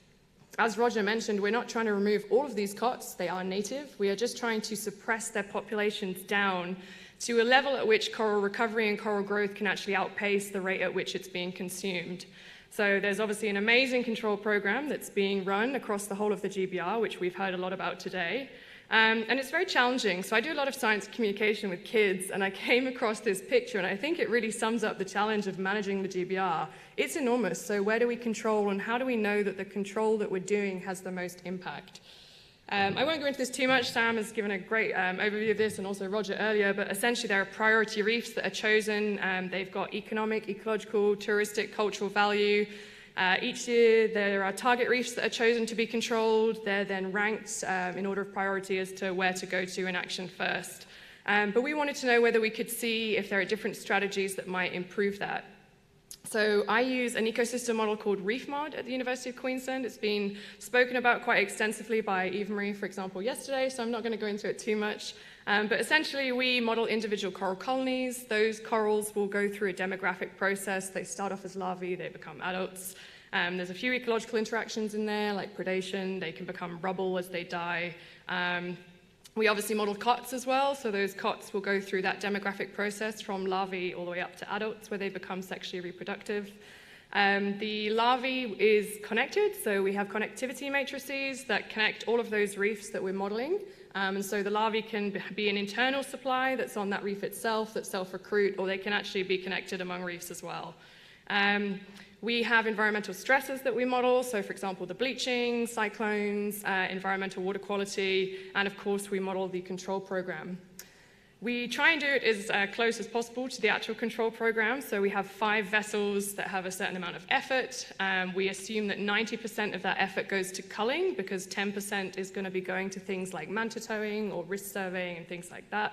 As Roger mentioned, we're not trying to remove all of these cots, they are native. We are just trying to suppress their populations down to a level at which coral recovery and coral growth can actually outpace the rate at which it's being consumed. So there's obviously an amazing control program that's being run across the whole of the GBR, which we've heard a lot about today. And it's very challenging. So I do a lot of science communication with kids, and I came across this picture, and I think it really sums up the challenge of managing the GBR. It's enormous. So where do we control, and how do we know that the control that we're doing has the most impact? I won't go into this too much. Sam has given a great overview of this, and also Roger earlier, but essentially there are priority reefs that are chosen. They've got economic, ecological, touristic, cultural value. Each year there are target reefs that are chosen to be controlled. They're then ranked in order of priority as to where to go to in action first. But we wanted to know whether we could see if there are different strategies that might improve that. So I use an ecosystem model called ReefMod at the University of Queensland. It's been spoken about quite extensively by Eva Marie, for example, yesterday, so I'm not going to go into it too much. But essentially, we model individual coral colonies. Those corals will go through a demographic process. They start off as larvae, they become adults. There's a few ecological interactions in there, like predation. They can become rubble as they die. We obviously model cots as well, so those cots will go through that demographic process from larvae all the way up to adults where they become sexually reproductive. The larvae is connected, so we have connectivity matrices that connect all of those reefs that we're modeling. And so the larvae can be an internal supply that's on that reef itself, that self-recruit, or they can actually be connected among reefs as well. We have environmental stresses that we model, so for example the bleaching, cyclones, environmental water quality, and of course we model the control program. We try and do it as close as possible to the actual control program, so we have 5 vessels that have a certain amount of effort. We assume that 90% of that effort goes to culling, because 10% is going to be going to things like manta towing or risk surveying and things like that.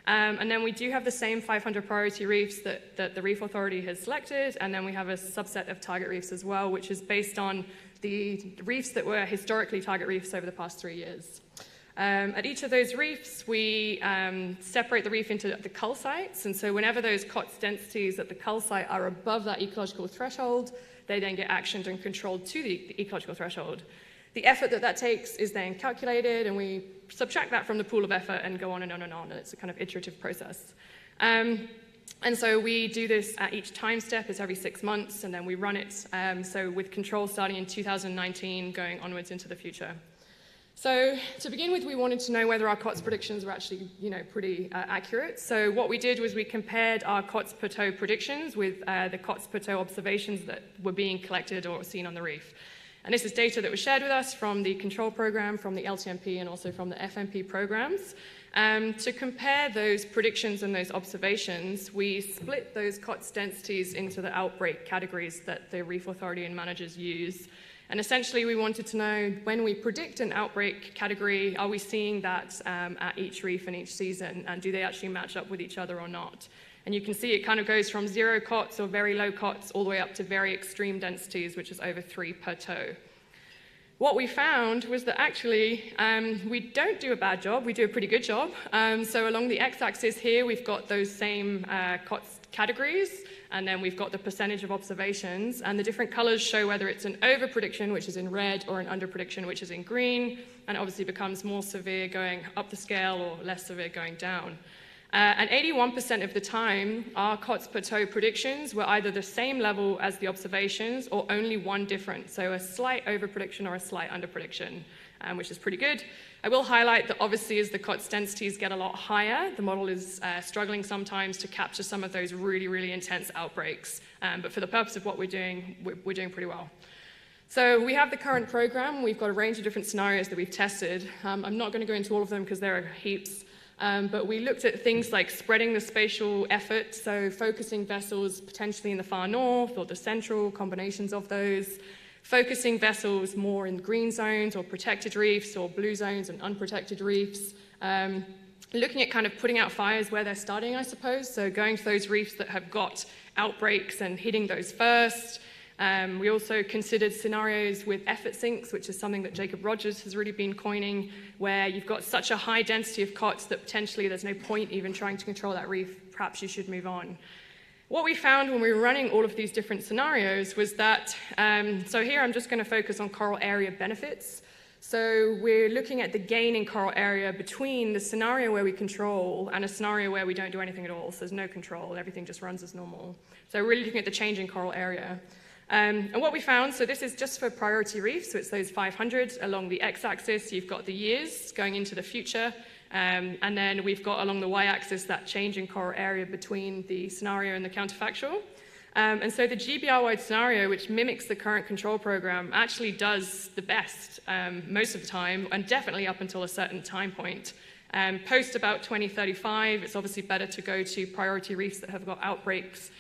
And then we do have the same 500 priority reefs that the Reef Authority has selected, and then we have a subset of target reefs as well, which is based on the reefs that were historically target reefs over the past 3 years. At each of those reefs, we separate the reef into the cull sites, and so whenever those COTS densities at the cull site are above that ecological threshold, they then get actioned and controlled to the ecological threshold. The effort that takes is then calculated, and we subtract that from the pool of effort and go on and on and on, and it's a kind of iterative process. And so we do this at each time step. It's every 6 months, and then we run it, so with control starting in 2019, going onwards into the future. So to begin with, we wanted to know whether our COTS predictions were actually, pretty accurate. So what we did was we compared our COTS per tow predictions with the COTS per tow observations that were being collected or seen on the reef. And this is data that was shared with us from the control program, from the LTMP, and also from the FMP programs. To compare those predictions and those observations, we split those COTS densities into the outbreak categories that the Reef Authority and managers use. And essentially, we wanted to know, when we predict an outbreak category, are we seeing that at each reef and each season, and do they actually match up with each other or not? And you can see it kind of goes from 0 COTS or very low COTS all the way up to very extreme densities, which is over 3 per tow. What we found was that actually we don't do a bad job, we do a pretty good job. So along the x-axis here, we've got those same COTS categories, and then we've got the percentage of observations, and the different colors show whether it's an over prediction, which is in red, or an under prediction, which is in green, and it obviously becomes more severe going up the scale or less severe going down. And 81% of the time, our COTS per tow predictions were either the same level as the observations or only one different, so a slight over prediction or a slight under prediction, which is pretty good. I will highlight that obviously as the COTS densities get a lot higher, the model is struggling sometimes to capture some of those really, really intense outbreaks. But for the purpose of what we're doing pretty well. So we have the current program. We've got a range of different scenarios that we've tested. I'm not going to go into all of them because there are heaps. But we looked at things like spreading the spatial effort, so focusing vessels potentially in the far north or the central, combinations of those. Focusing vessels more in green zones or protected reefs, or blue zones and unprotected reefs. looking at kind of putting out fires where they're starting, I suppose. So going to those reefs that have got outbreaks and hitting those first. We also considered scenarios with effort sinks, which is something that Jacob Rogers has really been coining, where you've got such a high density of cots that potentially there's no point even trying to control that reef. Perhaps you should move on. What we found when we were running all of these different scenarios was that, so here I'm just going to focus on coral area benefits. So we're looking at the gain in coral area between the scenario where we control and a scenario where we don't do anything at all. So there's no control, everything just runs as normal. So we're really looking at the change in coral area. And what we found, so this is just for priority reefs, so it's those 500. Along the x-axis, you've got the years going into the future, and then we've got along the y-axis that change in coral area between the scenario and the counterfactual. And so the GBR-wide scenario, which mimics the current control program, actually does the best most of the time, and definitely up until a certain time point. Post about 2035, it's obviously better to go to priority reefs that have got outbreaks.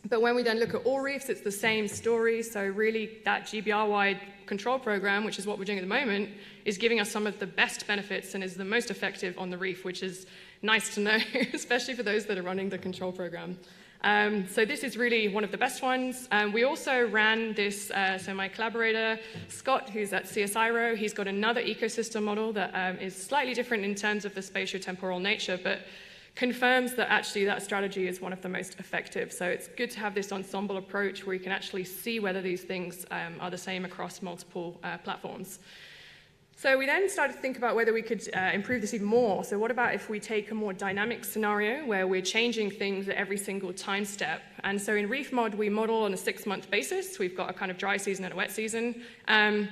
But when we then look at all reefs, it's the same story. So really that GBR-wide control program, which is what we're doing at the moment, is giving us some of the best benefits and is the most effective on the reef, which is nice to know, especially for those that are running the control program. So this is really one of the best ones. We also ran this, so my collaborator, Scott, who's at CSIRO, he's got another ecosystem model that is slightly different in terms of the spatiotemporal nature, but confirms that actually that strategy is one of the most effective. So it's good to have this ensemble approach where you can actually see whether these things are the same across multiple platforms. So we then started to think about whether we could improve this even more. So what about if we take a more dynamic scenario where we're changing things at every single time step? And so in ReefMod, we model on a 6-month basis. We've got a kind of dry season and a wet season. And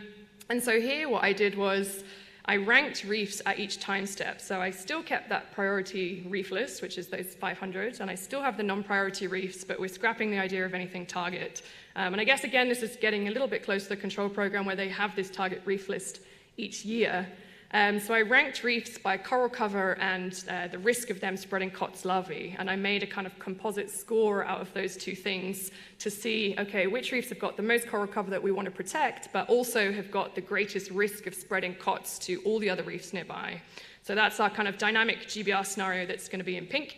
so here what I did was I ranked reefs at each time step. So I still kept that priority reef list, which is those 500, and I still have the non-priority reefs, but we're scrapping the idea of anything target. And I guess, again, this is getting a little bit close to the control program where they have this target reef list each year. So I ranked reefs by coral cover and the risk of them spreading Cott's larvae, and I made a kind of composite score out of those two things to see, okay, which reefs have got the most coral cover that we want to protect, but also have got the greatest risk of spreading Cott's to all the other reefs nearby. So that's our kind of dynamic GBR scenario that's going to be in pink.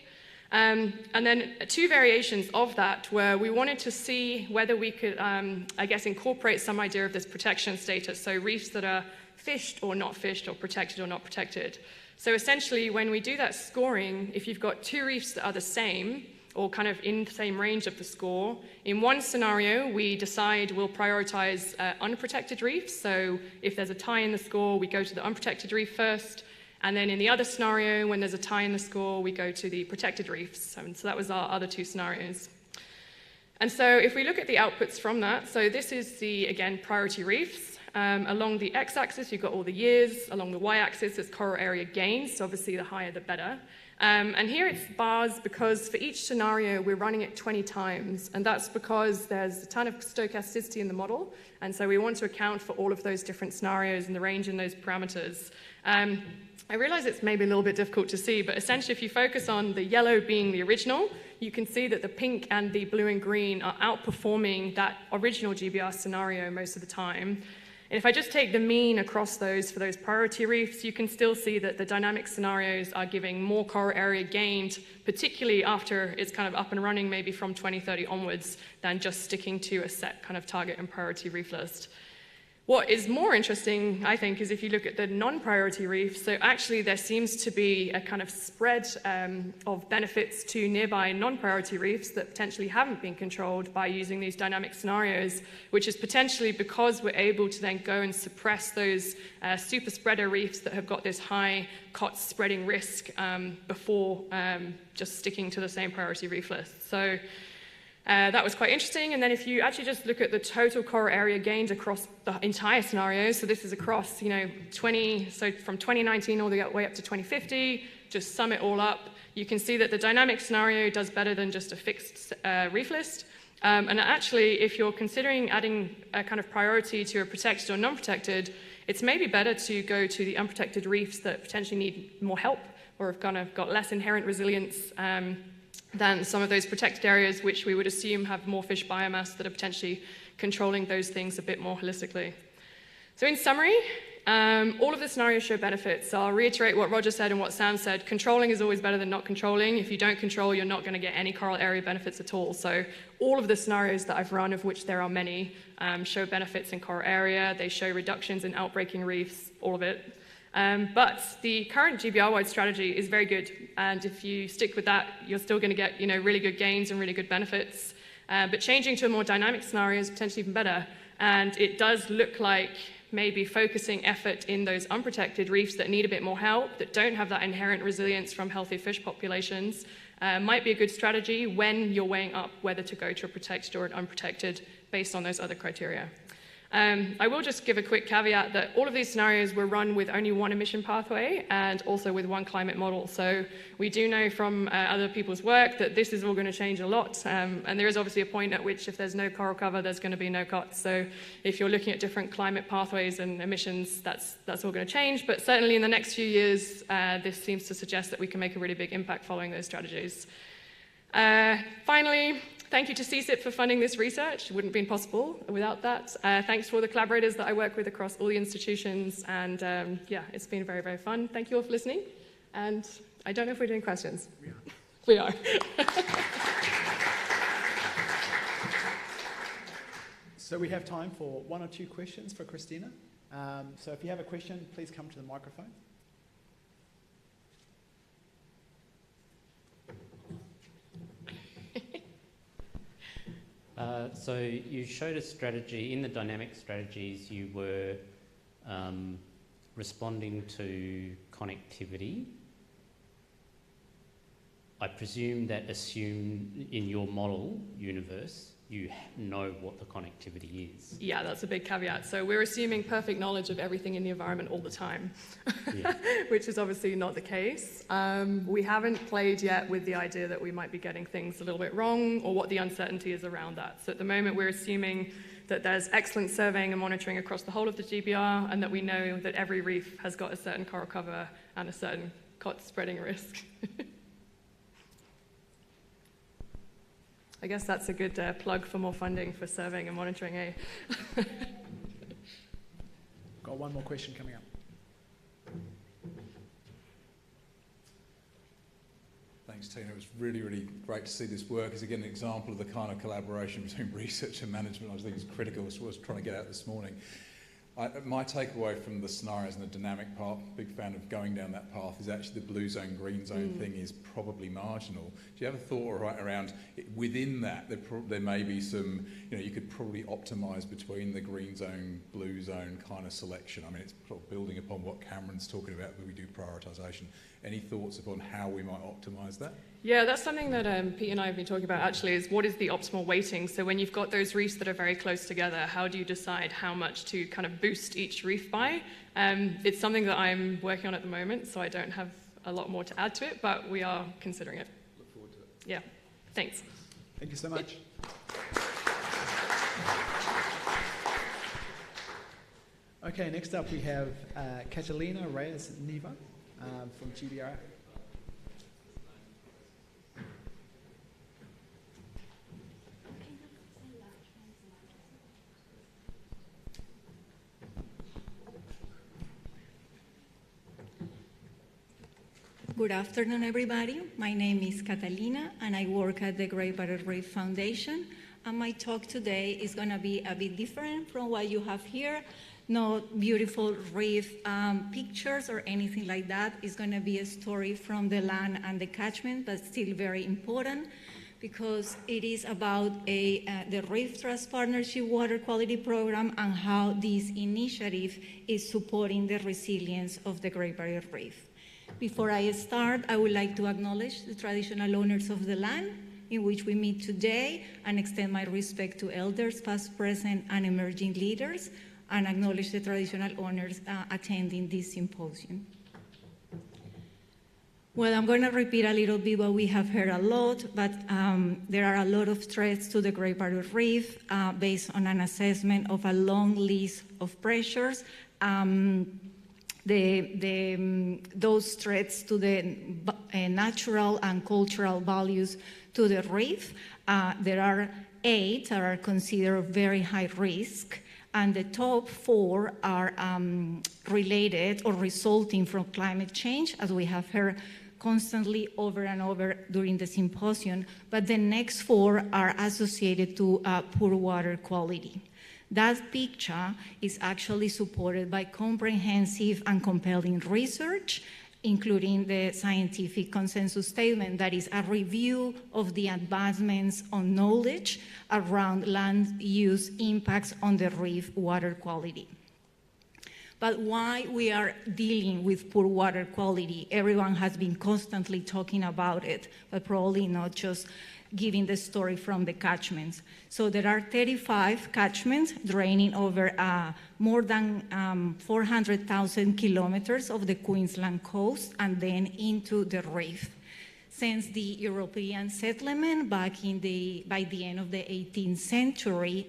And then two variations of that where we wanted to see whether we could, I guess, incorporate some idea of this protection status, so reefs that are fished or not fished, or protected or not protected. So essentially, when we do that scoring, if you've got two reefs that are the same, or kind of in the same range of the score, in one scenario, we decide we'll prioritize unprotected reefs. So if there's a tie in the score, we go to the unprotected reef first. And then in the other scenario, when there's a tie in the score, we go to the protected reefs. And so that was our other two scenarios. And so if we look at the outputs from that, so this is the, again, priority reefs. Along the x-axis, you've got all the years. Along the y-axis, it's coral area gains. So obviously, the higher, the better. And here it's bars because for each scenario, we're running it 20 times. And that's because there's a ton of stochasticity in the model. And so we want to account for all of those different scenarios and the range in those parameters. I realize it's maybe a little bit difficult to see, but essentially if you focus on the yellow being the original, you can see that the pink and the blue and green are outperforming that original GBR scenario most of the time. And if I just take the mean across those for those priority reefs, you can still see that the dynamic scenarios are giving more coral area gained, particularly after it's kind of up and running, maybe from 2030 onwards, than just sticking to a set kind of target and priority reef list. What is more interesting, I think, is if you look at the non-priority reefs, so actually there seems to be a kind of spread of benefits to nearby non-priority reefs that potentially haven't been controlled by using these dynamic scenarios, which is potentially because we're able to then go and suppress those super spreader reefs that have got this high COTS spreading risk before just sticking to the same priority reef list. So that was quite interesting. And then if you actually just look at the total coral area gained across the entire scenario, so this is across, so from 2019 all the way up to 2050, just sum it all up, you can see that the dynamic scenario does better than just a fixed reef list. And actually, if you're considering adding a kind of priority to a protected or non-protected, it's maybe better to go to the unprotected reefs that potentially need more help or have kind of got less inherent resilience than some of those protected areas, which we would assume have more fish biomass that are potentially controlling those things a bit more holistically. So in summary, All of the scenarios show benefits. So I'll reiterate what Roger said and what Sam said. Controlling is always better than not controlling. If you don't control, you're not going to get any coral area benefits at all. So all of the scenarios that I've run, of which there are many, show benefits in coral area. They show reductions in outbreaking reefs, all of it. But the current GBR-wide strategy is very good. And if you stick with that, you're still going to get really good gains and really good benefits. But changing to a more dynamic scenario is potentially even better. And it does look like maybe focusing effort in those unprotected reefs that need a bit more help, that don't have that inherent resilience from healthy fish populations, might be a good strategy when you're weighing up whether to go to a protected or an unprotected based on those other criteria. I will just give a quick caveat that all of these scenarios were run with only one emission pathway and also with one climate model. So we do know from other people's work that this is all going to change a lot. And there is obviously a point at which if there's no coral cover, there's going to be no COTS. So if you're looking at different climate pathways and emissions, that's all going to change. But certainly in the next few years, this seems to suggest that we can make a really big impact following those strategies. Finally, thank you to CSIP for funding this research. It wouldn't have been possible without that. Thanks to all the collaborators that I work with across all the institutions. And yeah, it's been very, very fun. Thank you all for listening. And I don't know if we're doing questions. We are. So we have time for 1 or 2 questions for Christina. So if you have a question, please come to the microphone. So you showed a strategy, in the dynamic strategies you were responding to connectivity. I presume that assumed in your model universe you know what the connectivity is. Yeah, that's a big caveat. So we're assuming perfect knowledge of everything in the environment all the time, yeah. Which is obviously not the case. We haven't played yet with the idea that we might be getting things a little bit wrong or what the uncertainty is around that. So at the moment we're assuming that there's excellent surveying and monitoring across the whole of the GBR and that we know that every reef has got a certain coral cover and a certain COTS spreading risk. I guess that's a good plug for more funding for surveying and monitoring, eh? Got one more question coming up. Thanks, Tina. It was really, really great to see this work. It's again an example of the kind of collaboration between research and management I think is critical, as I was trying to get out this morning. My takeaway from the scenarios and the dynamic part, big fan of going down that path, is actually the blue zone, green zone thing is probably marginal. Do you have a thought around within that, there may be some, you could probably optimise between the green zone, blue zone kind of selection? I mean, it's building upon what Cameron's talking about when we do prioritisation. Any thoughts upon how we might optimise that? Yeah, that's something that Pete and I have been talking about actually, is what is the optimal weighting? So when you've got those reefs that are very close together, how do you decide how much to kind of boost each reef by? It's something that I'm working on at the moment, so I don't have a lot more to add to it, but we are considering it. Look forward to it. Yeah, thanks. Thank you so much. Okay, next up we have Catalina Reyes-Nivia from GBR. Good afternoon, everybody. My name is Catalina, and I work at the Great Barrier Reef Foundation. And my talk today is going to be a bit different from what you have here. Not beautiful reef pictures or anything like that. It's going to be a story from the land and the catchment, but still very important because it is about the Reef Trust Partnership Water Quality Program and how this initiative is supporting the resilience of the Great Barrier Reef. Before I start, I would like to acknowledge the traditional owners of the land in which we meet today and extend my respect to elders, past, present, and emerging leaders, and acknowledge the traditional owners attending this symposium. Well, I'm going to repeat a little bit what we have heard a lot, but there are a lot of threats to the Great Barrier Reef based on an assessment of a long list of pressures. Those threats to the natural and cultural values to the reef, there are 8 that are considered very high risk. and the top 4 are related or resulting from climate change, as we have heard constantly over and over during the symposium, but the next 4 are associated to poor water quality. That picture is actually supported by comprehensive and compelling research, including the scientific consensus statement that is a review of the advancements on knowledge around land use impacts on the reef water quality. But why we are dealing with poor water quality? Everyone has been constantly talking about it, but probably not just giving the story from the catchments. So there are 35 catchments draining over more than 400,000 kilometers of the Queensland coast and then into the reef. Since the European settlement back by the end of the 18th century,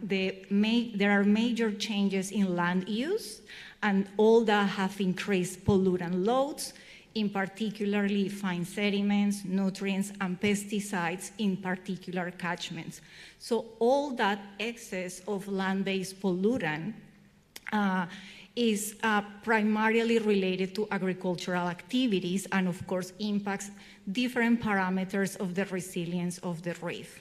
there are major changes in land use, and all that have increased pollutant loads, in particularly fine sediments, nutrients, and pesticides in particular catchments. So all that excess of land-based pollutant is primarily related to agricultural activities and, of course, impacts different parameters of the resilience of the reef.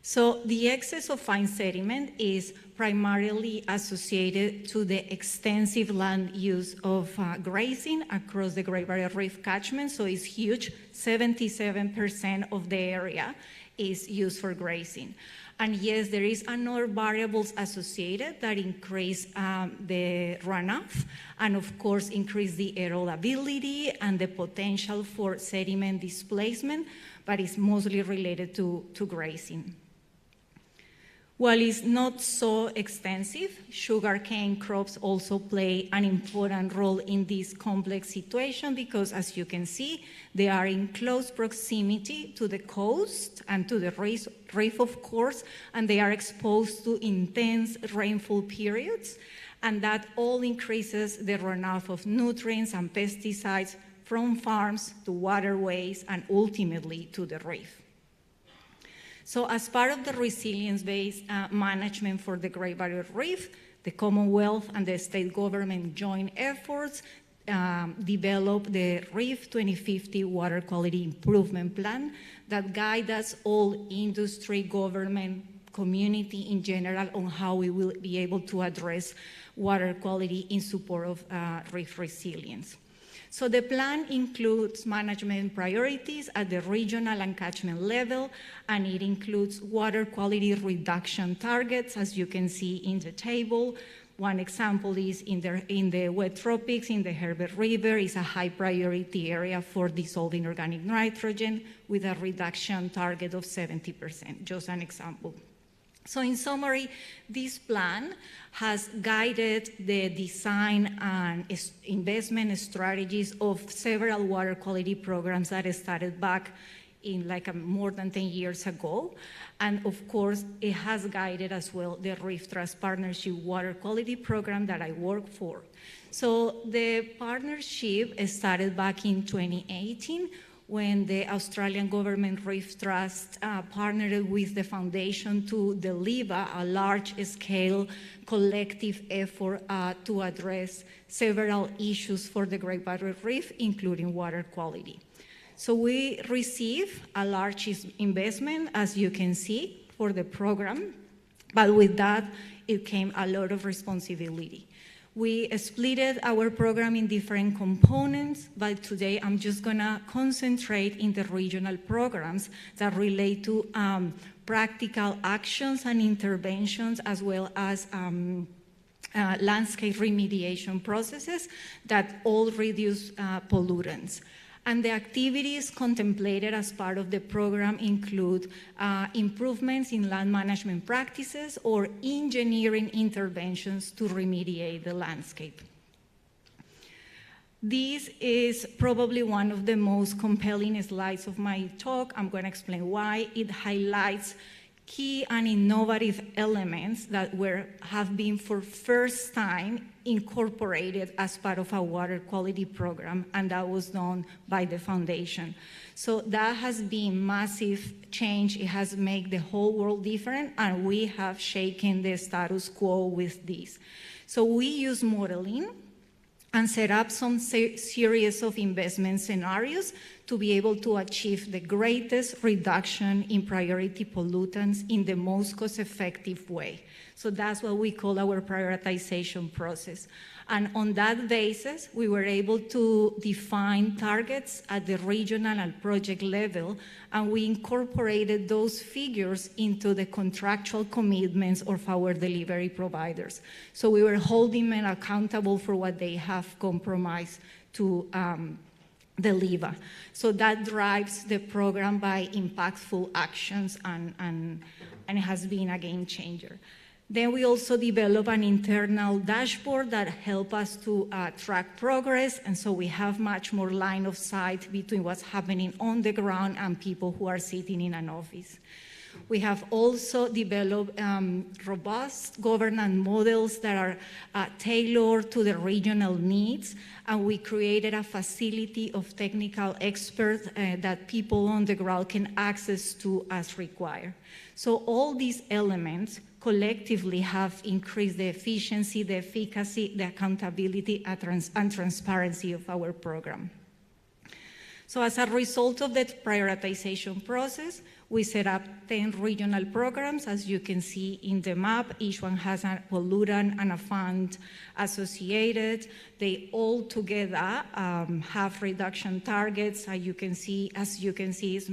So the excess of fine sediment is primarily associated to the extensive land use of grazing across the Great Barrier Reef catchment. So it's huge, 77% of the area is used for grazing. And yes, there is another variables associated that increase the runoff and of course increase the erodibility and the potential for sediment displacement, but it's mostly related to grazing. While it's not so extensive, sugarcane crops also play an important role in this complex situation because, as you can see, they are in close proximity to the coast and to the reef, of course, and they are exposed to intense rainfall periods, and that all increases the runoff of nutrients and pesticides from farms to waterways and ultimately to the reef. So as part of the resilience-based management for the Great Barrier Reef, the Commonwealth and the state government joint efforts developed the Reef 2050 Water Quality Improvement Plan that guides us all, industry, government, community in general, on how we will be able to address water quality in support of reef resilience. So the plan includes management priorities at the regional and catchment level, and it includes water quality reduction targets, as you can see in the table. One example is in the wet tropics, in the Herbert River, is a high priority area for dissolving organic nitrogen with a reduction target of 70%, just an example. So in summary, this plan has guided the design and investment strategies of several water quality programs that started back in more than 10 years ago. And of course, it has guided as well the Reef Trust Partnership Water Quality Program that I work for. So the partnership started back in 2018 when the Australian Government Reef Trust partnered with the foundation to deliver a large-scale collective effort to address several issues for the Great Barrier Reef, including water quality. So we received a large investment, as you can see, for the program, but with that, it came a lot of responsibility. We splitted our program in different components, but today I'm just gonna concentrate in the regional programs that relate to practical actions and interventions, as well as landscape remediation processes that all reduce pollutants. And the activities contemplated as part of the program include improvements in land management practices or engineering interventions to remediate the landscape. This is probably one of the most compelling slides of my talk. I'm going to explain why. It highlights key and innovative elements that have been for first time incorporated as part of a water quality program, and that was done by the foundation. So that has been massive change. It has made the whole world different, and we have shaken the status quo with this. So we use modeling and set up some series of investment scenarios to be able to achieve the greatest reduction in priority pollutants in the most cost-effective way. So that's what we call our prioritization process. And on that basis, we were able to define targets at the regional and project level, and we incorporated those figures into the contractual commitments of our delivery providers. So we were holding them accountable for what they have compromised to deliver. So that drives the program by impactful actions, and it has been a game changer. Then we also develop an internal dashboard that helps us to track progress, and so we have much more line of sight between what's happening on the ground and people who are sitting in an office. We have also developed robust governance models that are tailored to the regional needs, and we created a facility of technical experts that people on the ground can access to as required. So all these elements collectively have increased the efficiency, the efficacy, the accountability, and transparency of our program. So as a result of that prioritization process, we set up 10 regional programs. As you can see in the map, each one has a pollutant and a fund associated. They all together have reduction targets. As you can see, it's,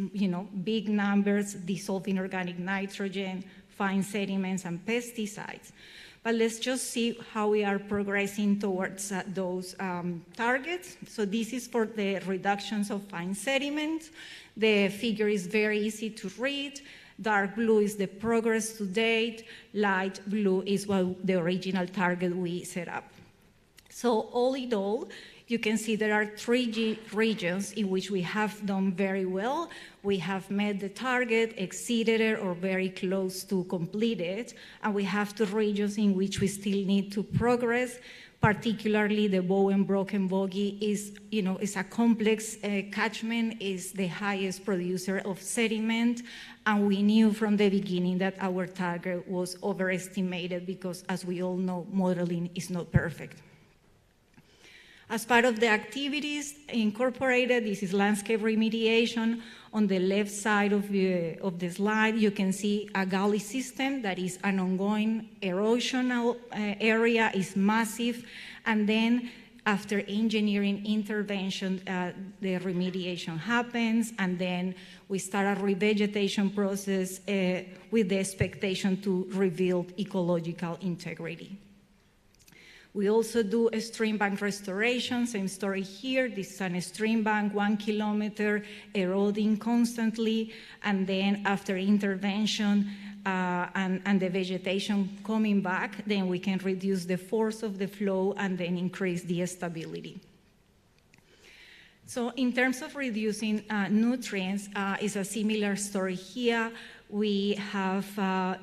big numbers, dissolving organic nitrogen, fine sediments, and pesticides. But let's just see how we are progressing towards those targets. So this is for the reductions of fine sediments. The figure is very easy to read. Dark blue is the progress to date. Light blue is what the original target we set up. So all in all, you can see there are 3 regions in which we have done very well. We have met the target, exceeded it, or very close to complete it. And we have 2 regions in which we still need to progress. Particularly the Bowen-Broken Boggy is a complex catchment, is the highest producer of sediment. And we knew from the beginning that our target was overestimated because, as we all know, modeling is not perfect. As part of the activities incorporated, this is landscape remediation. On the left side of the slide, you can see a gully system that is an ongoing erosional area, is massive, and then after engineering intervention, the remediation happens, and then we start a revegetation process with the expectation to rebuild ecological integrity. We also do a stream bank restoration, same story here. This is a stream bank, 1 kilometer, eroding constantly, and then after intervention and the vegetation coming back, then we can reduce the force of the flow and then increase the stability. So in terms of reducing nutrients, it's a similar story here. We have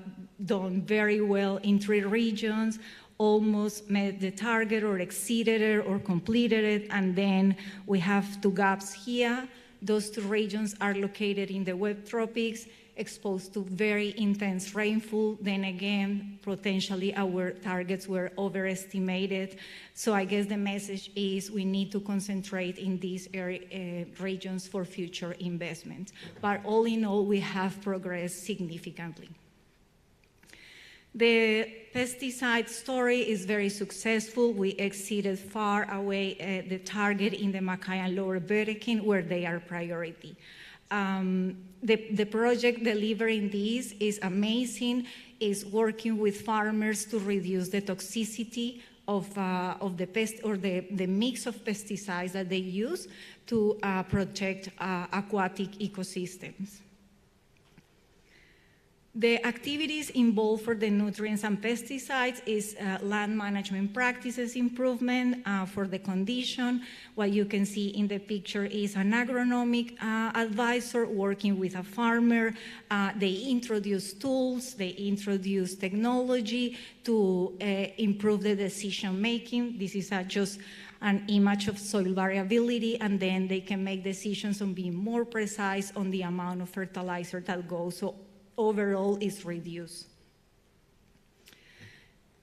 done very well in 3 regions, almost met the target or exceeded it or completed it, and then we have 2 gaps here. Those 2 regions are located in the wet tropics, exposed to very intense rainfall. Then again, potentially our targets were overestimated. So I guess the message is we need to concentrate in these regions for future investment. But all in all, we have progressed significantly. The pesticide story is very successful. We exceeded far away the target in the Mackay and Lower Berekin, where they are priority. The project delivering these is amazing, is working with farmers to reduce the toxicity of the pest or the mix of pesticides that they use to protect aquatic ecosystems. The activities involved for the nutrients and pesticides is land management practices improvement for the condition. What you can see in the picture is an agronomic advisor working with a farmer. They introduce tools, they introduce technology to improve the decision making. This is just an image of soil variability, and then they can make decisions on being more precise on the amount of fertilizer that goes. So overall is reduced.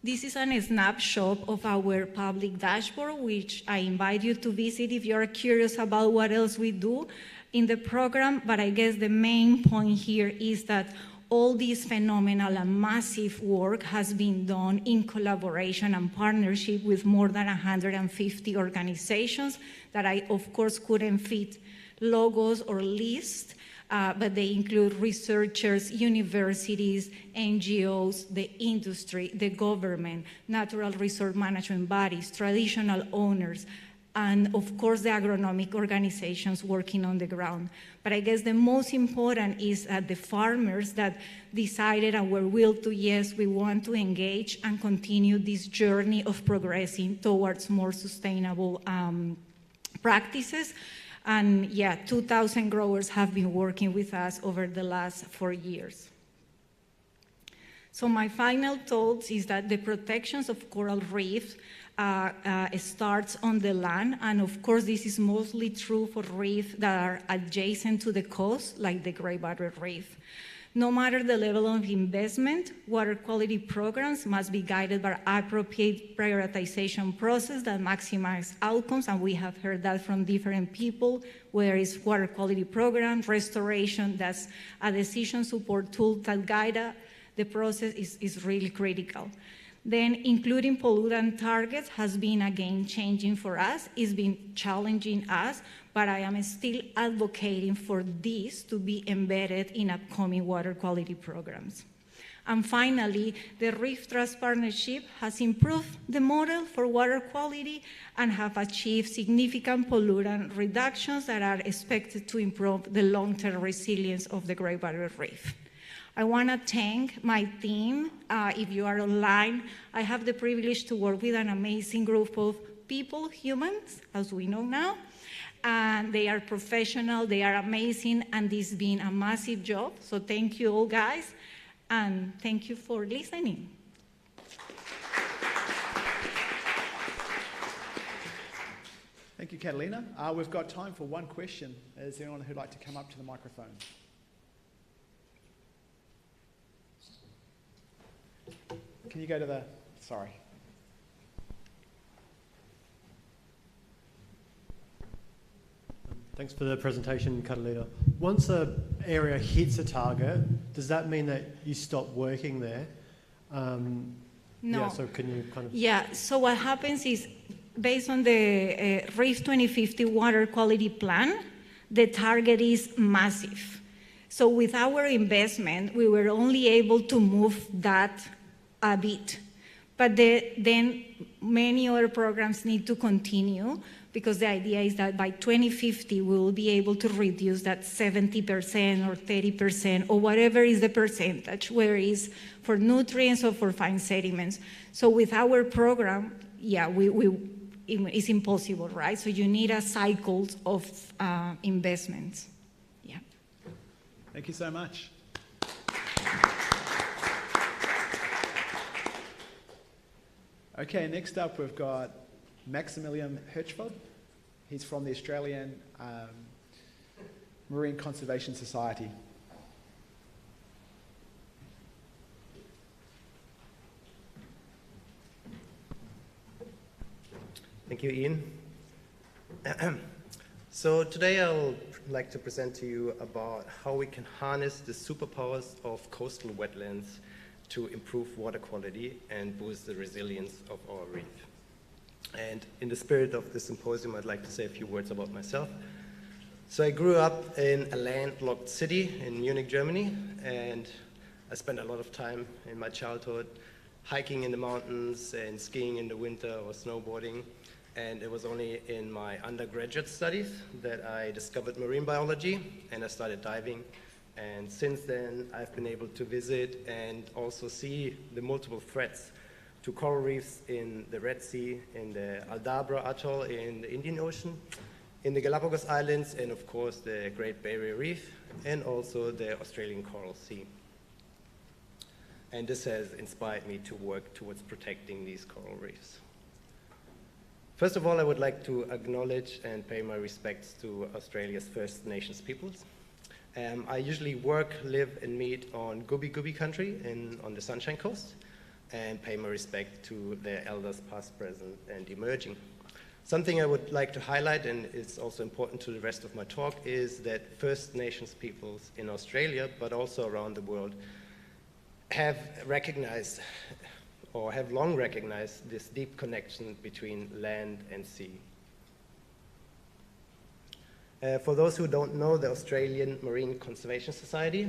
This is a snapshot of our public dashboard, which I invite you to visit if you're curious about what else we do in the program. But I guess the main point here is that all this phenomenal and massive work has been done in collaboration and partnership with more than 150 organizations that I, of course, couldn't fit logos or lists. But they include researchers, universities, NGOs, the industry, the government, natural resource management bodies, traditional owners, and of course the agronomic organizations working on the ground. But I guess the most important is the farmers that decided and were willed to, yes, we want to engage and continue this journey of progressing towards more sustainable practices. And yeah, 2,000 growers have been working with us over the last 4 years. So my final thoughts is that the protections of coral reefs starts on the land, and of course this is mostly true for reefs that are adjacent to the coast, like the Great Barrier Reef. No matter the level of investment, water quality programs must be guided by appropriate prioritization process that maximize outcomes, and we have heard that from different people, whether it's water quality program, restoration, that's a decision support tool that guide the process is really critical. Then including pollutant targets has been a game changing for us. It's been challenging us, but I am still advocating for this to be embedded in upcoming water quality programs. And finally, the Reef Trust Partnership has improved the model for water quality and have achieved significant pollutant reductions that are expected to improve the long-term resilience of the Great Barrier Reef. I want to thank my team. If you are online, I have the privilege to work with an amazing group of people, humans, as we know now. And they are professional, they are amazing, and this has been a massive job. So thank you all, guys, and thank you for listening. Thank you, Catalina. We've got time for one question. Is there anyone who'd like to come up to the microphone? Can you go to the, sorry. Thanks for the presentation, Catalina. Once an area hits a target, does that mean that you stop working there? No. Yeah, so can you kind of... Yeah, so what happens is, based on the Reef 2050 water quality plan, the target is massive. So with our investment, we were only able to move that a bit. But then many other programs need to continue, because the idea is that by 2050, we will be able to reduce that 70% or 30% or whatever is the percentage, whether it's for nutrients or for fine sediments. So with our program, yeah, it's impossible, right? So you need a cycle of investments. Yeah. Thank you so much. Okay, next up we've got Maximilian Hirschfeld. He's from the Australian Marine Conservation Society. Thank you, Ian. So today I'll like to present to you about how we can harness the superpowers of coastal wetlands to improve water quality and boost the resilience of our reef. And in the spirit of the symposium, I'd like to say a few words about myself. So I grew up in a landlocked city in Munich, Germany, and I spent a lot of time in my childhood hiking in the mountains and skiing in the winter or snowboarding. And it was only in my undergraduate studies that I discovered marine biology, and I started diving And since then, I've been able to visit and also see the multiple threats to coral reefs in the Red Sea, in the Aldabra Atoll in the Indian Ocean, in the Galapagos Islands, and of course the Great Barrier Reef, and also the Australian Coral Sea. And this has inspired me to work towards protecting these coral reefs. First of all, I would like to acknowledge and pay my respects to Australia's First Nations peoples. I usually work, live, and meet on Gubbi Gubbi country on the Sunshine Coast, and pay my respect to their elders past, present, and emerging. Something I would like to highlight, and it's also important to the rest of my talk, is that First Nations peoples in Australia, but also around the world, have recognized, or have long recognized, this deep connection between land and sea. For those who don't know the Australian Marine Conservation Society,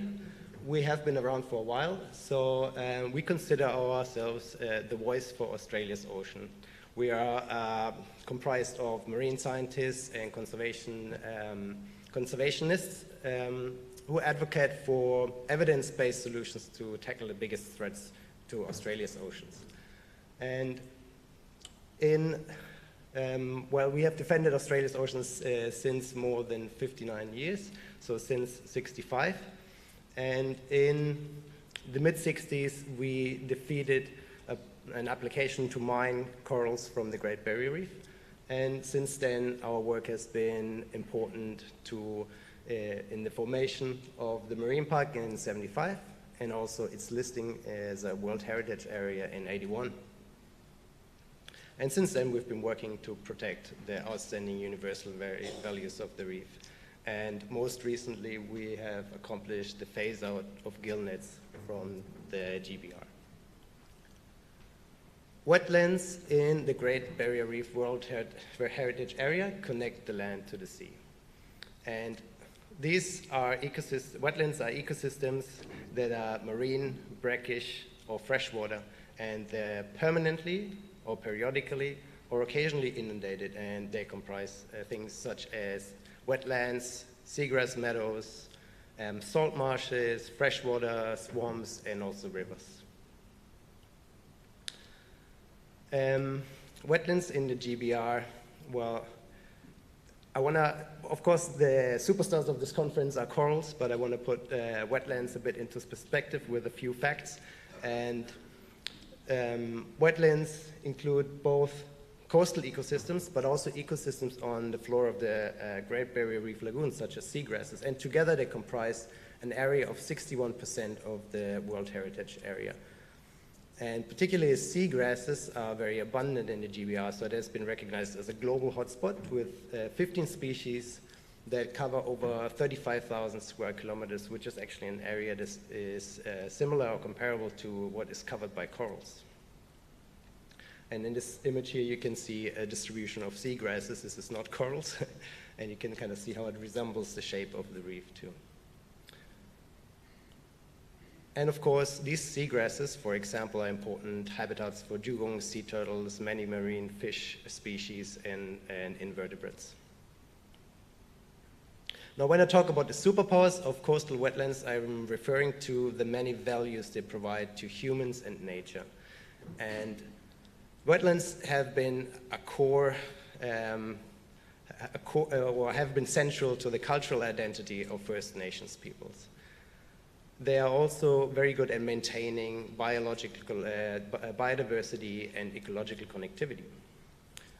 we have been around for a while, so we consider ourselves the voice for Australia's ocean. We are comprised of marine scientists and conservationists who advocate for evidence-based solutions to tackle the biggest threats to Australia's oceans. And well, we have defended Australia's oceans since more than 59 years, so since '65. And in the mid-'60s, we defeated an application to mine corals from the Great Barrier Reef. And since then, our work has been important to in the formation of the Marine Park in '75, and also its listing as a World Heritage Area in '81. And since then, we've been working to protect the outstanding universal values of the reef. And most recently, we have accomplished the phase-out of gill nets from the GBR. Wetlands in the Great Barrier Reef World Heritage Area connect the land to the sea. And these are wetlands are ecosystems that are marine, brackish, or freshwater, and they're permanently or periodically or occasionally inundated, and they comprise things such as wetlands, seagrass meadows, salt marshes, freshwater swamps, and also rivers. Wetlands in the GBR, well, of course, the superstars of this conference are corals, but I want to put wetlands a bit into perspective with a few facts. And wetlands include both coastal ecosystems, but also ecosystems on the floor of the Great Barrier Reef lagoons, such as seagrasses. And together they comprise an area of 61% of the World Heritage Area. And particularly seagrasses are very abundant in the GBR, so it has been recognized as a global hotspot with 15 species that cover over 35,000 square kilometers, which is actually an area that is similar or comparable to what is covered by corals. And in this image here, you can see a distribution of seagrasses. This is not corals, and you can kind of see how it resembles the shape of the reef too. And of course, these seagrasses, for example, are important habitats for dugong, sea turtles, many marine fish species, and invertebrates. Now, when I talk about the superpowers of coastal wetlands, I'm referring to the many values they provide to humans and nature. And wetlands have been or have been central to the cultural identity of First Nations peoples. They are also very good at maintaining biological biodiversity and ecological connectivity.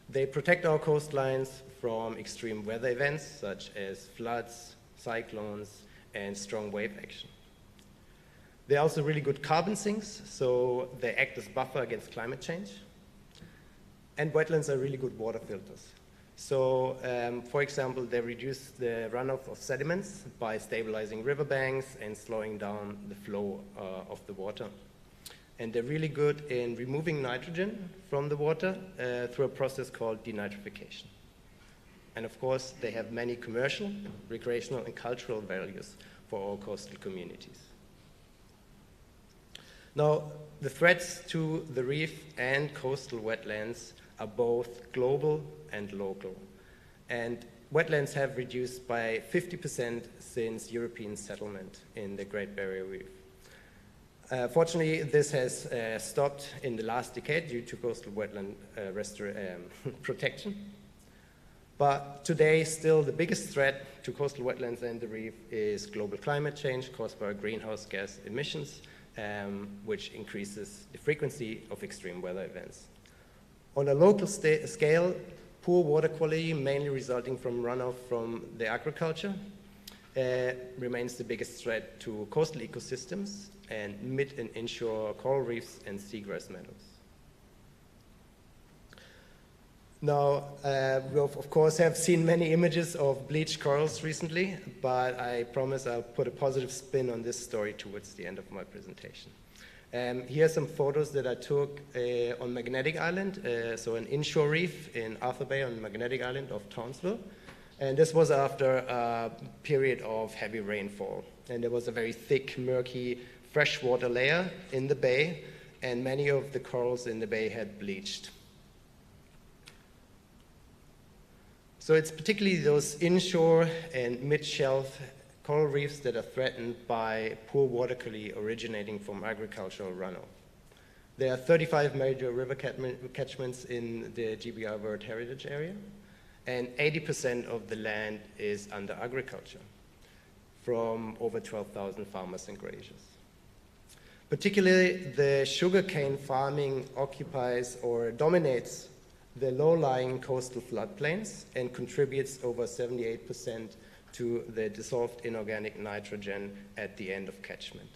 They protect our coastlines from extreme weather events such as floods, cyclones, and strong wave action. They're also really good carbon sinks, so they act as buffer against climate change. And wetlands are really good water filters. So, for example, they reduce the runoff of sediments by stabilizing riverbanks and slowing down the flow of the water. And they're really good in removing nitrogen from the water through a process called denitrification. And of course, they have many commercial, recreational, and cultural values for all coastal communities. Now, the threats to the reef and coastal wetlands are both global and local. And wetlands have reduced by 50% since European settlement in the Great Barrier Reef. Fortunately, this has stopped in the last decade due to coastal wetland protection. But today, still the biggest threat to coastal wetlands and the reef is global climate change caused by greenhouse gas emissions, which increases the frequency of extreme weather events. On a local scale, poor water quality, mainly resulting from runoff from the agriculture, remains the biggest threat to coastal ecosystems and mid and inshore coral reefs and seagrass meadows. Now, we of course have seen many images of bleached corals recently, but I promise I'll put a positive spin on this story towards the end of my presentation. Here are some photos that I took on Magnetic Island, so an inshore reef in Arthur Bay on Magnetic Island of Townsville. And this was after a period of heavy rainfall. And there was a very thick, murky freshwater layer in the bay, and many of the corals in the bay had bleached. So it's particularly those inshore and mid-shelf coral reefs that are threatened by poor water quality originating from agricultural runoff. There are 35 major river catchments in the GBR World Heritage Area, and 80% of the land is under agriculture from over 12,000 farmers and graziers. Particularly, the sugarcane farming occupies or dominates the low-lying coastal floodplains and contributes over 78% to the dissolved inorganic nitrogen at the end of catchment.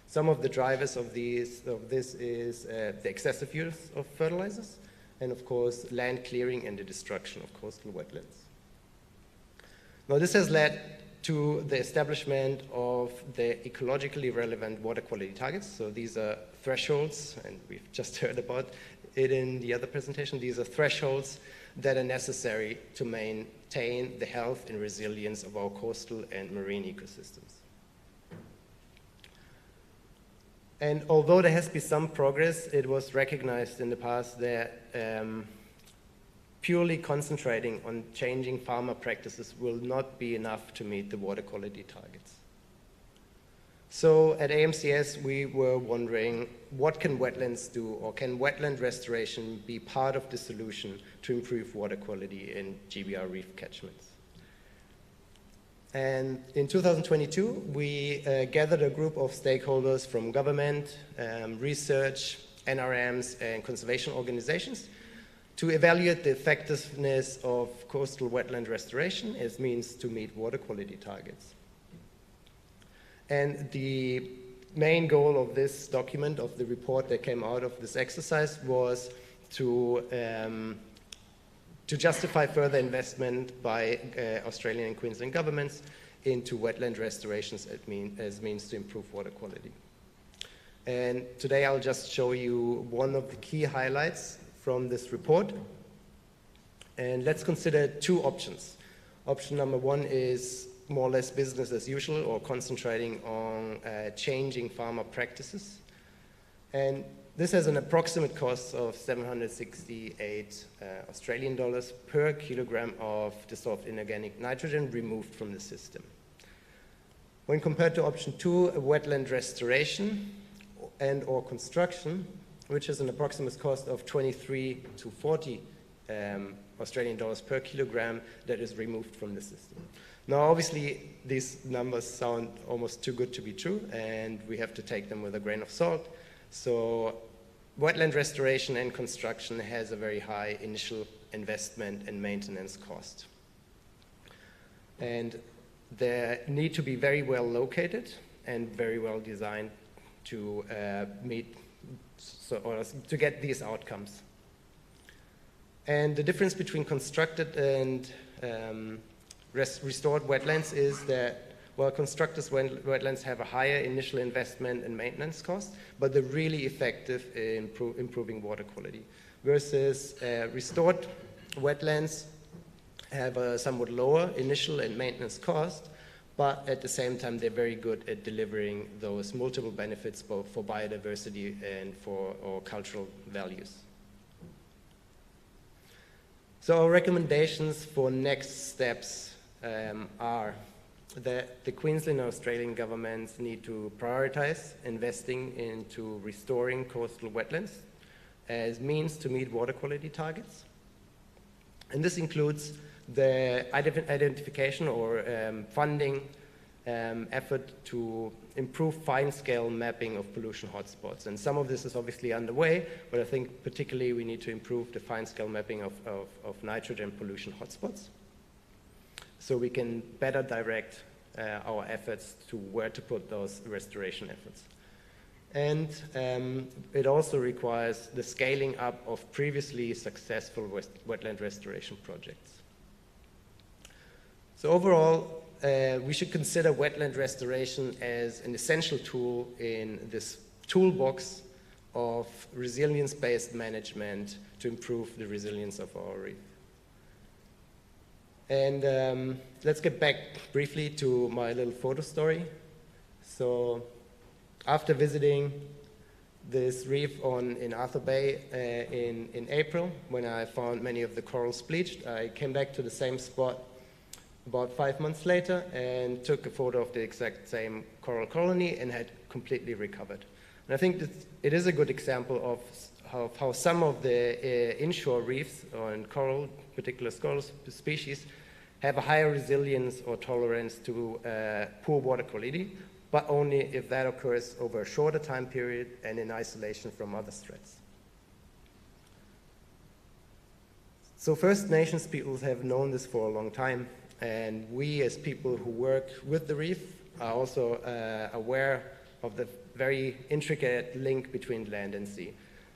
Some of the drivers of this is the excessive use of fertilizers and, of course, land clearing and the destruction of coastal wetlands. Now, this has led to the establishment of the ecologically relevant water quality targets. So these are thresholds, and we've just heard about it in the other presentation. These are thresholds that are necessary to maintain the health and resilience of our coastal and marine ecosystems. And although there has been some progress, it was recognized in the past that purely concentrating on changing farmer practices will not be enough to meet the water quality targets. So at AMCS, we were wondering, what can wetlands do, or can wetland restoration be part of the solution to improve water quality in GBR reef catchments? And in 2022, we gathered a group of stakeholders from government, research, NRMs, and conservation organizations to evaluate the effectiveness of coastal wetland restoration as means to meet water quality targets. And the main goal of this document, of the report that came out of this exercise, was to justify further investment by Australian and Queensland governments into wetland restorations as means to improve water quality. And today I'll just show you one of the key highlights from this report. And let's consider two options. Option number one is more or less business as usual, or concentrating on changing farmer practices. And this has an approximate cost of 768 Australian dollars per kilogram of dissolved inorganic nitrogen removed from the system. When compared to option two, wetland restoration and or construction, which has an approximate cost of 23 to 40 Australian dollars per kilogram that is removed from the system. Now, obviously, these numbers sound almost too good to be true, and we have to take them with a grain of salt. So wetland restoration and construction has a very high initial investment and maintenance cost. And they need to be very well located and very well designed to to get these outcomes. And the difference between constructed and restored wetlands is that, well, constructed wetlands have a higher initial investment and maintenance cost, but they're really effective in improving water quality. Versus restored wetlands have a somewhat lower initial and maintenance cost, but at the same time, they're very good at delivering those multiple benefits both for biodiversity and for cultural values. So our recommendations for next steps are that the Queensland and Australian governments need to prioritize investing into restoring coastal wetlands as means to meet water quality targets. And this includes the identification or funding effort to improve fine-scale mapping of pollution hotspots. And some of this is obviously underway, but I think particularly we need to improve the fine-scale mapping of nitrogen pollution hotspots so we can better direct our efforts to where to put those restoration efforts. And it also requires the scaling up of previously successful wetland restoration projects. So overall, we should consider wetland restoration as an essential tool in this toolbox of resilience-based management to improve the resilience of our reef. And let's get back briefly to my little photo story. So after visiting this reef in Arthur Bay in April, when I found many of the corals bleached, I came back to the same spot about 5 months later and took a photo of the exact same coral colony and had completely recovered. And I think that it is a good example of how some of the inshore reefs or coral, particular coral species, have a higher resilience or tolerance to poor water quality, but only if that occurs over a shorter time period and in isolation from other threats. So First Nations peoples have known this for a long time, and we as people who work with the reef are also aware of the very intricate link between land and sea.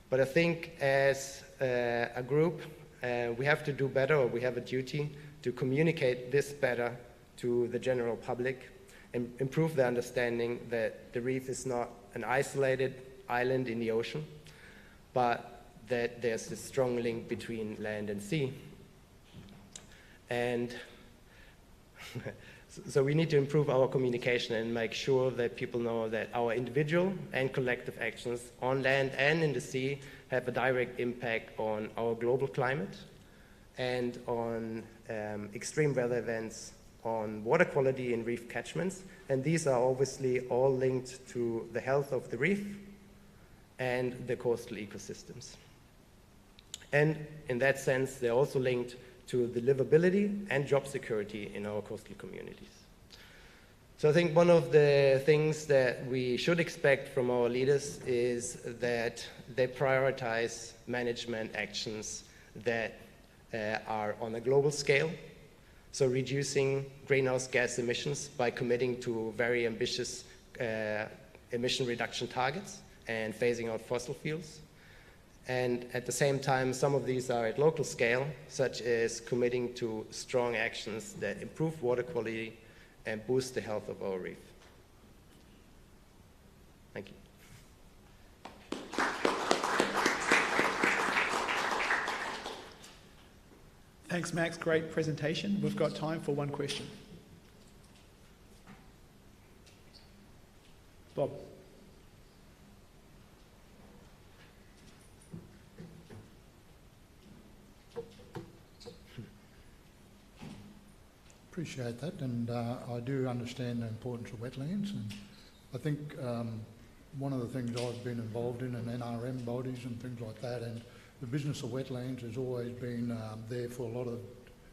But I think as a group, we have to do better, or we have a duty to communicate this better to the general public and improve the understanding that the reef is not an isolated island in the ocean, but that there's a strong link between land and sea. And so we need to improve our communication and make sure that people know that our individual and collective actions on land and in the sea have a direct impact on our global climate and on extreme weather events, on water quality in reef catchments, and these are obviously all linked to the health of the reef and the coastal ecosystems. And in that sense, they're also linked to the livability and job security in our coastal communities. So I think one of the things that we should expect from our leaders is that they prioritize management actions that are on a global scale. So reducing greenhouse gas emissions by committing to very ambitious emission reduction targets and phasing out fossil fuels. And at the same time, some of these are at local scale, such as committing to strong actions that improve water quality and boost the health of our reef. Thank you. Thanks, Max. Great presentation. We've got time for one question. Bob. Appreciate that, and I do understand the importance of wetlands, and I think one of the things I've been involved in NRM bodies and things like that, and the business of wetlands has always been there for a lot of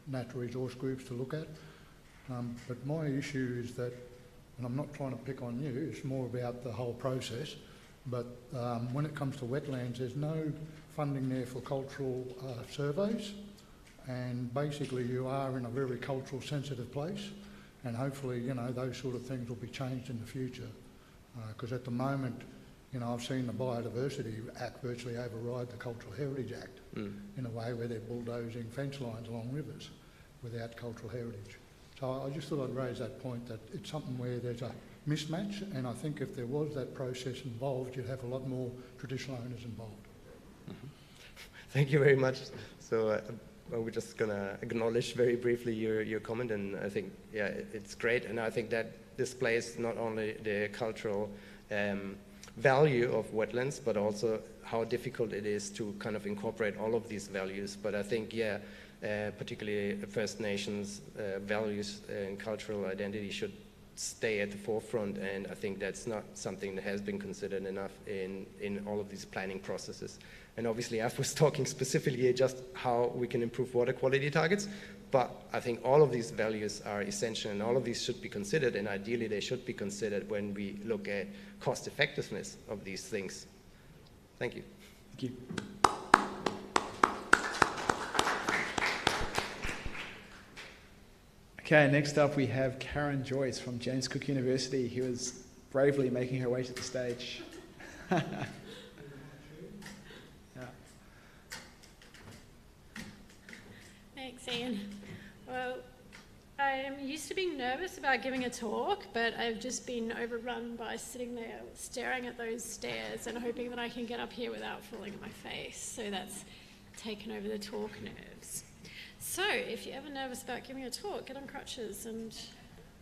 natural resource groups to look at. But my issue is that, and I'm not trying to pick on you, it's more about the whole process, but when it comes to wetlands, there's no funding there for cultural surveys, and basically you are in a very cultural sensitive place, and hopefully, you know, those sort of things will be changed in the future. Because at the moment, you know, I've seen the Biodiversity Act virtually override the Cultural Heritage Act in a way where they're bulldozing fence lines along rivers without cultural heritage. So I just thought I'd raise that point, that it's something where there's a mismatch, and I think if there was that process involved, you'd have a lot more traditional owners involved. Thank you very much. So we're just going to acknowledge very briefly your comment, and I think, yeah, it's great, and I think that displays not only the cultural value of wetlands, but also how difficult it is to kind of incorporate all of these values. But I think, yeah, particularly First Nations values and cultural identity should stay at the forefront, and I think that's not something that has been considered enough in all of these planning processes. And obviously I was talking specifically just how we can improve water quality targets, but I think all of these values are essential and all of these should be considered, and ideally they should be considered when we look at cost effectiveness of these things. Thank you. Thank you. Okay, next up we have Karen Joyce from James Cook University, who is bravely making her way to the stage. Yeah. Thanks, Ian. Well, I'm used to being nervous about giving a talk, but I've just been overrun by sitting there staring at those stairs and hoping that I can get up here without falling on my face. So that's taken over the talk nerves. So if you're ever nervous about giving a talk, get on crutches and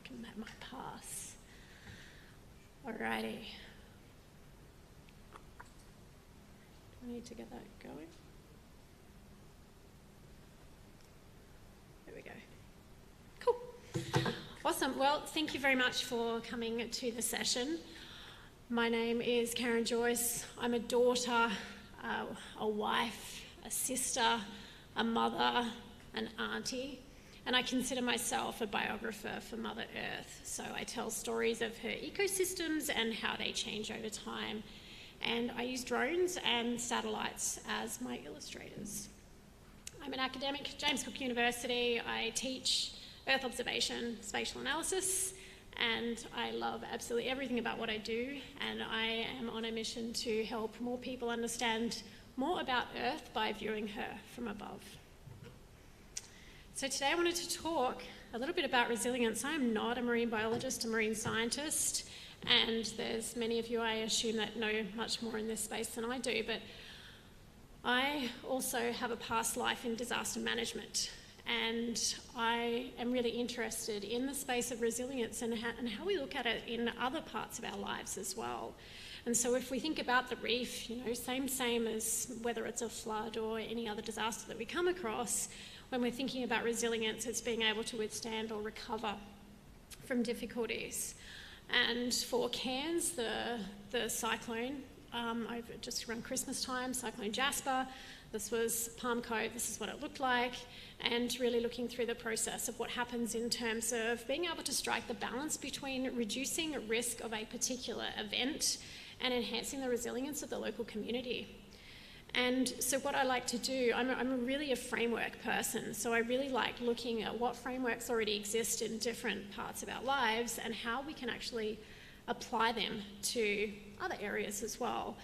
give that my pass. Alrighty. Do I need to get that going? There we go. Cool. Awesome. Well, thank you very much for coming to the session. My name is Karen Joyce. I'm a daughter, a wife, a sister, a mother, an auntie, and I consider myself a biographer for Mother Earth. So I tell stories of her ecosystems and how they change over time. And I use drones and satellites as my illustrators. I'm an academic at James Cook University. I teach Earth observation, spatial analysis, and I love absolutely everything about what I do. And I am on a mission to help more people understand more about Earth by viewing her from above. So today I wanted to talk a little bit about resilience. I'm not a marine biologist, a marine scientist, and there's many of you, I assume, that know much more in this space than I do, but I also have a past life in disaster management, and I am really interested in the space of resilience and how we look at it in other parts of our lives as well. And so if we think about the reef, you know, same as whether it's a flood or any other disaster that we come across, when we're thinking about resilience, it's being able to withstand or recover from difficulties. And for Cairns, the cyclone, over just around Christmas time, Cyclone Jasper, this was Palm Cove, this is what it looked like, and really looking through the process of what happens in terms of being able to strike the balance between reducing risk of a particular event and enhancing the resilience of the local community. And so what I like to do, I'm really a framework person, so I really like looking at what frameworks already exist in different parts of our lives and how we can actually apply them to other areas as well.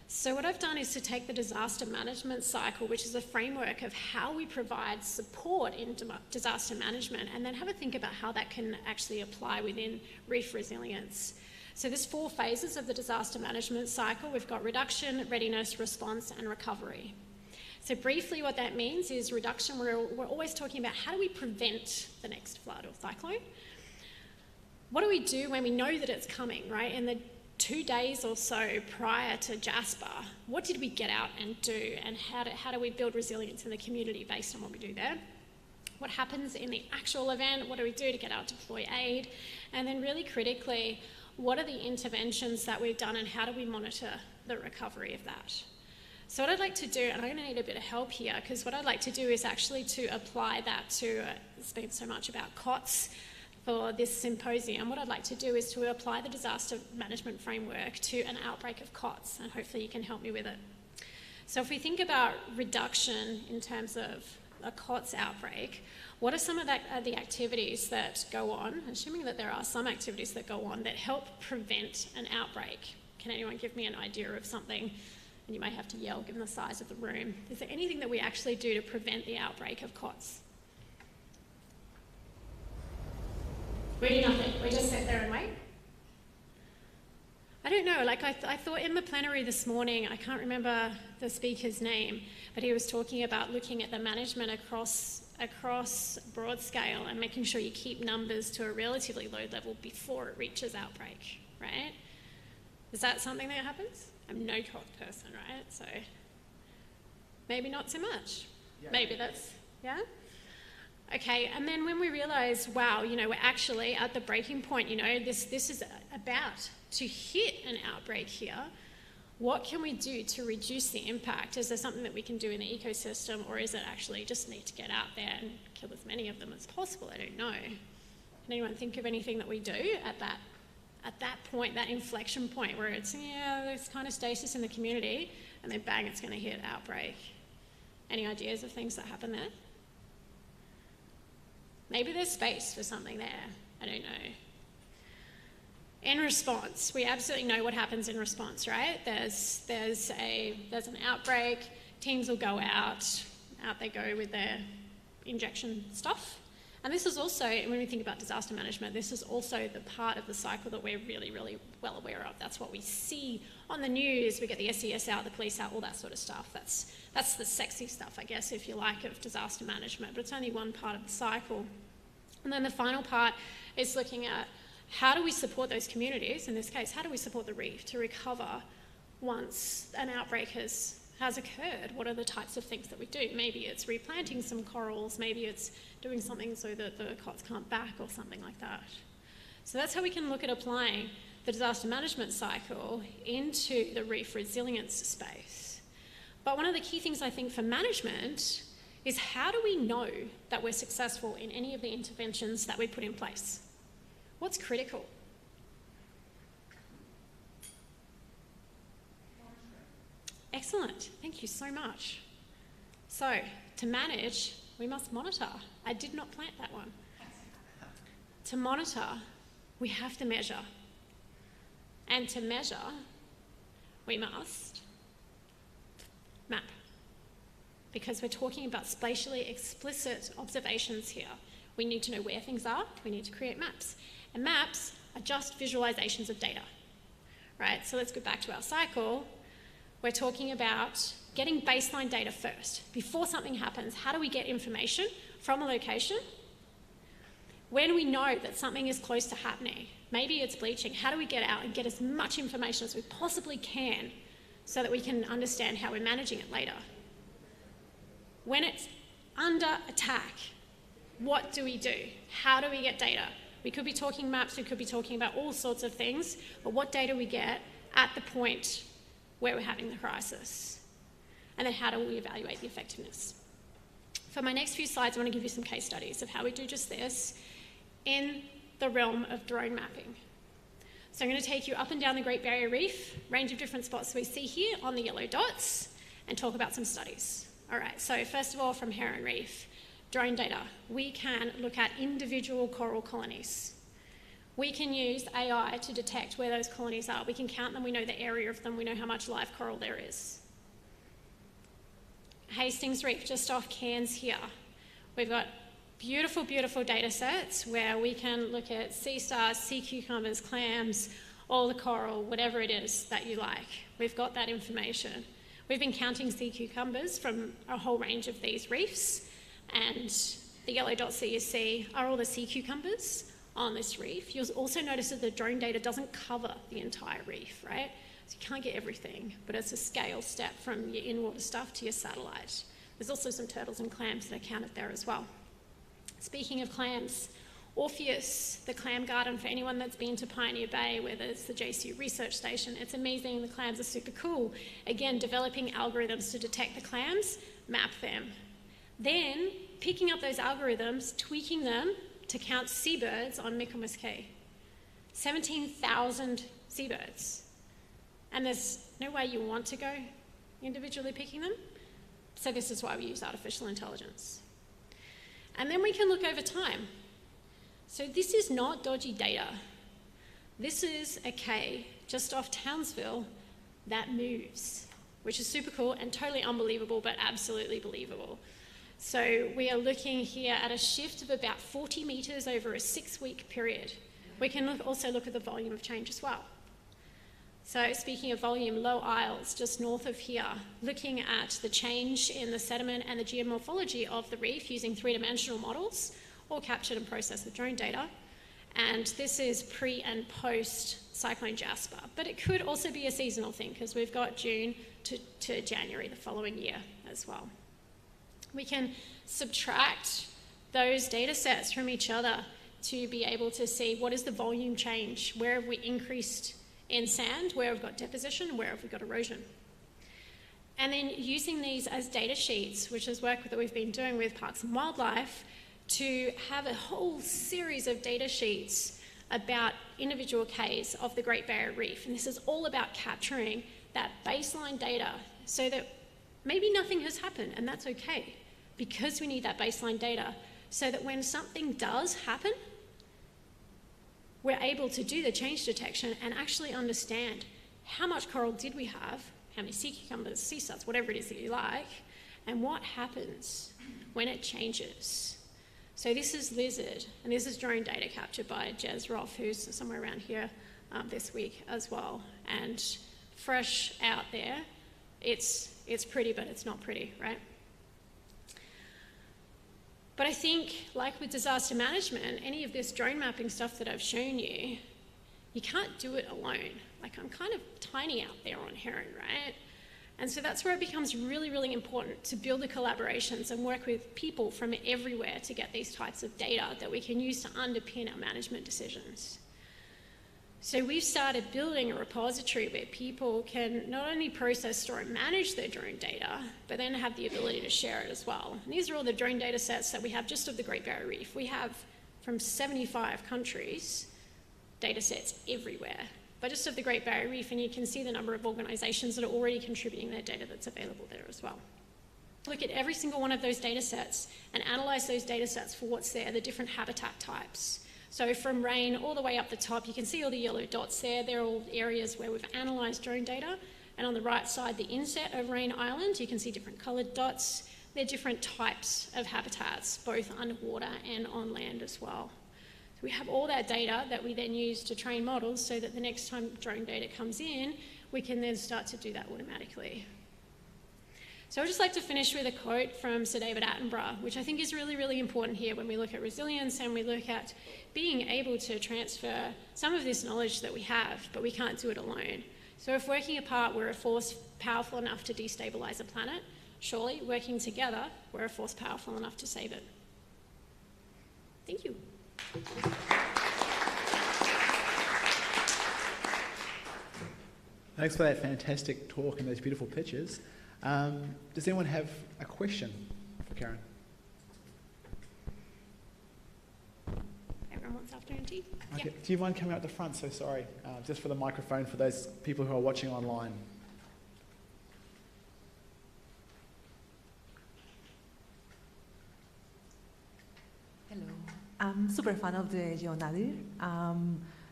So what I've done is to take the disaster management cycle, which is a framework of how we provide support in disaster management, and then have a think about how that can actually apply within reef resilience. So there's 4 phases of the disaster management cycle. We've got reduction, readiness, response, and recovery. So briefly what that means is reduction, we're always talking about how do we prevent the next flood or cyclone? What do we do when we know that it's coming, right? In the 2 days or so prior to Jasper, what did we get out and do? And how do we build resilience in the community based on what we do there? What happens in the actual event? What do we do to get out, deploy aid? And then really critically, what are the interventions that we've done and how do we monitor the recovery of that? So what I'd like to do, and I'm going to need a bit of help here, because what I'd like to do is actually to apply that to, it's been so much about COTS for this symposium. What I'd like to do is to apply the disaster management framework to an outbreak of COTS, and hopefully you can help me with it. So if we think about reduction in terms of a COTS outbreak, what are some of the activities that go on, assuming that there are some activities that go on that help prevent an outbreak? Can anyone give me an idea of something? And you may have to yell given the size of the room. Is there anything that we actually do to prevent the outbreak of COTS? We do nothing. We just sit there and wait. I don't know, like I thought in the plenary this morning, I can't remember the speaker's name, but he was talking about looking at the management across broad scale and making sure you keep numbers to a relatively low level before it reaches outbreak, right? Is that something that happens? I'm no COTS person, right? So maybe not so much. Yeah. Maybe that's, yeah? Okay, and then when we realise, wow, you know, we're actually at the breaking point, you know, this is about to hit an outbreak here, what can we do to reduce the impact? Is there something that we can do in the ecosystem, or is it actually just need to get out there and kill as many of them as possible? I don't know. Can anyone think of anything that we do at that point, that inflection point where it's, yeah, there's kind of stasis in the community, and then bang, it's going to hit outbreak? Any ideas of things that happen there? Maybe there's space for something there. I don't know. In response, we absolutely know what happens in response, right? There's an outbreak, teams will go out they go with their injection stuff. And this is also, when we think about disaster management, this is also the part of the cycle that we're really, really well aware of. That's what we see on the news. We get the SES out, the police out, all that sort of stuff. That's the sexy stuff, I guess, if you like, of disaster management, but it's only one part of the cycle. And then the final part is looking at how do we support those communities, in this case, how do we support the reef to recover once an outbreak has occurred? What are the types of things that we do? Maybe it's replanting some corals, maybe it's doing something so that the cots can't back or something like that. So that's how we can look at applying the disaster management cycle into the reef resilience space. But one of the key things I think for management is, how do we know that we're successful in any of the interventions that we put in place? What's critical? Excellent, thank you so much. So, to manage, we must monitor. I did not plant that one. To monitor, we have to measure. And to measure, we must map. Because we're talking about spatially explicit observations here. We need to know where things are, we need to create maps. And maps are just visualizations of data, right? So let's go back to our cycle. We're talking about getting baseline data first. Before something happens, how do we get information from a location? When we know that something is close to happening, maybe it's bleaching, how do we get out and get as much information as we possibly can so that we can understand how we're managing it later? When it's under attack, what do we do? How do we get data? We could be talking maps, we could be talking about all sorts of things, but what data we get at the point where we're having the crisis? And then how do we evaluate the effectiveness? For my next few slides, I want to give you some case studies of how we do just this in the realm of drone mapping. So I'm going to take you up and down the Great Barrier Reef, range of different spots we see here on the yellow dots, and talk about some studies. All right, so first of all, from Heron Reef, drone data. We can look at individual coral colonies. We can use AI to detect where those colonies are. We can count them, we know the area of them, we know how much live coral there is. Hastings Reef, just off Cairns here. We've got beautiful, beautiful data sets where we can look at sea stars, sea cucumbers, clams, all the coral, whatever it is that you like. We've got that information. We've been counting sea cucumbers from a whole range of these reefs, and the yellow dots that you see are all the sea cucumbers on this reef. You'll also notice that the drone data doesn't cover the entire reef, right? So you can't get everything, but it's a scale step from your in-water stuff to your satellite. There's also some turtles and clams that are counted there as well. Speaking of clams, Orpheus, the clam garden, for anyone that's been to Pioneer Bay, where there's the JCU research station, it's amazing, the clams are super cool. Again, developing algorithms to detect the clams, map them. Then, picking up those algorithms, tweaking them to count seabirds on Michaelmas Cay. 17,000 seabirds. And there's no way you want to go individually picking them. So this is why we use artificial intelligence. And then we can look over time. So this is not dodgy data. This is a cay just off Townsville that moves, which is super cool and totally unbelievable, but absolutely believable. So we are looking here at a shift of about 40 metres over a 6-week period. We can also look at the volume of change as well. So speaking of volume, Low Isles, just north of here, looking at the change in the sediment and the geomorphology of the reef using 3-dimensional models, all captured and processed with drone data. And this is pre and post Cyclone Jasper. But it could also be a seasonal thing, because we've got June to January the following year as well. We can subtract those data sets from each other to be able to see what is the volume change, where have we increased in sand, where have we got deposition, where have we got erosion. And then using these as data sheets, which is work that we've been doing with Parks and Wildlife, to have a whole series of data sheets about individual Ks of the Great Barrier Reef. And this is all about capturing that baseline data so that maybe nothing has happened, and that's okay, because we need that baseline data so that when something does happen, we're able to do the change detection and actually understand how much coral did we have, how many sea cucumbers, sea studs, whatever it is that you like, and what happens when it changes. So this is lizard, and this is drone data captured by Jez Roth, who's somewhere around here this week as well. And fresh out there, it's pretty, but it's not pretty, right? But I think, like with disaster management, any of this drone mapping stuff that I've shown you, you can't do it alone. Like, I'm kind of tiny out there on Heron, right? And so that's where it becomes really, really important to build the collaborations and work with people from everywhere to get these types of data that we can use to underpin our management decisions. So we've started building a repository where people can not only process, store, and manage their drone data, but then have the ability to share it as well. And these are all the drone data sets that we have just of the Great Barrier Reef. We have from 75 countries, data sets everywhere, but just of the Great Barrier Reef, and you can see the number of organisations that are already contributing their data that's available there as well. Look at every single one of those data sets and analyse those data sets for what's there, the different habitat types. So from rain all the way up the top, you can see all the yellow dots there. They're all areas where we've analysed drone data. And on the right side, the inset of Rain Island, you can see different coloured dots. They're different types of habitats, both underwater and on land as well. So we have all that data that we then use to train models so that the next time drone data comes in, we can then start to do that automatically. So I'd just like to finish with a quote from Sir David Attenborough, which I think is really, really important here when we look at resilience and we look at being able to transfer some of this knowledge that we have, but we can't do it alone. So if working apart, we're a force powerful enough to destabilise a planet, surely working together, we're a force powerful enough to save it. Thank you. Thanks for that fantastic talk and those beautiful pictures. Does anyone have a question for Karen? Everyone wants afternoon tea? Okay. Yeah. Do you mind coming up the front? So sorry, just for the microphone for those people who are watching online. Hello. I'm super fan of the Geonadir.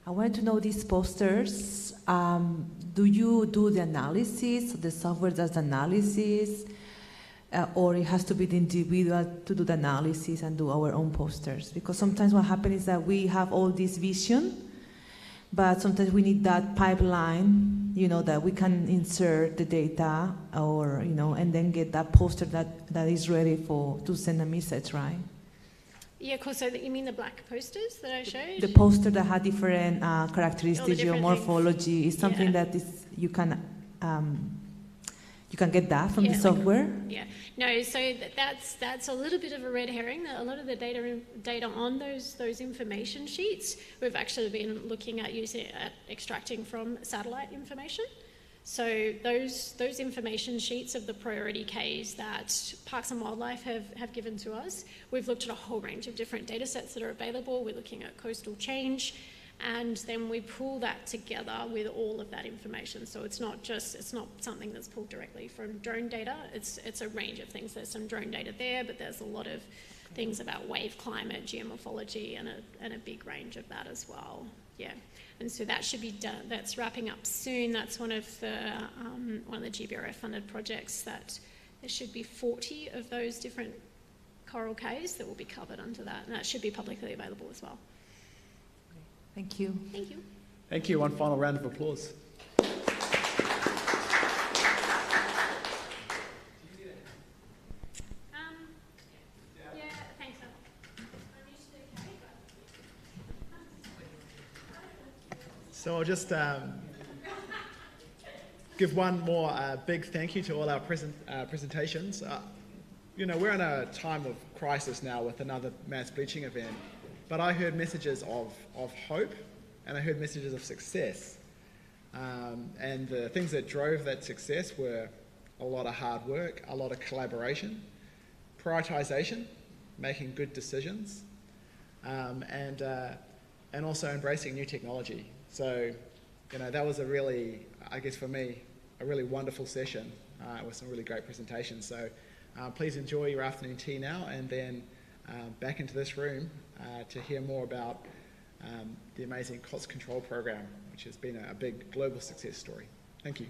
I wanted to know these posters. Do you do the analysis? So the software does the analysis, or it has to be the individual to do the analysis and do our own posters? Because sometimes what happens is that we have all this vision, but sometimes we need that pipeline, you know, that we can insert the data, or you know, and then get that poster that is ready to send a message, right? Yeah, cool. So you mean the black posters that I showed? The poster that had different characteristics, different geomorphology, is something that is you can get that from the software. Yeah. No. So that's a little bit of a red herring. A lot of the data on those information sheets, we've actually been looking at extracting from satellite information. So those information sheets of the priority Ks that Parks and Wildlife have given to us, we've looked at a whole range of different data sets that are available. We're looking at coastal change, and then we pull that together with all of that information. So it's not something that's pulled directly from drone data. It's a range of things. There's some drone data there, but there's a lot of things about wave climate, geomorphology, and a big range of that as well. Yeah. And so that should be done. That's wrapping up soon. That's one of the GBRF funded projects that there should be 40 of those different coral Ks that will be covered under that, and that should be publicly available as well. Thank you. Thank you. Thank you. One final round of applause. So I'll just give one more big thank you to all our presentations. we're in a time of crisis now with another mass bleaching event, but I heard messages of hope, and I heard messages of success. And the things that drove that success were a lot of hard work, a lot of collaboration, prioritisation, making good decisions, and also embracing new technology. So, that was a really, I guess for me, a really wonderful session with some really great presentations. So please enjoy your afternoon tea now, and then back into this room to hear more about the amazing COTS control program, which has been a big global success story. Thank you.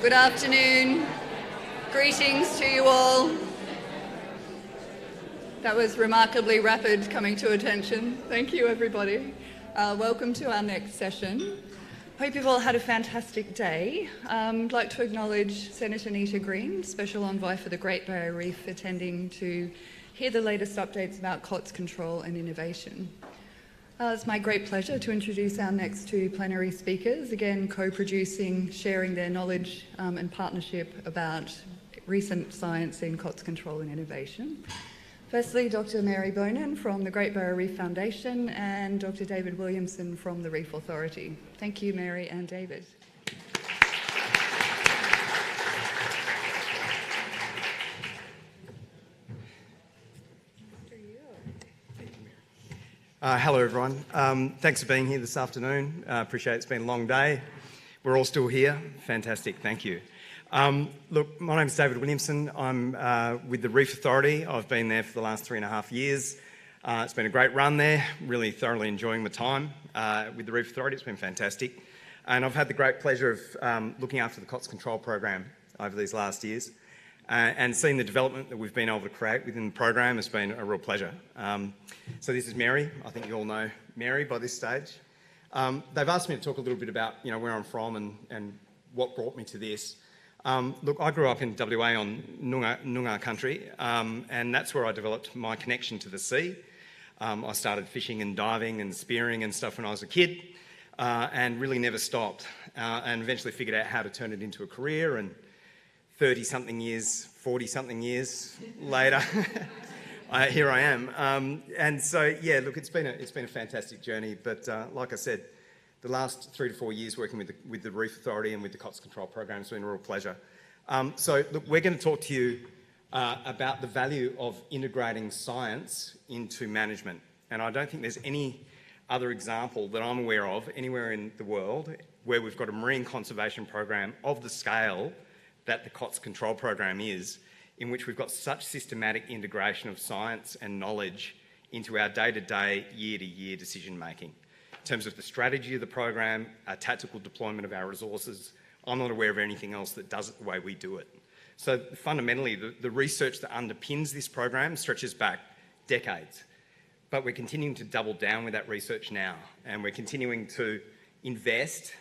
Good afternoon. Greetings to you all. That was remarkably rapid coming to attention. Thank you, everybody. Welcome to our next session. Hope you've all had a fantastic day. I'd like to acknowledge Senator Nita Green, Special Envoy for the Great Barrier Reef, attending to hear the latest updates about COTS control and innovation. It's my great pleasure to introduce our next two plenary speakers, again co-producing, sharing their knowledge and partnership about recent science in COTS control and innovation. Firstly, Dr. Mary Bonin from the Great Barrier Reef Foundation and Dr. David Williamson from the Reef Authority. Thank you, Mary and David. Hello, everyone. Thanks for being here this afternoon. Appreciate it's been a long day. We're all still here. Fantastic. Thank you. Look, my name's David Williamson. I'm with the Reef Authority. I've been there for the last 3.5 years. It's been a great run there, really thoroughly enjoying my time with the Reef Authority. It's been fantastic. And I've had the great pleasure of looking after the COTS control program over these last years. And seeing the development that we've been able to create within the program has been a real pleasure. So this is Mary. I think you all know Mary by this stage. They've asked me to talk a little bit about where I'm from and what brought me to this. Look, I grew up in WA on Noongar country, and that's where I developed my connection to the sea. I started fishing and diving and spearing and stuff when I was a kid, and really never stopped, and eventually figured out how to turn it into a career. And 30-something years, 40-something years later, here I am. And so, yeah, look, it's been a fantastic journey. But like I said, the last 3 to 4 years working with the Reef Authority and with the COTS control program has been a real pleasure. So, look, we're going to talk to you about the value of integrating science into management. And I don't think there's any other example that I'm aware of anywhere in the world where we've got a marine conservation program of the scale that the COTS control program is, in which we've got such systematic integration of science and knowledge into our day-to-day, year-to-year decision-making. In terms of the strategy of the program, our tactical deployment of our resources, I'm not aware of anything else that does it the way we do it. So fundamentally, the research that underpins this program stretches back decades. But we're continuing to double down with that research now, and we're continuing to invest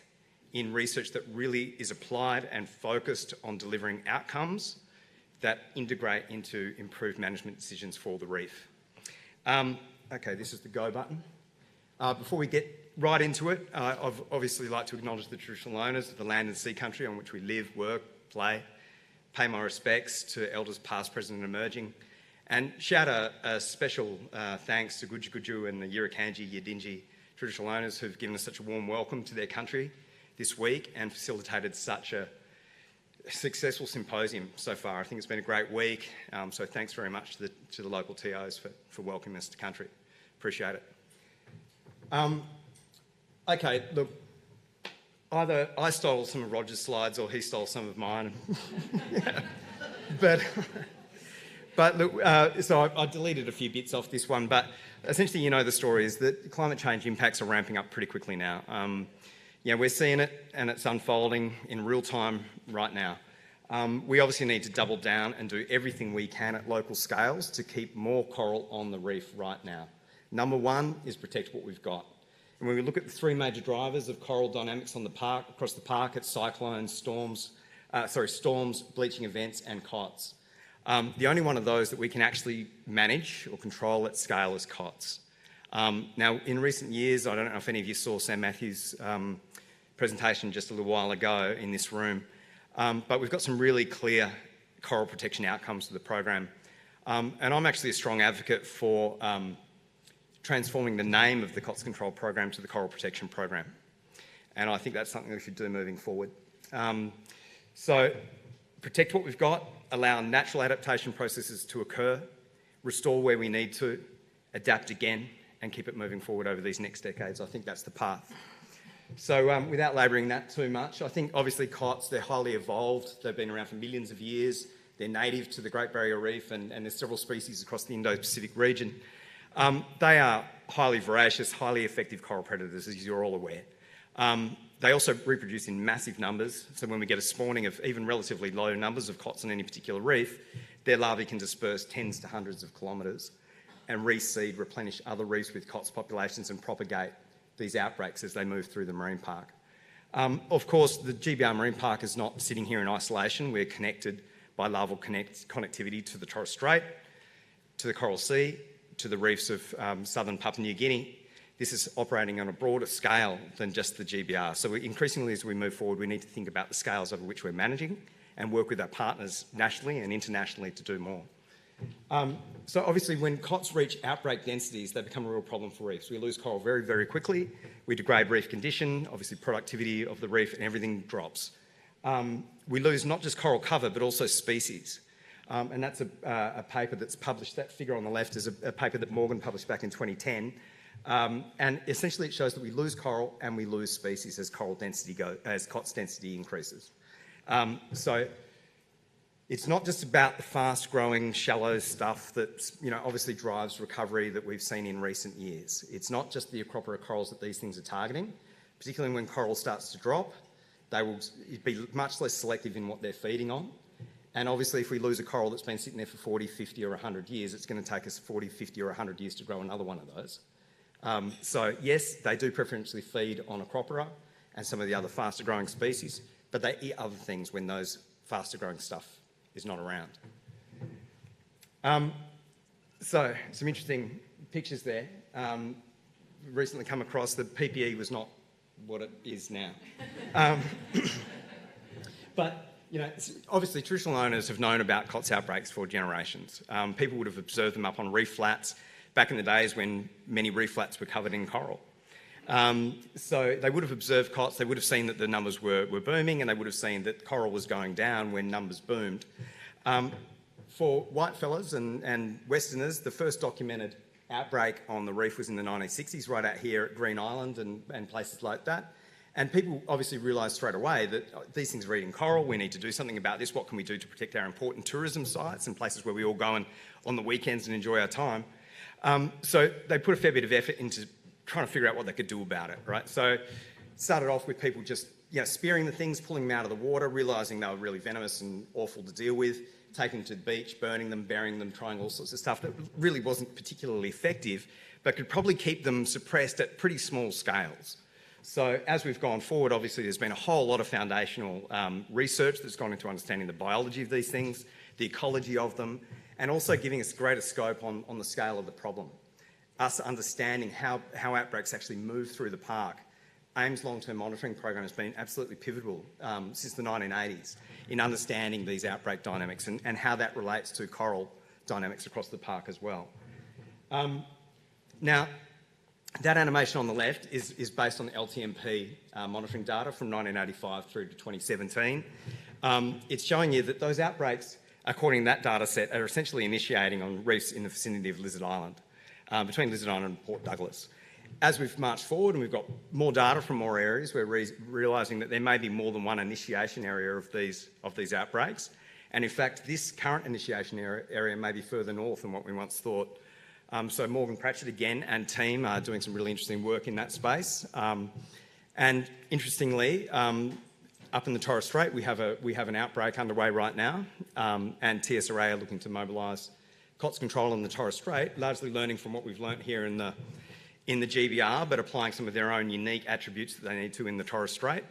in research that really is applied and focused on delivering outcomes that integrate into improved management decisions for the reef. Okay, this is the go button. Before we get right into it, I'd obviously like to acknowledge the traditional owners of the land and sea country on which we live, work, play, pay my respects to elders past, present and emerging, and shout a special thanks to Gudju Gudju and the Yirrakanji, Yidinji traditional owners who've given us such a warm welcome to their country this week and facilitated such a successful symposium so far. I think it's been a great week, so thanks very much to the local TOs for welcoming us to country. Appreciate it. Okay, look, either I stole some of Roger's slides or he stole some of mine. But look, so I deleted a few bits off this one, but essentially, you know, the story is that climate change impacts are ramping up pretty quickly now. We're seeing it and it's unfolding in real time right now. We obviously need to double down and do everything we can at local scales to keep more coral on the reef right now. Number one is protect what we've got. And when we look at the three major drivers of coral dynamics on the park, across the park, it's cyclones, storms, bleaching events and COTS. The only one of those that we can actually manage or control at scale is COTS. Now, in recent years, I don't know if any of you saw Sam Matthews' presentation just a little while ago in this room, but we've got some really clear coral protection outcomes to the program. And I'm actually a strong advocate for transforming the name of the COTS control program to the Coral Protection Program. And I think that's something we should do moving forward. So protect what we've got, allow natural adaptation processes to occur, restore where we need to, adapt again, and keep it moving forward over these next decades. I think that's the path. So without labouring that too much, I think obviously COTS, they're highly evolved. They've been around for millions of years. They're native to the Great Barrier Reef and there's several species across the Indo-Pacific region. They are highly voracious, highly effective coral predators, as you're all aware. They also reproduce in massive numbers, so when we get a spawning of even relatively low numbers of cots on any particular reef, their larvae can disperse tens to hundreds of kilometres and reseed, replenish other reefs with cots populations and propagate these outbreaks as they move through the marine park. Of course, the GBR Marine Park is not sitting here in isolation. We're connected by larval connectivity to the Torres Strait, to the Coral Sea, to the reefs of southern Papua New Guinea. This is operating on a broader scale than just the GBR. So increasingly, as we move forward, we need to think about the scales over which we're managing and work with our partners nationally and internationally to do more. So obviously, when cots reach outbreak densities, they become a real problem for reefs. We lose coral very, very quickly. We degrade reef condition, obviously productivity of the reef, and everything drops. We lose not just coral cover, but also species. And that's a paper that's published. That figure on the left is a paper that Morgan published back in 2010. And essentially it shows that we lose coral and we lose species as COTS density increases. So it's not just about the fast-growing, shallow stuff that obviously drives recovery that we've seen in recent years. It's not just the acropora corals that these things are targeting, particularly when coral starts to drop. They will be much less selective in what they're feeding on. And obviously, if we lose a coral that's been sitting there for 40, 50 or 100 years, it's going to take us 40, 50 or 100 years to grow another one of those. So yes, they do preferentially feed on acropora and some of the other faster growing species, but they eat other things when those faster growing stuff is not around. So some interesting pictures there. Recently come across that PPE was not what it is now. But obviously traditional owners have known about COTS outbreaks for generations. People would have observed them up on reef flats back in the days when many reef flats were covered in coral. So they would have observed COTS, they would have seen that the numbers were booming, and they would have seen that coral was going down when numbers boomed. For whitefellas and Westerners, the first documented outbreak on the reef was in the 1960s, right out here at Green Island and places like that. And people obviously realised straight away that these things are eating coral, we need to do something about this, what can we do to protect our important tourism sites and places where we all go on the weekends and enjoy our time. So they put a fair bit of effort into trying to figure out what they could do about it, right? So it started off with people just spearing the things, pulling them out of the water, realising they were really venomous and awful to deal with, taking them to the beach, burning them, burying them, trying all sorts of stuff that really wasn't particularly effective, but could probably keep them suppressed at pretty small scales. So as we've gone forward, obviously there's been a whole lot of foundational research that's gone into understanding the biology of these things, the ecology of them, and also giving us greater scope on the scale of the problem. Us understanding how outbreaks actually move through the park. AIM's long-term monitoring program has been absolutely pivotal since the 1980s in understanding these outbreak dynamics and how that relates to coral dynamics across the park as well. Now, that animation on the left is based on the LTMP monitoring data from 1985 through to 2017. It's showing you that those outbreaks, according to that data set, are essentially initiating on reefs in the vicinity of Lizard Island, between Lizard Island and Port Douglas. As we've marched forward and we've got more data from more areas, we're realising that there may be more than one initiation area of these outbreaks. And in fact, this current initiation area may be further north than what we once thought. So Morgan Pratchett again and team are doing some really interesting work in that space. And interestingly, up in the Torres Strait, we have an outbreak underway right now, and TSRA are looking to mobilise COTS control in the Torres Strait, largely learning from what we've learnt here in the GBR, but applying some of their own unique attributes that they need to in the Torres Strait.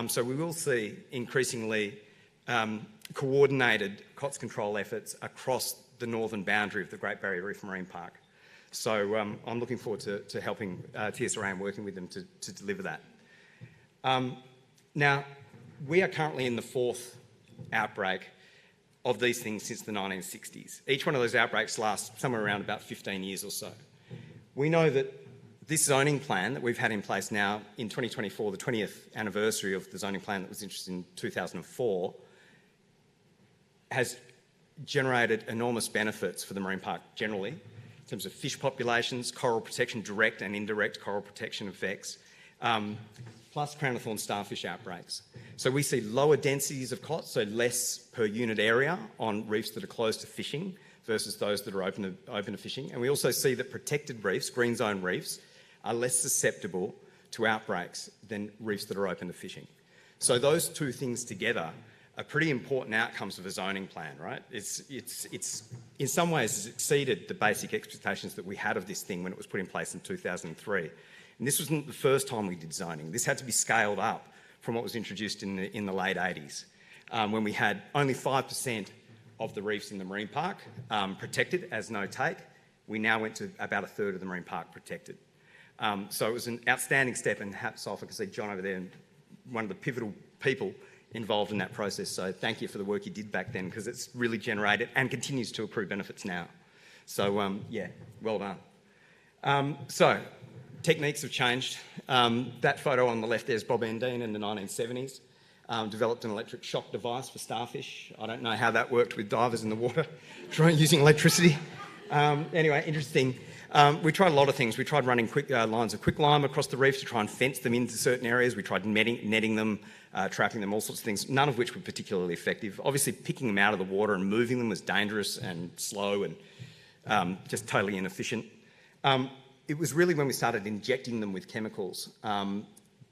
So we will see increasingly coordinated COTS control efforts across the northern boundary of the Great Barrier Reef Marine Park. So I'm looking forward to helping TSRA and working with them to deliver that. Now, we are currently in the fourth outbreak of these things since the 1960s. Each one of those outbreaks lasts somewhere around about 15 years or so. We know that this zoning plan that we've had in place now in 2024, the 20th anniversary of the zoning plan that was introduced in 2004, has generated enormous benefits for the marine park generally, in terms of fish populations, coral protection, direct and indirect coral protection effects, plus Crown-of-Thorns Starfish outbreaks. So we see lower densities of COTS, so less per unit area on reefs that are closed to fishing versus those that are open to fishing. And we also see that protected reefs, green zone reefs, are less susceptible to outbreaks than reefs that are open to fishing. So those two things together are pretty important outcomes of a zoning plan, right? It's in some ways it's exceeded the basic expectations that we had of this thing when it was put in place in 2003. And this wasn't the first time we did zoning. This had to be scaled up from what was introduced in the late 80s, when we had only 5% of the reefs in the marine park protected as no take. We now went to about a third of the marine park protected. So it was an outstanding step, and hats off. I can see John over there, one of the pivotal people involved in that process. So thank you for the work you did back then, because it's really generated and continues to accrue benefits now. So yeah, well done. So techniques have changed. That photo on the left there is Bob Beeden in the 1970s. Developed an electric shock device for starfish. I don't know how that worked with divers in the water, using electricity. Anyway, interesting. We tried a lot of things. We tried running lines of quicklime across the reef to try and fence them into certain areas. We tried netting them, trapping them, all sorts of things, none of which were particularly effective. Obviously, picking them out of the water and moving them was dangerous and slow and just totally inefficient. It was really when we started injecting them with chemicals.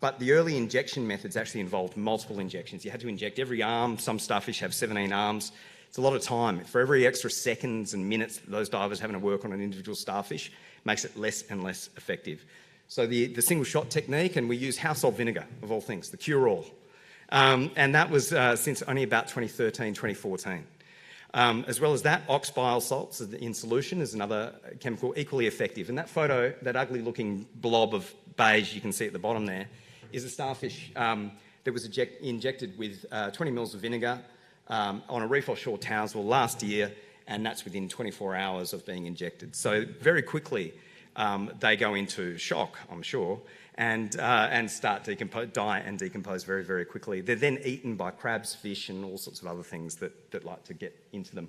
But the early injection methods actually involved multiple injections. You had to inject every arm. Some starfish have 17 arms. It's a lot of time. For every extra seconds and minutes that those divers having to work on an individual starfish makes it less and less effective. So the single shot technique, and we use household vinegar, of all things, the cure-all. And that was since only about 2013, 2014. As well as that, ox bile salts in solution is another chemical equally effective. And that photo, that ugly looking blob of beige you can see at the bottom there, is a starfish that was injected with 20 mils of vinegar on a reef offshore Townsville last year, and that's within 24 hours of being injected. So very quickly they go into shock, I'm sure, and start to die and decompose very, very quickly. They're then eaten by crabs, fish, and all sorts of other things that like to get into them.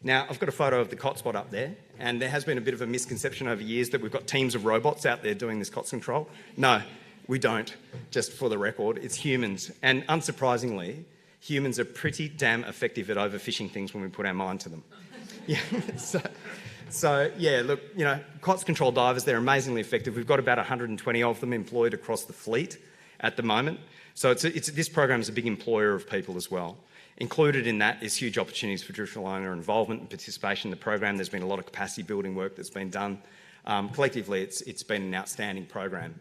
Now, I've got a photo of the hotspot up there, and there has been a bit of a misconception over years that we've got teams of robots out there doing this COTS control. No, we don't, just for the record. It's humans. And unsurprisingly, humans are pretty damn effective at overfishing things when we put our mind to them. Yeah, so yeah, look, you know, COTS control divers, they're amazingly effective. We've got about 120 of them employed across the fleet at the moment. So this program is a big employer of people as well. Included in that is huge opportunities for traditional owner involvement and participation in the program. There's been a lot of capacity building work that's been done. Collectively, it's been an outstanding program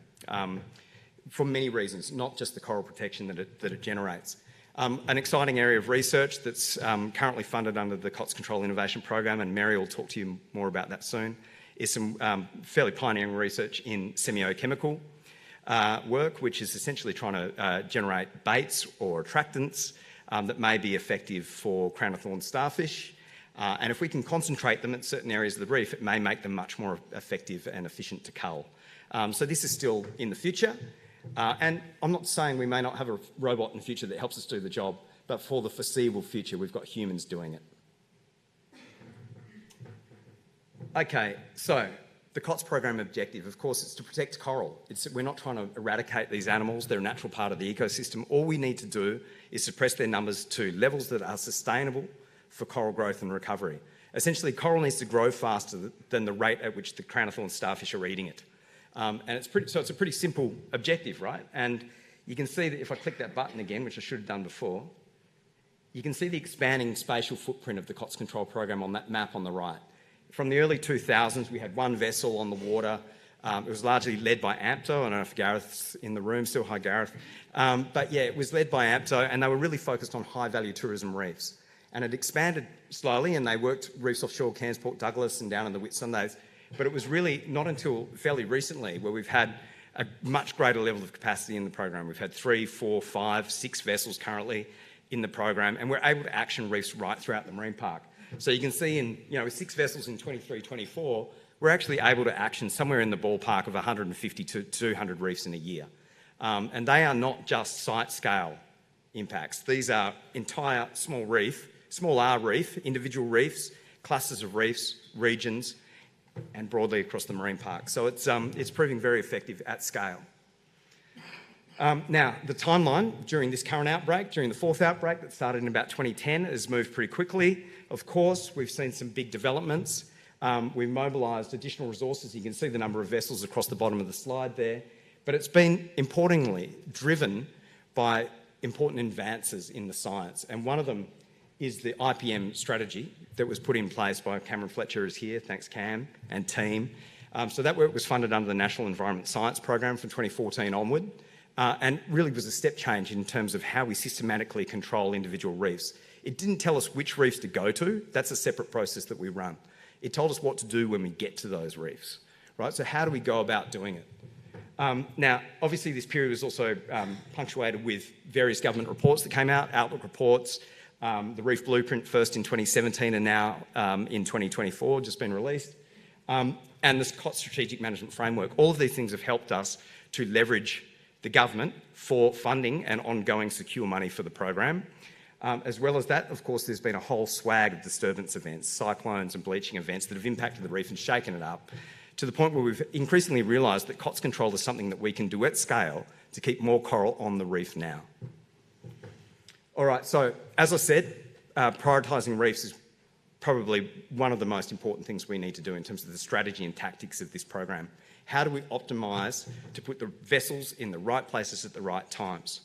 for many reasons, not just the coral protection that it generates. An exciting area of research that's currently funded under the COTS Control Innovation Program, and Mary will talk to you more about that soon, is some fairly pioneering research in semiochemical work, which is essentially trying to generate baits or attractants that may be effective for Crown-of-Thorns starfish. And if we can concentrate them at certain areas of the reef, it may make them much more effective and efficient to cull. So this is still in the future. And I'm not saying we may not have a robot in the future that helps us do the job, but for the foreseeable future, we've got humans doing it. Okay, so the COTS program objective, of course, is to protect coral. We're not trying to eradicate these animals. They're a natural part of the ecosystem. All we need to do is suppress their numbers to levels that are sustainable for coral growth and recovery. Essentially, coral needs to grow faster than the rate at which the Crown-of-Thorns starfish are eating it. And it's a pretty simple objective, right? And you can see that if I click that button again, which I should have done before, you can see the expanding spatial footprint of the COTS control program on that map on the right. From the early 2000s, we had one vessel on the water. It was largely led by AMPTO. I don't know if Gareth's in the room still. Hi, Gareth. But yeah, it was led by AMPTO, and they were really focused on high-value tourism reefs. And it expanded slowly, and they worked reefs offshore Cairns, Port Douglas, and down in the Whitsundays. But it was really not until fairly recently where we've had a much greater level of capacity in the program. We've had 3, 4, 5, 6 vessels currently in the program, and we're able to action reefs right throughout the marine park. So you can see with 6 vessels in 23, 24, we're actually able to action somewhere in the ballpark of 150 to 200 reefs in a year. And they are not just site scale impacts. These are entire small R reef, individual reefs, clusters of reefs, regions, and broadly across the marine park. So it's proving very effective at scale. Now, the timeline during this current outbreak, during the 4th outbreak that started in about 2010, has moved pretty quickly. Of course, we've seen some big developments. We've mobilised additional resources. You can see the number of vessels across the bottom of the slide there. But it's been, importantly, driven by important advances in the science. And one of them is the IPM strategy that was put in place by Cameron Fletcher is here, thanks Cam and team. So that work was funded under the National Environment Science Program from 2014 onward, and really was a step change in terms of how we systematically control individual reefs. It didn't tell us which reefs to go to. That's a separate process that we run. It told us what to do when we get to those reefs, right? So how do we go about doing it? Now, obviously this period was also punctuated with various government reports that came out, outlook reports, the Reef Blueprint first in 2017 and now in 2024, just been released, and the COT Strategic Management Framework. All of these things have helped us to leverage the government for funding and ongoing secure money for the program. As well as that, of course, there's been a whole swag of disturbance events, cyclones and bleaching events that have impacted the reef and shaken it up, to the point where we've increasingly realised that COTS control is something that we can do at scale to keep more coral on the reef now. All right, so as I said, prioritising reefs is probably one of the most important things we need to do in terms of the strategy and tactics of this program. How do we optimise to put the vessels in the right places at the right times?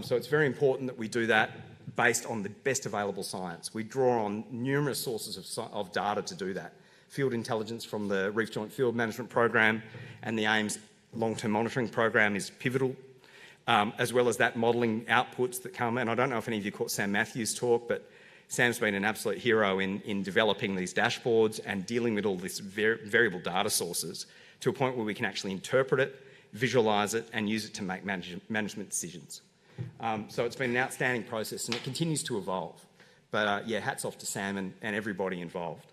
So it's very important that we do that based on the best available science. We draw on numerous sources of data to do that. Field intelligence from the Reef Joint Field Management Program and the AIMS long-term monitoring program is pivotal, as well as that modelling outputs that come. And I don't know if any of you caught Sam Matthews' talk, but Sam's been an absolute hero in developing these dashboards and dealing with all these variable data sources to a point where we can actually interpret it, visualise it, and use it to make management decisions. So it's been an outstanding process and it continues to evolve. But yeah, hats off to Sam and everybody involved.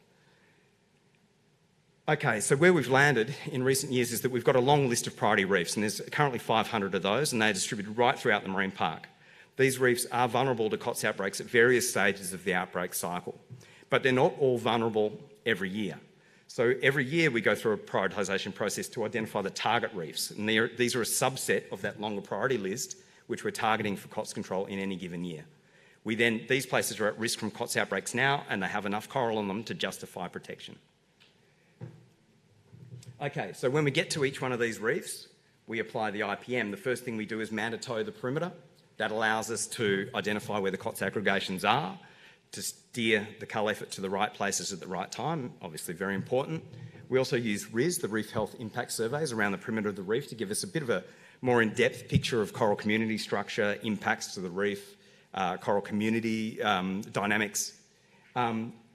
Okay, so where we've landed in recent years is that we've got a long list of priority reefs, and there's currently 500 of those, and they're distributed right throughout the marine park. These reefs are vulnerable to COTS outbreaks at various stages of the outbreak cycle, but they're not all vulnerable every year. So every year we go through a prioritisation process to identify the target reefs, and these are a subset of that longer priority list which we're targeting for COTS control in any given year. These places are at risk from COTS outbreaks now, and they have enough coral on them to justify protection. Okay, so when we get to each one of these reefs, we apply the IPM. The first thing we do is mandatow the perimeter. That allows us to identify where the COTS aggregations are, to steer the cull effort to the right places at the right time, obviously very important. We also use RIS, the Reef Health Impact Surveys, around the perimeter of the reef to give us a bit of a more in-depth picture of coral community structure, impacts to the reef, coral community dynamics.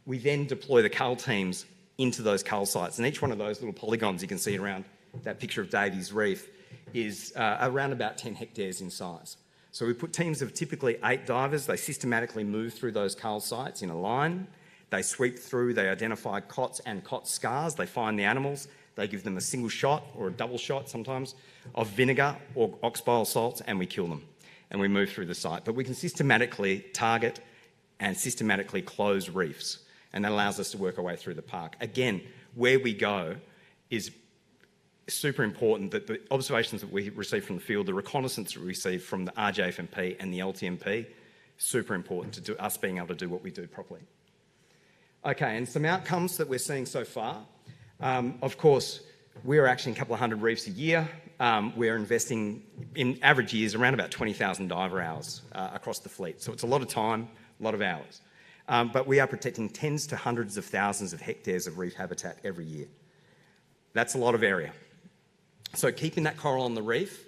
We then deploy the cull teams into those cull sites, and each one of those little polygons you can see around that picture of Davies Reef is around about 10 hectares in size. So we put teams of typically 8 divers. They systematically move through those cull sites in a line. They sweep through, they identify COTS and COTS scars. They find the animals. They give them a single shot or a double shot sometimes of vinegar or oxbile salts, and we kill them. And we move through the site. But we can systematically target and systematically close reefs, and that allows us to work our way through the park. Again, where we go is super important, that the observations that we receive from the field, the reconnaissance that we receive from the RJFMP and the LTMP, super important to us being able to do what we do properly. Okay, and some outcomes that we're seeing so far. Of course, we're actioning a couple of hundred reefs a year. We're investing, in average years, around about 20,000 diver hours across the fleet. So it's a lot of time, a lot of hours. But we are protecting tens to hundreds of thousands of hectares of reef habitat every year. That's a lot of area. So keeping that coral on the reef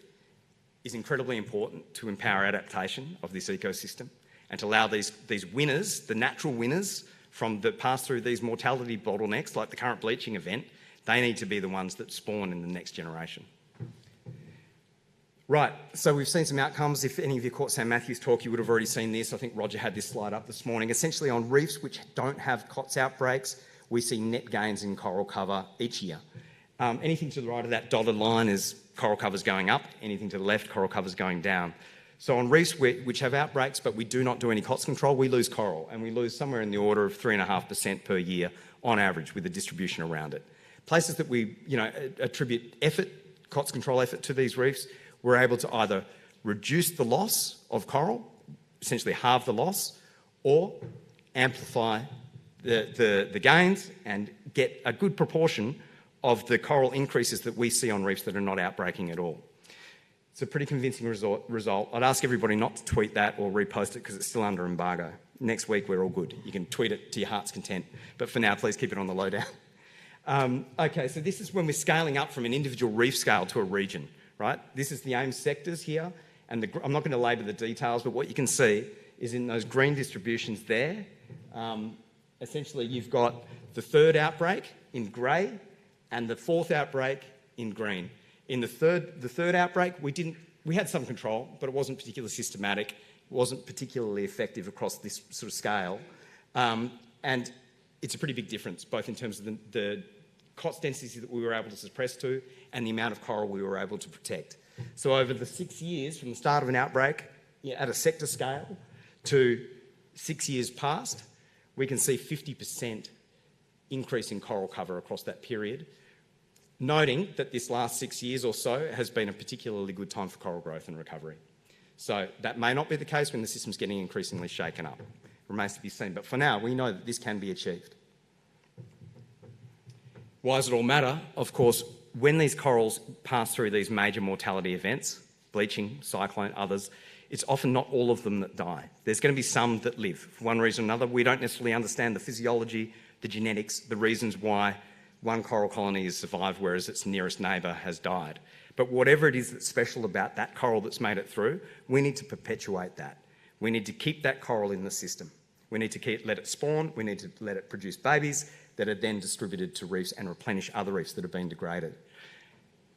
is incredibly important to empower adaptation of this ecosystem and to allow these winners, the natural winners that pass through these mortality bottlenecks, like the current bleaching event, they need to be the ones that spawn in the next generation. Right, so we've seen some outcomes. If any of you caught Sam Matthews' talk, you would have already seen this. I think Roger had this slide up this morning. Essentially, on reefs which don't have COTS outbreaks, we see net gains in coral cover each year. Anything to the right of that dotted line is coral covers going up. Anything to the left, coral covers going down. So on reefs which have outbreaks, but we do not do any COTS control, we lose coral, and we lose somewhere in the order of 3.5% per year on average, with the distribution around it. Places that we attribute effort, COTS control effort to these reefs, we're able to either reduce the loss of coral, essentially halve the loss, or amplify the gains and get a good proportion of the coral increases that we see on reefs that are not outbreaking at all. It's a pretty convincing result. I'd ask everybody not to tweet that or repost it because it's still under embargo. Next week, we're all good. You can tweet it to your heart's content. But for now, please keep it on the lowdown. Okay, so this is when we're scaling up from an individual reef scale to a region, right? This is the AIM sectors here. And I'm not going to labour the details, but what you can see is in those green distributions there, essentially you've got the third outbreak in grey and the fourth outbreak in green. In the third outbreak, we had some control, but it wasn't particularly systematic. It wasn't particularly effective across this sort of scale. And it's a pretty big difference, both in terms of the COTS density that we were able to suppress to and the amount of coral we were able to protect. So over the 6 years, from the start of an outbreak at a sector scale to 6 years past, we can see 50% increase in coral cover across that period, noting that this last 6 years or so has been a particularly good time for coral growth and recovery. So that may not be the case when the system's getting increasingly shaken up. Remains to be seen. But for now, we know that this can be achieved. Why does it all matter? Of course, when these corals pass through these major mortality events, bleaching, cyclone, others, it's often not all of them that die. There's going to be some that live. For one reason or another, we don't necessarily understand the physiology, the genetics, the reasons why one coral colony has survived whereas its nearest neighbour has died. But whatever it is that's special about that coral that's made it through, we need to perpetuate that. We need to keep that coral in the system. We need to let it spawn, we need to let it produce babies that are then distributed to reefs and replenish other reefs that have been degraded.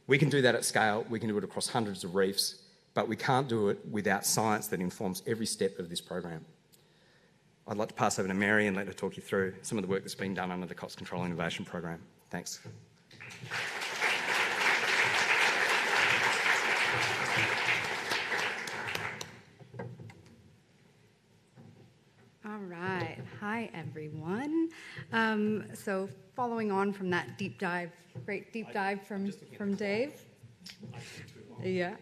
We can do that at scale, we can do it across hundreds of reefs, but we can't do it without science that informs every step of this program. I'd like to pass over to Mary and let her talk you through some of the work that's been done under the COTS Control Innovation Program. Thanks. All right. Hi, everyone. So following on from that great deep dive from Dave. Yeah.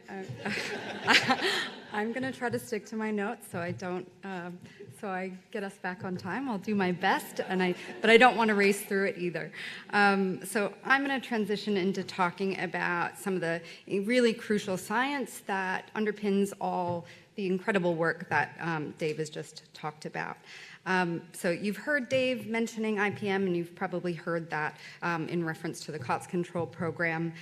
I'm going to try to stick to my notes so I get us back on time. I'll do my best, but I don't want to race through it either. So I'm going to transition into talking about some of the really crucial science that underpins all the incredible work that Dave has just talked about. So you've heard Dave mentioning IPM, and you've probably heard that in reference to the COTS control program.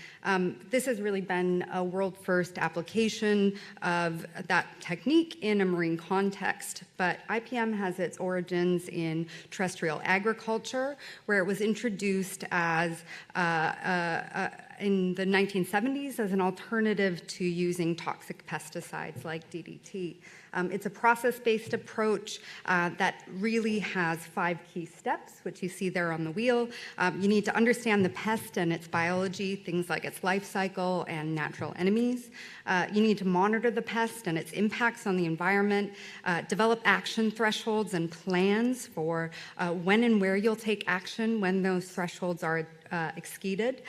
This has really been a world-first application of that technique in a marine context, but IPM has its origins in terrestrial agriculture, where it was introduced as in the 1970s as an alternative to using toxic pesticides like DDT. It's a process-based approach that really has 5 key steps, which you see there on the wheel. You need to understand the pest and its biology, things like its life cycle and natural enemies. You need to monitor the pest and its impacts on the environment, develop action thresholds and plans for when and where you'll take action when those thresholds are exceeded.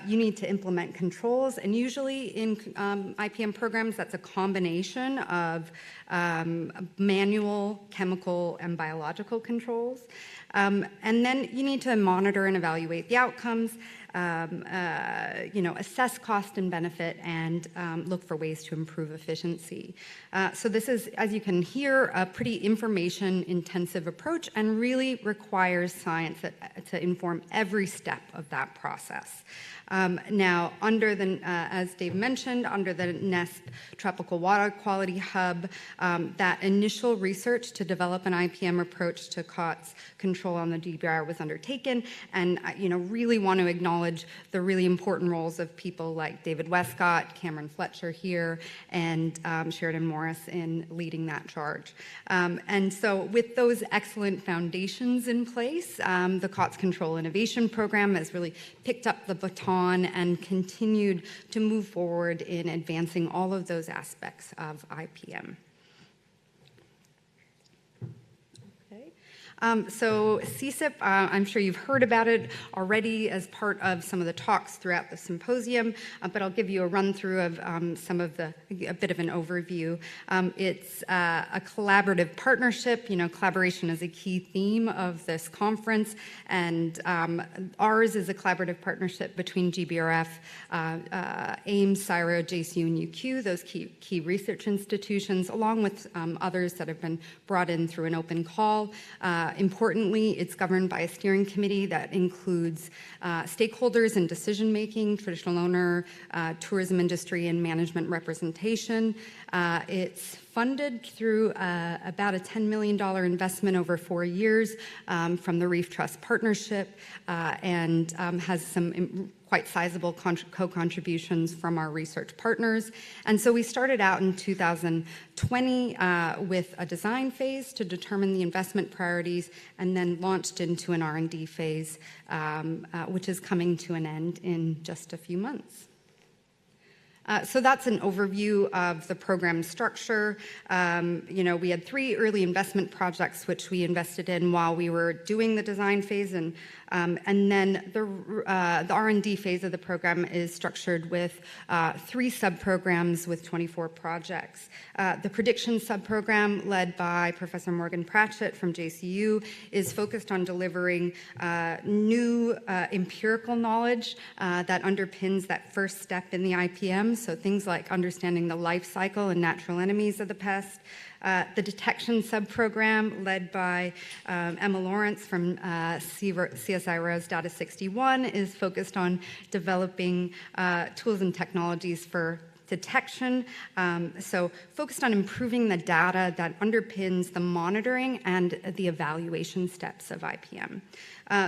You need to implement controls, and usually in IPM programs, that's a combination of manual, chemical, and biological controls. And then you need to monitor and evaluate the outcomes, assess cost and benefit, and look for ways to improve efficiency. So this is, as you can hear, a pretty information-intensive approach and really requires science to inform every step of that process. Now, as Dave mentioned, under the NESP Tropical Water Quality Hub, that initial research to develop an IPM approach to COTS control on the DBR was undertaken, and really want to acknowledge the really important roles of people like David Westcott, Cameron Fletcher here, and Sheridan Morris in leading that charge. And so with those excellent foundations in place, the COTS Control Innovation Program has really picked up the baton and continued to move forward in advancing all of those aspects of IPM. So CSIP, I'm sure you've heard about it already as part of some of the talks throughout the symposium, but I'll give you a run through of a bit of an overview. It's a collaborative partnership. Collaboration is a key theme of this conference, and ours is a collaborative partnership between GBRF, AIMS, CSIRO, JCU, and UQ, those key research institutions, along with others that have been brought in through an open call. Importantly, it's governed by a steering committee that includes stakeholders in decision-making, traditional owner, tourism industry, and management representation. It's funded through about a $10 million investment over 4 years from the Reef Trust Partnership and has some quite sizable co-contributions from our research partners. And so we started out in 2020 with a design phase to determine the investment priorities, and then launched into an R&D phase, which is coming to an end in just a few months. So that's an overview of the program structure. We had 3 early investment projects which we invested in while we were doing the design phase, and then the R&D phase of the program is structured with 3 subprograms with 24 projects. The prediction subprogram, led by Professor Morgan Pratchett from JCU, is focused on delivering new empirical knowledge that underpins that first step in the IPM. So things like understanding the life cycle and natural enemies of the pest. The detection subprogram, led by Emma Lawrence from CSIRO's Data 61, is focused on developing tools and technologies for detection, so focused on improving the data that underpins the monitoring and the evaluation steps of IPM.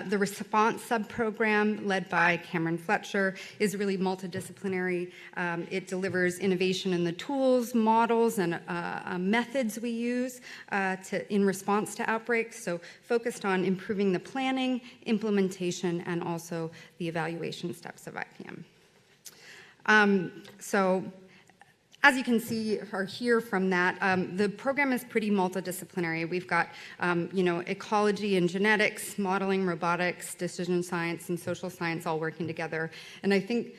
The response subprogram, led by Cameron Fletcher, is really multidisciplinary. It delivers innovation in the tools, models, and methods we use in response to outbreaks, so focused on improving the planning, implementation, and also the evaluation steps of IPM. So as you can see or hear from that, the program is pretty multidisciplinary. We've got, ecology and genetics, modeling, robotics, decision science, and social science all working together. And I think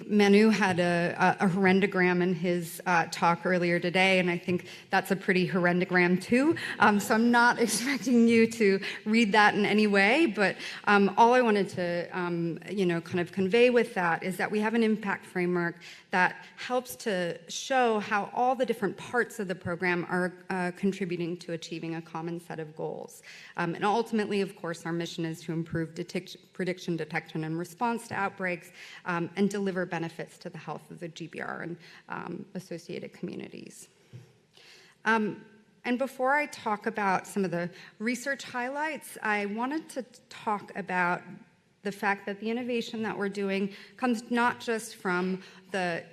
Manu had a horrendogram in his talk earlier today, and I think that's a pretty horrendogram too. So I'm not expecting you to read that in any way, but all I wanted to, kind of convey with that is that we have an impact framework that helps to show how all the different parts of the program are contributing to achieving a common set of goals. And ultimately, of course, our mission is to improve prediction, detection, and response to outbreaks, and deliver benefits to the health of the GBR and associated communities. And before I talk about some of the research highlights, I wanted to talk about the fact that the innovation that we're doing comes not just from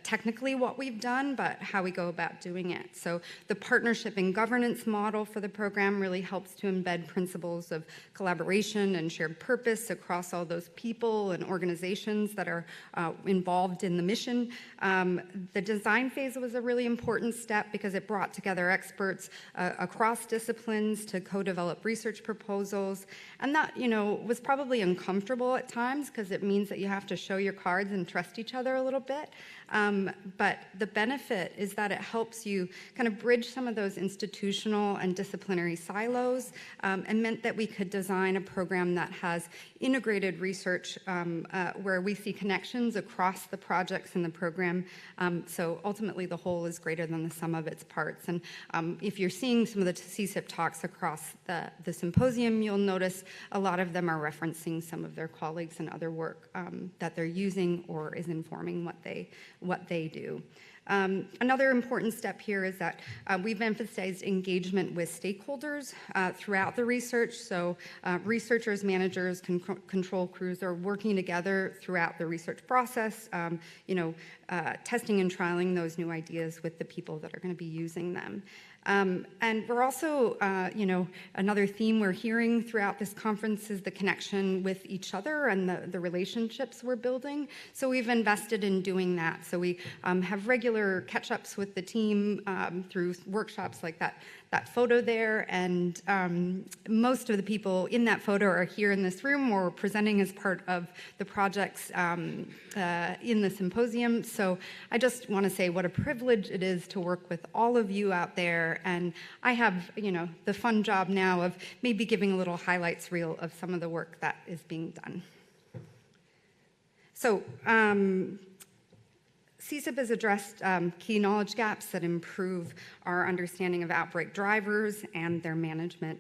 technically what we've done, but how we go about doing it. So the partnership and governance model for the program really helps to embed principles of collaboration and shared purpose across all those people and organizations that are involved in the mission. The design phase was a really important step because it brought together experts across disciplines to co-develop research proposals. And that, was probably uncomfortable at times because it means that you have to show your cards and trust each other a little bit. But the benefit is that it helps you kind of bridge some of those institutional and disciplinary silos, and meant that we could design a program that has integrated research where we see connections across the projects in the program. So ultimately the whole is greater than the sum of its parts. And if you're seeing some of the CSIP talks across the symposium, you'll notice a lot of them are referencing some of their colleagues and other work that they're using or is informing what they do. Another important step here is that we've emphasized engagement with stakeholders throughout the research. So researchers, managers, control crews are working together throughout the research process, testing and trialing those new ideas with the people that are going to be using them. And we're also, another theme we're hearing throughout this conference is the connection with each other and the relationships we're building. So we've invested in doing that. So we have regular catch-ups with the team through workshops like that that photo there, and most of the people in that photo are here in this room or presenting as part of the projects in the symposium. So I just want to say what a privilege it is to work with all of you out there, and I have, the fun job now of maybe giving a little highlights reel of some of the work that is being done. So CSIP has addressed key knowledge gaps that improve our understanding of outbreak drivers and their management.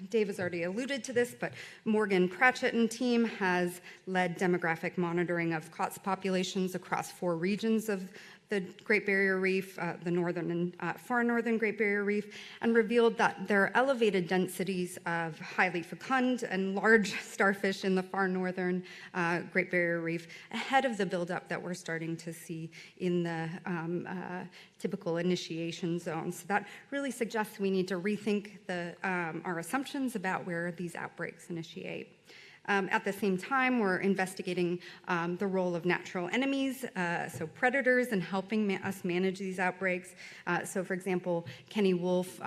Dave has already alluded to this, but Morgan Pratchett and team has led demographic monitoring of COTS populations across 4 regions of the Great Barrier Reef, the northern and far northern Great Barrier Reef, and revealed that there are elevated densities of highly fecund and large starfish in the far northern Great Barrier Reef ahead of the buildup that we're starting to see in the typical initiation zones. So that really suggests we need to rethink our assumptions about where these outbreaks initiate. At the same time, we're investigating the role of natural enemies, so predators, in helping us manage these outbreaks. So for example, Kenny Wolf,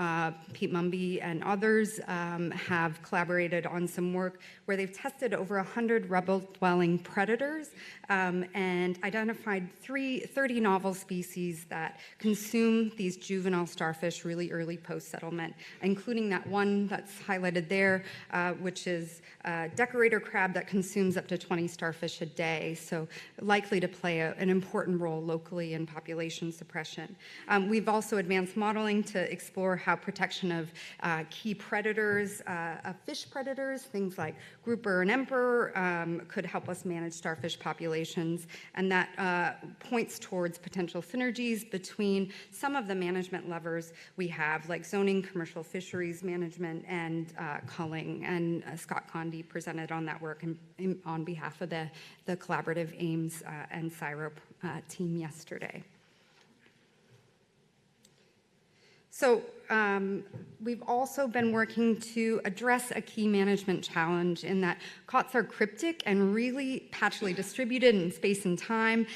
Pete Mumby, and others have collaborated on some work where they've tested over 100 rubble-dwelling predators and identified 30 novel species that consume these juvenile starfish really early post-settlement, including that one that's highlighted there, which is decorator crab that consumes up to 20 starfish a day, so likely to play an important role locally in population suppression. We've also advanced modeling to explore how protection of key predators, of fish predators, things like grouper and emperor, could help us manage starfish populations, and that points towards potential synergies between some of the management levers we have, like zoning, commercial fisheries management, and culling, and Scott Condy presented on that work on behalf of the collaborative AIMS and CSIRO team yesterday. So we've also been working to address a key management challenge in that COTS are cryptic and really patchily distributed in space and time,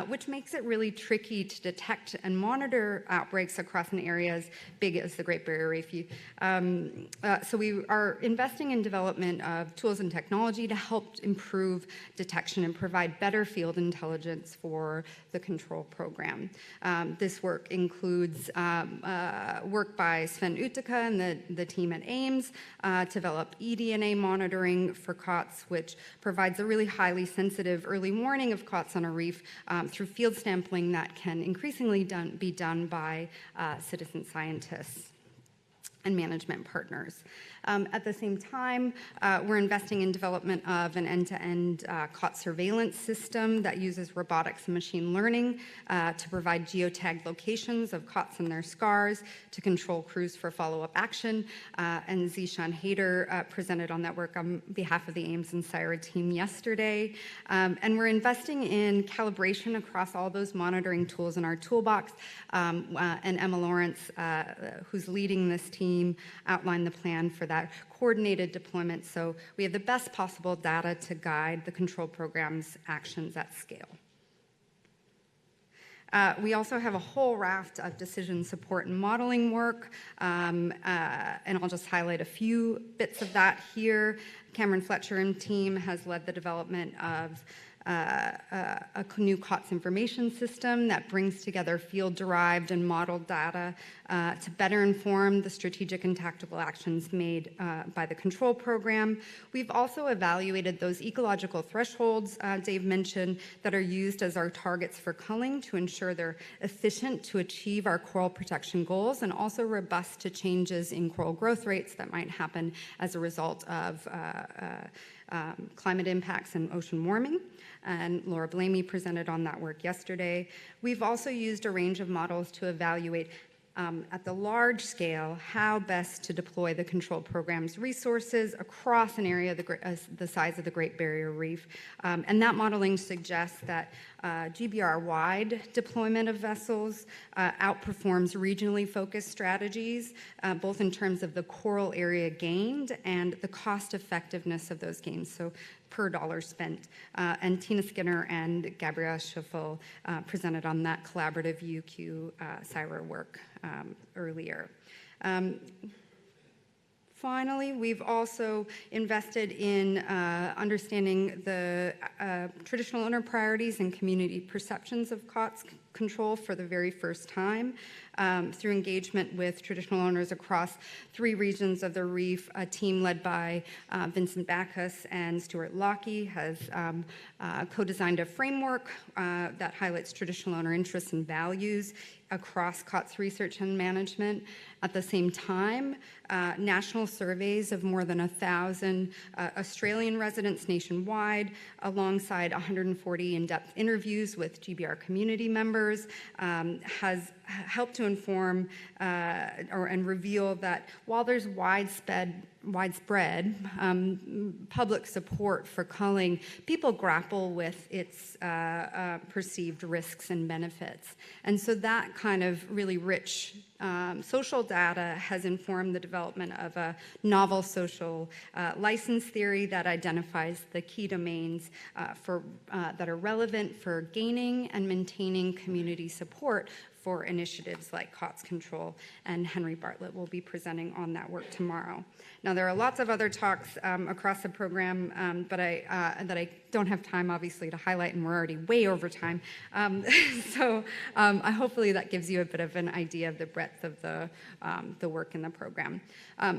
which makes it really tricky to detect and monitor outbreaks across an area as big as the Great Barrier Reef. So we are investing in development of tools and technology to help improve detection and provide better field intelligence for the control program. This work includes work by Sven Utica and the team at AIMS to develop eDNA monitoring for COTS, which provides a really highly sensitive early warning of COTS on a reef through field sampling that can increasingly be done by citizen scientists and management partners. At the same time, we're investing in development of an end-to-end COTS surveillance system that uses robotics and machine learning to provide geotagged locations of COTS and their scars to control crews for follow-up action. And Zishan Haider presented on that work on behalf of the AIMS and CSIRO team yesterday. And we're investing in calibration across all those monitoring tools in our toolbox. And Emma Lawrence, who's leading this team, outlined the plan for that coordinated deployment, so we have the best possible data to guide the control program's actions at scale. We also have a whole raft of decision support and modeling work, and I'll just highlight a few bits of that here. Cameron Fletcher and team has led the development of a new COTS information system that brings together field-derived and modeled data to better inform the strategic and tactical actions made by the control program. We've also evaluated those ecological thresholds Dave mentioned that are used as our targets for culling to ensure they're efficient to achieve our coral protection goals and also robust to changes in coral growth rates that might happen as a result of climate impacts and ocean warming. And Laura Blamey presented on that work yesterday. We've also used a range of models to evaluate at the large scale how best to deploy the control program's resources across an area the size of the Great Barrier Reef. And that modeling suggests that GBR-wide deployment of vessels outperforms regionally focused strategies, both in terms of the coral area gained and the cost effectiveness of those gains. So per dollar spent. And Tina Skinner and Gabrielle Schiffel presented on that collaborative UQ CSIRO work earlier. Finally, we've also invested in understanding the traditional owner priorities and community perceptions of COTS control for the very first time through engagement with traditional owners across 3 regions of the reef. A team led by Vincent Bacchus and Stuart Lockie has co-designed a framework that highlights traditional owner interests and values across COTS research and management. At the same time, national surveys of more than 1,000 Australian residents nationwide, alongside 140 in-depth interviews with GBR community members, has helped to inform and reveal that while there's widespread public support for culling, people grapple with its perceived risks and benefits. And so that kind of really rich social data has informed the development of a novel social license theory that identifies the key domains that are relevant for gaining and maintaining community support for initiatives like COTS control, and Henry Bartlett will be presenting on that work tomorrow. Now, there are lots of other talks across the program that I don't have time, obviously, to highlight, and we're already way over time. So hopefully that gives you a bit of an idea of the breadth of the work in the program.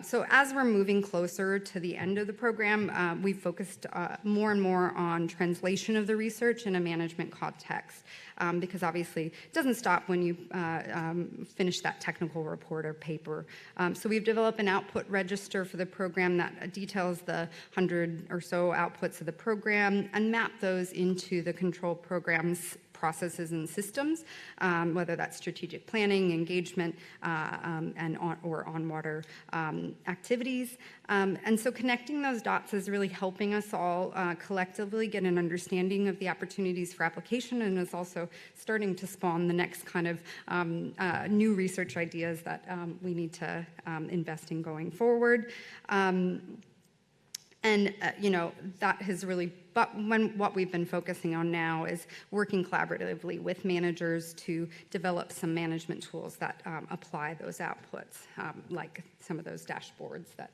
So as we're moving closer to the end of the program, we've focused more and more on translation of the research in a management context, because obviously it doesn't stop when you finish that technical report or paper. So we've developed an output register for the program that details the 100 or so outputs of the program and map those into the control program's processes and systems, whether that's strategic planning, engagement, or on-water activities. And so connecting those dots is really helping us all collectively get an understanding of the opportunities for application, and is also starting to spawn the next kind of new research ideas that we need to invest in going forward. That has really, what we've been focusing on now is working collaboratively with managers to develop some management tools that apply those outputs, like some of those dashboards that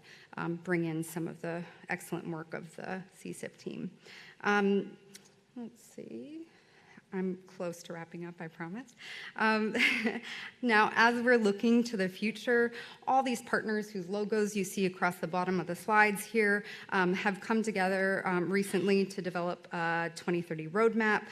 bring in some of the excellent work of the CSIP team. Let's see. I'm close to wrapping up, I promise. Now, as we're looking to the future, all these partners whose logos you see across the bottom of the slides here have come together recently to develop a 2030 roadmap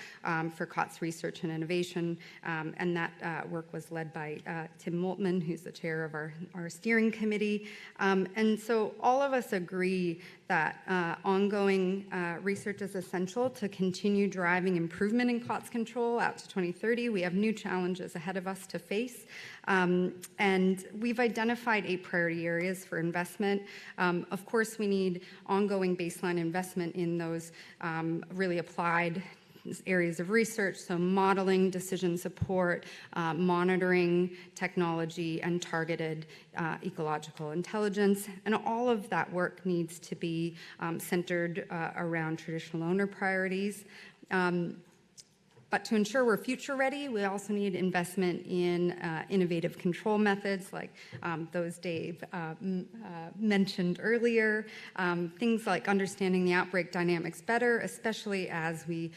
for COTS research and innovation, and that work was led by Tim Moltmann, who's the chair of our steering committee. And so all of us agree that ongoing research is essential to continue driving improvement in COTS control out to 2030. We have new challenges ahead of us to face. And we've identified 8 priority areas for investment. Of course, we need ongoing baseline investment in those really applied areas of research, so modeling, decision support, monitoring technology, and targeted ecological intelligence. And all of that work needs to be centered around traditional owner priorities. But to ensure we're future ready, we also need investment in innovative control methods like those Dave mentioned earlier. Things like understanding the outbreak dynamics better, especially as we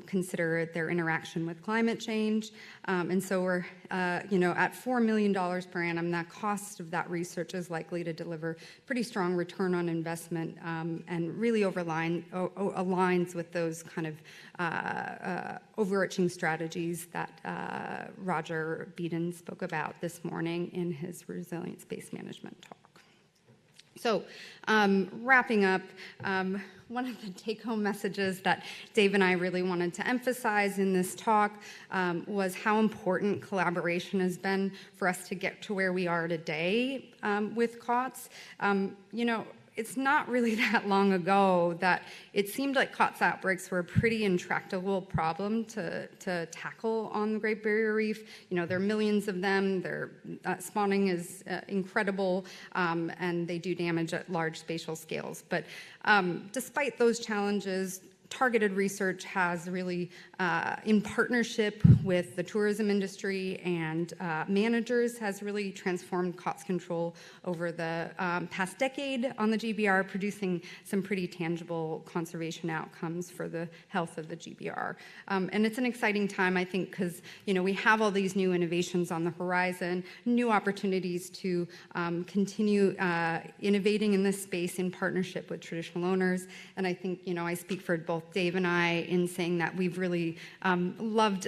consider their interaction with climate change. And so we're at $4 million per annum. That cost of that research is likely to deliver pretty strong return on investment and really aligns with those kind of overarching strategies that Roger Beeden spoke about this morning in his resilience-based management talk. So wrapping up, one of the take-home messages that Dave and I really wanted to emphasize in this talk was how important collaboration has been for us to get to where we are today with COTS. it's not really that long ago that it seemed like COTS outbreaks were a pretty intractable problem to tackle on the Great Barrier Reef. You know, there are millions of them, their spawning is incredible, and they do damage at large spatial scales. But despite those challenges, targeted research has really, in partnership with the tourism industry and managers, has really transformed COTS control over the past decade on the GBR, producing some pretty tangible conservation outcomes for the health of the GBR. And it's an exciting time, I think, because we have all these new innovations on the horizon, new opportunities to continue innovating in this space in partnership with traditional owners. And I think, I speak for both Dave and I in saying that we've really loved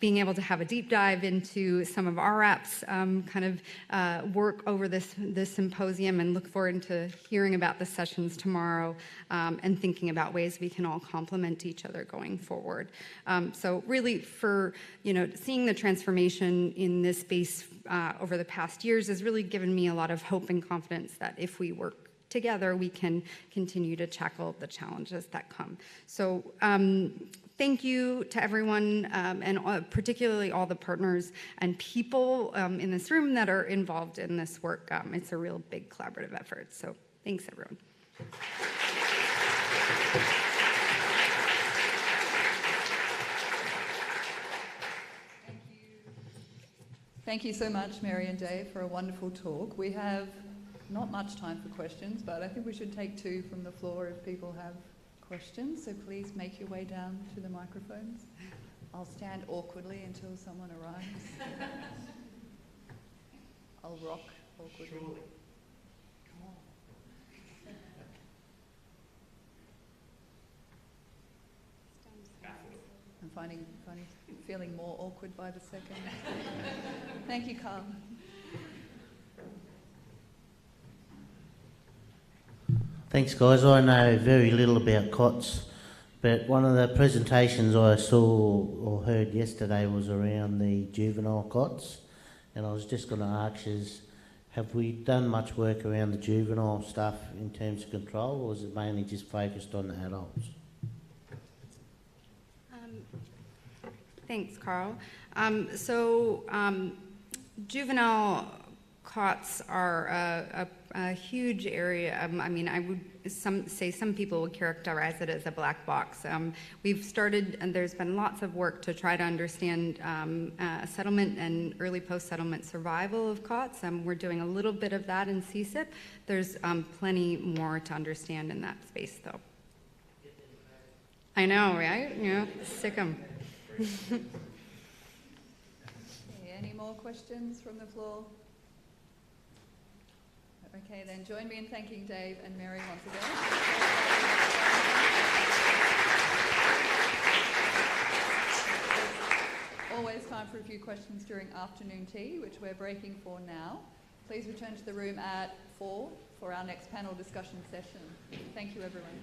being able to have a deep dive into some of our apps work over this symposium, and look forward to hearing about the sessions tomorrow and thinking about ways we can all complement each other going forward. So really for, seeing the transformation in this space over the past years has really given me a lot of hope and confidence that if we work together, we can continue to tackle the challenges that come. So thank you to everyone, and particularly all the partners and people in this room that are involved in this work. It's a real big collaborative effort. So thanks, everyone. Thank you so much, Mary and Dave, for a wonderful talk. We have not much time for questions, but I think we should take 2 from the floor if people have questions. So please make your way down to the microphones. I'll stand awkwardly until someone arrives. I'll rock awkwardly. Surely. Come on. I'm feeling more awkward by the second. Thank you, Carl. Thanks, guys. I know very little about COTS, but one of the presentations I saw or heard yesterday was around the juvenile COTS, and I was just going to ask is, have we done much work around the juvenile stuff in terms of control, or is it mainly just focused on the adults? Thanks, Carl. Juvenile COTS are a huge area. I would say some people would characterize it as a black box. We've started, and there's been lots of work to try to understand settlement and early post-settlement survival of COTS. We're doing a little bit of that in CSIP. There's plenty more to understand in that space, though. I know, right? Sick 'em. Any more questions from the floor? Okay, then join me in thanking Dave and Mary once again. Always time for a few questions during afternoon tea, which we're breaking for now. Please return to the room at 4 for our next panel discussion session. Thank you, everyone.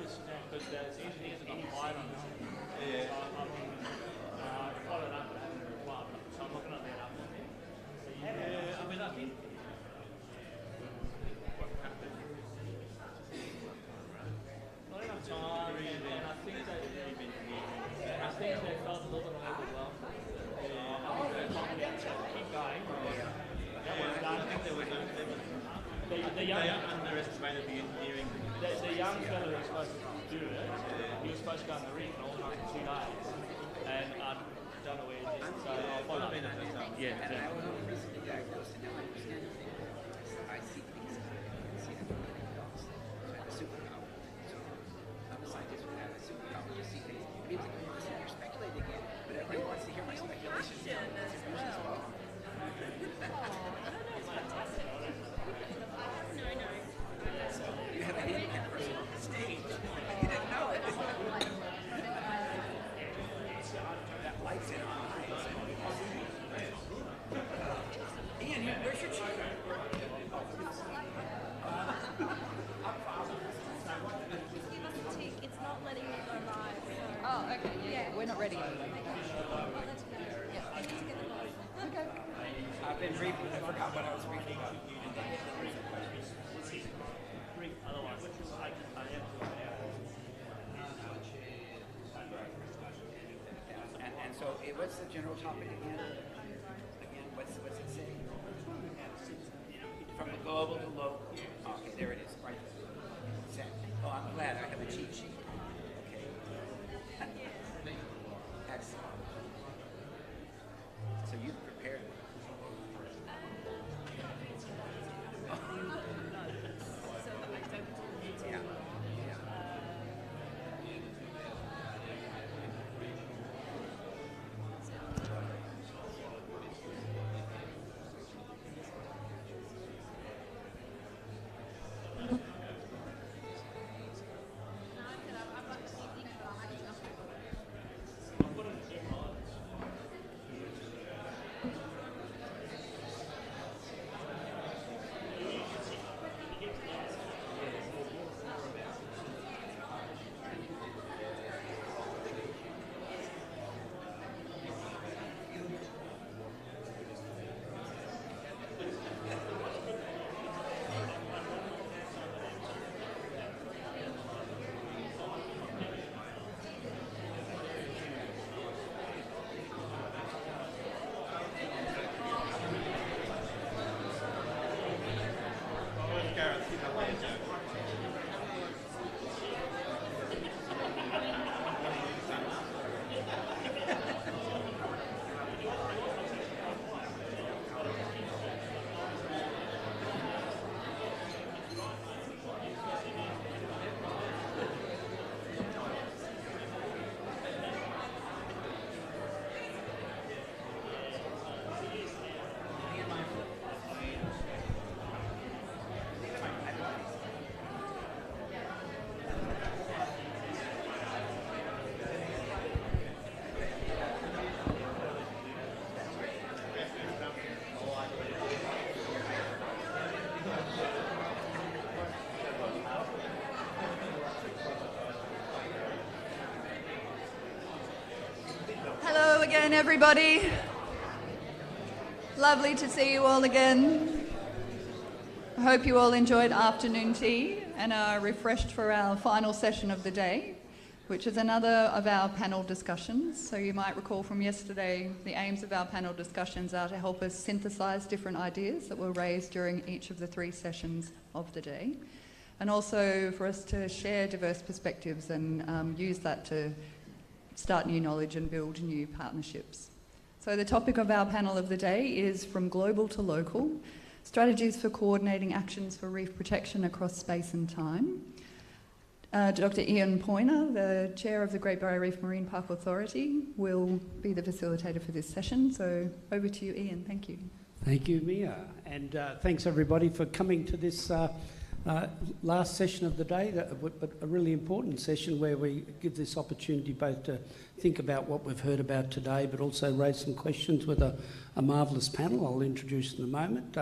this because there's usually isn't a height on it. Yeah. So I followed up with having a reply, so I'm not going to let up. Yeah, I mean, I think. Not enough time, and I think they felt a little bit overwhelmed. Keep going. I think there was the young underestimated the engineering. The young fellow who was supposed to do it, he was supposed to go on the reef and organise in 2 days, and I don't know where he is. So I'll follow up. Yeah. And I was recently diagnosed, and now I understand it. I see things. So I have a superpower. So I'm a scientist who has a superpower to see things. People are speculating again, but everybody wants to hear my speculation. You have a handicapped person on the stage. You didn't know it. That light's in eyes. Ian, where's your chair? It's not letting me go live. Oh, okay. Yeah, we're not ready yet. Okay. I've been briefing. I forgot what I was briefing about. And so, what's the general topic again? What's it say? From the global to local. Okay, there it is. Right. Set. Oh, I'm glad I have a cheat sheet. Okay. Excellent. So you've prepared. Yeah. Hello again, everybody. Lovely to see you all again. I hope you all enjoyed afternoon tea and are refreshed for our final session of the day, which is another of our panel discussions. So you might recall from yesterday, the aims of our panel discussions are to help us synthesise different ideas that were raised during each of the 3 sessions of the day, and also for us to share diverse perspectives and use that to start new knowledge and build new partnerships. So the topic of our panel of the day is From Global to Local, Strategies for Coordinating Actions for Reef Protection Across Space and Time. Dr. Ian Poyner, the Chair of the Great Barrier Reef Marine Park Authority, will be the facilitator for this session. So over to you, Ian. Thank you. Thank you, Mia. And thanks, everybody, for coming to this last session of the day, but a really important session where we give this opportunity both to think about what we've heard about today, but also raise some questions with a marvellous panel I'll introduce in a moment.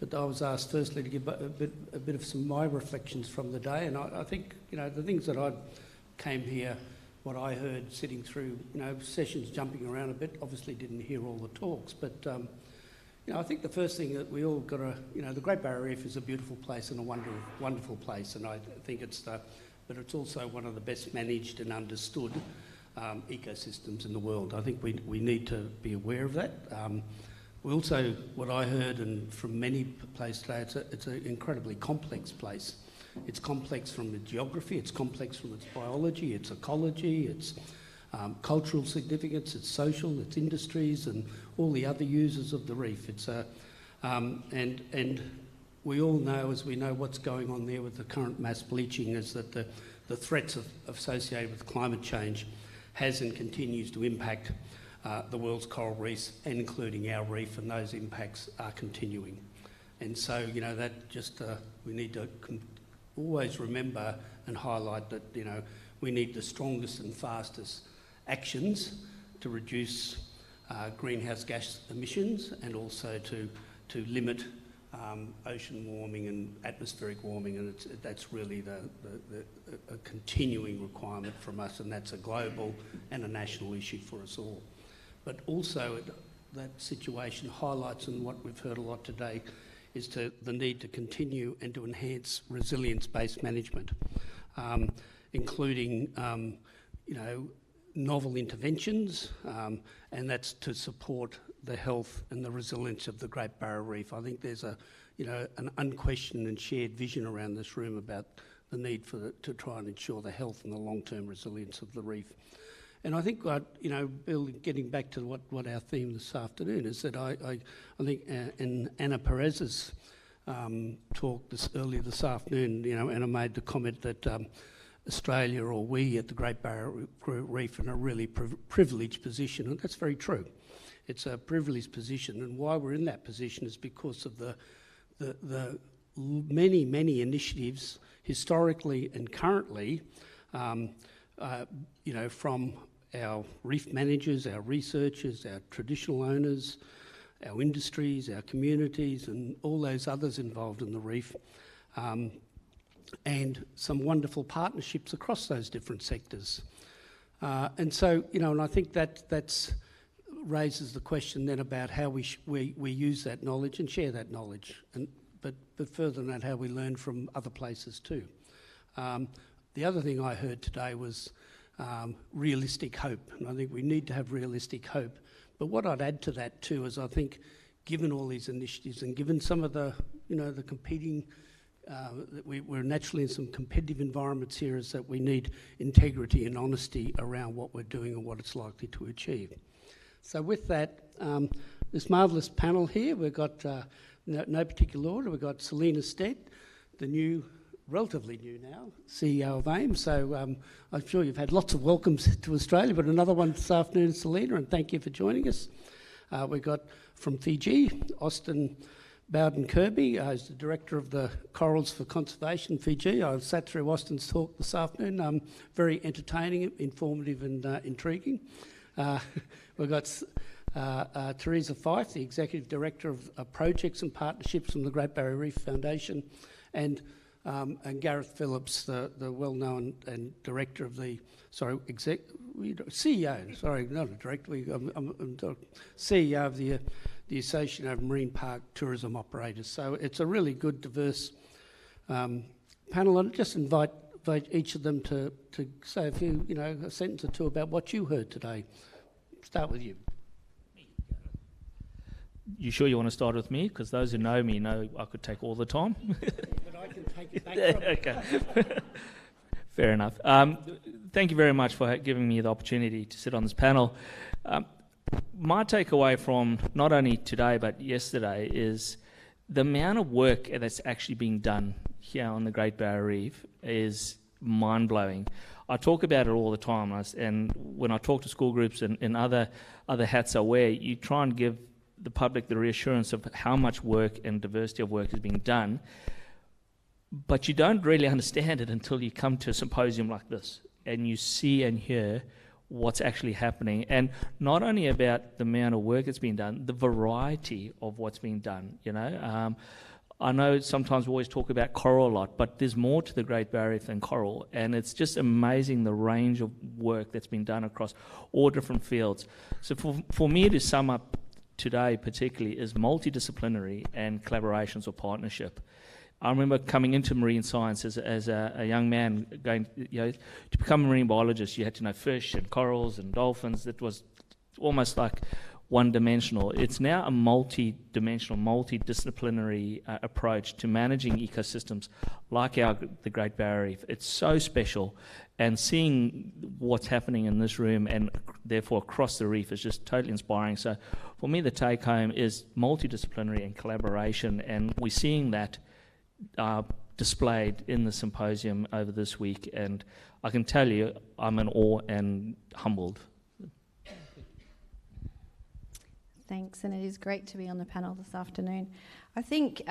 but I was asked firstly to give a bit of some of my reflections from the day, and I think, the things that I came here, what I heard sitting through, sessions jumping around a bit, obviously didn't hear all the talks, but I think the first thing that we all got to, the Great Barrier Reef is a beautiful place and a wonderful place, and I think but it's also one of the best managed and understood ecosystems in the world. I think we need to be aware of that. We also, what I heard and from many places today, it's an incredibly complex place. It's complex from the geography, it's complex from its biology, its ecology, its cultural significance, its social, its industries, and all the other users of the reef. It's and we all know, as we know what's going on there with the current mass bleaching, is that the threats associated with climate change has and continues to impact the world's coral reefs, including our reef, and those impacts are continuing. And so, that just we need to always remember and highlight that, we need the strongest and fastest actions to reduce greenhouse gas emissions, and also to limit ocean warming and atmospheric warming, and that's really a continuing requirement from us, and that's a global and a national issue for us all. But also that situation highlights, and what we've heard a lot today, is the need to continue and to enhance resilience-based management, including novel interventions, and that's to support the health and the resilience of the Great Barrier Reef. I think there's an unquestioned and shared vision around this room about the need to try and ensure the health and the long-term resilience of the reef. And I think, Bill, getting back to what our theme this afternoon is, that I think in Anna Perez's talk earlier this afternoon, Anna made the comment that Australia, or we at the Great Barrier Reef, are in a really privileged position, and that's very true. It's a privileged position, and why we're in that position is because of the many initiatives historically and currently, from our reef managers, our researchers, our traditional owners, our industries, our communities, and all those others involved in the reef, and some wonderful partnerships across those different sectors. And so, and I think that's raises the question then about how we use that knowledge and share that knowledge, but further than that, how we learn from other places too. The other thing I heard today was realistic hope, and I think we need to have realistic hope. But what I'd add to that too is, I think, given all these initiatives and given some of the competing, we're naturally in some competitive environments here, is that we need integrity and honesty around what we're doing and what it's likely to achieve. So with that, this marvellous panel here, we've got, no particular order, we've got Selena Stead, the relatively new now, CEO of AIM. So I'm sure you've had lots of welcomes to Australia, but another one this afternoon, Selena, and thank you for joining us. We've got from Fiji, Austin Bowden-Kirby, who's the Director of the Corals for Conservation, Fiji. I sat through Austin's talk this afternoon, very entertaining, informative and intriguing. We've got Teresa Fife, the Executive Director of Projects and Partnerships from the Great Barrier Reef Foundation, and Gareth Phillips, the well-known and Director of the, CEO, sorry, not a Director, I'm CEO of the Association of Marine Park Tourism Operators. So it's a really good, diverse panel, and just invite each of them to say a sentence or two about what you heard today. Start with you. You sure you want to start with me? Because those who know me know I could take all the time. But I can take it back from Okay. Fair enough. Thank you very much for giving me the opportunity to sit on this panel. My takeaway from not only today but yesterday is the amount of work that's actually being done here on the Great Barrier Reef is mind-blowing. I talk about it all the time, and when I talk to school groups and other hats I wear, you try and give the public the reassurance of how much work and diversity of work is being done, but you don't really understand it until you come to a symposium like this and you see and hear what's actually happening, and not only about the amount of work that's being done, the variety of what's being done. I know sometimes we always talk about coral a lot, but there's more to the Great Barrier Reef than coral, and it's just amazing the range of work that's been done across all different fields. So for me to sum up today particularly is multidisciplinary and collaborations or partnership. I remember coming into marine science as a young man, going, to become a marine biologist, you had to know fish and corals and dolphins. It was almost like one-dimensional. It's now a multi-dimensional, multidisciplinary approach to managing ecosystems like the Great Barrier Reef. It's so special, and seeing what's happening in this room and therefore across the reef is just totally inspiring. So for me, the take-home is multidisciplinary and collaboration, and we're seeing that displayed in the symposium over this week, and I can tell you I'm in awe and humbled. Thanks, and it is great to be on the panel this afternoon. I think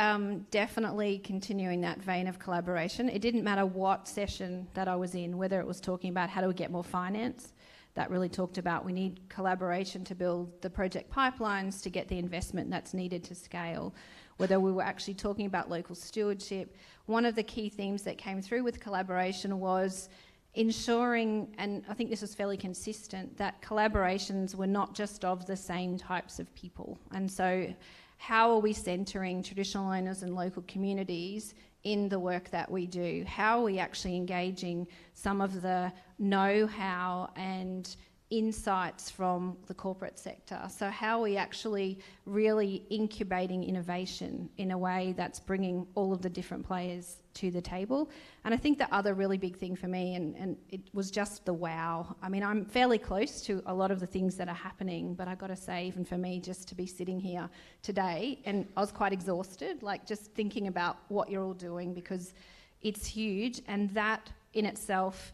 definitely continuing that vein of collaboration. It didn't matter what session that I was in, whether it was talking about how do we get more finance, that really talked about we need collaboration to build the project pipelines to get the investment that's needed to scale, whether we were actually talking about local stewardship. One of the key themes that came through with collaboration was ensuring, and I think this was fairly consistent, that collaborations were not just of the same types of people. And so how are we centering traditional owners and local communities in the work that we do? How are we actually engaging some of the know-how and insights from the corporate sector? So how are we actually really incubating innovation in a way that's bringing all of the different players to the table? And I think the other really big thing for me, and it was just the wow. I mean, I'm fairly close to a lot of the things that are happening, but I've got to say, even for me, just to be sitting here today, and I was quite exhausted, like just thinking about what you're all doing, because it's huge, and that in itself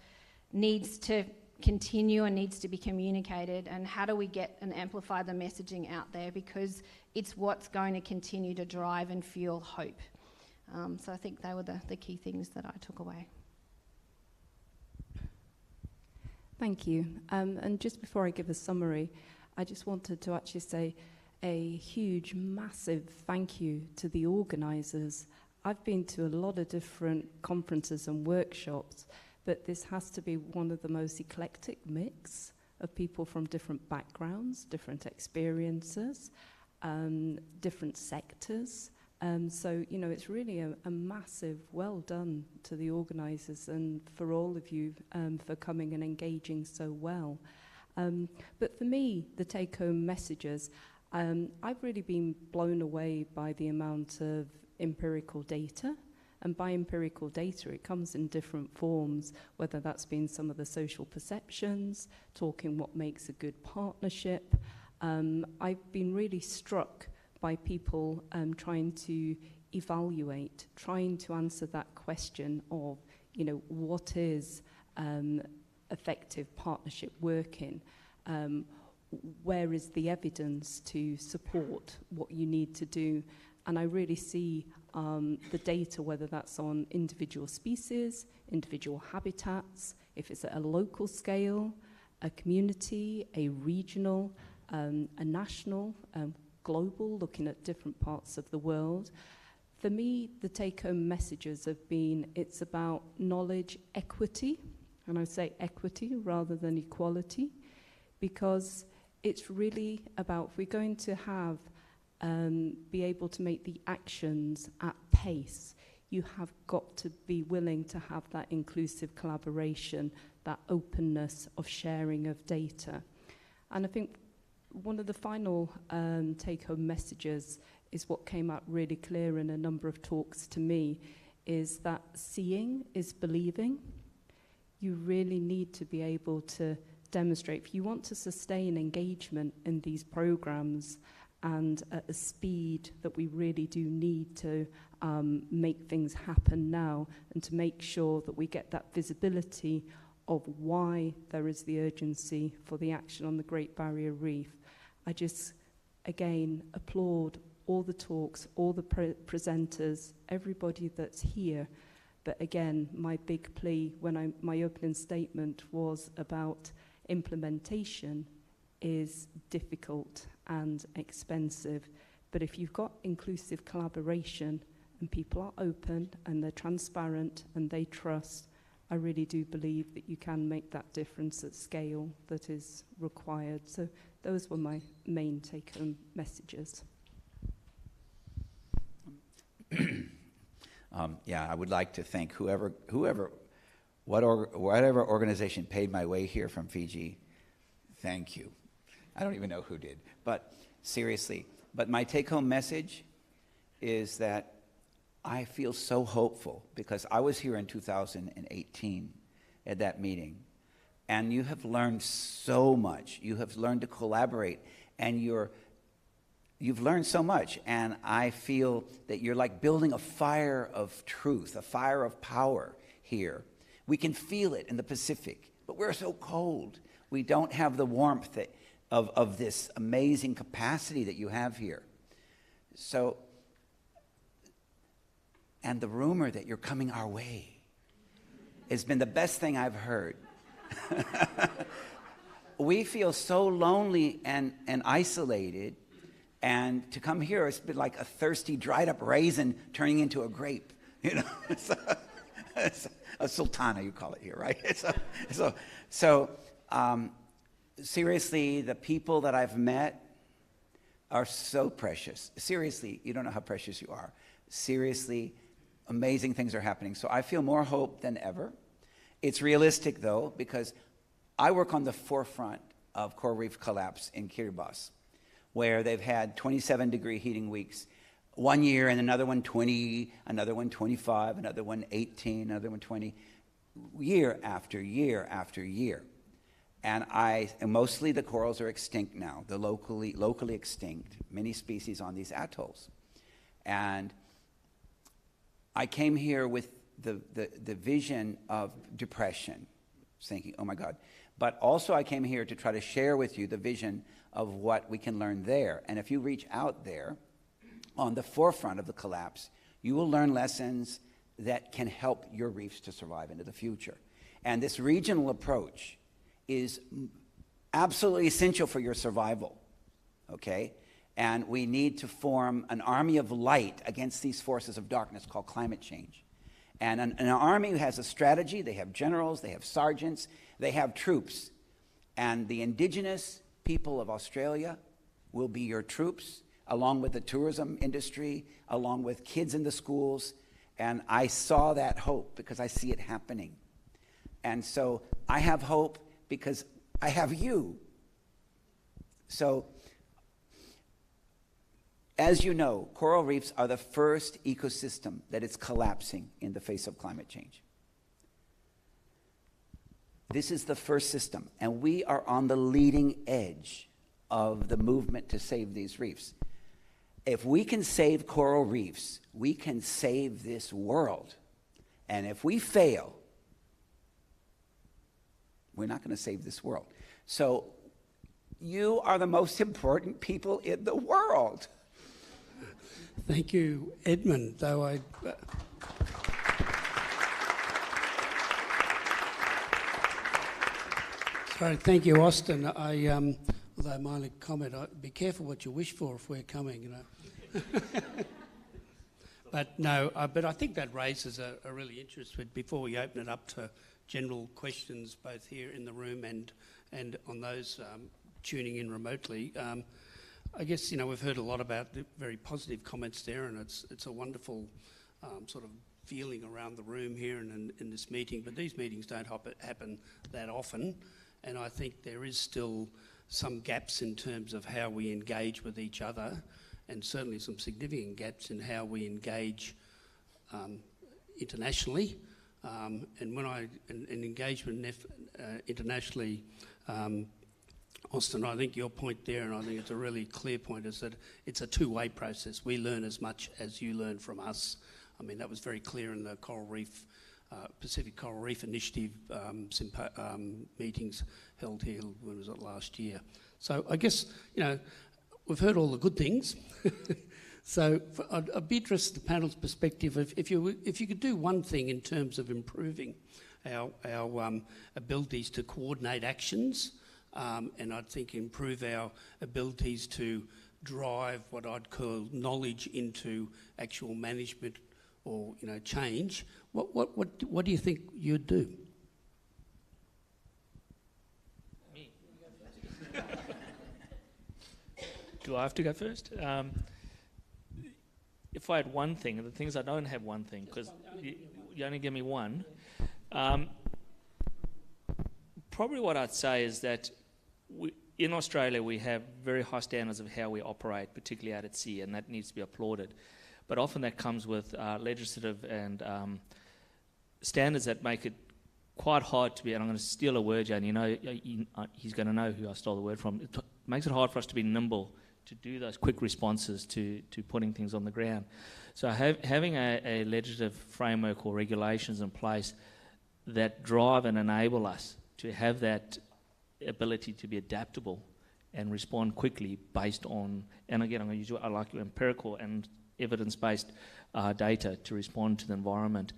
needs to continue and needs to be communicated. And how do we get and amplify the messaging out there, because it's what's going to continue to drive and fuel hope. So I think they were the key things that I took away. Thank you. And just before I give a summary, I just wanted to actually say a huge, massive thank you to the organisers. I've been to a lot of different conferences and workshops, but this has to be one of the most eclectic mix of people from different backgrounds, different experiences, different sectors. So, you know, it's really a massive well done to the organisers and for all of you for coming and engaging so well. But for me, the take-home messages, I've really been blown away by the amount of empirical data. And by empirical data, it comes in different forms, whether that's been some of the social perceptions, talking what makes a good partnership. I've been really struck by people trying to evaluate, trying to answer that question of, you know, what is effective partnership working? Where is the evidence to support what you need to do? And I really see the data, whether that's on individual species, individual habitats, if it's at a local scale, a community, a regional, a national, global, looking at different parts of the world. For me, the take-home messages have been, it's about knowledge equity, and I say equity rather than equality, because it's really about, if we're going to have be able to make the actions at pace, you have got to be willing to have that inclusive collaboration, that openness of sharing of data. And I think one of the final take-home messages is what came out really clear in a number of talks to me, is that seeing is believing. You really need to be able to demonstrate, if you want to sustain engagement in these programs and at a speed that we really do need to make things happen now, and to make sure that we get that visibility of why there is the urgency for the action on the Great Barrier Reef. I just, again, applaud all the talks, all the presenters, everybody that's here. But again, my big plea when my opening statement was about implementation is difficult and expensive. But if you've got inclusive collaboration and people are open and they're transparent and they trust, I really do believe that you can make that difference at scale that is required. So those were my main take-home messages. Yeah, I would like to thank whatever organization paid my way here from Fiji. Thank you. I don't even know who did, but seriously. But my take-home message is that I feel so hopeful because I was here in 2018 at that meeting, and you have learned so much. You have learned to collaborate, and you've learned so much, and I feel that you're like building a fire of truth, a fire of power here. We can feel it in the Pacific, but we're so cold. We don't have the warmth of this amazing capacity that you have here. So, and the rumor that you're coming our way has been the best thing I've heard. We feel so lonely and isolated, and to come here, it's been like a thirsty, dried-up raisin turning into a grape. You know, it's a sultana, you call it here, right? Seriously, the people that I've met are so precious. Seriously, you don't know how precious you are. Seriously, amazing things are happening. So I feel more hope than ever. It's realistic, though, because I work on the forefront of coral reef collapse in Kiribati, where they've had 27-degree heating weeks 1 year, and another one 20, another one 25, another one 18, another one 20, year after year after year. And mostly the corals are extinct now. They're locally extinct, many species on these atolls. And I came here with the vision of depression, thinking, oh my God. But also I came here to try to share with you the vision of what we can learn there. And if you reach out there on the forefront of the collapse, you will learn lessons that can help your reefs to survive into the future. And this regional approach is absolutely essential for your survival, okay? And we need to form an army of light against these forces of darkness called climate change. And an army who has a strategy, they have generals, they have sergeants, they have troops. And the Indigenous people of Australia will be your troops, along with the tourism industry, along with kids in the schools. And I saw that hope because I see it happening. And so I have hope because I have you. So, as you know, coral reefs are the first ecosystem that is collapsing in the face of climate change. This is the first system, and we are on the leading edge of the movement to save these reefs. If we can save coral reefs, we can save this world. And if we fail, we're not going to save this world. So you are the most important people in the world. Thank you, Edmund, though I... Sorry, thank you, Austin. Although my only comment, be careful what you wish for if we're coming, you know. But no, but I think that raises a really interesting, before we open it up to general questions, both here in the room and on those tuning in remotely. I guess, you know, we've heard a lot about the very positive comments there, and it's a wonderful sort of feeling around the room here and in this meeting, but these meetings don't happen that often, and I think there is still some gaps in terms of how we engage with each other, and certainly some significant gaps in how we engage internationally. And when an engagement internationally, Austin, I think your point there, and I think it's a really clear point, is that it's a two-way process. We learn as much as you learn from us. I mean, that was very clear in the Coral Reef, Pacific Coral Reef Initiative meetings held here, when was it, last year? So I guess, you know, we've heard all the good things. So I'd be interested in the panel's perspective if you could do one thing in terms of improving our abilities to coordinate actions, and I think improve our abilities to drive what I'd call knowledge into actual management or change, what do you think you'd do? Me. Do I have to go first? If I had one thing, and the things I don't have one thing, because you only give me one, probably what I'd say is that in Australia we have very high standards of how we operate, particularly out at sea, and that needs to be applauded. But often that comes with legislative and standards that make it quite hard to be, and I'm going to steal a word, Jan, he's going to know who I stole the word from. It makes it hard for us to be nimble, to do those quick responses to putting things on the ground. So having a legislative framework or regulations in place that drive and enable us to have that ability to be adaptable and respond quickly based on, and again, I'm going to use I like your empirical and evidence-based data to respond to the environment,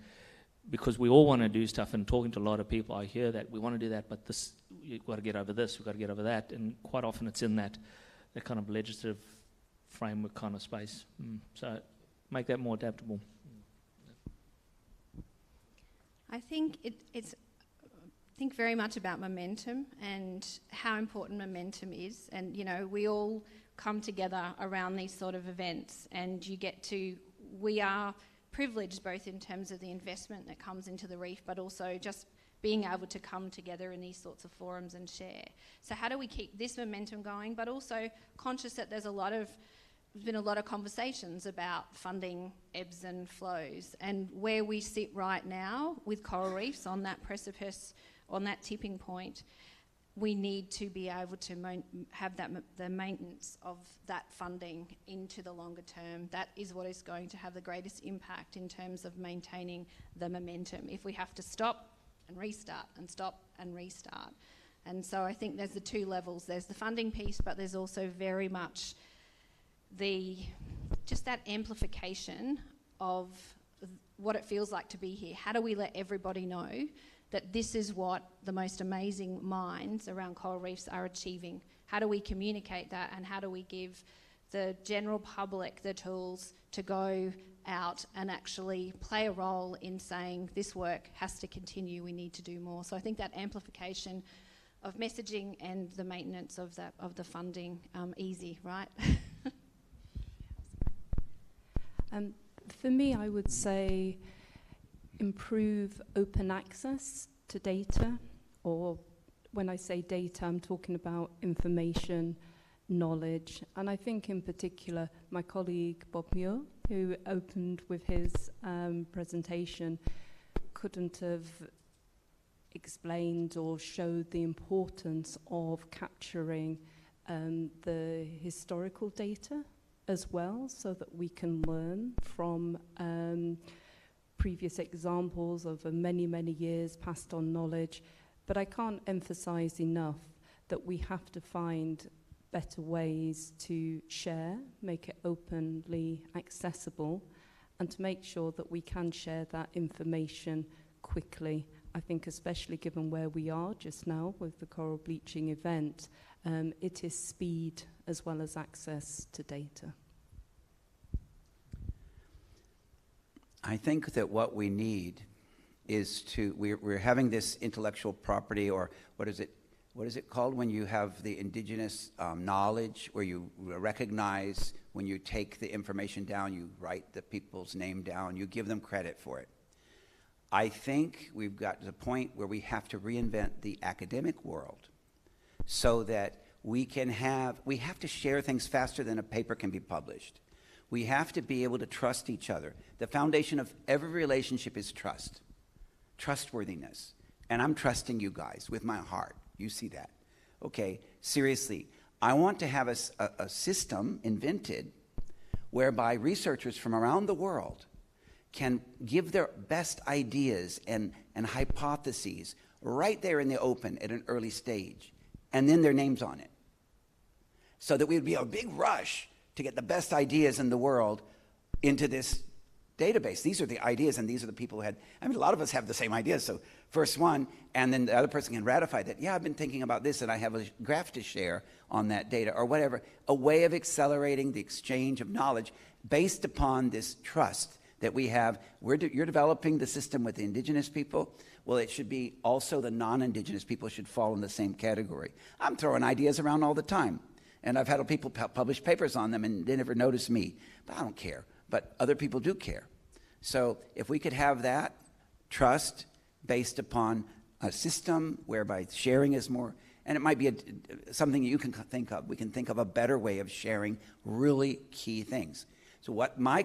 because we all want to do stuff, and talking to a lot of people, I hear that we want to do that, but this, you've got to get over this, we've got to get over that, and quite often it's in that kind of legislative framework kind of space. So make that more adaptable. I think it's think very much about momentum and how important momentum is. And, we all come together around these sort of events, and we are privileged both in terms of the investment that comes into the reef, but also just being able to come together in these sorts of forums and share. So how do we keep this momentum going, but also conscious that there's been a lot of conversations about funding ebbs and flows, and where we sit right now with coral reefs on that precipice, on that tipping point, we need to be able to have the maintenance of that funding into the longer term. That is what is going to have the greatest impact in terms of maintaining the momentum. If we have to stop and restart and stop and restart. And so I think there's the two levels. There's the funding piece, but there's also very much just that amplification of what it feels like to be here. How do we let everybody know that this is what the most amazing minds around coral reefs are achieving? How do we communicate that, and how do we give the general public the tools to go out and actually play a role in saying this work has to continue, we need to do more? So I think that amplification of messaging and the maintenance of the funding, easy, right? For me, I would say improve open access to data, or when I say data, I'm talking about information, knowledge, and I think in particular my colleague Bob Muir, who opened with his presentation, couldn't have explained or showed the importance of capturing the historical data as well, so that we can learn from previous examples of many, many years passed on knowledge. But I can't emphasize enough that we have to find better ways to share, make it openly accessible, and to make sure that we can share that information quickly. I think especially given where we are just now with the coral bleaching event, it is speed as well as access to data. I think that what we need is we're having this intellectual property, or what is it called when you have the indigenous knowledge, where you recognize when you take the information down, you write the people's name down, you give them credit for it. I think we've got to the point where we have to reinvent the academic world so that we have to share things faster than a paper can be published. We have to be able to trust each other. The foundation of every relationship is trust, trustworthiness. And I'm trusting you guys with my heart. You see that. Okay, seriously, I want to have a system invented whereby researchers from around the world can give their best ideas and hypotheses right there in the open at an early stage, and then their names on it. So that we would be a big rush to get the best ideas in the world into this database. These are the ideas, and these are the people who had, a lot of us have the same ideas. So first one, and then the other person can ratify that. Yeah, I've been thinking about this, and I have a graph to share on that data, or whatever. A way of accelerating the exchange of knowledge based upon this trust that we have. You're developing the system with the Indigenous people. Well, it should be also the non-Indigenous people should fall in the same category. I'm throwing ideas around all the time. And I've had people publish papers on them, and they never notice me. But I don't care. But other people do care. So if we could have that trust based upon a system whereby sharing is more, and it might be something you can think of. We can think of a better way of sharing really key things. So what my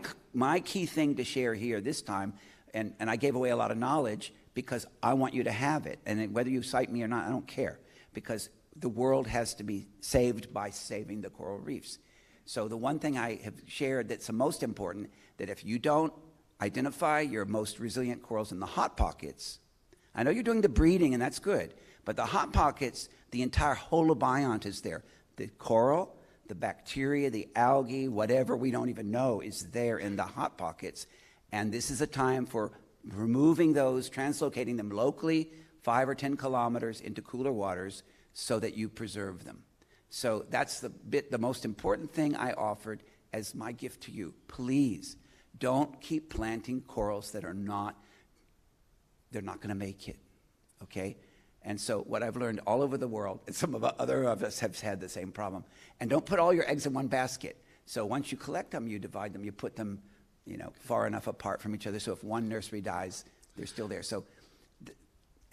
key thing to share here this time, and I gave away a lot of knowledge because I want you to have it. And whether you cite me or not, I don't care. Because the world has to be saved by saving the coral reefs. So the one thing I have shared that's the most important, that if you don't identify your most resilient corals in the hot pockets, I know you're doing the breeding and that's good, but the hot pockets, the entire holobiont is there. The coral, the bacteria, the algae, whatever we don't even know is there in the hot pockets. And this is a time for removing those, translocating them locally 5 or 10 kilometers into cooler waters so that you preserve them. So that's the most important thing I offered as my gift to you. Please don't keep planting corals that are not, they're not going to make it, okay? And so what I've learned all over the world, and some of other of us have had the same problem, and don't put all your eggs in one basket. So once you collect them, you divide them, you put them, far enough apart from each other so if one nursery dies, they're still there. So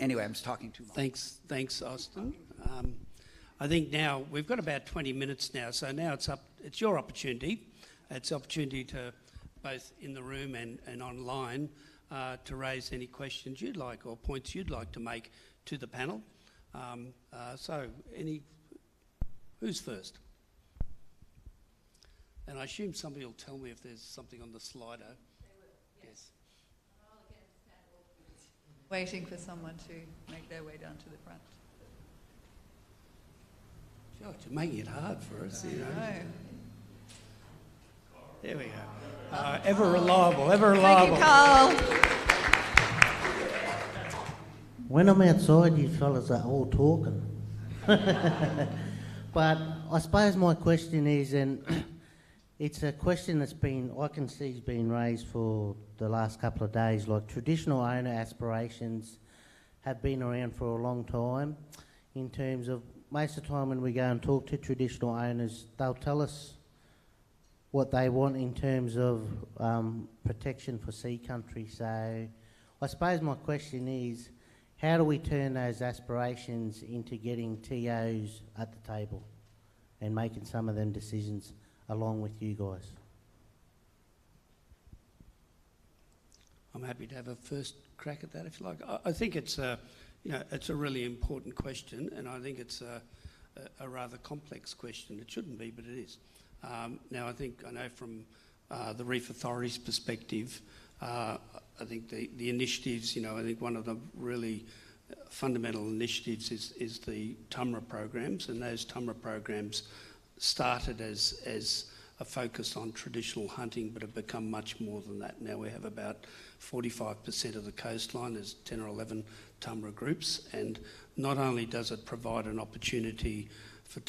anyway, I'm just talking too long. Thanks, Austin. I think now we've got about 20 minutes now, so now it's your opportunity. It's opportunity to both in the room and online to raise any questions you'd like or points you'd like to make to the panel. Who's first? And I assume somebody will tell me if there's something on the Slido. Yes. Waiting for someone to make their way down to the front. George, you're making it hard for us, you know. There we go. Ever reliable, ever reliable. Thank you, Carl. When I'm outside, you fellas are all talking. But I suppose my question is, and it's a question that's I can see has been raised for the last couple of days, like traditional owner aspirations have been around for a long time in terms of most of the time when we go and talk to traditional owners, they'll tell us what they want in terms of protection for sea country. So I suppose my question is, how do we turn those aspirations into getting TOs at the table and making some of them decisions along with you guys? I'm happy to have a first crack at that if you like. I think it's it's a really important question, and I think it's a rather complex question. It shouldn't be, but it is. Now, I know from the Reef Authority's perspective, I think the initiatives, I think one of the really fundamental initiatives is the TUMRA programs, and those TUMRA programs started as a focus on traditional hunting, but have become much more than that. Now we have about 45% of the coastline. There's 10 or 11 TUMRA groups, and not only does it provide an opportunity for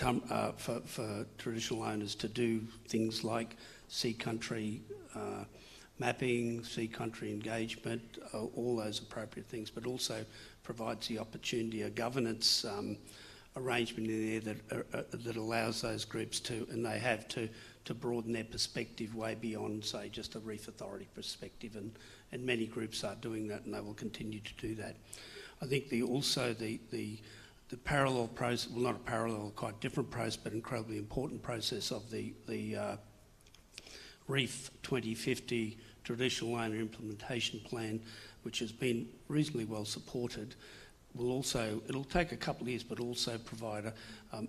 traditional owners to do things like sea country mapping, sea country engagement, all those appropriate things, but also provides the opportunity, a governance arrangement in there that allows those groups to broaden their perspective way beyond, say, just a Reef Authority perspective, and many groups are doing that, and they will continue to do that. I think the parallel process, well, not a parallel, quite different process, but incredibly important process of the Reef 2050 Traditional Owner Implementation Plan, which has been reasonably well supported, it'll take a couple of years, but also provide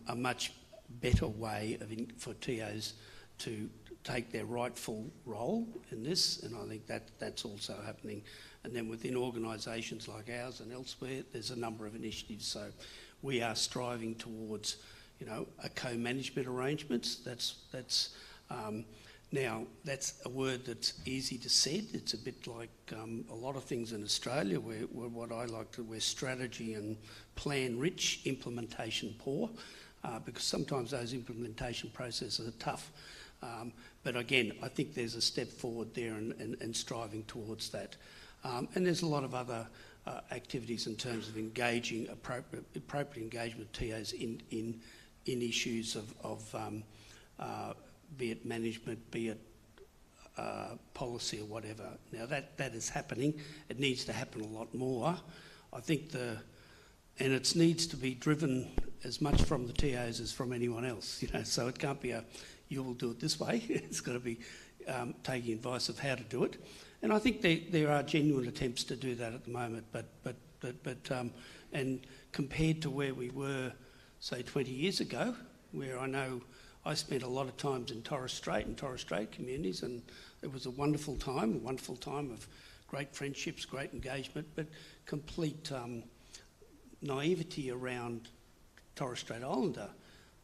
a much better way for TOs to take their rightful role in this, and I think that's also happening. And then within organisations like ours and elsewhere, there's a number of initiatives. So we are striving towards, a co-management arrangements. Now, that's a word that's easy to say. It's a bit like a lot of things in Australia, where we're strategy and plan rich, implementation poor, because sometimes those implementation processes are tough. But again, I think there's a step forward there and striving towards that. And there's a lot of other activities in terms of engaging, appropriate engagement with TAs in issues of be it management, be it policy or whatever. Now that is happening. It needs to happen a lot more. I think and it needs to be driven as much from the TAs as from anyone else, so it can't be you will do it this way. It's got to be taking advice of how to do it. And I think there are genuine attempts to do that at the moment, and compared to where we were, say, 20 years ago, where I know I spent a lot of times in Torres Strait and Torres Strait communities, and it was a wonderful time of great friendships, great engagement, but complete naivety around Torres Strait Islander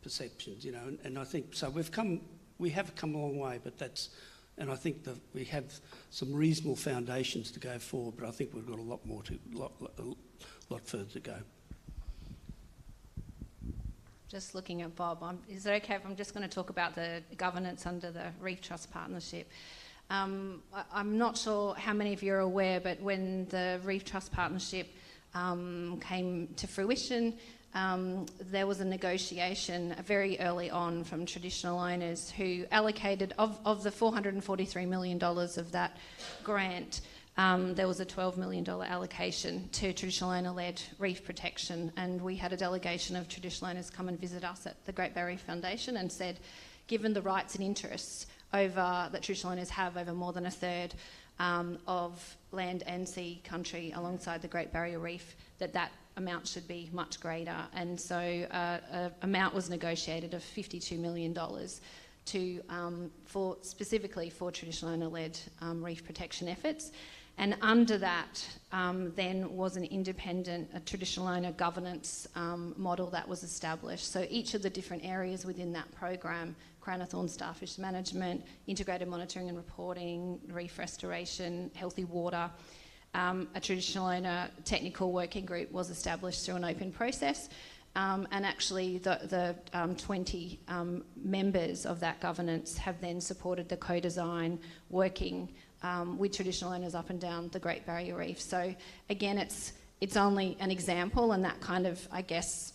perceptions, and I think so. We have come a long way, and I think that we have some reasonable foundations to go forward, but I think we've got a lot further to go. Just looking at Bob, is it okay if I'm just going to talk about the governance under the Reef Trust Partnership? I'm not sure how many of you are aware, but when the Reef Trust Partnership came to fruition, there was a negotiation very early on from traditional owners who allocated, of the $443 million of that grant, there was a $12 million allocation to traditional owner-led reef protection, and we had a delegation of traditional owners come and visit us at the Great Barrier Reef Foundation and said, given the rights and interests that traditional owners have over more than a third of land and sea country alongside the Great Barrier Reef, that amount should be much greater. And so an amount was negotiated of $52 million specifically for traditional owner-led reef protection efforts. And under that then was an independent traditional owner governance model that was established. So each of the different areas within that program, Crown-of-Thorns Starfish management, integrated monitoring and reporting, reef restoration, healthy water, a traditional owner technical working group was established through an open process. And actually the 20 members of that governance have then supported the co-design working with traditional owners up and down the Great Barrier Reef. So again, it's only an example, and that kind of, I guess,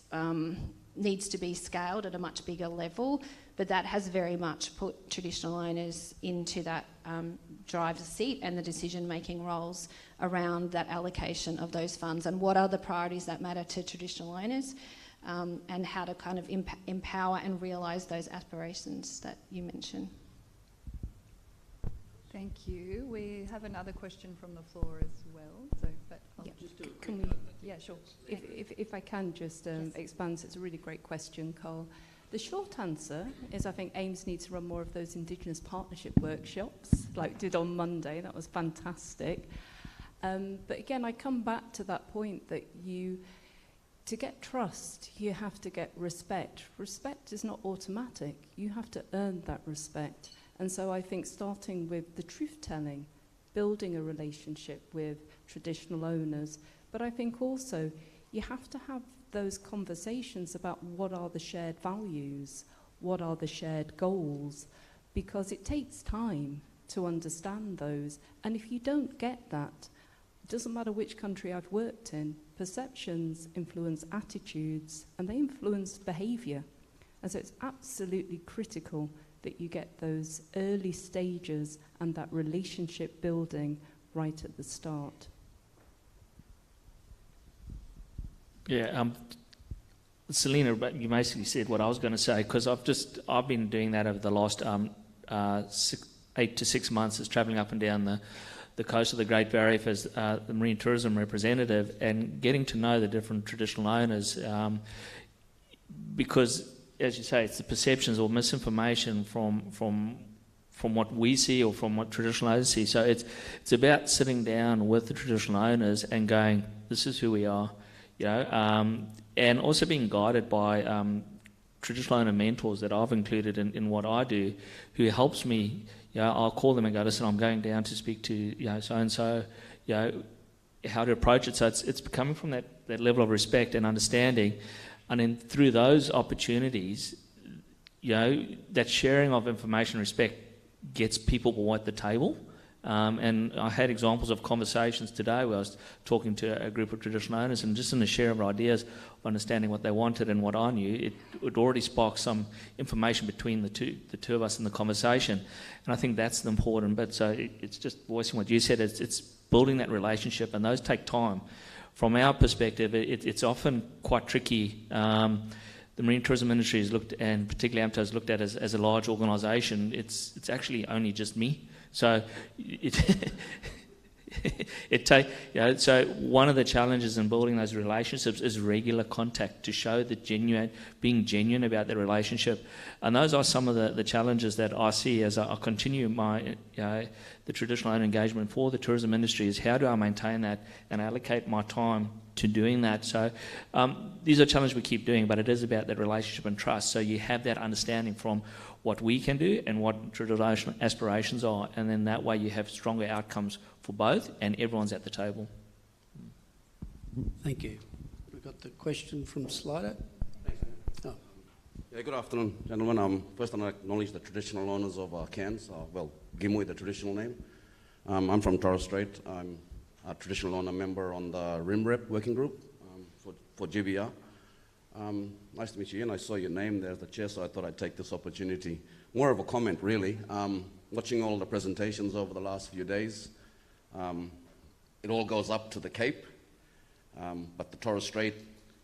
needs to be scaled at a much bigger level, but that has very much put traditional owners into that driver's seat and the decision-making roles around that allocation of those funds and what are the priorities that matter to traditional owners, and how to kind of empower and realise those aspirations that you mentioned. Thank you. We have another question from the floor as well. So, just do it. Can we? Yeah, sure. If I can just expand, it's a really great question, Carl. The short answer is I think AIMS needs to run more of those Indigenous partnership workshops, like did on Monday. That was fantastic. But again, I come back to that point that to get trust, you have to get respect. Respect is not automatic. You have to earn that respect. And so I think starting with the truth-telling, building a relationship with traditional owners, but I think also you have to have those conversations about what are the shared values, what are the shared goals, because it takes time to understand those. And if you don't get that, it doesn't matter which country I've worked in, perceptions influence attitudes and they influence behaviour. And so it's absolutely critical that you get those early stages and that relationship building right at the start. Yeah, Selena, you basically said what I was going to say, because I've been doing that over the last 8 to 6 months, is travelling up and down the coast of the Great Barrier Reef as the marine tourism representative and getting to know the different traditional owners, because, as you say, it's the perceptions or misinformation from what we see or from what traditional owners see. So it's about sitting down with the traditional owners and going, this is who we are, and also being guided by traditional owner mentors that I've included in what I do, who helps me. I'll call them and go, listen, I'm going down to speak to so and so, how to approach it. So it's becoming from that level of respect and understanding. And then through those opportunities, that sharing of information and respect gets people at the table. And I had examples of conversations today where I was talking to a group of traditional owners, and just in the share of ideas, understanding what they wanted and what I knew, it already sparked some information between the two of us in the conversation. And I think that's the important bit. So it's just voicing what you said. It's building that relationship, and those take time. From our perspective, it's often quite tricky. The marine tourism industry is looked, and particularly AMTO is looked at as a large organisation. It's actually only just me. So so one of the challenges in building those relationships is regular contact to show being genuine about the relationship. And those are some of the challenges that I see as I continue my the traditional owner engagement for the tourism industry, is how do I maintain that and allocate my time to doing that. So these are challenges we keep doing, but it is about that relationship and trust. So you have that understanding from what we can do and what traditional aspirations are, and then that way you have stronger outcomes for both, and everyone's at the table. Thank you. We've got the question from Slido. Oh. Yeah, good afternoon, gentlemen. First, I want to acknowledge the traditional owners of Cairns, Gimwe, the traditional name. I'm from Torres Strait. I'm a traditional owner member on the RIMREP working group for GBR. Nice to meet you, and I saw your name there as the chair, so I thought I'd take this opportunity. More of a comment, really. Watching all the presentations over the last few days, it all goes up to the Cape, but the Torres Strait,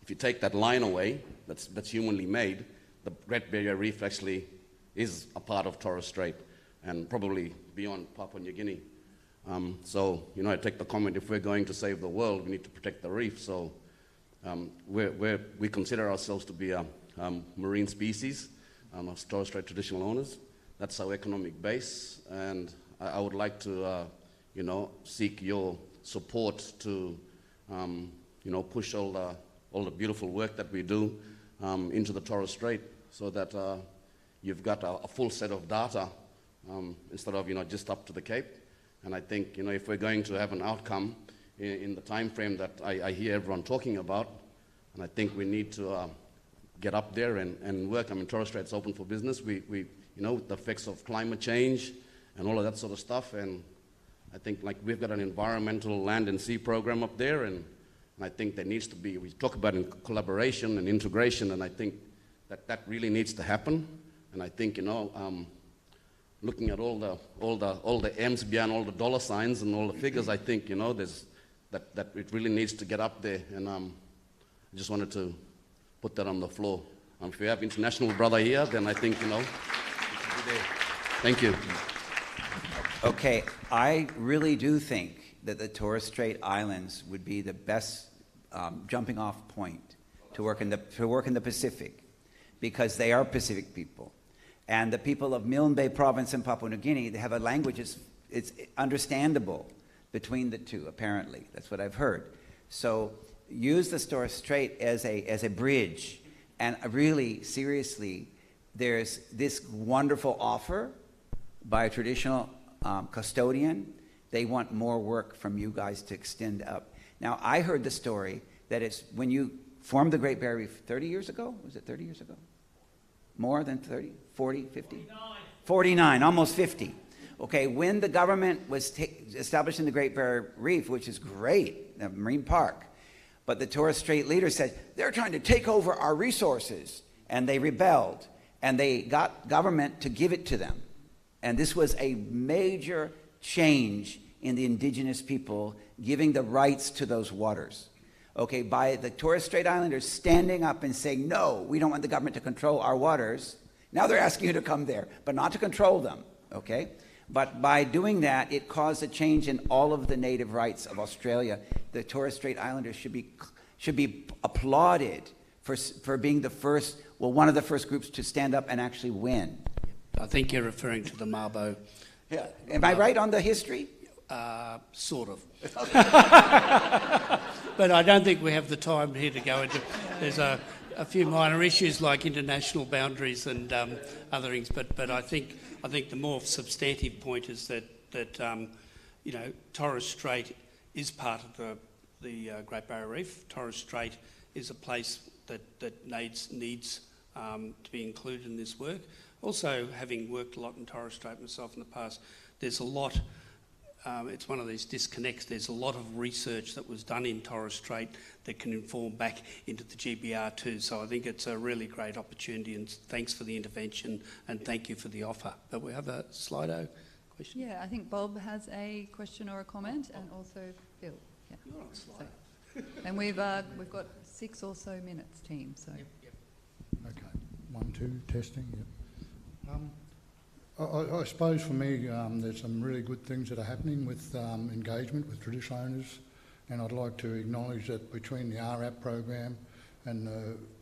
if you take that line away, that's humanly made, the Great Barrier Reef actually is a part of Torres Strait, and probably beyond Papua New Guinea. So, I take the comment, if we're going to save the world, we need to protect the reef. So we consider ourselves to be a marine species, of Torres Strait traditional owners. That's our economic base, and I would like to, seek your support to, push all the beautiful work that we do into the Torres Strait, so that you've got a full set of data instead of, just up to the Cape. And I think, if we're going to have an outcome in the time frame that I hear everyone talking about, and I think we need to get up there and work. I mean, Torres Strait's open for business. We with the effects of climate change and all of that sort of stuff, and I think we've got an environmental land and sea program up there, and I think there needs to be, we talk about collaboration and integration, and I think that really needs to happen. And I think, looking at all the M's behind all the dollar signs and all the figures, I think, there's that it really needs to get up there, and I just wanted to put that on the floor. If we have international brother here, then I think, we should be there. Thank you. Okay, I really do think that the Torres Strait Islands would be the best jumping off point to work in the Pacific, because they are Pacific people. And the people of Milne Bay Province in Papua New Guinea, they have a language, it's understandable between the two, apparently. That's what I've heard. So use the Torres Strait as a bridge. And really, seriously, there's this wonderful offer by a traditional custodian. They want more work from you guys to extend up. Now, I heard the story that it's when you formed the Great Barrier Reef 30 years ago? Was it 30 years ago? More than 30? 40, 50? 49, almost 50. Okay, when the government was establishing the Great Barrier Reef, which is great, the marine park, but the Torres Strait leaders said, they're trying to take over our resources, and they rebelled, and they got government to give it to them. And this was a major change in the indigenous people giving the rights to those waters. Okay, by the Torres Strait Islanders standing up and saying, no, we don't want the government to control our waters. Now they're asking you to come there, but not to control them, okay? But by doing that, it caused a change in all of the native rights of Australia. The Torres Strait Islanders should be applauded for being the first, well, one of the first groups to stand up and actually win. I think you're referring to the Mabo. Yeah. Am I right on the history? Sort of. But I don't think we have the time here to go into. There's a few minor issues like international boundaries and other things. But I think the more substantive point is that Torres Strait is part of the Great Barrier Reef. Torres Strait is a place that needs to be included in this work. Also, having worked a lot in Torres Strait myself in the past, there's a lot, it's one of these disconnects. There's a lot of research that was done in Torres Strait that can inform back into the GBR too. So I think it's a really great opportunity, and thanks for the intervention and thank you for the offer. But we have a Slido question. Yeah, I think Bob has a question or a comment, and also Bill. Yeah. You're on Slido. So, and we've got 6 or so minutes, team. So. Okay, 1, 2, testing. Yep. I suppose for me, there's some really good things that are happening with engagement with traditional owners, and I'd like to acknowledge that between the RAP program and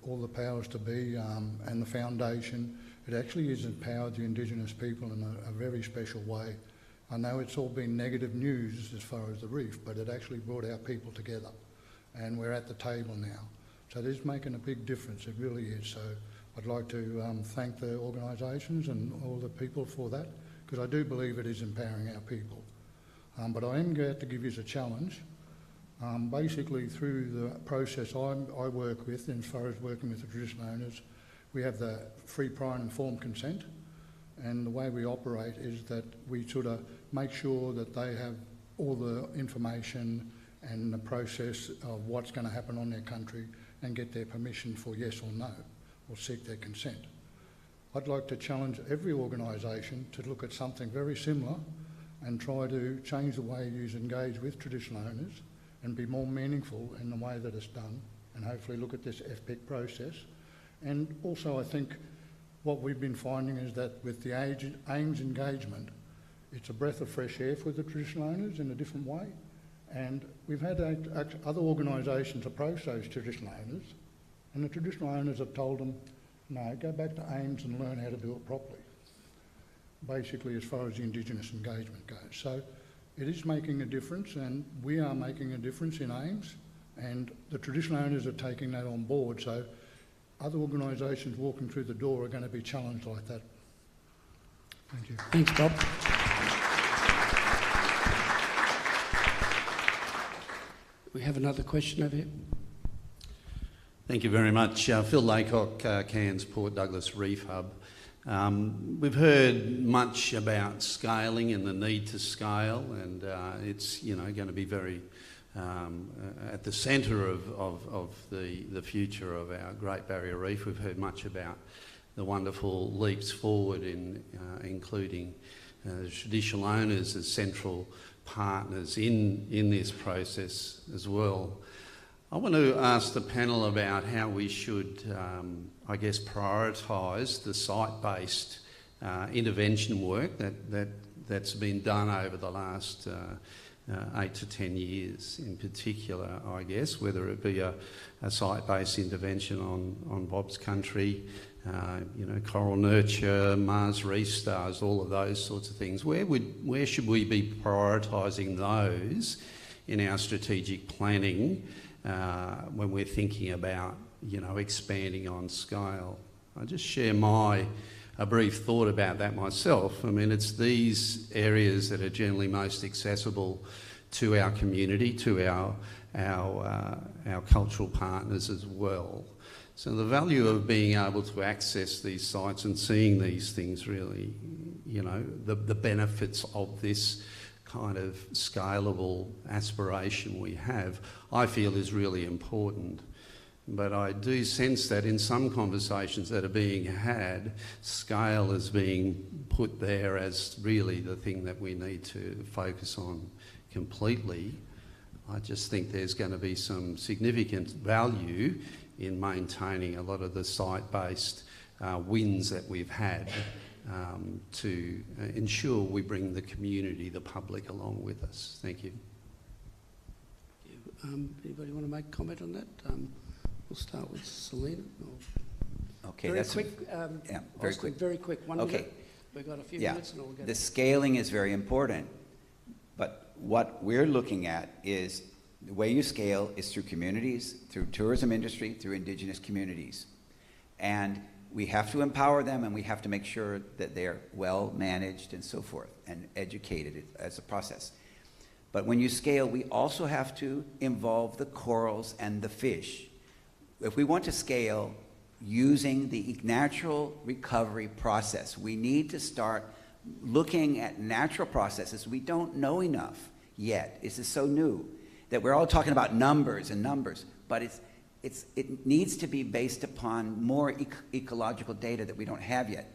all the powers to be and the foundation, it actually has empowered the Indigenous people in a very special way. I know it's all been negative news as far as the reef, but it actually brought our people together, and we're at the table now. So it is making a big difference, it really is. So I'd like to thank the organisations and all the people for that, because I do believe it is empowering our people. But I am going to give you a challenge. Basically, through the process I work with, as far as working with the traditional owners, we have the free, prior and informed consent, and the way we operate is that we sort of make sure that they have all the information and the process of what's going to happen on their country and get their permission for yes or no, or seek their consent. I'd like to challenge every organisation to look at something very similar and try to change the way you engage with traditional owners and be more meaningful in the way that it's done, and hopefully look at this FPIC process. And also I think what we've been finding is that with the AIMS engagement, it's a breath of fresh air for the traditional owners in a different way. And we've had other organisations approach those traditional owners, and the traditional owners have told them, no, go back to AIMS and learn how to do it properly, basically as far as the Indigenous engagement goes. So it is making a difference, and we are making a difference in AIMS, and the traditional owners are taking that on board. So other organisations walking through the door are going to be challenged like that. Thank you. Thanks, Bob. We have another question over here. Thank you very much. Phil Laycock, Cairns Port Douglas Reef Hub. We've heard much about scaling and the need to scale, and it's going to be very at the centre of the future of our Great Barrier Reef. We've heard much about the wonderful leaps forward in including traditional owners as central partners in this process as well. I want to ask the panel about how we should, prioritise the site-based intervention work that's been done over the last 8 to 10 years in particular, I guess, whether it be a site-based intervention on Bob's country, coral nurture, Mars reef stars, all of those sorts of things. Where should we be prioritising those in our strategic planning when we're thinking about, expanding on scale? I'll just share a brief thought about that myself. I mean, it's these areas that are generally most accessible to our community, to our cultural partners as well. So the value of being able to access these sites and seeing these things really, the benefits of this kind of scalable aspiration we have, I feel is really important. But I do sense that in some conversations that are being had, scale is being put there as really the thing that we need to focus on completely. I just think there's going to be some significant value in maintaining a lot of the site-based wins that we've had to ensure we bring the community, the public along with us. Thank you. Anybody want to make a comment on that? We'll start with Selena. Okay, very that's quick. Very quick. 1 minute. Okay. We've got a few minutes, and we'll get the scaling is very important, but what we're looking at is the way you scale is through communities, through tourism industry, through Indigenous communities, and we have to empower them, and we have to make sure that they're well managed and so forth, and educated as a process. But when you scale, we also have to involve the corals and the fish. If we want to scale, using the natural recovery process. We need to start looking at natural processes. We don't know enough yet. This is so new that we're all talking about numbers and numbers, but it needs to be based upon more ecological data that we don't have yet.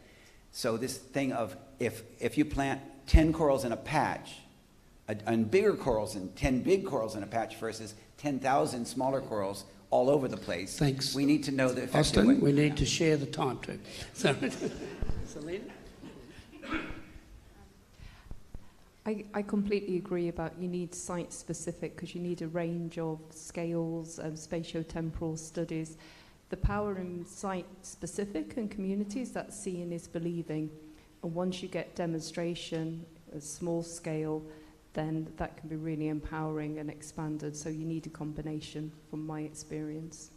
So this thing of if you plant 10 corals in a patch, and bigger corals and 10 big corals in a patch versus 10,000 smaller corals all over the place. Thanks. We need to know the effective Austin, way. we need to share the time too. So, Selena? I completely agree about you need site-specific because you need a range of scales and spatio-temporal studies. The power in site-specific and communities, that's seeing is believing. And once you get demonstration, a small scale, then that can be really empowering and expanded. So you need a combination from my experience.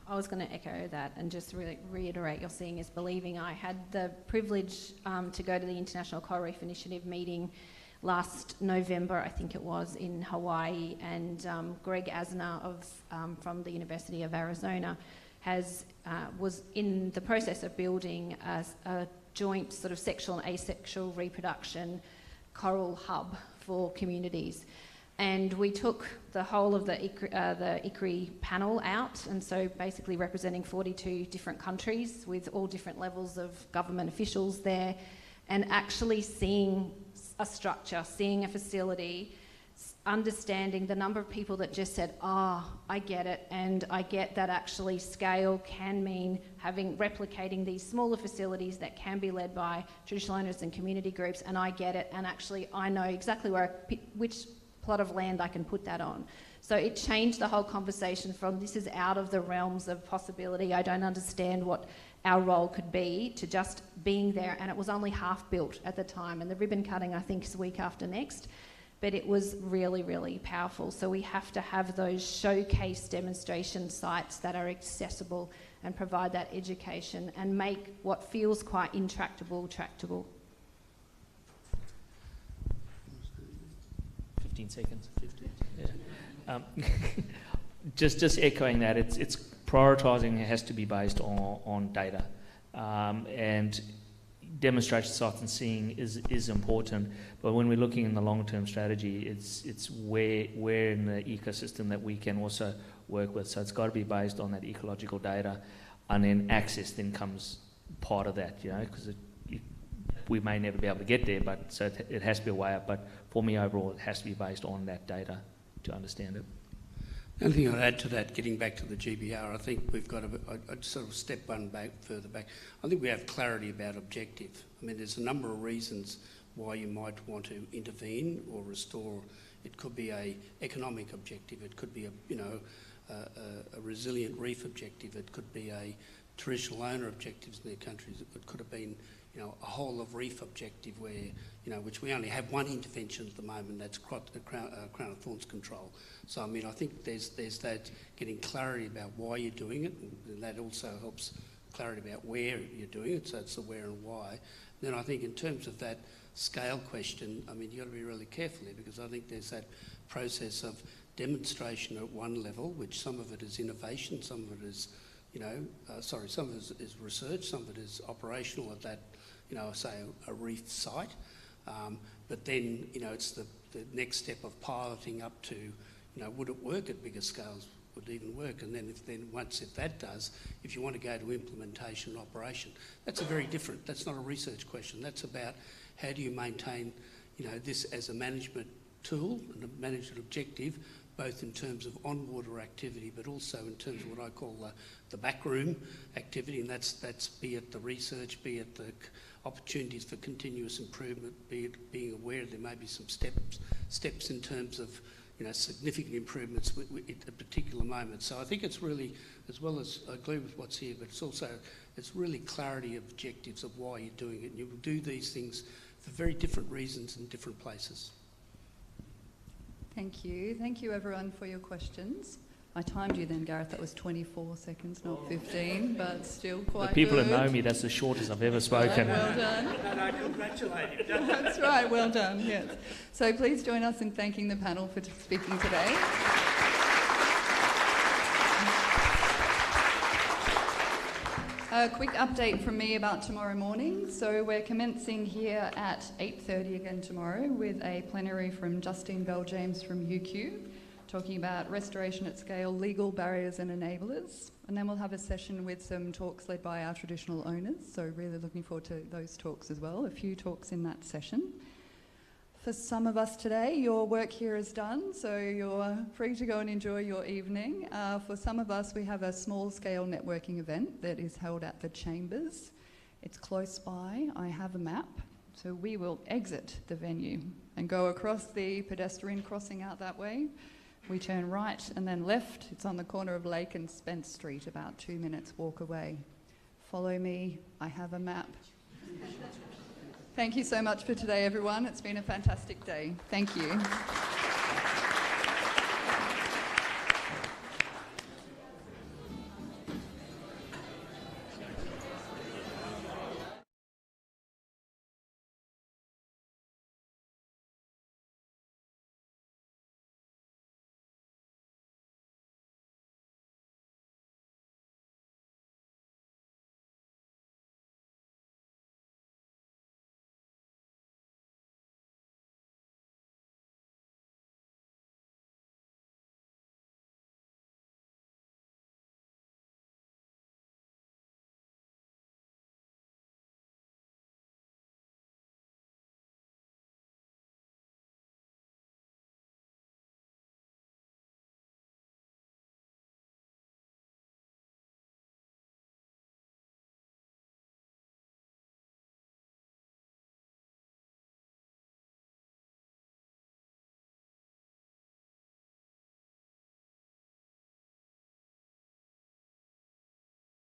I was going to echo that and just really reiterate your seeing is believing. I had the privilege to go to the International Coral Reef Initiative meeting last November, I think it was, in Hawaii, and Greg Asner from the University of Arizona was in the process of building a joint sort of sexual and asexual reproduction coral hub for communities. And we took the whole of the ICRI panel out, and so basically representing 42 different countries with all different levels of government officials there, and actually seeing a structure, seeing a facility, understanding the number of people that just said, I get it, and I get that actually scale can mean replicating these smaller facilities that can be led by traditional owners and community groups, and I get it, and actually I know exactly which plot of land I can put that on. So it changed the whole conversation from this is out of the realms of possibility, I don't understand what our role could be, to just being there. And it was only half built at the time, and the ribbon cutting I think is week after next, but it was really, really powerful. So we have to have those showcase demonstration sites that are accessible and provide that education and make what feels quite intractable tractable. 15 seconds. 15. Yeah. Just echoing that, it's prioritising has to be based on data, and demonstration sites and seeing is important. But when we're looking in the long-term strategy, it's where in the ecosystem that we can also work with. So it's got to be based on that ecological data, and then access then comes part of that, because we may never be able to get there, but so it has to be a way up. But for me, overall, it has to be based on that data to understand it. The only thing I'd add to that, getting back to the GBR, I think we've got I'd sort of step one further back. I think we have clarity about objective. I mean, there's a number of reasons why you might want to intervene or restore. It could be a economic objective. It could be a resilient reef objective. It could be a traditional owner objectives in their countries. It could have been a whole of reef objective where, which we only have one intervention at the moment, that's Crown-of-Thorns control. So, I mean, I think there's that getting clarity about why you're doing it, and that also helps clarity about where you're doing it, so it's the where and why. Then I think in terms of that scale question, I mean, you've got to be really careful here, because I think there's that process of demonstration at one level, which some of it is innovation, some of it is, some of it is research, some of it is operational at that, say a reef site. But then, it's the next step of piloting up to, would it work at bigger scales? Would it even work? And then if that does, if you want to go to implementation and operation, that's that's not a research question. That's about how do you maintain, this as a management tool and a management objective, both in terms of on-water activity, but also in terms of what I call the backroom activity, and that's be it the research, be it the opportunities for continuous improvement, be it being aware there may be some steps in terms of significant improvements at a particular moment. So I think it's really, as well as I agree with what's here, but it's really clarity of objectives of why you're doing it. And you will do these things for very different reasons in different places. Thank you. Thank you, everyone, for your questions. I timed you then, Gareth. That was 24 seconds, not 15, but still quite The people good. that know me, that's the shortest I've ever spoken. Well done. No, congratulate you. That's right, well done, yes. So please join us in thanking the panel for speaking today. A quick update from me about tomorrow morning. So we're commencing here at 8:30 again tomorrow with a plenary from Justine Bell-James from UQ, talking about restoration at scale, legal barriers and enablers. And then we'll have a session with some talks led by our traditional owners. So really looking forward to those talks as well. A few talks in that session. For some of us today, your work here is done, so you're free to go and enjoy your evening. For some of us, we have a small-scale networking event that is held at the Chambers. It's close by. I have a map, so we will exit the venue and go across the pedestrian crossing out that way. We turn right and then left. It's on the corner of Lake and Spence Street, about 2 minutes walk away. Follow me. I have a map. Thank you so much for today, everyone. It's been a fantastic day. Thank you.